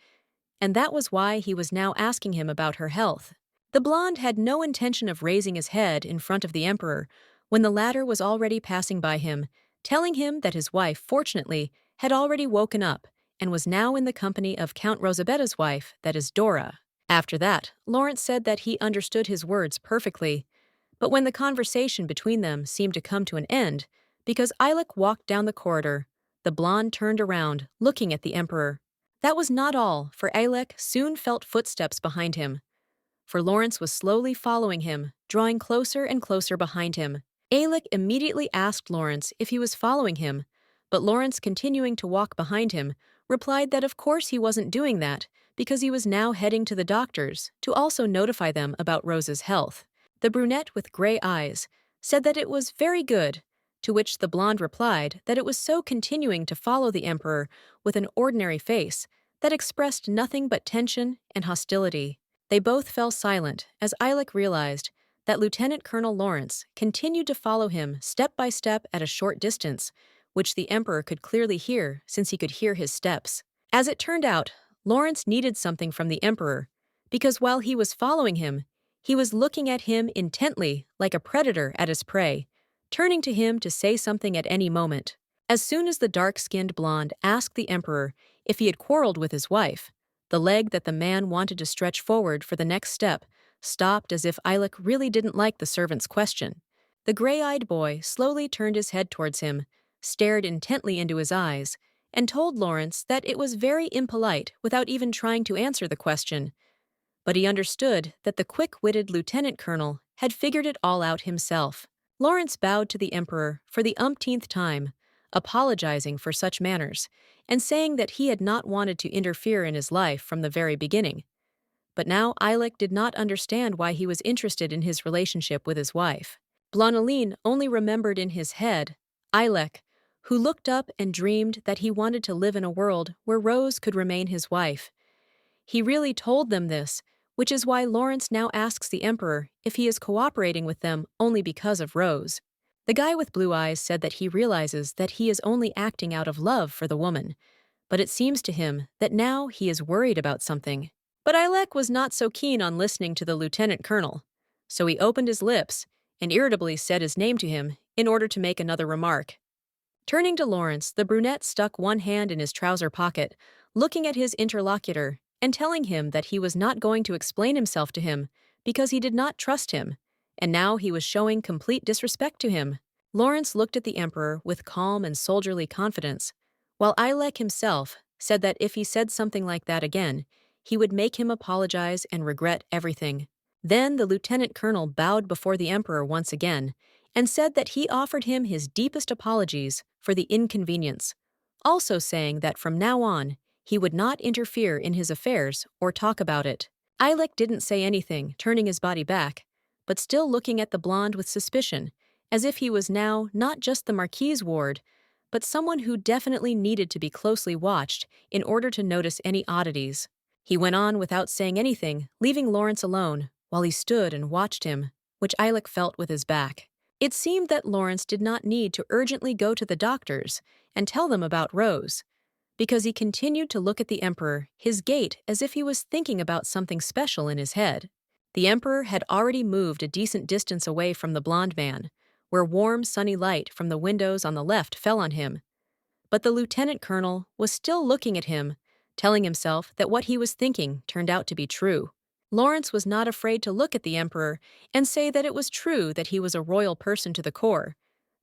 and that was why he was now asking him about her health. The blonde had no intention of raising his head in front of the Emperor when the latter was already passing by him, telling him that his wife, fortunately, had already woken up and was now in the company of Count Rosabetta's wife, that is Dora. After that, Lawrence said that he understood his words perfectly, but when the conversation between them seemed to come to an end, because Ilex walked down the corridor, the blonde turned around, looking at the Emperor. That was not all, for Ilex soon felt footsteps behind him, for Lawrence was slowly following him, drawing closer and closer behind him. Ilex immediately asked Lawrence if he was following him, but Lawrence, continuing to walk behind him, replied that of course he wasn't doing that, because he was now heading to the doctors to also notify them about Rose's health. The brunette with gray eyes said that it was very good, to which the blonde replied that it was so continuing to follow the emperor with an ordinary face that expressed nothing but tension and hostility. They both fell silent as Eilek realized that Lieutenant Colonel Lawrence continued to follow him step by step at a short distance, which the emperor could clearly hear since he could hear his steps. As it turned out, Lawrence needed something from the emperor, because while he was following him, he was looking at him intently like a predator at his prey, turning to him to say something at any moment. As soon as the dark-skinned blonde asked the emperor if he had quarreled with his wife, the leg that the man wanted to stretch forward for the next step stopped as if Eilek really didn't like the servant's question. The gray-eyed boy slowly turned his head towards him, stared intently into his eyes, and told Lawrence that it was very impolite without even trying to answer the question. But he understood that the quick-witted lieutenant colonel had figured it all out himself. Lawrence bowed to the emperor for the umpteenth time, apologizing for such manners, and saying that he had not wanted to interfere in his life from the very beginning. But now Eilek did not understand why he was interested in his relationship with his wife. Blondeline only remembered in his head Eilek, who looked up and dreamed that he wanted to live in a world where Rose could remain his wife. He really told them this, which is why Lawrence now asks the emperor if he is cooperating with them only because of Rose. The guy with blue eyes said that he realizes that he is only acting out of love for the woman, but it seems to him that now he is worried about something. But Eilek was not so keen on listening to the lieutenant colonel, so he opened his lips and irritably said his name to him in order to make another remark. Turning to Lawrence, the brunette stuck one hand in his trouser pocket, looking at his interlocutor and telling him that he was not going to explain himself to him because he did not trust him, and now he was showing complete disrespect to him. Lawrence looked at the emperor with calm and soldierly confidence, while Eilek himself said that if he said something like that again, he would make him apologize and regret everything. Then the lieutenant colonel bowed before the emperor once again and said that he offered him his deepest apologies for the inconvenience, also saying that from now on he would not interfere in his affairs or talk about it. Eilek didn't say anything, turning his body back, but still looking at the blonde with suspicion, as if he was now not just the Marquis's ward, but someone who definitely needed to be closely watched in order to notice any oddities. He went on without saying anything, leaving Lawrence alone, while he stood and watched him, which Eilek felt with his back. It seemed that Lawrence did not need to urgently go to the doctors and tell them about Rose, because he continued to look at the emperor, his gait as if he was thinking about something special in his head. The emperor had already moved a decent distance away from the blonde man, where warm, sunny light from the windows on the left fell on him. But the lieutenant colonel was still looking at him, telling himself that what he was thinking turned out to be true. Lawrence was not afraid to look at the emperor and say that it was true that he was a royal person to the core,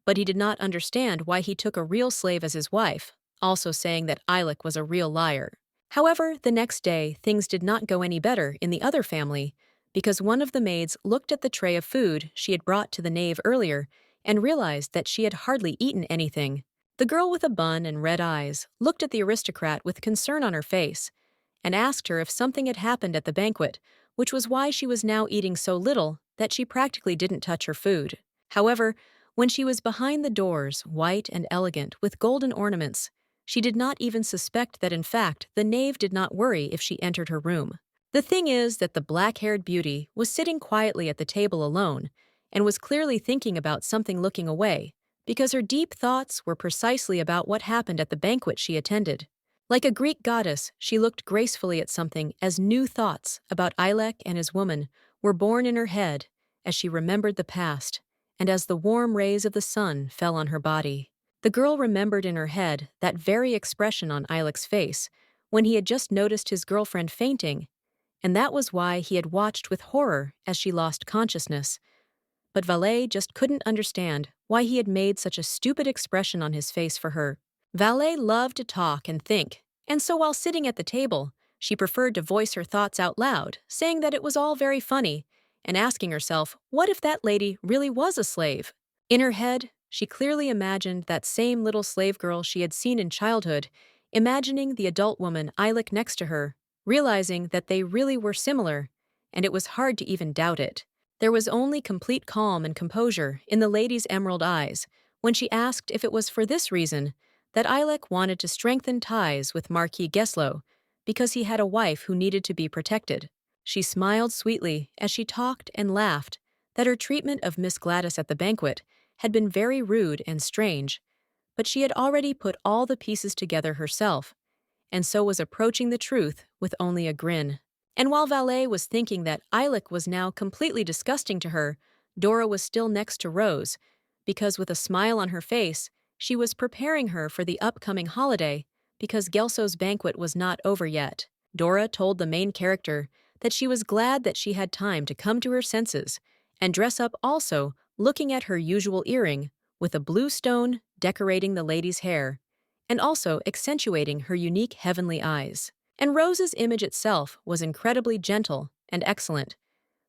but he did not understand why he took a real slave as his wife, also saying that Eilek was a real liar. However, the next day, things did not go any better in the other family, because one of the maids looked at the tray of food she had brought to the knave earlier and realized that she had hardly eaten anything. The girl with a bun and red eyes looked at the aristocrat with concern on her face and asked her if something had happened at the banquet, which was why she was now eating so little that she practically didn't touch her food. However, when she was behind the doors, white and elegant with golden ornaments, she did not even suspect that in fact the knave did not worry if she entered her room. The thing is that the black-haired beauty was sitting quietly at the table alone and was clearly thinking about something, looking away, because her deep thoughts were precisely about what happened at the banquet she attended. Like a Greek goddess, she looked gracefully at something as new thoughts about Eilek and his woman were born in her head as she remembered the past, and as the warm rays of the sun fell on her body. The girl remembered in her head that very expression on Eilek's face when he had just noticed his girlfriend fainting, and that was why he had watched with horror as she lost consciousness. But Valet just couldn't understand why he had made such a stupid expression on his face for her. Valet loved to talk and think, and so while sitting at the table, she preferred to voice her thoughts out loud, saying that it was all very funny, and asking herself, what if that lady really was a slave? In her head, she clearly imagined that same little slave girl she had seen in childhood, imagining the adult woman Eilek next to her, realizing that they really were similar, and it was hard to even doubt it. There was only complete calm and composure in the lady's emerald eyes when she asked if it was for this reason that Eilek wanted to strengthen ties with Marquis Geslow, because he had a wife who needed to be protected. She smiled sweetly as she talked and laughed that her treatment of Miss Gladys at the banquet had been very rude and strange, but she had already put all the pieces together herself, and so was approaching the truth with only a grin. And while Valet was thinking that Eilek was now completely disgusting to her, Dora was still next to Rose, because with a smile on her face, she was preparing her for the upcoming holiday because Gelsow's banquet was not over yet. Dora told the main character that she was glad that she had time to come to her senses and dress up also, looking at her usual earring with a blue stone decorating the lady's hair and also accentuating her unique heavenly eyes. And Rose's image itself was incredibly gentle and excellent,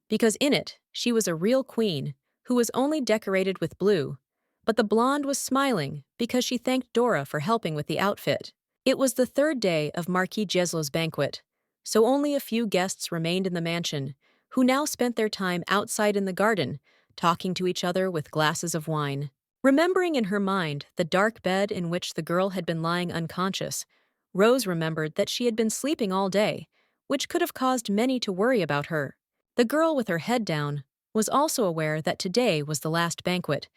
because in it she was a real queen who was only decorated with blue, but the blonde was smiling because she thanked Dora for helping with the outfit. It was the third day of Marquis Geslow's banquet, so only a few guests remained in the mansion, who now spent their time outside in the garden, talking to each other with glasses of wine. Remembering in her mind the dark bed in which the girl had been lying unconscious, Rose remembered that she had been sleeping all day, which could have caused many to worry about her. The girl with her head down was also aware that today was the last banquet,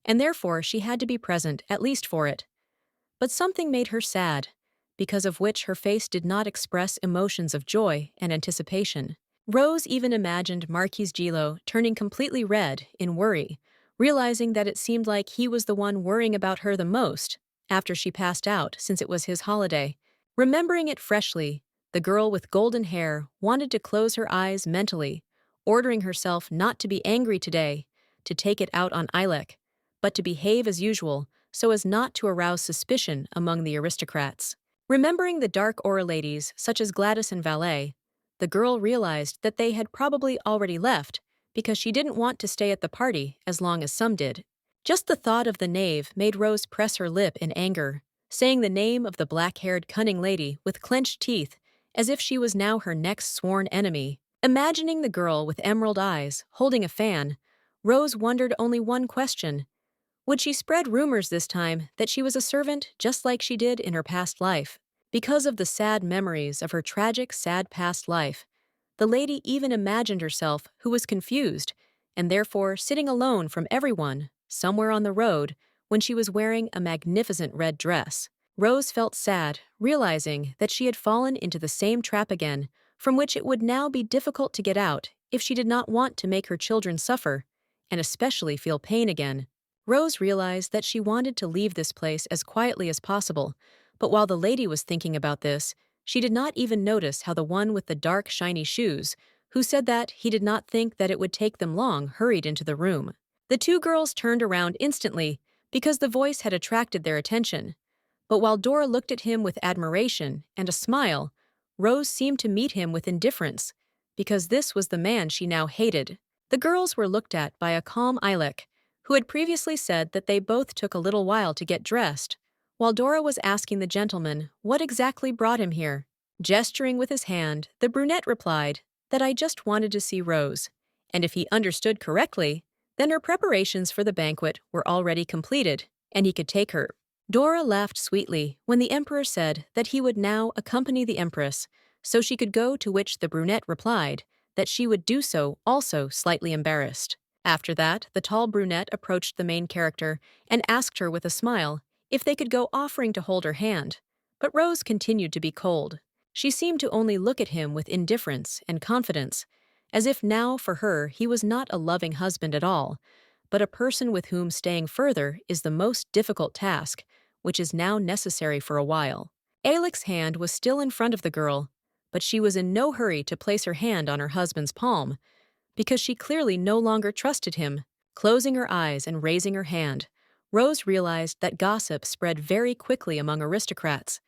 and therefore she had to be present at least for it. But something made her sad, because of which her face did not express emotions of joy and anticipation. Rose even imagined Marquis Gelo turning completely red in worry, realizing that it seemed like he was the one worrying about her the most after she passed out since it was his holiday. Remembering it freshly, the girl with golden hair wanted to close her eyes mentally, ordering herself not to be angry today, to take it out on Eilek, but to behave as usual so as not to arouse suspicion among the aristocrats. Remembering the dark aura ladies such as Gladys and Valet, the girl realized that they had probably already left because she didn't want to stay at the party as long as some did. Just the thought of the knave made Rose press her lip in anger, saying the name of the black-haired cunning lady with clenched teeth as if she was now her next sworn enemy. Imagining the girl with emerald eyes holding a fan, Rose wondered only one question. Would she spread rumors this time that she was a servant just like she did in her past life? Because of the sad memories of her tragic, sad past life, the lady even imagined herself who was confused and therefore sitting alone from everyone somewhere on the road when she was wearing a magnificent red dress. Rose felt sad, realizing that she had fallen into the same trap again, from which it would now be difficult to get out if she did not want to make her children suffer, and especially feel pain again. Rose realized that she wanted to leave this place as quietly as possible, but while the lady was thinking about this, she did not even notice how the one with the dark, shiny shoes, who said that he did not think that it would take them long, hurried into the room. The two girls turned around instantly because the voice had attracted their attention. But while Dora looked at him with admiration and a smile, Rose seemed to meet him with indifference, because this was the man she now hated. The girls were looked at by a calm Eilek, who had previously said that they both took a little while to get dressed, while Dora was asking the gentleman what exactly brought him here. Gesturing with his hand, the brunette replied that I just wanted to see Rose, and if he understood correctly, then her preparations for the banquet were already completed, and he could take her. Dora laughed sweetly when the emperor said that he would now accompany the empress, so she could go, to which the brunette replied that she would do so, also slightly embarrassed. After that, the tall brunette approached the main character and asked her with a smile if they could go, offering to hold her hand. But Rose continued to be cold. She seemed to only look at him with indifference and confidence, as if now for her he was not a loving husband at all, but a person with whom staying further is the most difficult task, which is now necessary for a while. Alex's hand was still in front of the girl, but she was in no hurry to place her hand on her husband's palm, because she clearly no longer trusted him. Closing her eyes and raising her hand, Rose realized that gossip spread very quickly among aristocrats,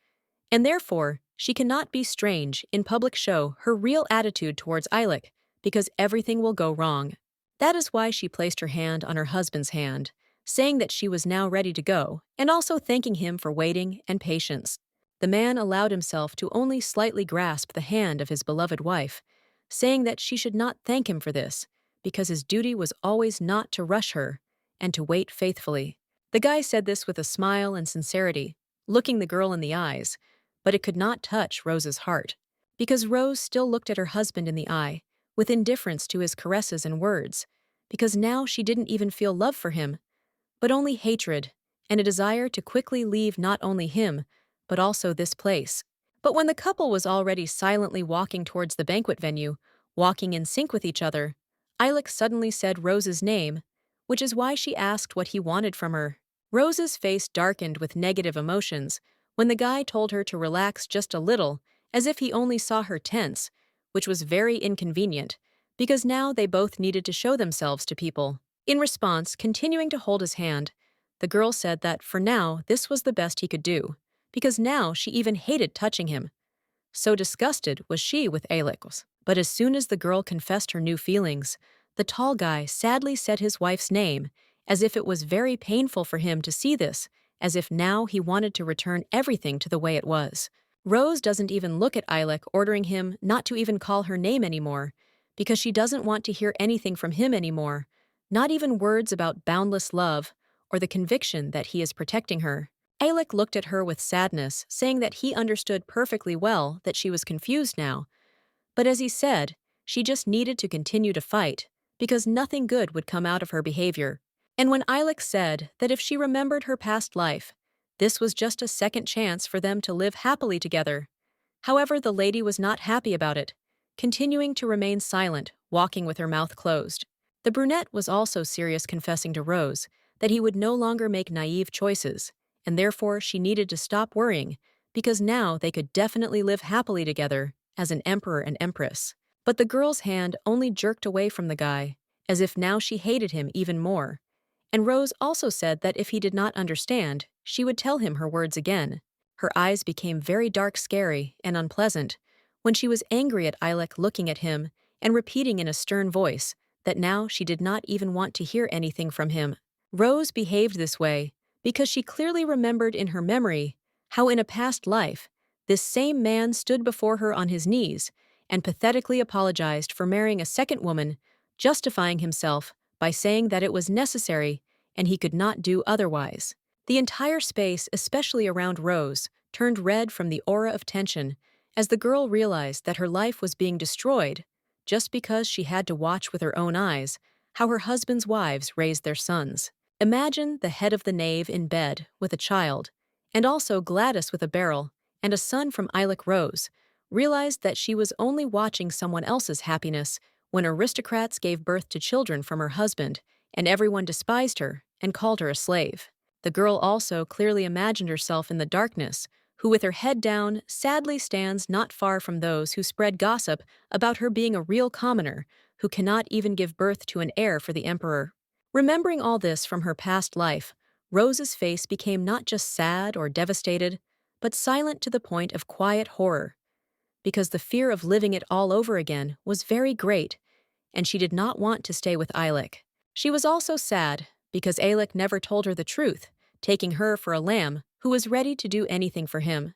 and therefore she cannot be strange in public show her real attitude towards Eilek, because everything will go wrong. That is why she placed her hand on her husband's hand, saying that she was now ready to go, and also thanking him for waiting and patience. The man allowed himself to only slightly grasp the hand of his beloved wife, saying that she should not thank him for this, because his duty was always not to rush her and to wait faithfully. The guy said this with a smile and sincerity, looking the girl in the eyes, but it could not touch Rose's heart, because Rose still looked at her husband in the eye, with indifference to his caresses and words, because now she didn't even feel love for him, but only hatred and a desire to quickly leave not only him, but also this place. But when the couple was already silently walking towards the banquet venue, walking in sync with each other, Eilek suddenly said Rose's name, which is why she asked what he wanted from her. Rose's face darkened with negative emotions when the guy told her to relax just a little, as if he only saw her tense, which was very inconvenient, because now they both needed to show themselves to people. In response, continuing to hold his hand, the girl said that for now this was the best he could do, because now she even hated touching him. So disgusted was she with Alex. But as soon as the girl confessed her new feelings, the tall guy sadly said his wife's name, as if it was very painful for him to see this, as if now he wanted to return everything to the way it was. Rose doesn't even look at Eilek, ordering him not to even call her name anymore, because she doesn't want to hear anything from him anymore, not even words about boundless love or the conviction that he is protecting her. Eilek looked at her with sadness, saying that he understood perfectly well that she was confused now, but as he said, she just needed to continue to fight, because nothing good would come out of her behavior. And when Eilek said that if she remembered her past life, this was just a second chance for them to live happily together. However, the lady was not happy about it, continuing to remain silent, walking with her mouth closed. The brunette was also serious, confessing to Rose that he would no longer make naive choices, and therefore she needed to stop worrying, because now they could definitely live happily together as an emperor and empress. But the girl's hand only jerked away from the guy, as if now she hated him even more. And Rose also said that if he did not understand, she would tell him her words again. Her eyes became very dark, scary, and unpleasant when she was angry at Eilek looking at him and repeating in a stern voice that now she did not even want to hear anything from him. Rose behaved this way because she clearly remembered in her memory how in a past life this same man stood before her on his knees and pathetically apologized for marrying a second woman, justifying himself by saying that it was necessary and he could not do otherwise. The entire space, especially around Rose, turned red from the aura of tension as the girl realized that her life was being destroyed just because she had to watch with her own eyes how her husband's wives raised their sons. Imagine the head of the knave in bed with a child, and also Gladys with a barrel, and a son from Eilek. Rose realized that she was only watching someone else's happiness when aristocrats gave birth to children from her husband, and everyone despised her and called her a slave. The girl also clearly imagined herself in the darkness, who with her head down sadly stands not far from those who spread gossip about her being a real commoner who cannot even give birth to an heir for the emperor. Remembering all this from her past life, Rose's face became not just sad or devastated, but silent to the point of quiet horror, because the fear of living it all over again was very great, and she did not want to stay with Eilek. She was also sad because Eilek never told her the truth, taking her for a lamb who was ready to do anything for him.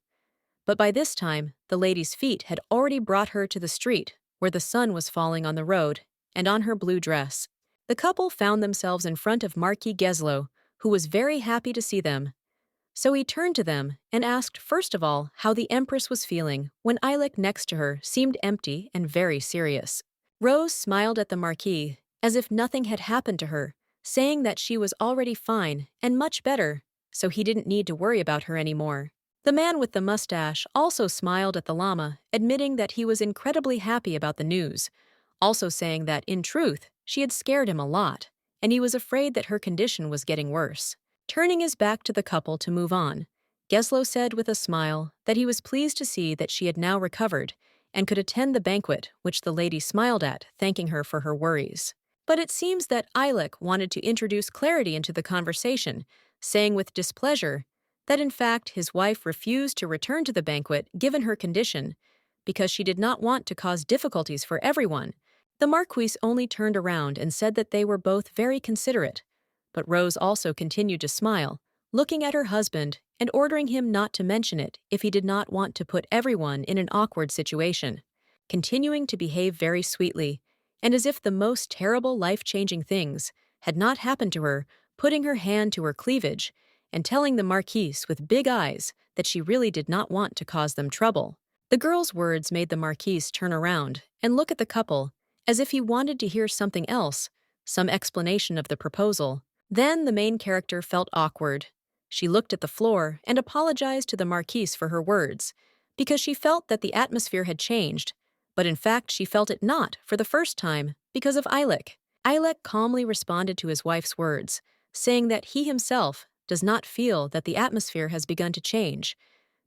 But by this time, the lady's feet had already brought her to the street, where the sun was falling on the road and on her blue dress. The couple found themselves in front of Marquis Geslow, who was very happy to see them. So he turned to them and asked first of all how the empress was feeling when Eilek next to her seemed empty and very serious. Rose smiled at the Marquis as if nothing had happened to her, saying that she was already fine and much better, so he didn't need to worry about her anymore. The man with the mustache also smiled at the llama, admitting that he was incredibly happy about the news, also saying that, in truth, she had scared him a lot, and he was afraid that her condition was getting worse. Turning his back to the couple to move on, Geslow said with a smile that he was pleased to see that she had now recovered and could attend the banquet, which the lady smiled at, thanking her for her worries. But it seems that Eilek wanted to introduce clarity into the conversation, saying with displeasure that in fact his wife refused to return to the banquet given her condition, because she did not want to cause difficulties for everyone. The Marquise only turned around and said that they were both very considerate, but Rose also continued to smile, looking at her husband and ordering him not to mention it if he did not want to put everyone in an awkward situation, continuing to behave very sweetly, and as if the most terrible life-changing things had not happened to her, putting her hand to her cleavage and telling the Marquise with big eyes that she really did not want to cause them trouble. The girl's words made the Marquise turn around and look at the couple as if he wanted to hear something else, some explanation of the proposal. Then the main character felt awkward. She looked at the floor and apologized to the Marquise for her words, because she felt that the atmosphere had changed, but in fact she felt it not for the first time because of Eilek. Eilek calmly responded to his wife's words, saying that he himself does not feel that the atmosphere has begun to change,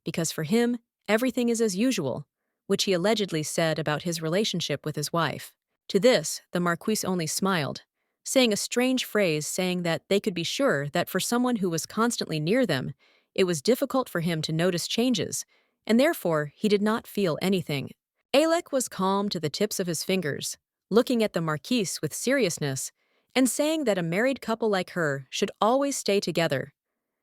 because for him, everything is as usual, which he allegedly said about his relationship with his wife. To this, the Marquise only smiled, saying a strange phrase saying that they could be sure that for someone who was constantly near them, it was difficult for him to notice changes, and therefore he did not feel anything. Alec was calm to the tips of his fingers, looking at the Marquise with seriousness, and saying that a married couple like her should always stay together.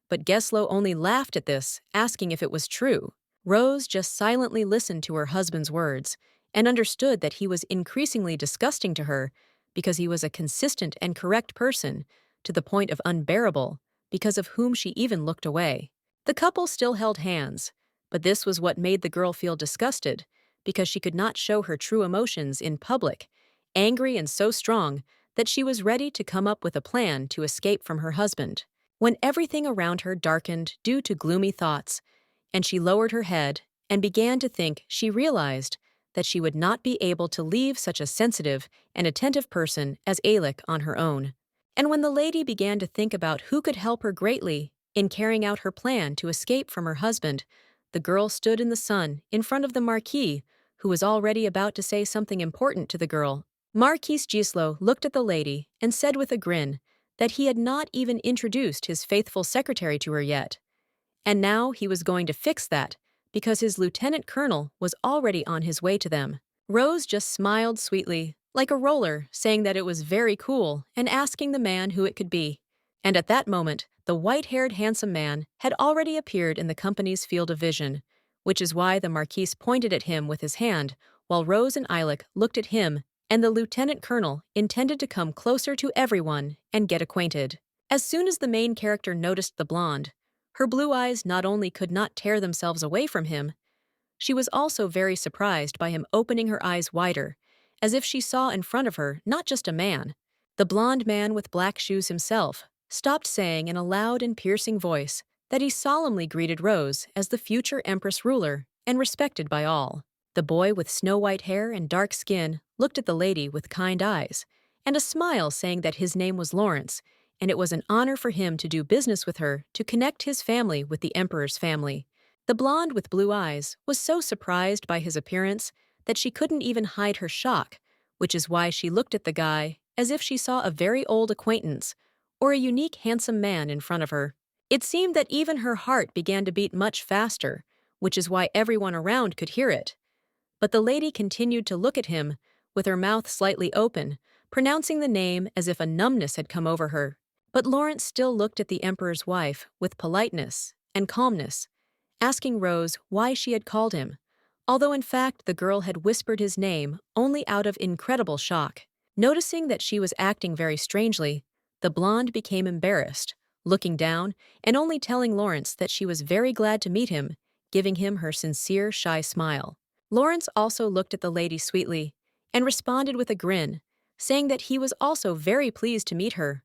But Geslow only laughed at this, asking if it was true. Rose just silently listened to her husband's words and understood that he was increasingly disgusting to her because he was a consistent and correct person, to the point of unbearable, because of whom she even looked away. The couple still held hands, but this was what made the girl feel disgusted, because she could not show her true emotions in public, angry and so strong that she was ready to come up with a plan to escape from her husband. When everything around her darkened due to gloomy thoughts, and she lowered her head and began to think, she realized that she would not be able to leave such a sensitive and attentive person as Alec on her own. And when the lady began to think about who could help her greatly in carrying out her plan to escape from her husband, the girl stood in the sun in front of the Marquis, who was already about to say something important to the girl. Marquis Gislo looked at the lady and said with a grin that he had not even introduced his faithful secretary to her yet. And now he was going to fix that, because his lieutenant colonel was already on his way to them. Rose just smiled sweetly, like a roller, saying that it was very cool and asking the man who it could be. And at that moment, the white-haired handsome man had already appeared in the company's field of vision, which is why the Marquise pointed at him with his hand, while Rose and Eilek looked at him, and the lieutenant colonel intended to come closer to everyone and get acquainted. As soon as the main character noticed the blonde, her blue eyes not only could not tear themselves away from him, she was also very surprised by him opening her eyes wider, as if she saw in front of her not just a man. The blonde man with black shoes himself stopped saying in a loud and piercing voice that he solemnly greeted Rose as the future empress ruler and respected by all. The boy with snow-white hair and dark skin looked at the lady with kind eyes and a smile, saying that his name was Lawrence, and it was an honor for him to do business with her to connect his family with the emperor's family. The blonde with blue eyes was so surprised by his appearance that she couldn't even hide her shock, which is why she looked at the guy as if she saw a very old acquaintance or a unique handsome man in front of her. It seemed that even her heart began to beat much faster, which is why everyone around could hear it. But the lady continued to look at him, with her mouth slightly open, pronouncing the name as if a numbness had come over her. But Lawrence still looked at the emperor's wife with politeness and calmness, asking Rose why she had called him, although in fact the girl had whispered his name only out of incredible shock. Noticing that she was acting very strangely, the blonde became embarrassed, looking down and only telling Lawrence that she was very glad to meet him, giving him her sincere, shy smile. Lawrence also looked at the lady sweetly and responded with a grin, saying that he was also very pleased to meet her.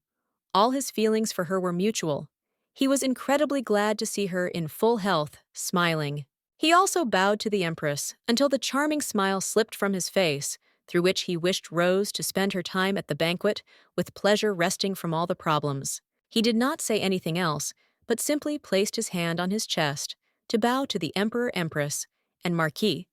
All his feelings for her were mutual. He was incredibly glad to see her in full health, smiling. He also bowed to the empress until the charming smile slipped from his face, through which he wished Rose to spend her time at the banquet with pleasure, resting from all the problems. He did not say anything else, but simply placed his hand on his chest to bow to the emperor, empress, and marquis,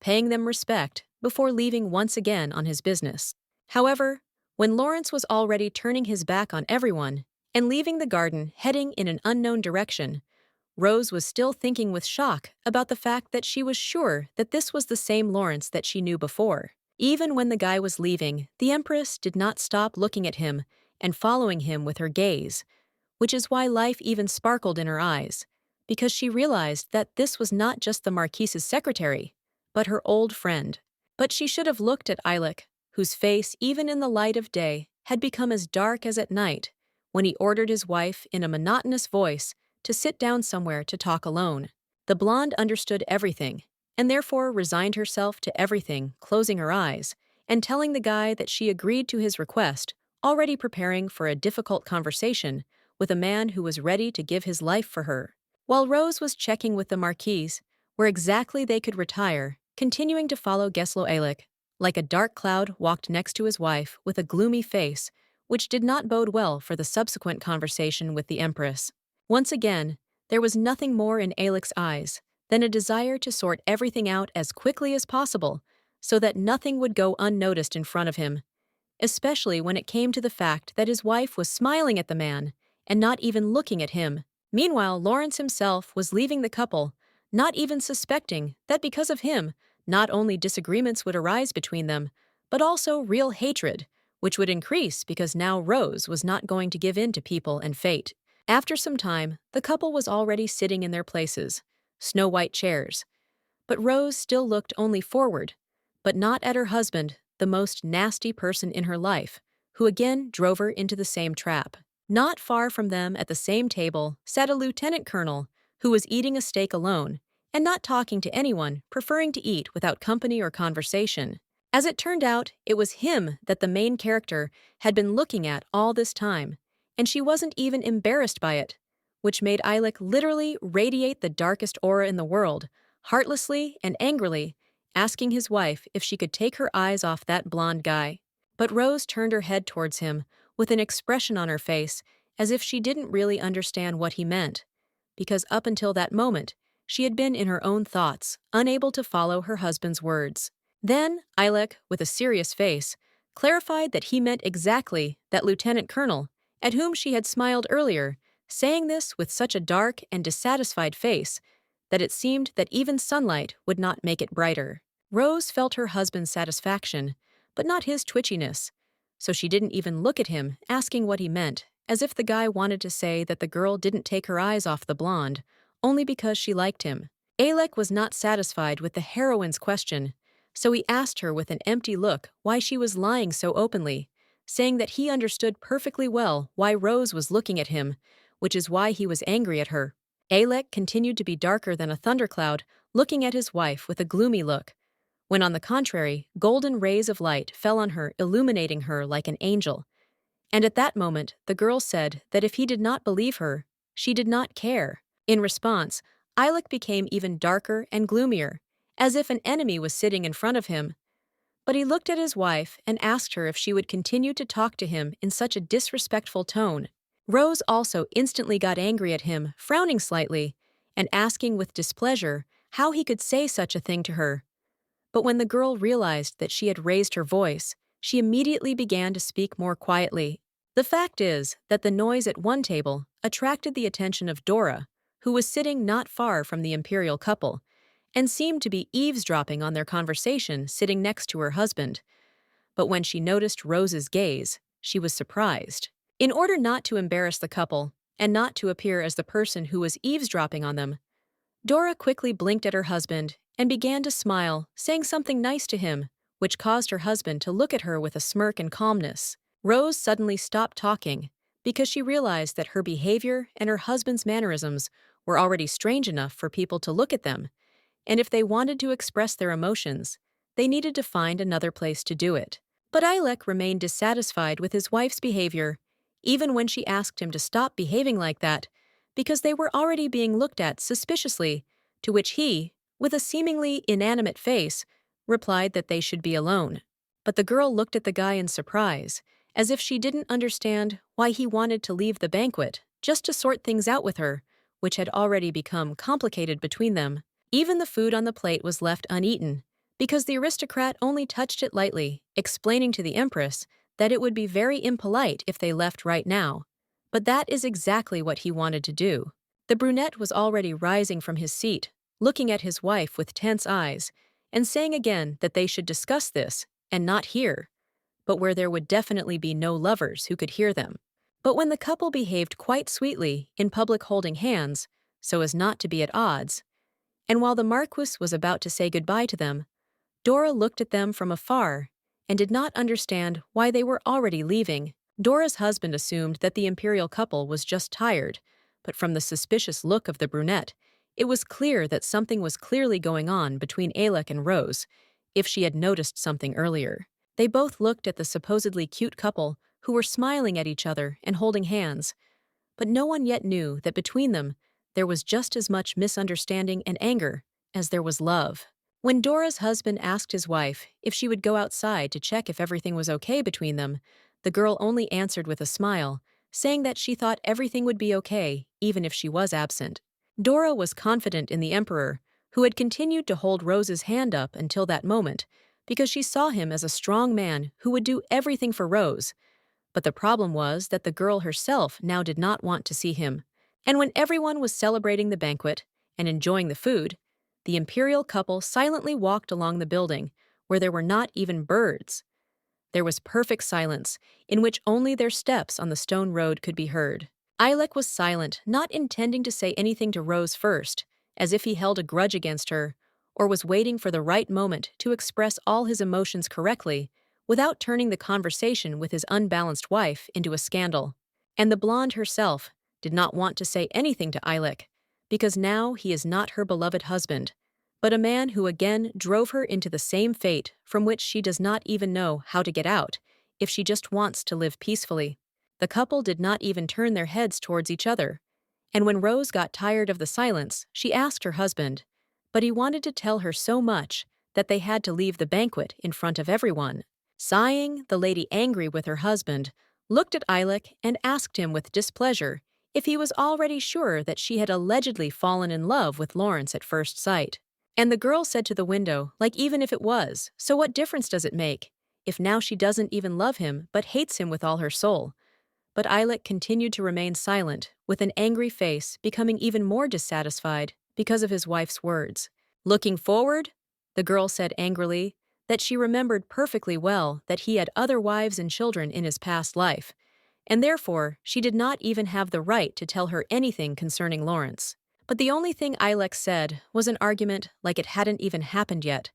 paying them respect before leaving once again on his business. However, when Lawrence was already turning his back on everyone and leaving the garden heading in an unknown direction, Rose was still thinking with shock about the fact that she was sure that this was the same Lawrence that she knew before. Even when the guy was leaving, the empress did not stop looking at him and following him with her gaze, which is why life even sparkled in her eyes, because she realized that this was not just the Marquise's secretary, but her old friend. But she should have looked at Eilek, whose face, even in the light of day, had become as dark as at night, when he ordered his wife, in a monotonous voice, to sit down somewhere to talk alone. The blonde understood everything, and therefore resigned herself to everything, closing her eyes, and telling the guy that she agreed to his request, already preparing for a difficult conversation with a man who was ready to give his life for her. While Rose was checking with the Marquise where exactly they could retire, continuing to follow Geslo Eilek, like a dark cloud walked next to his wife with a gloomy face, which did not bode well for the subsequent conversation with the Empress. Once again, there was nothing more in Eilek's eyes than a desire to sort everything out as quickly as possible so that nothing would go unnoticed in front of him, especially when it came to the fact that his wife was smiling at the man and not even looking at him. Meanwhile, Lawrence himself was leaving the couple, not even suspecting that because of him, not only disagreements would arise between them, but also real hatred, which would increase because now Rose was not going to give in to people and fate. After some time, the couple was already sitting in their places, snow-white chairs, but Rose still looked only forward, but not at her husband, the most nasty person in her life, who again drove her into the same trap. Not far from them at the same table sat a lieutenant colonel who was eating a steak alone and not talking to anyone, preferring to eat without company or conversation. As it turned out, it was him that the main character had been looking at all this time, and she wasn't even embarrassed by it, which made Eilek literally radiate the darkest aura in the world, heartlessly and angrily, asking his wife if she could take her eyes off that blonde guy. But Rose turned her head towards him, with an expression on her face as if she didn't really understand what he meant, because up until that moment, she had been in her own thoughts, unable to follow her husband's words. Then, Eilek, with a serious face, clarified that he meant exactly that lieutenant colonel, at whom she had smiled earlier, saying this with such a dark and dissatisfied face that it seemed that even sunlight would not make it brighter. Rose felt her husband's satisfaction, but not his twitchiness, so she didn't even look at him, asking what he meant, as if the guy wanted to say that the girl didn't take her eyes off the blonde, only because she liked him. Eilek was not satisfied with the heroine's question, so he asked her with an empty look why she was lying so openly, saying that he understood perfectly well why Rose was looking at him, which is why he was angry at her. Eilek continued to be darker than a thundercloud, looking at his wife with a gloomy look, when on the contrary, golden rays of light fell on her, illuminating her like an angel. And at that moment, the girl said that if he did not believe her, she did not care. In response, Eilek became even darker and gloomier, as if an enemy was sitting in front of him. But he looked at his wife and asked her if she would continue to talk to him in such a disrespectful tone. Rose also instantly got angry at him, frowning slightly, and asking with displeasure how he could say such a thing to her. But when the girl realized that she had raised her voice, she immediately began to speak more quietly. The fact is that the noise at one table attracted the attention of Dora, who was sitting not far from the imperial couple, and seemed to be eavesdropping on their conversation sitting next to her husband. But when she noticed Rose's gaze, she was surprised. In order not to embarrass the couple, and not to appear as the person who was eavesdropping on them, Dora quickly blinked at her husband and began to smile, saying something nice to him, which caused her husband to look at her with a smirk and calmness. Rose suddenly stopped talking because she realized that her behavior and her husband's mannerisms were already strange enough for people to look at them, and if they wanted to express their emotions, they needed to find another place to do it. But Eilek remained dissatisfied with his wife's behavior, even when she asked him to stop behaving like that, because they were already being looked at suspiciously, to which he, with a seemingly inanimate face, replied that they should be alone. But the girl looked at the guy in surprise, as if she didn't understand why he wanted to leave the banquet, just to sort things out with her, which had already become complicated between them. Even the food on the plate was left uneaten, because the aristocrat only touched it lightly, explaining to the Empress that it would be very impolite if they left right now. But that is exactly what he wanted to do. The brunette was already rising from his seat, looking at his wife with tense eyes, and saying again that they should discuss this, and not here, but where there would definitely be no lovers who could hear them. But when the couple behaved quite sweetly in public holding hands, so as not to be at odds, and while the Marquis was about to say goodbye to them, Dora looked at them from afar and did not understand why they were already leaving. Dora's husband assumed that the imperial couple was just tired, but from the suspicious look of the brunette, it was clear that something was clearly going on between Alec and Rose, if she had noticed something earlier. They both looked at the supposedly cute couple who were smiling at each other and holding hands, but no one yet knew that between them there was just as much misunderstanding and anger as there was love. When Dora's husband asked his wife if she would go outside to check if everything was okay between them, the girl only answered with a smile, saying that she thought everything would be okay even if she was absent. Dora was confident in the Emperor, who had continued to hold Rose's hand up until that moment, because she saw him as a strong man who would do everything for Rose. But the problem was that the girl herself now did not want to see him. And when everyone was celebrating the banquet and enjoying the food, the imperial couple silently walked along the building, where there were not even birds. There was perfect silence, in which only their steps on the stone road could be heard. Ilek was silent, not intending to say anything to Rose first, as if he held a grudge against her, or was waiting for the right moment to express all his emotions correctly, without turning the conversation with his unbalanced wife into a scandal. And the blonde herself did not want to say anything to Ilek, because now he is not her beloved husband, but a man who again drove her into the same fate from which she does not even know how to get out, if she just wants to live peacefully. The couple did not even turn their heads towards each other, and when Rose got tired of the silence, she asked her husband, but he wanted to tell her so much that they had to leave the banquet in front of everyone. Sighing, the lady, angry with her husband, looked at Ilek and asked him with displeasure if he was already sure that she had allegedly fallen in love with Lawrence at first sight. And the girl said to the window, like, even if it was, so what difference does it make, if now she doesn't even love him but hates him with all her soul? But Ilek continued to remain silent, with an angry face, becoming even more dissatisfied because of his wife's words. Looking forward, the girl said angrily that she remembered perfectly well that he had other wives and children in his past life, and therefore she did not even have the right to tell her anything concerning Lawrence. But the only thing Ilek said was an argument like it hadn't even happened yet,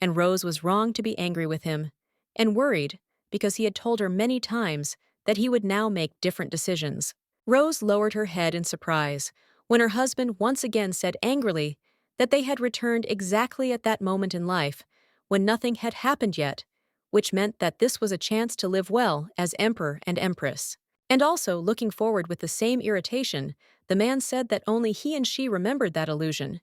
and Rose was wrong to be angry with him, and worried because he had told her many times that he would now make different decisions. Rose lowered her head in surprise when her husband once again said angrily that they had returned exactly at that moment in life when nothing had happened yet, which meant that this was a chance to live well as emperor and empress. And also, looking forward with the same irritation, the man said that only he and she remembered that illusion,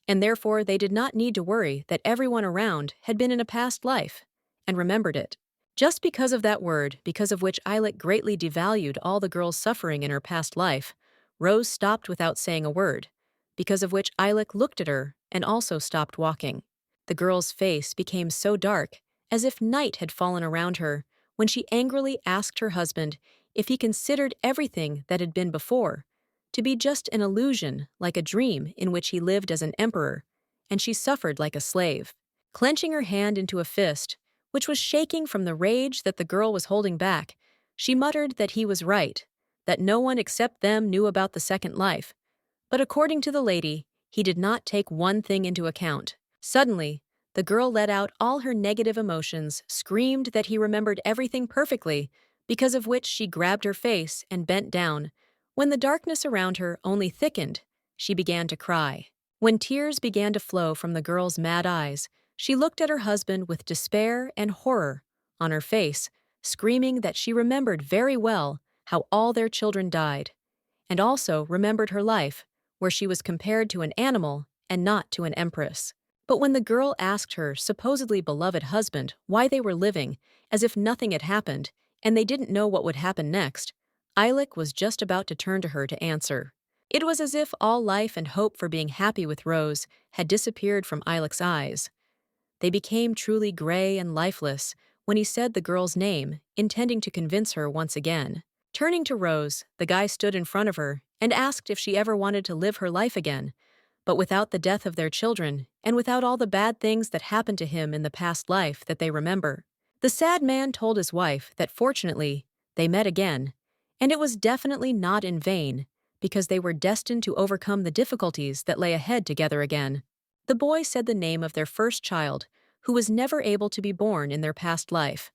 and therefore they did not need to worry that everyone around had been in a past life and remembered it. Just because of that word, because of which Ilek greatly devalued all the girl's suffering in her past life, Rose stopped without saying a word, because of which Ilek looked at her and also stopped walking. The girl's face became so dark, as if night had fallen around her, when she angrily asked her husband if he considered everything that had been before to be just an illusion, like a dream in which he lived as an emperor, and she suffered like a slave. Clenching her hand into a fist, which was shaking from the rage that the girl was holding back, she muttered that he was right, that no one except them knew about the second life. But according to the lady, he did not take one thing into account. Suddenly, the girl let out all her negative emotions, screamed that he remembered everything perfectly, because of which she grabbed her face and bent down. When the darkness around her only thickened, she began to cry. When tears began to flow from the girl's mad eyes, she looked at her husband with despair and horror on her face, screaming that she remembered very well how all their children died, and also remembered her life, where she was compared to an animal and not to an empress. But when the girl asked her supposedly beloved husband why they were living as if nothing had happened and they didn't know what would happen next, Ilek was just about to turn to her to answer. It was as if all life and hope for being happy with Rose had disappeared from Ilek's eyes. They became truly gray and lifeless when he said the girl's name, intending to convince her once again. Turning to Rose, the guy stood in front of her and asked if she ever wanted to live her life again, but without the death of their children and without all the bad things that happened to him in the past life that they remember. The sad man told his wife that fortunately, they met again, And it was definitely not in vain, because they were destined to overcome the difficulties that lay ahead together again. The boy said the name of their first child, who was never able to be born in their past life,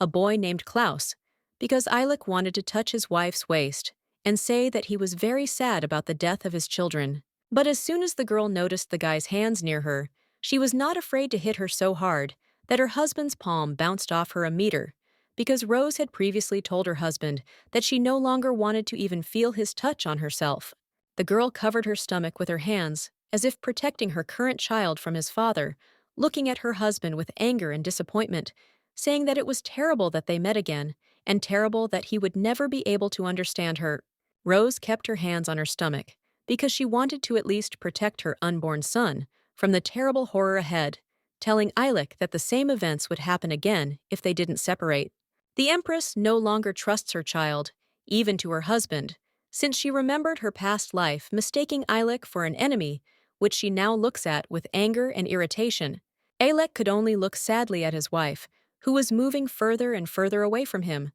a boy named Klaus, because Eilik wanted to touch his wife's waist and say that he was very sad about the death of his children. But as soon as the girl noticed the guy's hands near her, she was not afraid to hit her so hard that her husband's palm bounced off her a meter, because Rose had previously told her husband that she no longer wanted to even feel his touch on herself. The girl covered her stomach with her hands, as if protecting her current child from his father, looking at her husband with anger and disappointment, saying that it was terrible that they met again, and terrible that he would never be able to understand her. Rose kept her hands on her stomach, because she wanted to at least protect her unborn son from the terrible horror ahead, telling Eilik that the same events would happen again if they didn't separate. The Empress no longer trusts her child, even to her husband, since she remembered her past life mistaking Eilik for an enemy, which she now looks at with anger and irritation. Eilik could only look sadly at his wife, who was moving further and further away from him.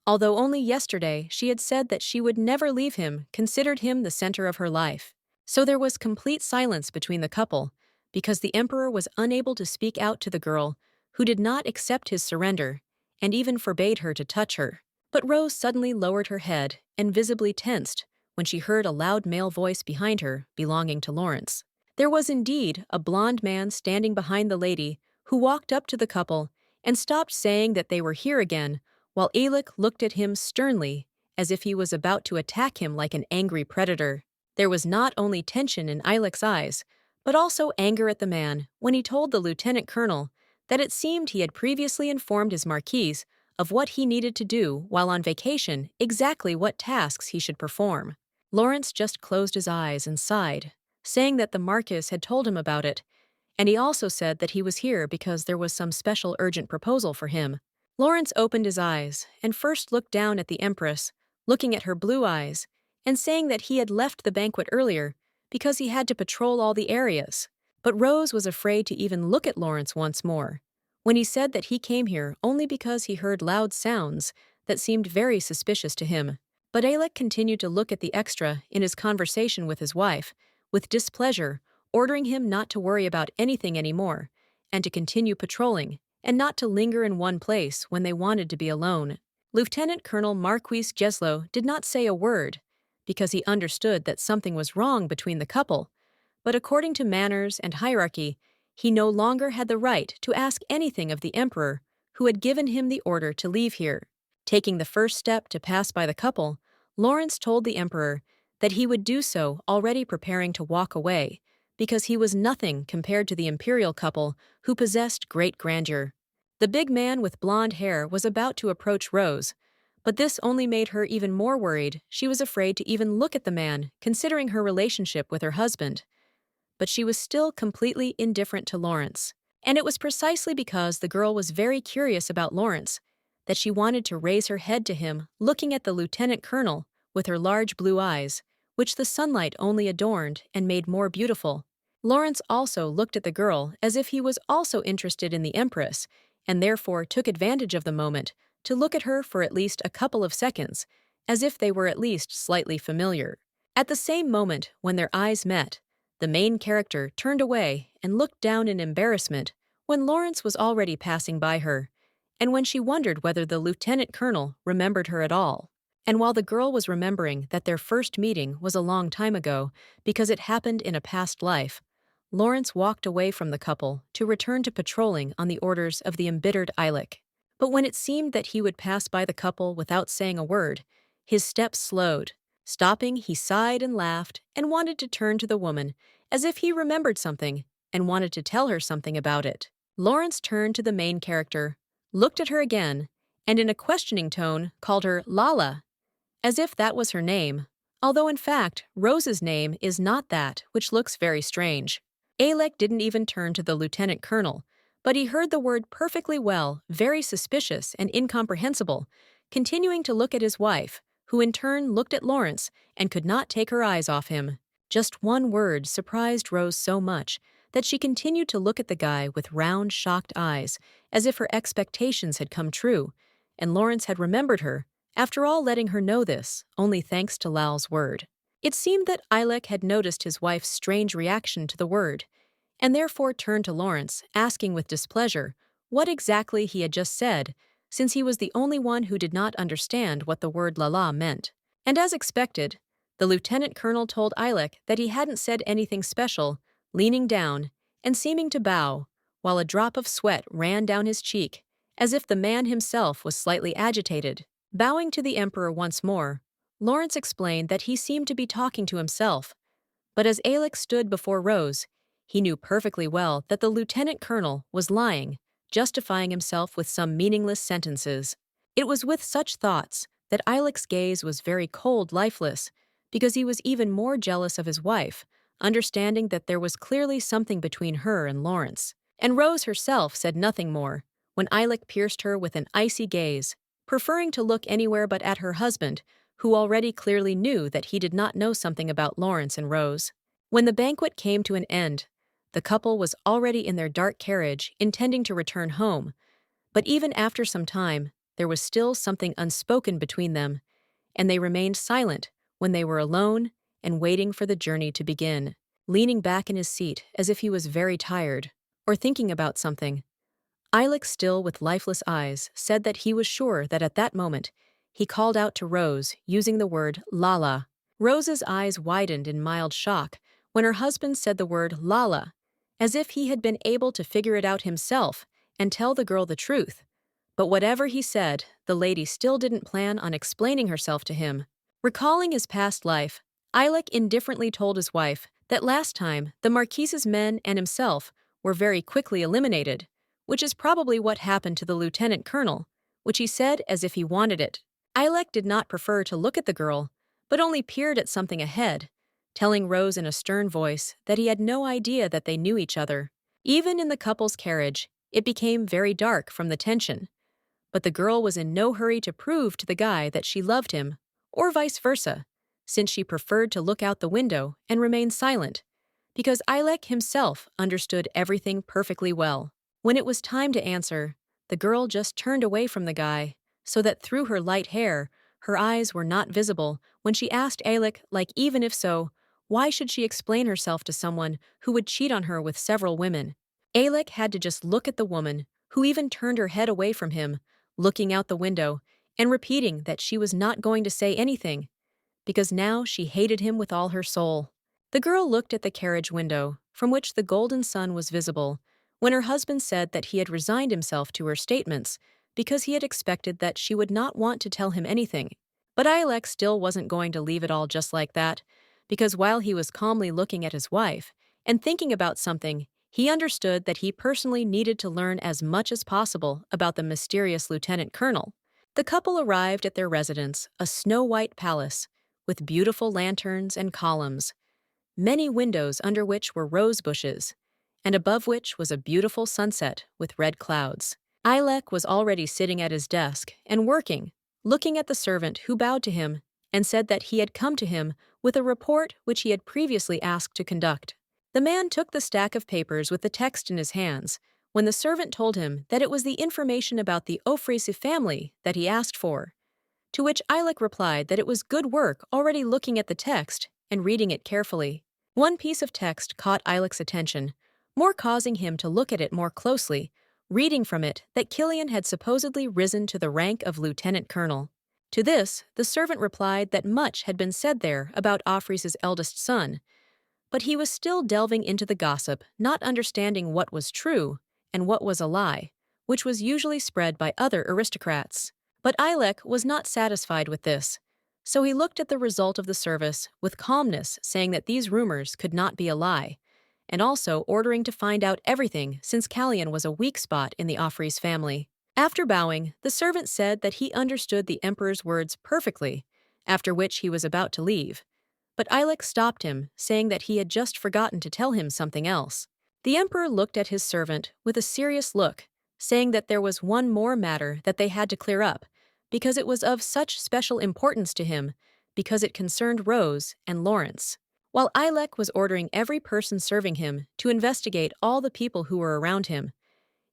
Although only yesterday she had said that she would never leave him, considered him the center of her life. So there was complete silence between the couple, because the Emperor was unable to speak out to the girl, who did not accept his surrender, and even forbade her to touch her. But Rose suddenly lowered her head and visibly tensed when she heard a loud male voice behind her belonging to Lawrence. There was indeed a blond man standing behind the lady, who walked up to the couple and stopped saying that they were here again, while Eilik looked at him sternly, as if he was about to attack him like an angry predator. There was not only tension in Eilik's eyes, but also anger at the man when he told the lieutenant colonel that it seemed he had previously informed his marquise of what he needed to do while on vacation, exactly what tasks he should perform. Lawrence just closed his eyes and sighed, saying that the Marquis had told him about it, and he also said that he was here because there was some special urgent proposal for him. Lawrence opened his eyes and first looked down at the Empress, looking at her blue eyes, and saying that he had left the banquet earlier because he had to patrol all the areas. But Rose was afraid to even look at Lawrence once more, when he said that he came here only because he heard loud sounds that seemed very suspicious to him. But Eilik continued to look at the extra in his conversation with his wife, with displeasure, ordering him not to worry about anything anymore, and to continue patrolling, and not to linger in one place when they wanted to be alone. Lieutenant Colonel Marquis Jeslo did not say a word, because he understood that something was wrong between the couple, but according to manners and hierarchy, he no longer had the right to ask anything of the Emperor, who had given him the order to leave here. Taking the first step to pass by the couple, Lawrence told the Emperor that he would do so, already preparing to walk away, because he was nothing compared to the imperial couple who possessed great grandeur. The big man with blonde hair was about to approach Rose, but this only made her even more worried. She was afraid to even look at the man, considering her relationship with her husband. But she was still completely indifferent to Lawrence, and it was precisely because the girl was very curious about Lawrence that she wanted to raise her head to him, looking at the lieutenant colonel with her large blue eyes, which the sunlight only adorned and made more beautiful. Lawrence also looked at the girl as if he was also interested in the Empress, and therefore took advantage of the moment to look at her for at least a couple of seconds, as if they were at least slightly familiar. At the same moment, when their eyes met, the main character turned away and looked down in embarrassment when Lawrence was already passing by her, and when she wondered whether the lieutenant colonel remembered her at all. And while the girl was remembering that their first meeting was a long time ago because it happened in a past life, Lawrence walked away from the couple to return to patrolling on the orders of the embittered Eilik. But when it seemed that he would pass by the couple without saying a word, his steps slowed. Stopping, he sighed and laughed and wanted to turn to the woman as if he remembered something and wanted to tell her something about it. Lawrence turned to the main character, looked at her again, and in a questioning tone called her Lala, as if that was her name, although in fact Rose's name is not that, which looks very strange. Eilik didn't even turn to the lieutenant colonel, but he heard the word perfectly well, very suspicious and incomprehensible, continuing to look at his wife, who in turn looked at Lawrence and could not take her eyes off him. Just one word surprised Rose so much that she continued to look at the guy with round, shocked eyes, as if her expectations had come true, and Lawrence had remembered her, after all letting her know this, only thanks to Lal's word. It seemed that Eilek had noticed his wife's strange reaction to the word, and therefore turned to Lawrence, asking with displeasure what exactly he had just said, since he was the only one who did not understand what the word Lala meant. And as expected, the lieutenant colonel told Eilek that he hadn't said anything special, leaning down and seeming to bow, while a drop of sweat ran down his cheek, as if the man himself was slightly agitated. Bowing to the emperor once more, Lawrence explained that he seemed to be talking to himself, but as Eilek stood before Rose, he knew perfectly well that the lieutenant colonel was lying, justifying himself with some meaningless sentences. It was with such thoughts that Eilek's gaze was very cold, lifeless, because he was even more jealous of his wife, understanding that there was clearly something between her and Lawrence. And Rose herself said nothing more, when Eilek pierced her with an icy gaze, preferring to look anywhere but at her husband, who already clearly knew that he did not know something about Lawrence and Rose. When the banquet came to an end, the couple was already in their dark carriage, intending to return home, but even after some time, there was still something unspoken between them, and they remained silent when they were alone and waiting for the journey to begin. Leaning back in his seat as if he was very tired, or thinking about something, Eilek, still with lifeless eyes, said that he was sure that at that moment he called out to Rose using the word Lala. Rose's eyes widened in mild shock when her husband said the word Lala, as if he had been able to figure it out himself and tell the girl the truth. But whatever he said, the lady still didn't plan on explaining herself to him. Recalling his past life, Eilek indifferently told his wife that last time the Marquise's men and himself were very quickly eliminated, which is probably what happened to the lieutenant colonel, which he said as if he wanted it. Eilek did not prefer to look at the girl, but only peered at something ahead, telling Rose in a stern voice that he had no idea that they knew each other. Even in the couple's carriage, it became very dark from the tension. But the girl was in no hurry to prove to the guy that she loved him, or vice versa, since she preferred to look out the window and remain silent, because Eilek himself understood everything perfectly well. When it was time to answer, the girl just turned away from the guy, so that through her light hair, her eyes were not visible when she asked Eilek, like, even if so, why should she explain herself to someone who would cheat on her with several women? Eilek had to just look at the woman, who even turned her head away from him, looking out the window, and repeating that she was not going to say anything, because now she hated him with all her soul. The girl looked at the carriage window, from which the golden sun was visible, when her husband said that he had resigned himself to her statements because he had expected that she would not want to tell him anything. But Eilek still wasn't going to leave it all just like that, because while he was calmly looking at his wife and thinking about something, he understood that he personally needed to learn as much as possible about the mysterious lieutenant colonel. The couple arrived at their residence, a snow-white palace, with beautiful lanterns and columns, many windows under which were rose bushes, and above which was a beautiful sunset with red clouds. Eilek was already sitting at his desk and working, looking at the servant who bowed to him and said that he had come to him with a report which he had previously asked to conduct. The man took the stack of papers with the text in his hands when the servant told him that it was the information about the Ofrisi family that he asked for, to which Eilek replied that it was good work already looking at the text and reading it carefully. One piece of text caught Eilek's attention, more causing him to look at it more closely, reading from it that Killian had supposedly risen to the rank of lieutenant colonel. To this, the servant replied that much had been said there about Ofris's eldest son, but he was still delving into the gossip, not understanding what was true and what was a lie, which was usually spread by other aristocrats. But Eilek was not satisfied with this, so he looked at the result of the service with calmness, saying that these rumors could not be a lie, and also ordering to find out everything since Callian was a weak spot in the Ofris family. After bowing, the servant said that he understood the emperor's words perfectly, after which he was about to leave. But Eilek stopped him, saying that he had just forgotten to tell him something else. The emperor looked at his servant with a serious look, saying that there was one more matter that they had to clear up, because it was of such special importance to him, because it concerned Rose and Lawrence. While Eilek was ordering every person serving him to investigate all the people who were around him,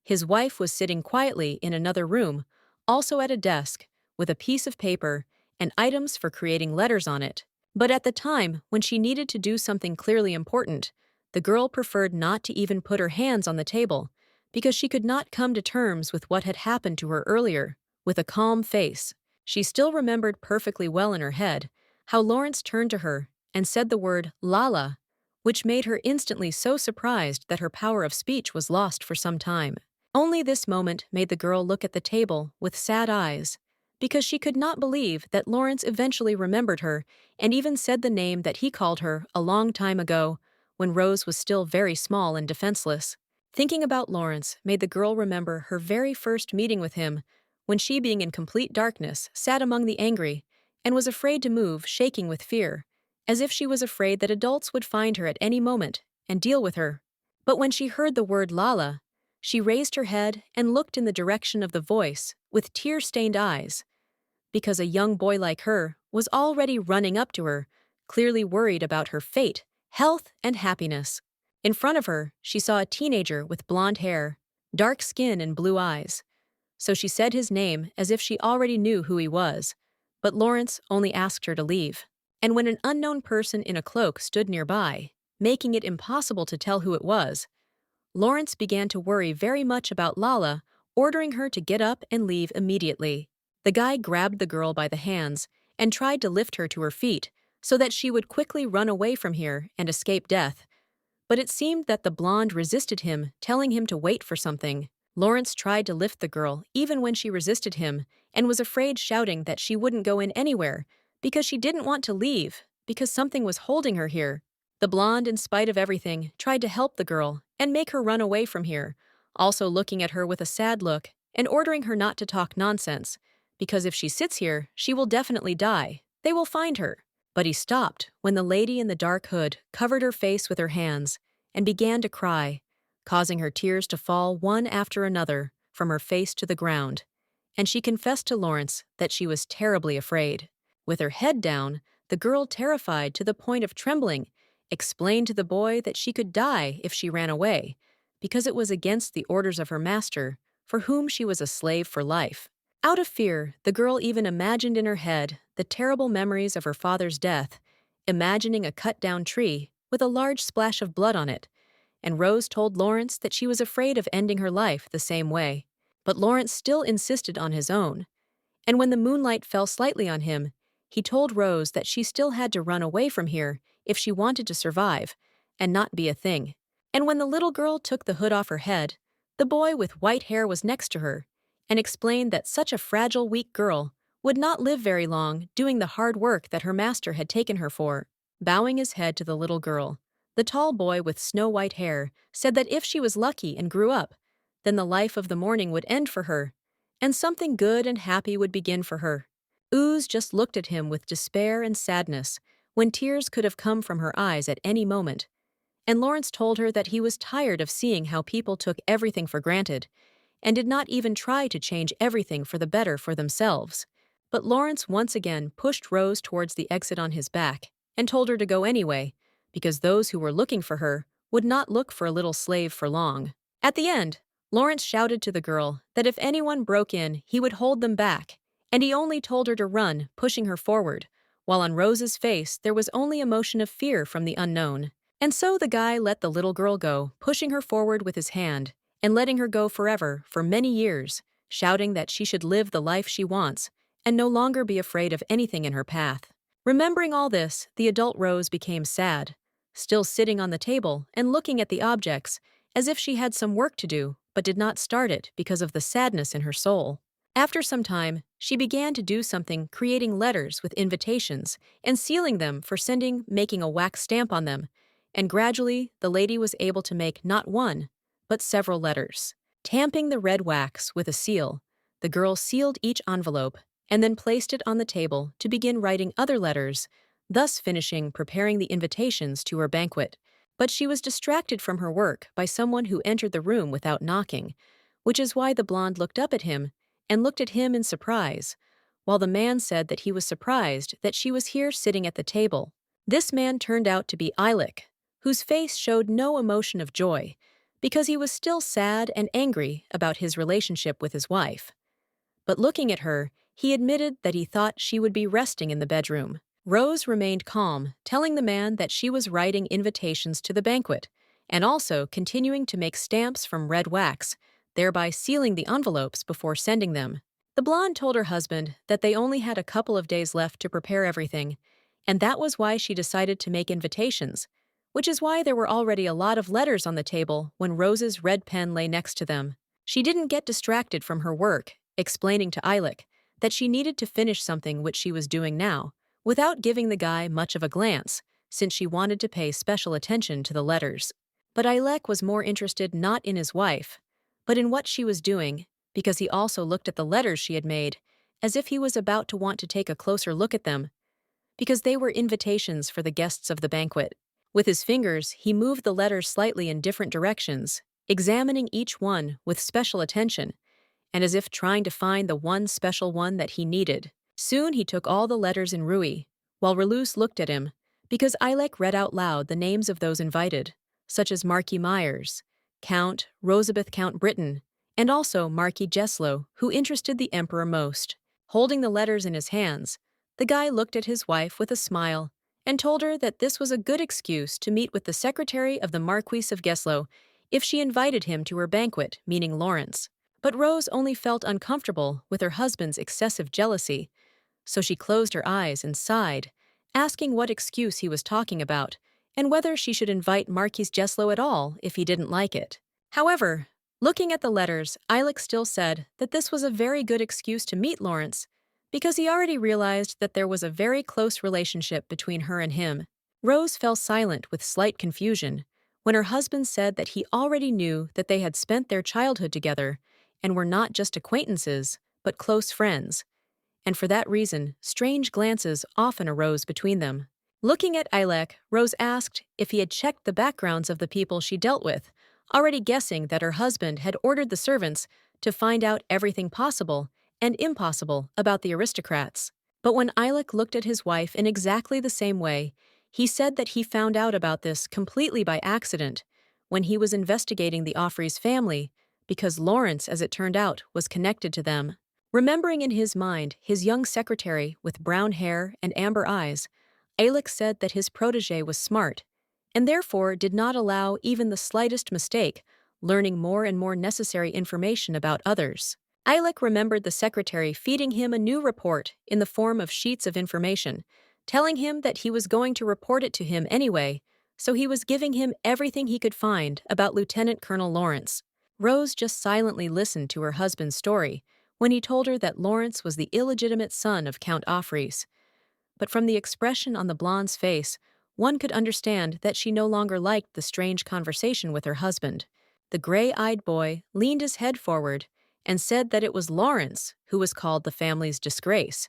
his wife was sitting quietly in another room, also at a desk, with a piece of paper and items for creating letters on it. But at the time, when she needed to do something clearly important, the girl preferred not to even put her hands on the table because she could not come to terms with what had happened to her earlier. With a calm face, she still remembered perfectly well in her head how Lawrence turned to her and said the word Lala, which made her instantly so surprised that her power of speech was lost for some time. Only this moment made the girl look at the table with sad eyes, because she could not believe that Lawrence eventually remembered her and even said the name that he called her a long time ago, when Rose was still very small and defenseless. Thinking about Lawrence made the girl remember her very first meeting with him, when she, being in complete darkness, sat among the angry and was afraid to move, shaking with fear, as if she was afraid that adults would find her at any moment and deal with her. But when she heard the word Lala, she raised her head and looked in the direction of the voice with tear-stained eyes, because a young boy like her was already running up to her, clearly worried about her fate, health, and happiness. In front of her, she saw a teenager with blonde hair, dark skin, and blue eyes. So she said his name as if she already knew who he was, but Lawrence only asked her to leave. And when an unknown person in a cloak stood nearby, making it impossible to tell who it was, Lawrence began to worry very much about Lala, ordering her to get up and leave immediately. The guy grabbed the girl by the hands and tried to lift her to her feet so that she would quickly run away from here and escape death. But it seemed that the blonde resisted him, telling him to wait for something. Lawrence tried to lift the girl even when she resisted him and was afraid, shouting that she wouldn't go in anywhere because she didn't want to leave, because something was holding her here. The blonde, in spite of everything, tried to help the girl and make her run away from here, also looking at her with a sad look and ordering her not to talk nonsense, because if she sits here, she will definitely die. They will find her. But he stopped when the lady in the dark hood covered her face with her hands and began to cry, causing her tears to fall one after another from her face to the ground. And she confessed to Lawrence that she was terribly afraid. With her head down, the girl, terrified to the point of trembling, explained to the boy that she could die if she ran away, because it was against the orders of her master, for whom she was a slave for life. Out of fear, the girl even imagined in her head the terrible memories of her father's death, imagining a cut-down tree with a large splash of blood on it, and Rose told Lawrence that she was afraid of ending her life the same way. But Lawrence still insisted on his own, and when the moonlight fell slightly on him, he told Rose that she still had to run away from here if she wanted to survive and not be a thing. And when the little girl took the hood off her head, the boy with white hair was next to her and explained that such a fragile, weak girl would not live very long doing the hard work that her master had taken her for. Bowing his head to the little girl, the tall boy with snow-white hair said that if she was lucky and grew up, then the life of the morning would end for her, and something good and happy would begin for her. Ooze just looked at him with despair and sadness, when tears could have come from her eyes at any moment. And Lawrence told her that he was tired of seeing how people took everything for granted, and did not even try to change everything for the better for themselves. But Lawrence once again pushed Rose towards the exit on his back, and told her to go anyway, because those who were looking for her would not look for a little slave for long. At the end, Lawrence shouted to the girl that if anyone broke in, he would hold them back, and he only told her to run, pushing her forward, while on Rose's face there was only a motion of fear from the unknown. And so the guy let the little girl go, pushing her forward with his hand, and letting her go forever, for many years, shouting that she should live the life she wants, and no longer be afraid of anything in her path. Remembering all this, the adult Rose became sad, still sitting on the table and looking at the objects, as if she had some work to do, but did not start it because of the sadness in her soul. After some time, she began to do something, creating letters with invitations and sealing them for sending, making a wax stamp on them, and gradually the lady was able to make not one, but several letters. Tamping the red wax with a seal, the girl sealed each envelope and then placed it on the table to begin writing other letters, thus finishing preparing the invitations to her banquet. But she was distracted from her work by someone who entered the room without knocking, which is why the blonde looked up at him and looked at him in surprise, while the man said that he was surprised that she was here sitting at the table. This man turned out to be Eilik, whose face showed no emotion of joy, because he was still sad and angry about his relationship with his wife. But looking at her, He admitted that he thought she would be resting in the bedroom. Rose remained calm, telling the man that she was writing invitations to the banquet, and also continuing to make stamps from red wax, thereby sealing the envelopes before sending them. The blonde told her husband that they only had a couple of days left to prepare everything, and that was why she decided to make invitations, which is why there were already a lot of letters on the table when Rose's red pen lay next to them. She didn't get distracted from her work, explaining to Eilich that she needed to finish something which she was doing now, without giving the guy much of a glance, since she wanted to pay special attention to the letters. But Eilich was more interested not in his wife, but in what she was doing, because he also looked at the letters she had made, as if he was about to want to take a closer look at them, because they were invitations for the guests of the banquet. With his fingers, he moved the letters slightly in different directions, examining each one with special attention, and as if trying to find the one special one that he needed. Soon he took all the letters in Rui, while Relus looked at him, because Eilich read out loud the names of those invited, such as Marquis Myers, Count Rosabeth Count Britain, and also Marquis Jeslow, who interested the emperor most. Holding the letters in his hands, the guy looked at his wife with a smile and told her that this was a good excuse to meet with the secretary of the Marquis of Geslow if she invited him to her banquet, meaning Lawrence. But Rose only felt uncomfortable with her husband's excessive jealousy, so she closed her eyes and sighed, asking what excuse he was talking about and whether she should invite Marquis Jeslow at all if he didn't like it. However, looking at the letters, Eilich still said that this was a very good excuse to meet Lawrence, because he already realized that there was a very close relationship between her and him. Rose fell silent with slight confusion when her husband said that he already knew that they had spent their childhood together and were not just acquaintances, but close friends, and for that reason, strange glances often arose between them. Looking at Eilich, Rose asked if he had checked the backgrounds of the people she dealt with, already guessing that her husband had ordered the servants to find out everything possible and impossible about the aristocrats. But when Eilich looked at his wife in exactly the same way, he said that he found out about this completely by accident when he was investigating the Offreys family, because Lawrence, as it turned out, was connected to them. Remembering in his mind his young secretary with brown hair and amber eyes, Eilich said that his protégé was smart, and therefore did not allow even the slightest mistake, learning more and more necessary information about others. Eilich remembered the secretary feeding him a new report in the form of sheets of information, telling him that he was going to report it to him anyway, so he was giving him everything he could find about Lieutenant Colonel Lawrence. Rose just silently listened to her husband's story when he told her that Lawrence was the illegitimate son of Count Offreys. But from the expression on the blonde's face, one could understand that she no longer liked the strange conversation with her husband. The gray-eyed boy leaned his head forward and said that it was Lawrence who was called the family's disgrace,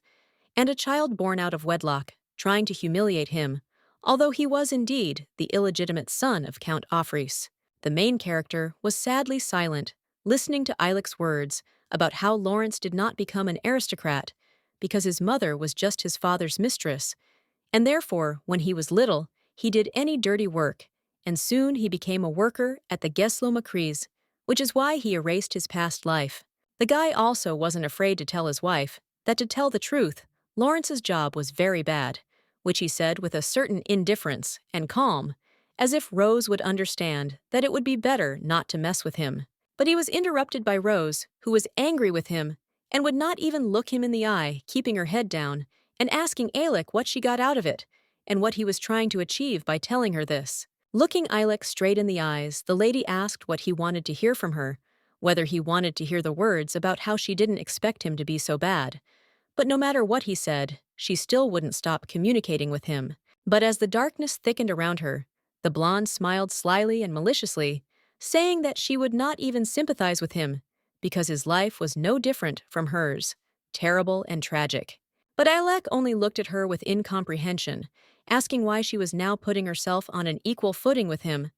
and a child born out of wedlock, trying to humiliate him, although he was indeed the illegitimate son of Count Offreys. The main character was sadly silent, listening to Eilich's words about how Lawrence did not become an aristocrat because his mother was just his father's mistress, and therefore, when he was little, he did any dirty work, and soon he became a worker at the Geslow Macries, which is why he erased his past life. The guy also wasn't afraid to tell his wife that, to tell the truth, Lawrence's job was very bad, which he said with a certain indifference and calm, as if Rose would understand that it would be better not to mess with him. But he was interrupted by Rose, who was angry with him and would not even look him in the eye, keeping her head down, and asking Eilich what she got out of it, and what he was trying to achieve by telling her this. Looking Eilich straight in the eyes, the lady asked what he wanted to hear from her, whether he wanted to hear the words about how she didn't expect him to be so bad. But no matter what he said, she still wouldn't stop communicating with him. But as the darkness thickened around her, the blonde smiled slyly and maliciously, saying that she would not even sympathize with him, because his life was no different from hers, terrible and tragic. But Eilich only looked at her with incomprehension, asking why she was now putting herself on an equal footing with him,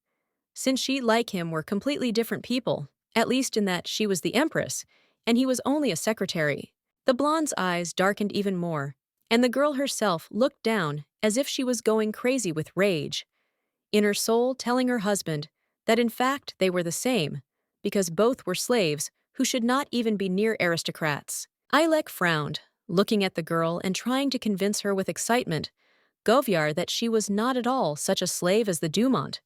since she, like him, were completely different people, at least in that she was the empress, and he was only a secretary. The blonde's eyes darkened even more, and the girl herself looked down as if she was going crazy with rage, in her soul telling her husband that in fact they were the same, because both were slaves who should not even be near aristocrats. Eilich frowned, looking at the girl and trying to convince her with excitement, Govyar, that she was not at all such a slave as the Dumont.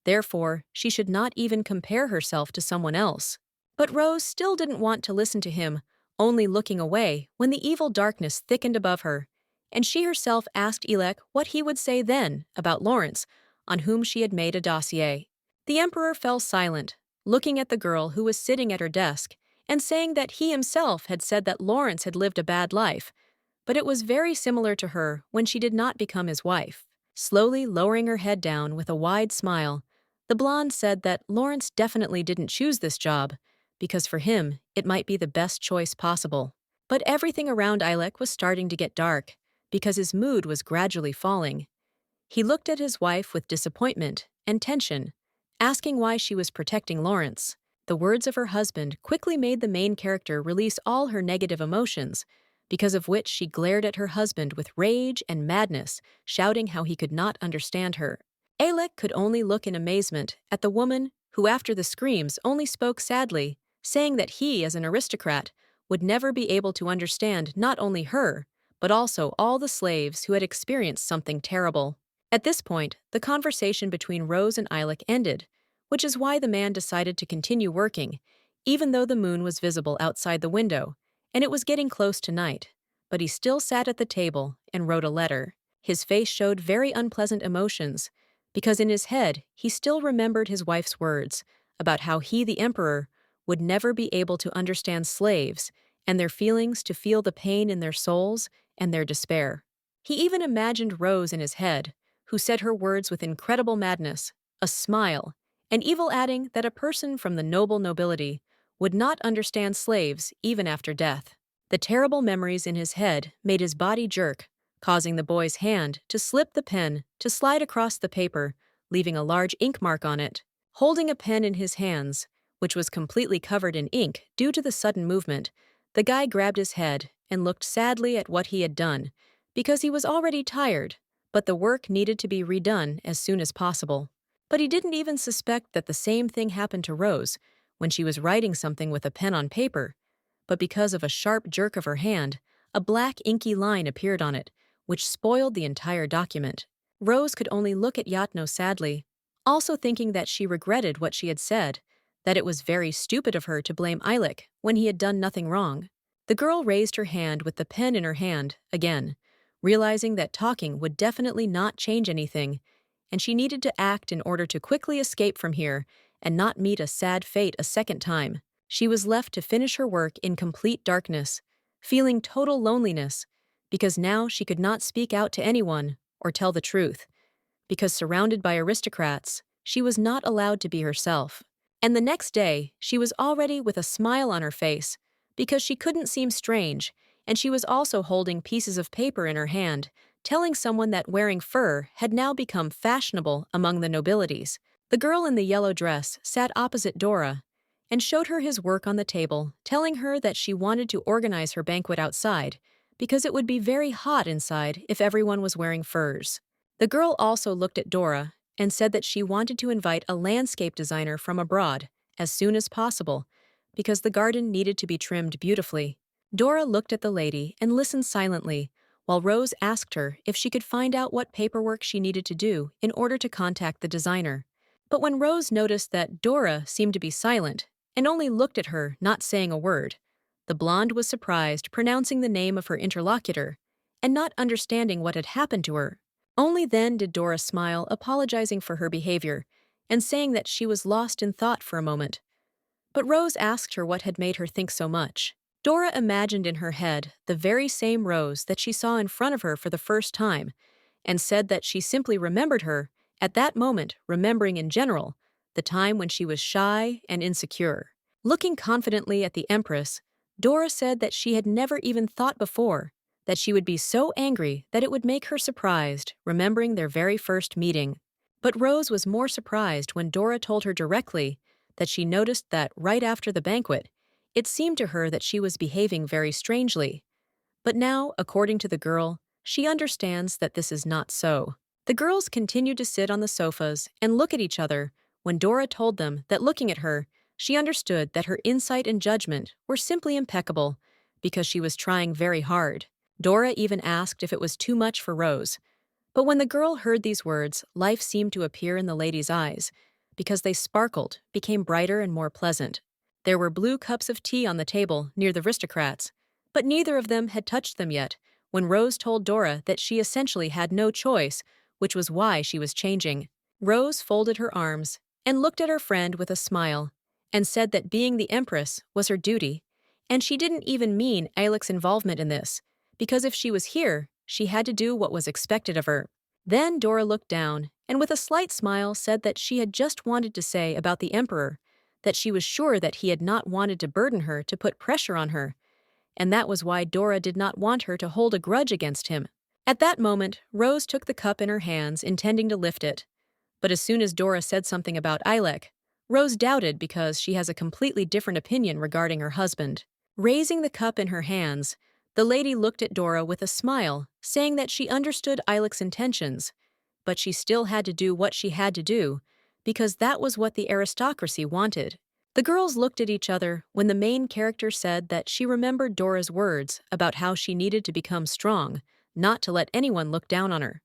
Therefore, she should not even compare herself to someone else. But Rose still didn't want to listen to him, only looking away when the evil darkness thickened above her, and she herself asked Elec what he would say then about Lawrence, on whom she had made a dossier. The Emperor fell silent, looking at the girl who was sitting at her desk, and saying that he himself had said that Lawrence had lived a bad life, but it was very similar to her when she did not become his wife. Slowly lowering her head down with a wide smile, the blonde said that Lawrence definitely didn't choose this job, because for him, it might be the best choice possible. But everything around Ilek was starting to get dark, because his mood was gradually falling. He looked at his wife with disappointment and tension, asking why she was protecting Lawrence. The words of her husband quickly made the main character release all her negative emotions, because of which she glared at her husband with rage and madness, shouting how he could not understand her. Alec could only look in amazement at the woman who, after the screams, only spoke sadly, saying that he, as an aristocrat, would never be able to understand not only her, but also all the slaves who had experienced something terrible. At this point, the conversation between Rose and Ilek ended, which is why the man decided to continue working, even though the moon was visible outside the window, and it was getting close to night. But he still sat at the table and wrote a letter. His face showed very unpleasant emotions, because in his head he still remembered his wife's words about how he, the emperor, would never be able to understand slaves and their feelings, to feel the pain in their souls and their despair. He even imagined Rose in his head, who said her words with incredible madness, a smile, and evil, adding that a person from the noble nobility would not understand slaves even after death. The terrible memories in his head made his body jerk, causing the boy's hand to slip the pen to slide across the paper, leaving a large ink mark on it. Holding a pen in his hands, which was completely covered in ink due to the sudden movement, the guy grabbed his head and looked sadly at what he had done, because he was already tired, but the work needed to be redone as soon as possible. But he didn't even suspect that the same thing happened to Rose when she was writing something with a pen on paper, but because of a sharp jerk of her hand, a black inky line appeared on it, which spoiled the entire document. Rose could only look at Yatno sadly, also thinking that she regretted what she had said, that it was very stupid of her to blame Ilek when he had done nothing wrong. The girl raised her hand with the pen in her hand, again, realizing that talking would definitely not change anything, and she needed to act in order to quickly escape from here and not meet a sad fate a second time. She was left to finish her work in complete darkness, feeling total loneliness, because now she could not speak out to anyone or tell the truth, because surrounded by aristocrats, she was not allowed to be herself. And the next day, she was already with a smile on her face, because she couldn't seem strange, and she was also holding pieces of paper in her hand, telling someone that wearing fur had now become fashionable among the nobilities. The girl in the yellow dress sat opposite Dora and showed her his work on the table, telling her that she wanted to organize her banquet outside, because it would be very hot inside if everyone was wearing furs. The girl also looked at Dora and said that she wanted to invite a landscape designer from abroad as soon as possible, because the garden needed to be trimmed beautifully. Dora looked at the lady and listened silently, while Rose asked her if she could find out what paperwork she needed to do in order to contact the designer. But when Rose noticed that Dora seemed to be silent and only looked at her, not saying a word, the blonde was surprised, pronouncing the name of her interlocutor and not understanding what had happened to her. Only then did Dora smile, apologizing for her behavior and saying that she was lost in thought for a moment. But Rose asked her what had made her think so much. Dora imagined in her head the very same Rose that she saw in front of her for the first time, and said that she simply remembered her, at that moment remembering in general, the time when she was shy and insecure. Looking confidently at the Empress, Dora said that she had never even thought before that she would be so angry that it would make her surprised, remembering their very first meeting. But Rose was more surprised when Dora told her directly that she noticed that right after the banquet, it seemed to her that she was behaving very strangely. But now, according to the girl, she understands that this is not so. The girls continued to sit on the sofas and look at each other when Dora told them that looking at her, she understood that her insight and judgment were simply impeccable, because she was trying very hard. Dora even asked if it was too much for Rose. But when the girl heard these words, life seemed to appear in the lady's eyes, because they sparkled, became brighter and more pleasant. There were blue cups of tea on the table near the aristocrats, but neither of them had touched them yet when Rose told Dora that she essentially had no choice, which was why she was changing. Rose folded her arms and looked at her friend with a smile and said that being the empress was her duty, and she didn't even mean Alex's involvement in this, because if she was here, she had to do what was expected of her. Then Dora looked down and with a slight smile said that she had just wanted to say about the emperor that she was sure that he had not wanted to burden her to put pressure on her, and that was why Dora did not want her to hold a grudge against him. At that moment, Rose took the cup in her hands, intending to lift it. But as soon as Dora said something about Ilek, Rose doubted because she has a completely different opinion regarding her husband. Raising the cup in her hands, the lady looked at Dora with a smile, saying that she understood Ilek's intentions, but she still had to do what she had to do, because that was what the aristocracy wanted. The girls looked at each other when the main character said that she remembered Dora's words about how she needed to become strong, not to let anyone look down on her.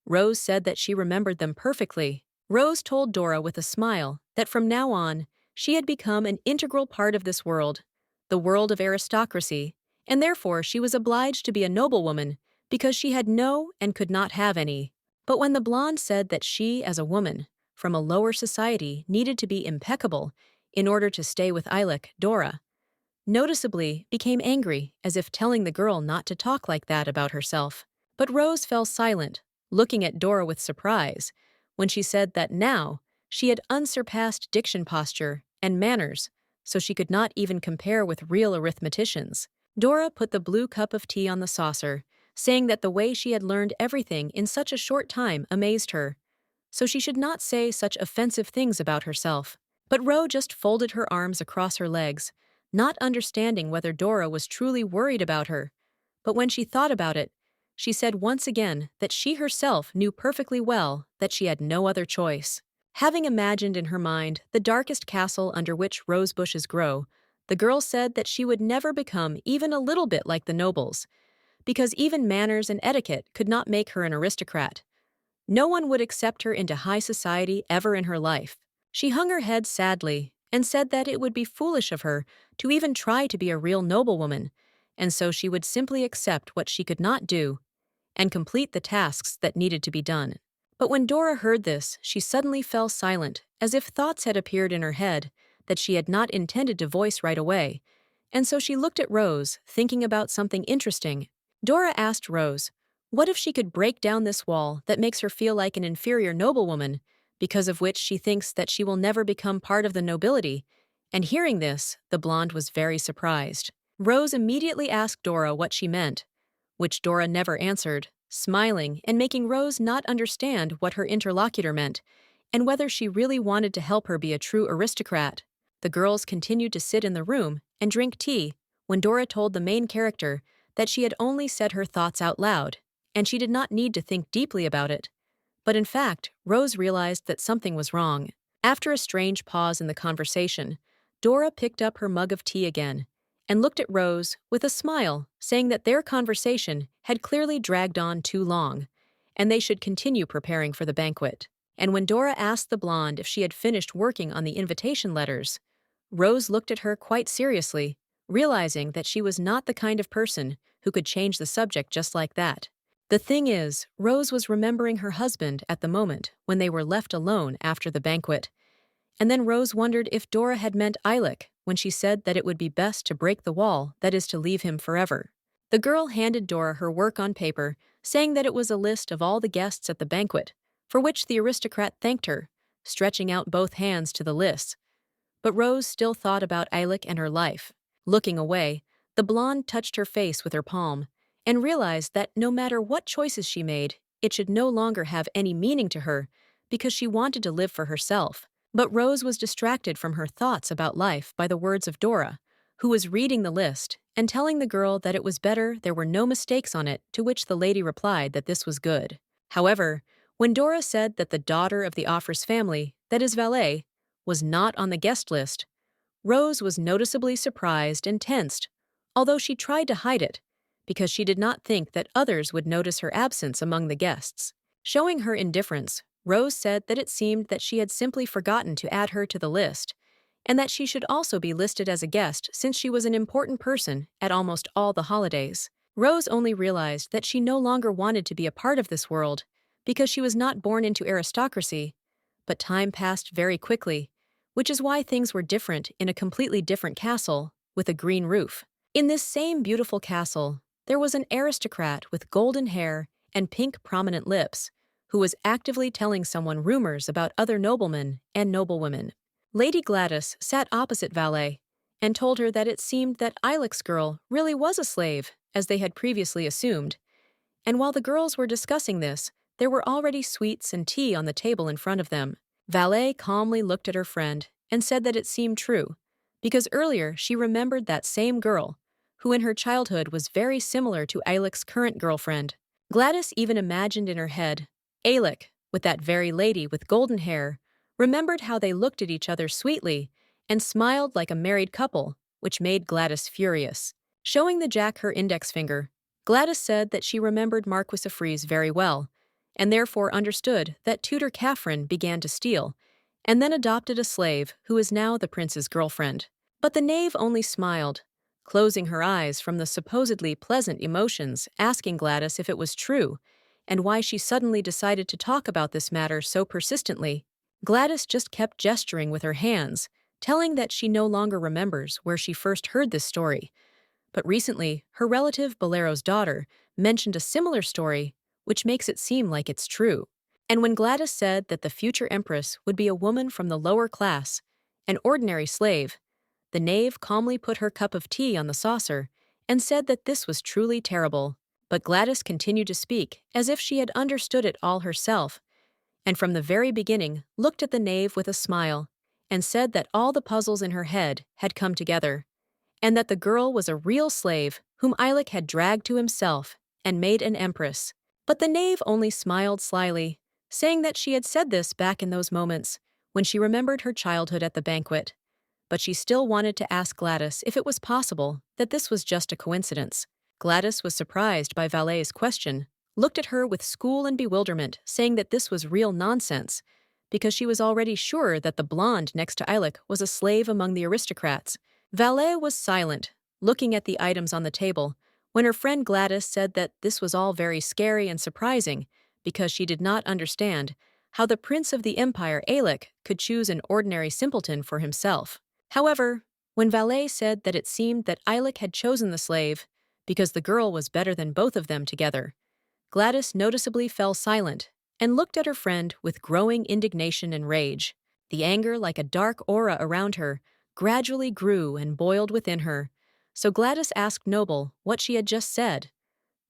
Rose said that she remembered them perfectly. Rose told Dora with a smile that from now on, she had become an integral part of this world, the world of aristocracy, and therefore she was obliged to be a noblewoman because she had no and could not have any. But when the blonde said that she, as a woman, from a lower society, needed to be impeccable in order to stay with Ilek, Dora noticeably became angry, as if telling the girl not to talk like that about herself. But Rose fell silent, looking at Dora with surprise, when she said that now she had unsurpassed diction, posture, and manners, so she could not even compare with real arithmeticians. Dora put the blue cup of tea on the saucer, saying that the way she had learned everything in such a short time amazed her, so she should not say such offensive things about herself. But Rose just folded her arms across her legs, not understanding whether Dora was truly worried about her. But when she thought about it, she said once again that she herself knew perfectly well that she had no other choice. Having imagined in her mind the darkest castle under which rose bushes grow, the girl said that she would never become even a little bit like the nobles, because even manners and etiquette could not make her an aristocrat. No one would accept her into high society ever in her life. She hung her head sadly and said that it would be foolish of her to even try to be a real noblewoman, and so she would simply accept what she could not do and complete the tasks that needed to be done. But when Dora heard this, she suddenly fell silent, as if thoughts had appeared in her head that she had not intended to voice right away, and so she looked at Rose, thinking about something interesting. Dora asked Rose, what if she could break down this wall that makes her feel like an inferior noblewoman, because of which she thinks that she will never become part of the nobility? And hearing this, the blonde was very surprised. Rose immediately asked Dora what she meant, which Dora never answered, smiling and making Rose not understand what her interlocutor meant, and whether she really wanted to help her be a true aristocrat. The girls continued to sit in the room and drink tea when Dora told the main character that she had only said her thoughts out loud, and she did not need to think deeply about it. But in fact, Rose realized that something was wrong. After a strange pause in the conversation, Dora picked up her mug of tea again and looked at Rose with a smile, saying that their conversation had clearly dragged on too long, and they should continue preparing for the banquet. And when Dora asked the blonde if she had finished working on the invitation letters, Rose looked at her quite seriously, realizing that she was not the kind of person who could change the subject just like that. The thing is, Rose was remembering her husband at the moment when they were left alone after the banquet, and then Rose wondered if Dora had meant Ilek when she said that it would be best to break the wall, that is to leave him forever. The girl handed Dora her work on paper, saying that it was a list of all the guests at the banquet, for which the aristocrat thanked her, stretching out both hands to the list. But Rose still thought about Ilek and her life. Looking away, the blonde touched her face with her palm, and realized that no matter what choices she made, it should no longer have any meaning to her, because she wanted to live for herself. But Rose was distracted from her thoughts about life by the words of Dora, who was reading the list and telling the girl that it was better there were no mistakes on it, to which the lady replied that this was good. However, when Dora said that the daughter of the Offers family, that is valet, was not on the guest list, Rose was noticeably surprised and tensed, although she tried to hide it, because she did not think that others would notice her absence among the guests. Showing her indifference, Rose said that it seemed that she had simply forgotten to add her to the list, and that she should also be listed as a guest since she was an important person at almost all the holidays. Rose only realized that she no longer wanted to be a part of this world because she was not born into aristocracy, but time passed very quickly, which is why things were different in a completely different castle with a green roof. In this same beautiful castle, there was an aristocrat with golden hair and pink prominent lips who was actively telling someone rumors about other noblemen and noblewomen. Lady Gladys sat opposite Valet and told her that it seemed that Ilex girl really was a slave, as they had previously assumed, and while the girls were discussing this, there were already sweets and tea on the table in front of them. Valet calmly looked at her friend and said that it seemed true, because earlier she remembered that same girl, who in her childhood was very similar to Alex's current girlfriend. Gladys even imagined in her head, Alec, with that very lady with golden hair, remembered how they looked at each other sweetly and smiled like a married couple, which made Gladys furious. Showing the Jack her index finger, Gladys said that she remembered Marquis of Frise very well, and therefore understood that Tutor Catherine began to steal, and then adopted a slave who is now the prince's girlfriend. But the knave only smiled, closing her eyes from the supposedly pleasant emotions, asking Gladys if it was true, and why she suddenly decided to talk about this matter so persistently. Gladys just kept gesturing with her hands, telling that she no longer remembers where she first heard this story. But recently, her relative Bolero's daughter mentioned a similar story, which makes it seem like it's true. And when Gladys said that the future empress would be a woman from the lower class, an ordinary slave, the knave calmly put her cup of tea on the saucer and said that this was truly terrible. But Gladys continued to speak as if she had understood it all herself, and from the very beginning looked at the knave with a smile and said that all the puzzles in her head had come together, and that the girl was a real slave whom Ilek had dragged to himself and made an empress. But the knave only smiled slyly, saying that she had said this back in those moments when she remembered her childhood at the banquet. But she still wanted to ask Gladys if it was possible that this was just a coincidence. Gladys was surprised by Valet's question, looked at her with school and bewilderment, saying that this was real nonsense, because she was already sure that the blonde next to Ilek was a slave among the aristocrats. Valet was silent, looking at the items on the table, when her friend Gladys said that this was all very scary and surprising, because she did not understand how the prince of the empire, Alec, could choose an ordinary simpleton for himself. However, when Valet said that it seemed that Ilek had chosen the slave because the girl was better than both of them together, Gladys noticeably fell silent and looked at her friend with growing indignation and rage. The anger, like a dark aura around her, gradually grew and boiled within her, so Gladys asked Noble what she had just said,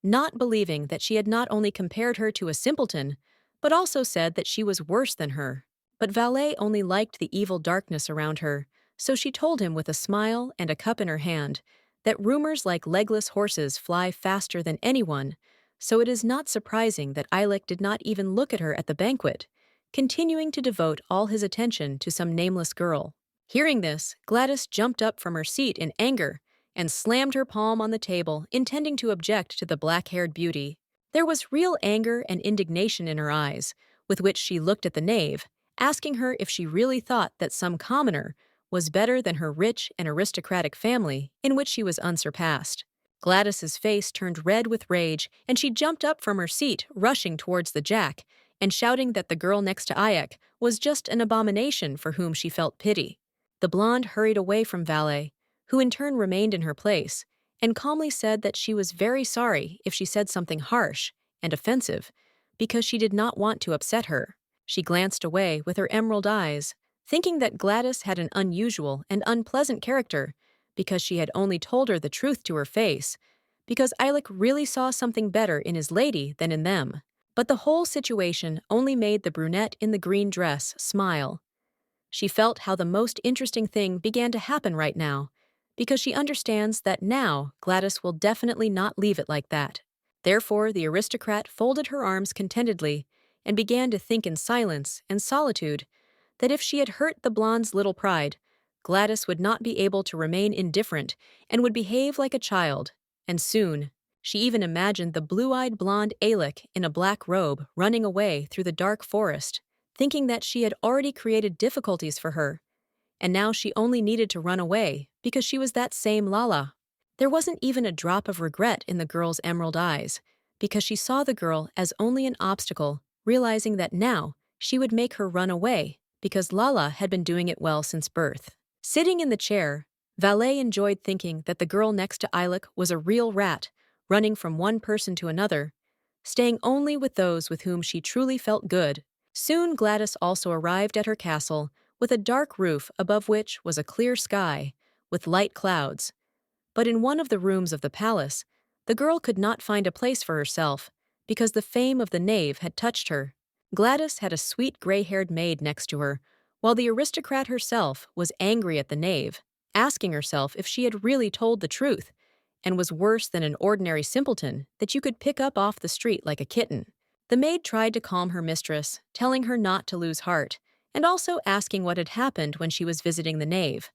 not believing that she had not only compared her to a simpleton, but also said that she was worse than her. But Valet only liked the evil darkness around her, so she told him with a smile and a cup in her hand that rumors like legless horses fly faster than anyone, so it is not surprising that Ilek did not even look at her at the banquet, continuing to devote all his attention to some nameless girl. Hearing this, Gladys jumped up from her seat in anger and slammed her palm on the table, intending to object to the black-haired beauty. There was real anger and indignation in her eyes, with which she looked at the knave, asking her if she really thought that some commoner was better than her rich and aristocratic family, in which she was unsurpassed. Gladys's face turned red with rage, and she jumped up from her seat, rushing towards the Jack, and shouting that the girl next to Ayek was just an abomination for whom she felt pity. The blonde hurried away from Valet, who in turn remained in her place, and calmly said that she was very sorry if she said something harsh and offensive, because she did not want to upset her. She glanced away with her emerald eyes, thinking that Gladys had an unusual and unpleasant character, because she had only told her the truth to her face, because Ilek really saw something better in his lady than in them. But the whole situation only made the brunette in the green dress smile. She felt how the most interesting thing began to happen right now, because she understands that now Gladys will definitely not leave it like that. Therefore, the aristocrat folded her arms contentedly and began to think in silence and solitude that if she had hurt the blonde's little pride, Gladys would not be able to remain indifferent and would behave like a child. And soon, she even imagined the blue-eyed blonde Alec in a black robe running away through the dark forest, thinking that she had already created difficulties for her, and now she only needed to run away because she was that same Lala. There wasn't even a drop of regret in the girl's emerald eyes, because she saw the girl as only an obstacle, realizing that now she would make her run away because Lala had been doing it well since birth. Sitting in the chair, Valet enjoyed thinking that the girl next to Ilek was a real rat, running from one person to another, staying only with those with whom she truly felt good. Soon Gladys also arrived at her castle, with a dark roof above which was a clear sky, with light clouds. But in one of the rooms of the palace, the girl could not find a place for herself, because the fame of the knave had touched her. Gladys had a sweet gray-haired maid next to her, while the aristocrat herself was angry at the knave, asking herself if she had really told the truth, and was worse than an ordinary simpleton that you could pick up off the street like a kitten. The maid tried to calm her mistress, telling her not to lose heart, and also asking what had happened when she was visiting the knave.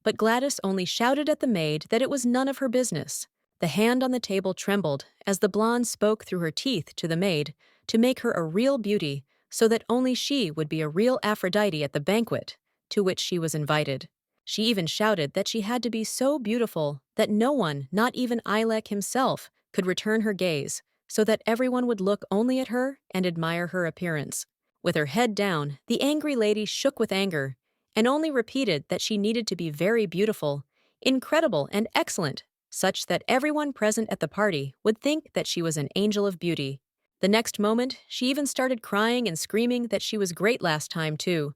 But Gladys only shouted at the maid that it was none of her business. The hand on the table trembled as the blonde spoke through her teeth to the maid to make her a real beauty, so that only she would be a real Aphrodite at the banquet to which she was invited. She even shouted that she had to be so beautiful that no one, not even Ilek himself, could return her gaze, so that everyone would look only at her and admire her appearance. With her head down, the angry lady shook with anger, and only repeated that she needed to be very beautiful, incredible and excellent, such that everyone present at the party would think that she was an angel of beauty. The next moment, she even started crying and screaming that she was great last time too,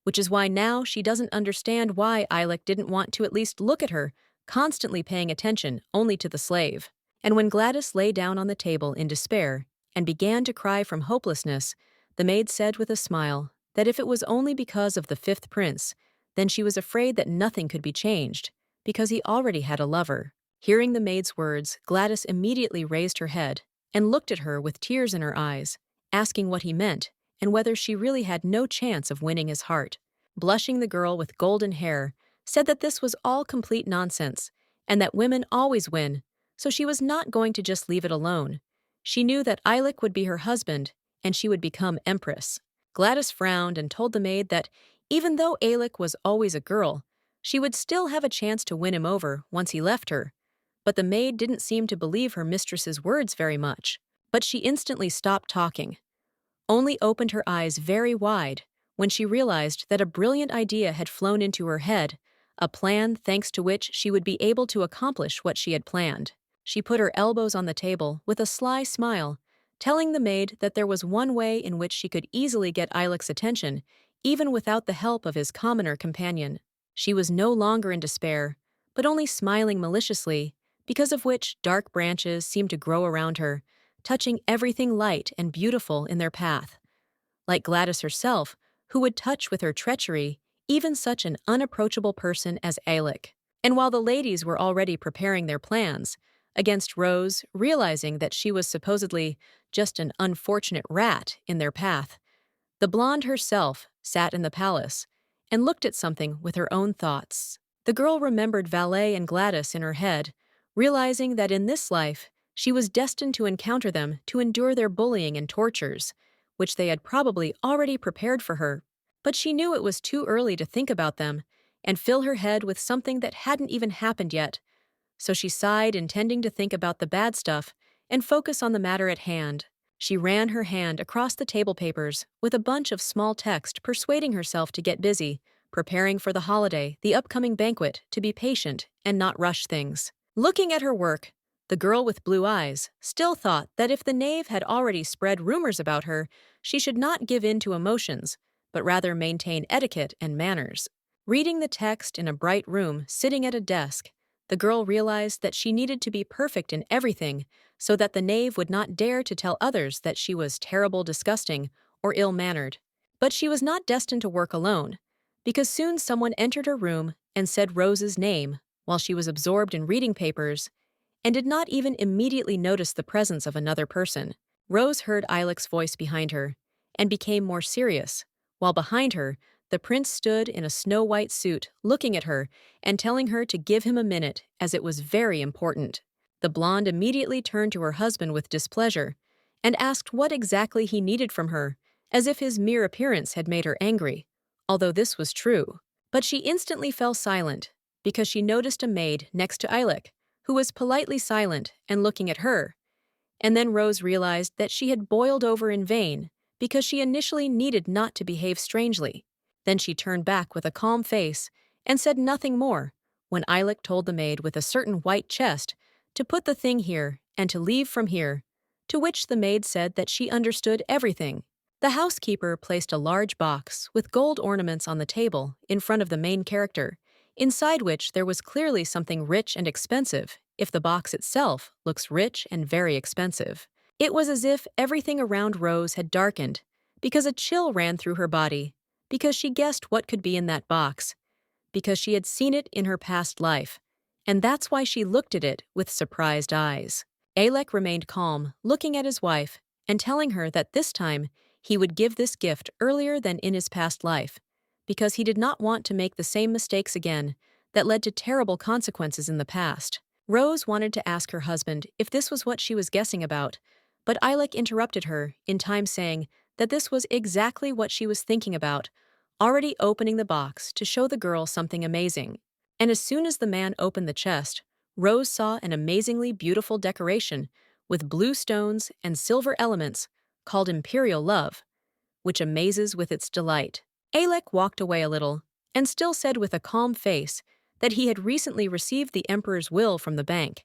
which is why now she doesn't understand why Ilek didn't want to at least look at her, constantly paying attention only to the slave. And when Gladys lay down on the table in despair and began to cry from hopelessness, the maid said with a smile that if it was only because of the fifth prince, then she was afraid that nothing could be changed, because he already had a lover. Hearing the maid's words, Gladys immediately raised her head and looked at her with tears in her eyes, asking what he meant and whether she really had no chance of winning his heart. Blushing, the girl with golden hair said that this was all complete nonsense and that women always win, so she was not going to just leave it alone. She knew that Ilek would be her husband and she would become empress. Gladys frowned and told the maid that even though Alec was always a girl, she would still have a chance to win him over once he left her. But the maid didn't seem to believe her mistress's words very much, but she instantly stopped talking, only opened her eyes very wide when she realized that a brilliant idea had flown into her head, a plan thanks to which she would be able to accomplish what she had planned. She put her elbows on the table with a sly smile, telling the maid that there was one way in which she could easily get Ilek's attention, even without the help of his commoner companion. She was no longer in despair, but only smiling maliciously, because of which dark branches seemed to grow around her, touching everything light and beautiful in their path. Like Gladys herself, who would touch with her treachery even such an unapproachable person as Alec. And while the ladies were already preparing their plans, against Rose, realizing that she was supposedly just an unfortunate rat in their path, the blonde herself sat in the palace and looked at something with her own thoughts. The girl remembered Valet and Gladys in her head, realizing that in this life she was destined to encounter them, to endure their bullying and tortures, which they had probably already prepared for her. But she knew it was too early to think about them and fill her head with something that hadn't even happened yet. So she sighed, intending to think about the bad stuff and focus on the matter at hand. She ran her hand across the table papers with a bunch of small text, persuading herself to get busy, preparing for the holiday, the upcoming banquet, to be patient and not rush things. Looking at her work, the girl with blue eyes still thought that if the knave had already spread rumors about her, she should not give in to emotions, but rather maintain etiquette and manners. Reading the text in a bright room, sitting at a desk, the girl realized that she needed to be perfect in everything so that the knave would not dare to tell others that she was terrible, disgusting, or ill-mannered. But she was not destined to work alone, because soon someone entered her room and said Rose's name while she was absorbed in reading papers and did not even immediately notice the presence of another person. Rose heard Ilek's voice behind her and became more serious, while behind her, the prince stood in a snow-white suit, looking at her and telling her to give him a minute, as it was very important. The blonde immediately turned to her husband with displeasure and asked what exactly he needed from her, as if his mere appearance had made her angry, although this was true. But she instantly fell silent, because she noticed a maid next to Eilek, who was politely silent and looking at her. And then Rose realized that she had boiled over in vain, because she initially needed not to behave strangely. Then she turned back with a calm face and said nothing more, when Eilek told the maid with a certain white chest to put the thing here and to leave from here, to which the maid said that she understood everything. The housekeeper placed a large box with gold ornaments on the table in front of the main character, inside which there was clearly something rich and expensive, if the box itself looks rich and very expensive. It was as if everything around Rose had darkened, because a chill ran through her body, because she guessed what could be in that box, because she had seen it in her past life, and that's why she looked at it with surprised eyes. Eilek remained calm, looking at his wife, and telling her that this time he would give this gift earlier than in his past life, because he did not want to make the same mistakes again that led to terrible consequences in the past. Rose wanted to ask her husband if this was what she was guessing about, but Eilek interrupted her, in time saying that this was exactly what she was thinking about, already opening the box to show the girl something amazing. And as soon as the man opened the chest, Rose saw an amazingly beautiful decoration with blue stones and silver elements called Imperial Love, which amazes with its delight. Eilek walked away a little, and still said with a calm face that he had recently received the emperor's will from the bank,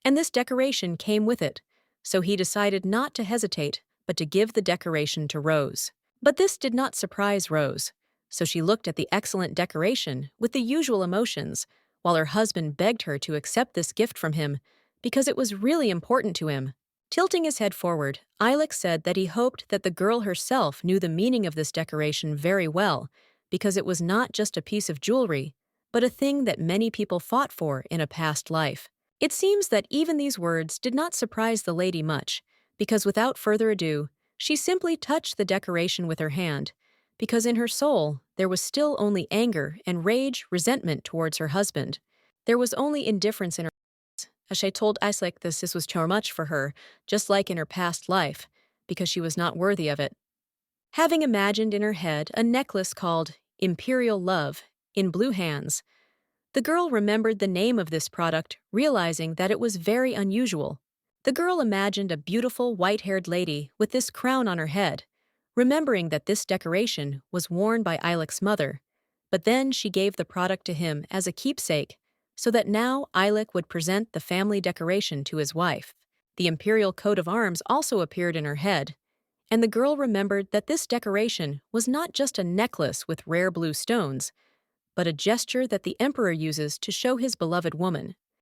and this decoration came with it, so he decided not to hesitate but to give the decoration to Rose. But this did not surprise Rose, so she looked at the excellent decoration with the usual emotions, while her husband begged her to accept this gift from him because it was really important to him. Tilting his head forward, Eilek said that he hoped that the girl herself knew the meaning of this decoration very well, because it was not just a piece of jewelry, but a thing that many people fought for in a past life. It seems that even these words did not surprise the lady much, because without further ado, she simply touched the decoration with her hand, because in her soul there was still only anger and resentment towards her husband. There was only indifference in her. As she told Eilek this was too much for her, just like in her past life, because she was not worthy of it. Having imagined in her head a necklace called Imperial Love in blue hands, the girl remembered the name of this product, realizing that it was very unusual. The girl imagined a beautiful white-haired lady with this crown on her head, remembering that this decoration was worn by Eilek's mother, but then she gave the product to him as a keepsake, so that now Eilek would present the family decoration to his wife. The imperial coat of arms also appeared in her head, and the girl remembered that this decoration was not just a necklace with rare blue stones, but a gesture that the emperor uses to show his beloved woman.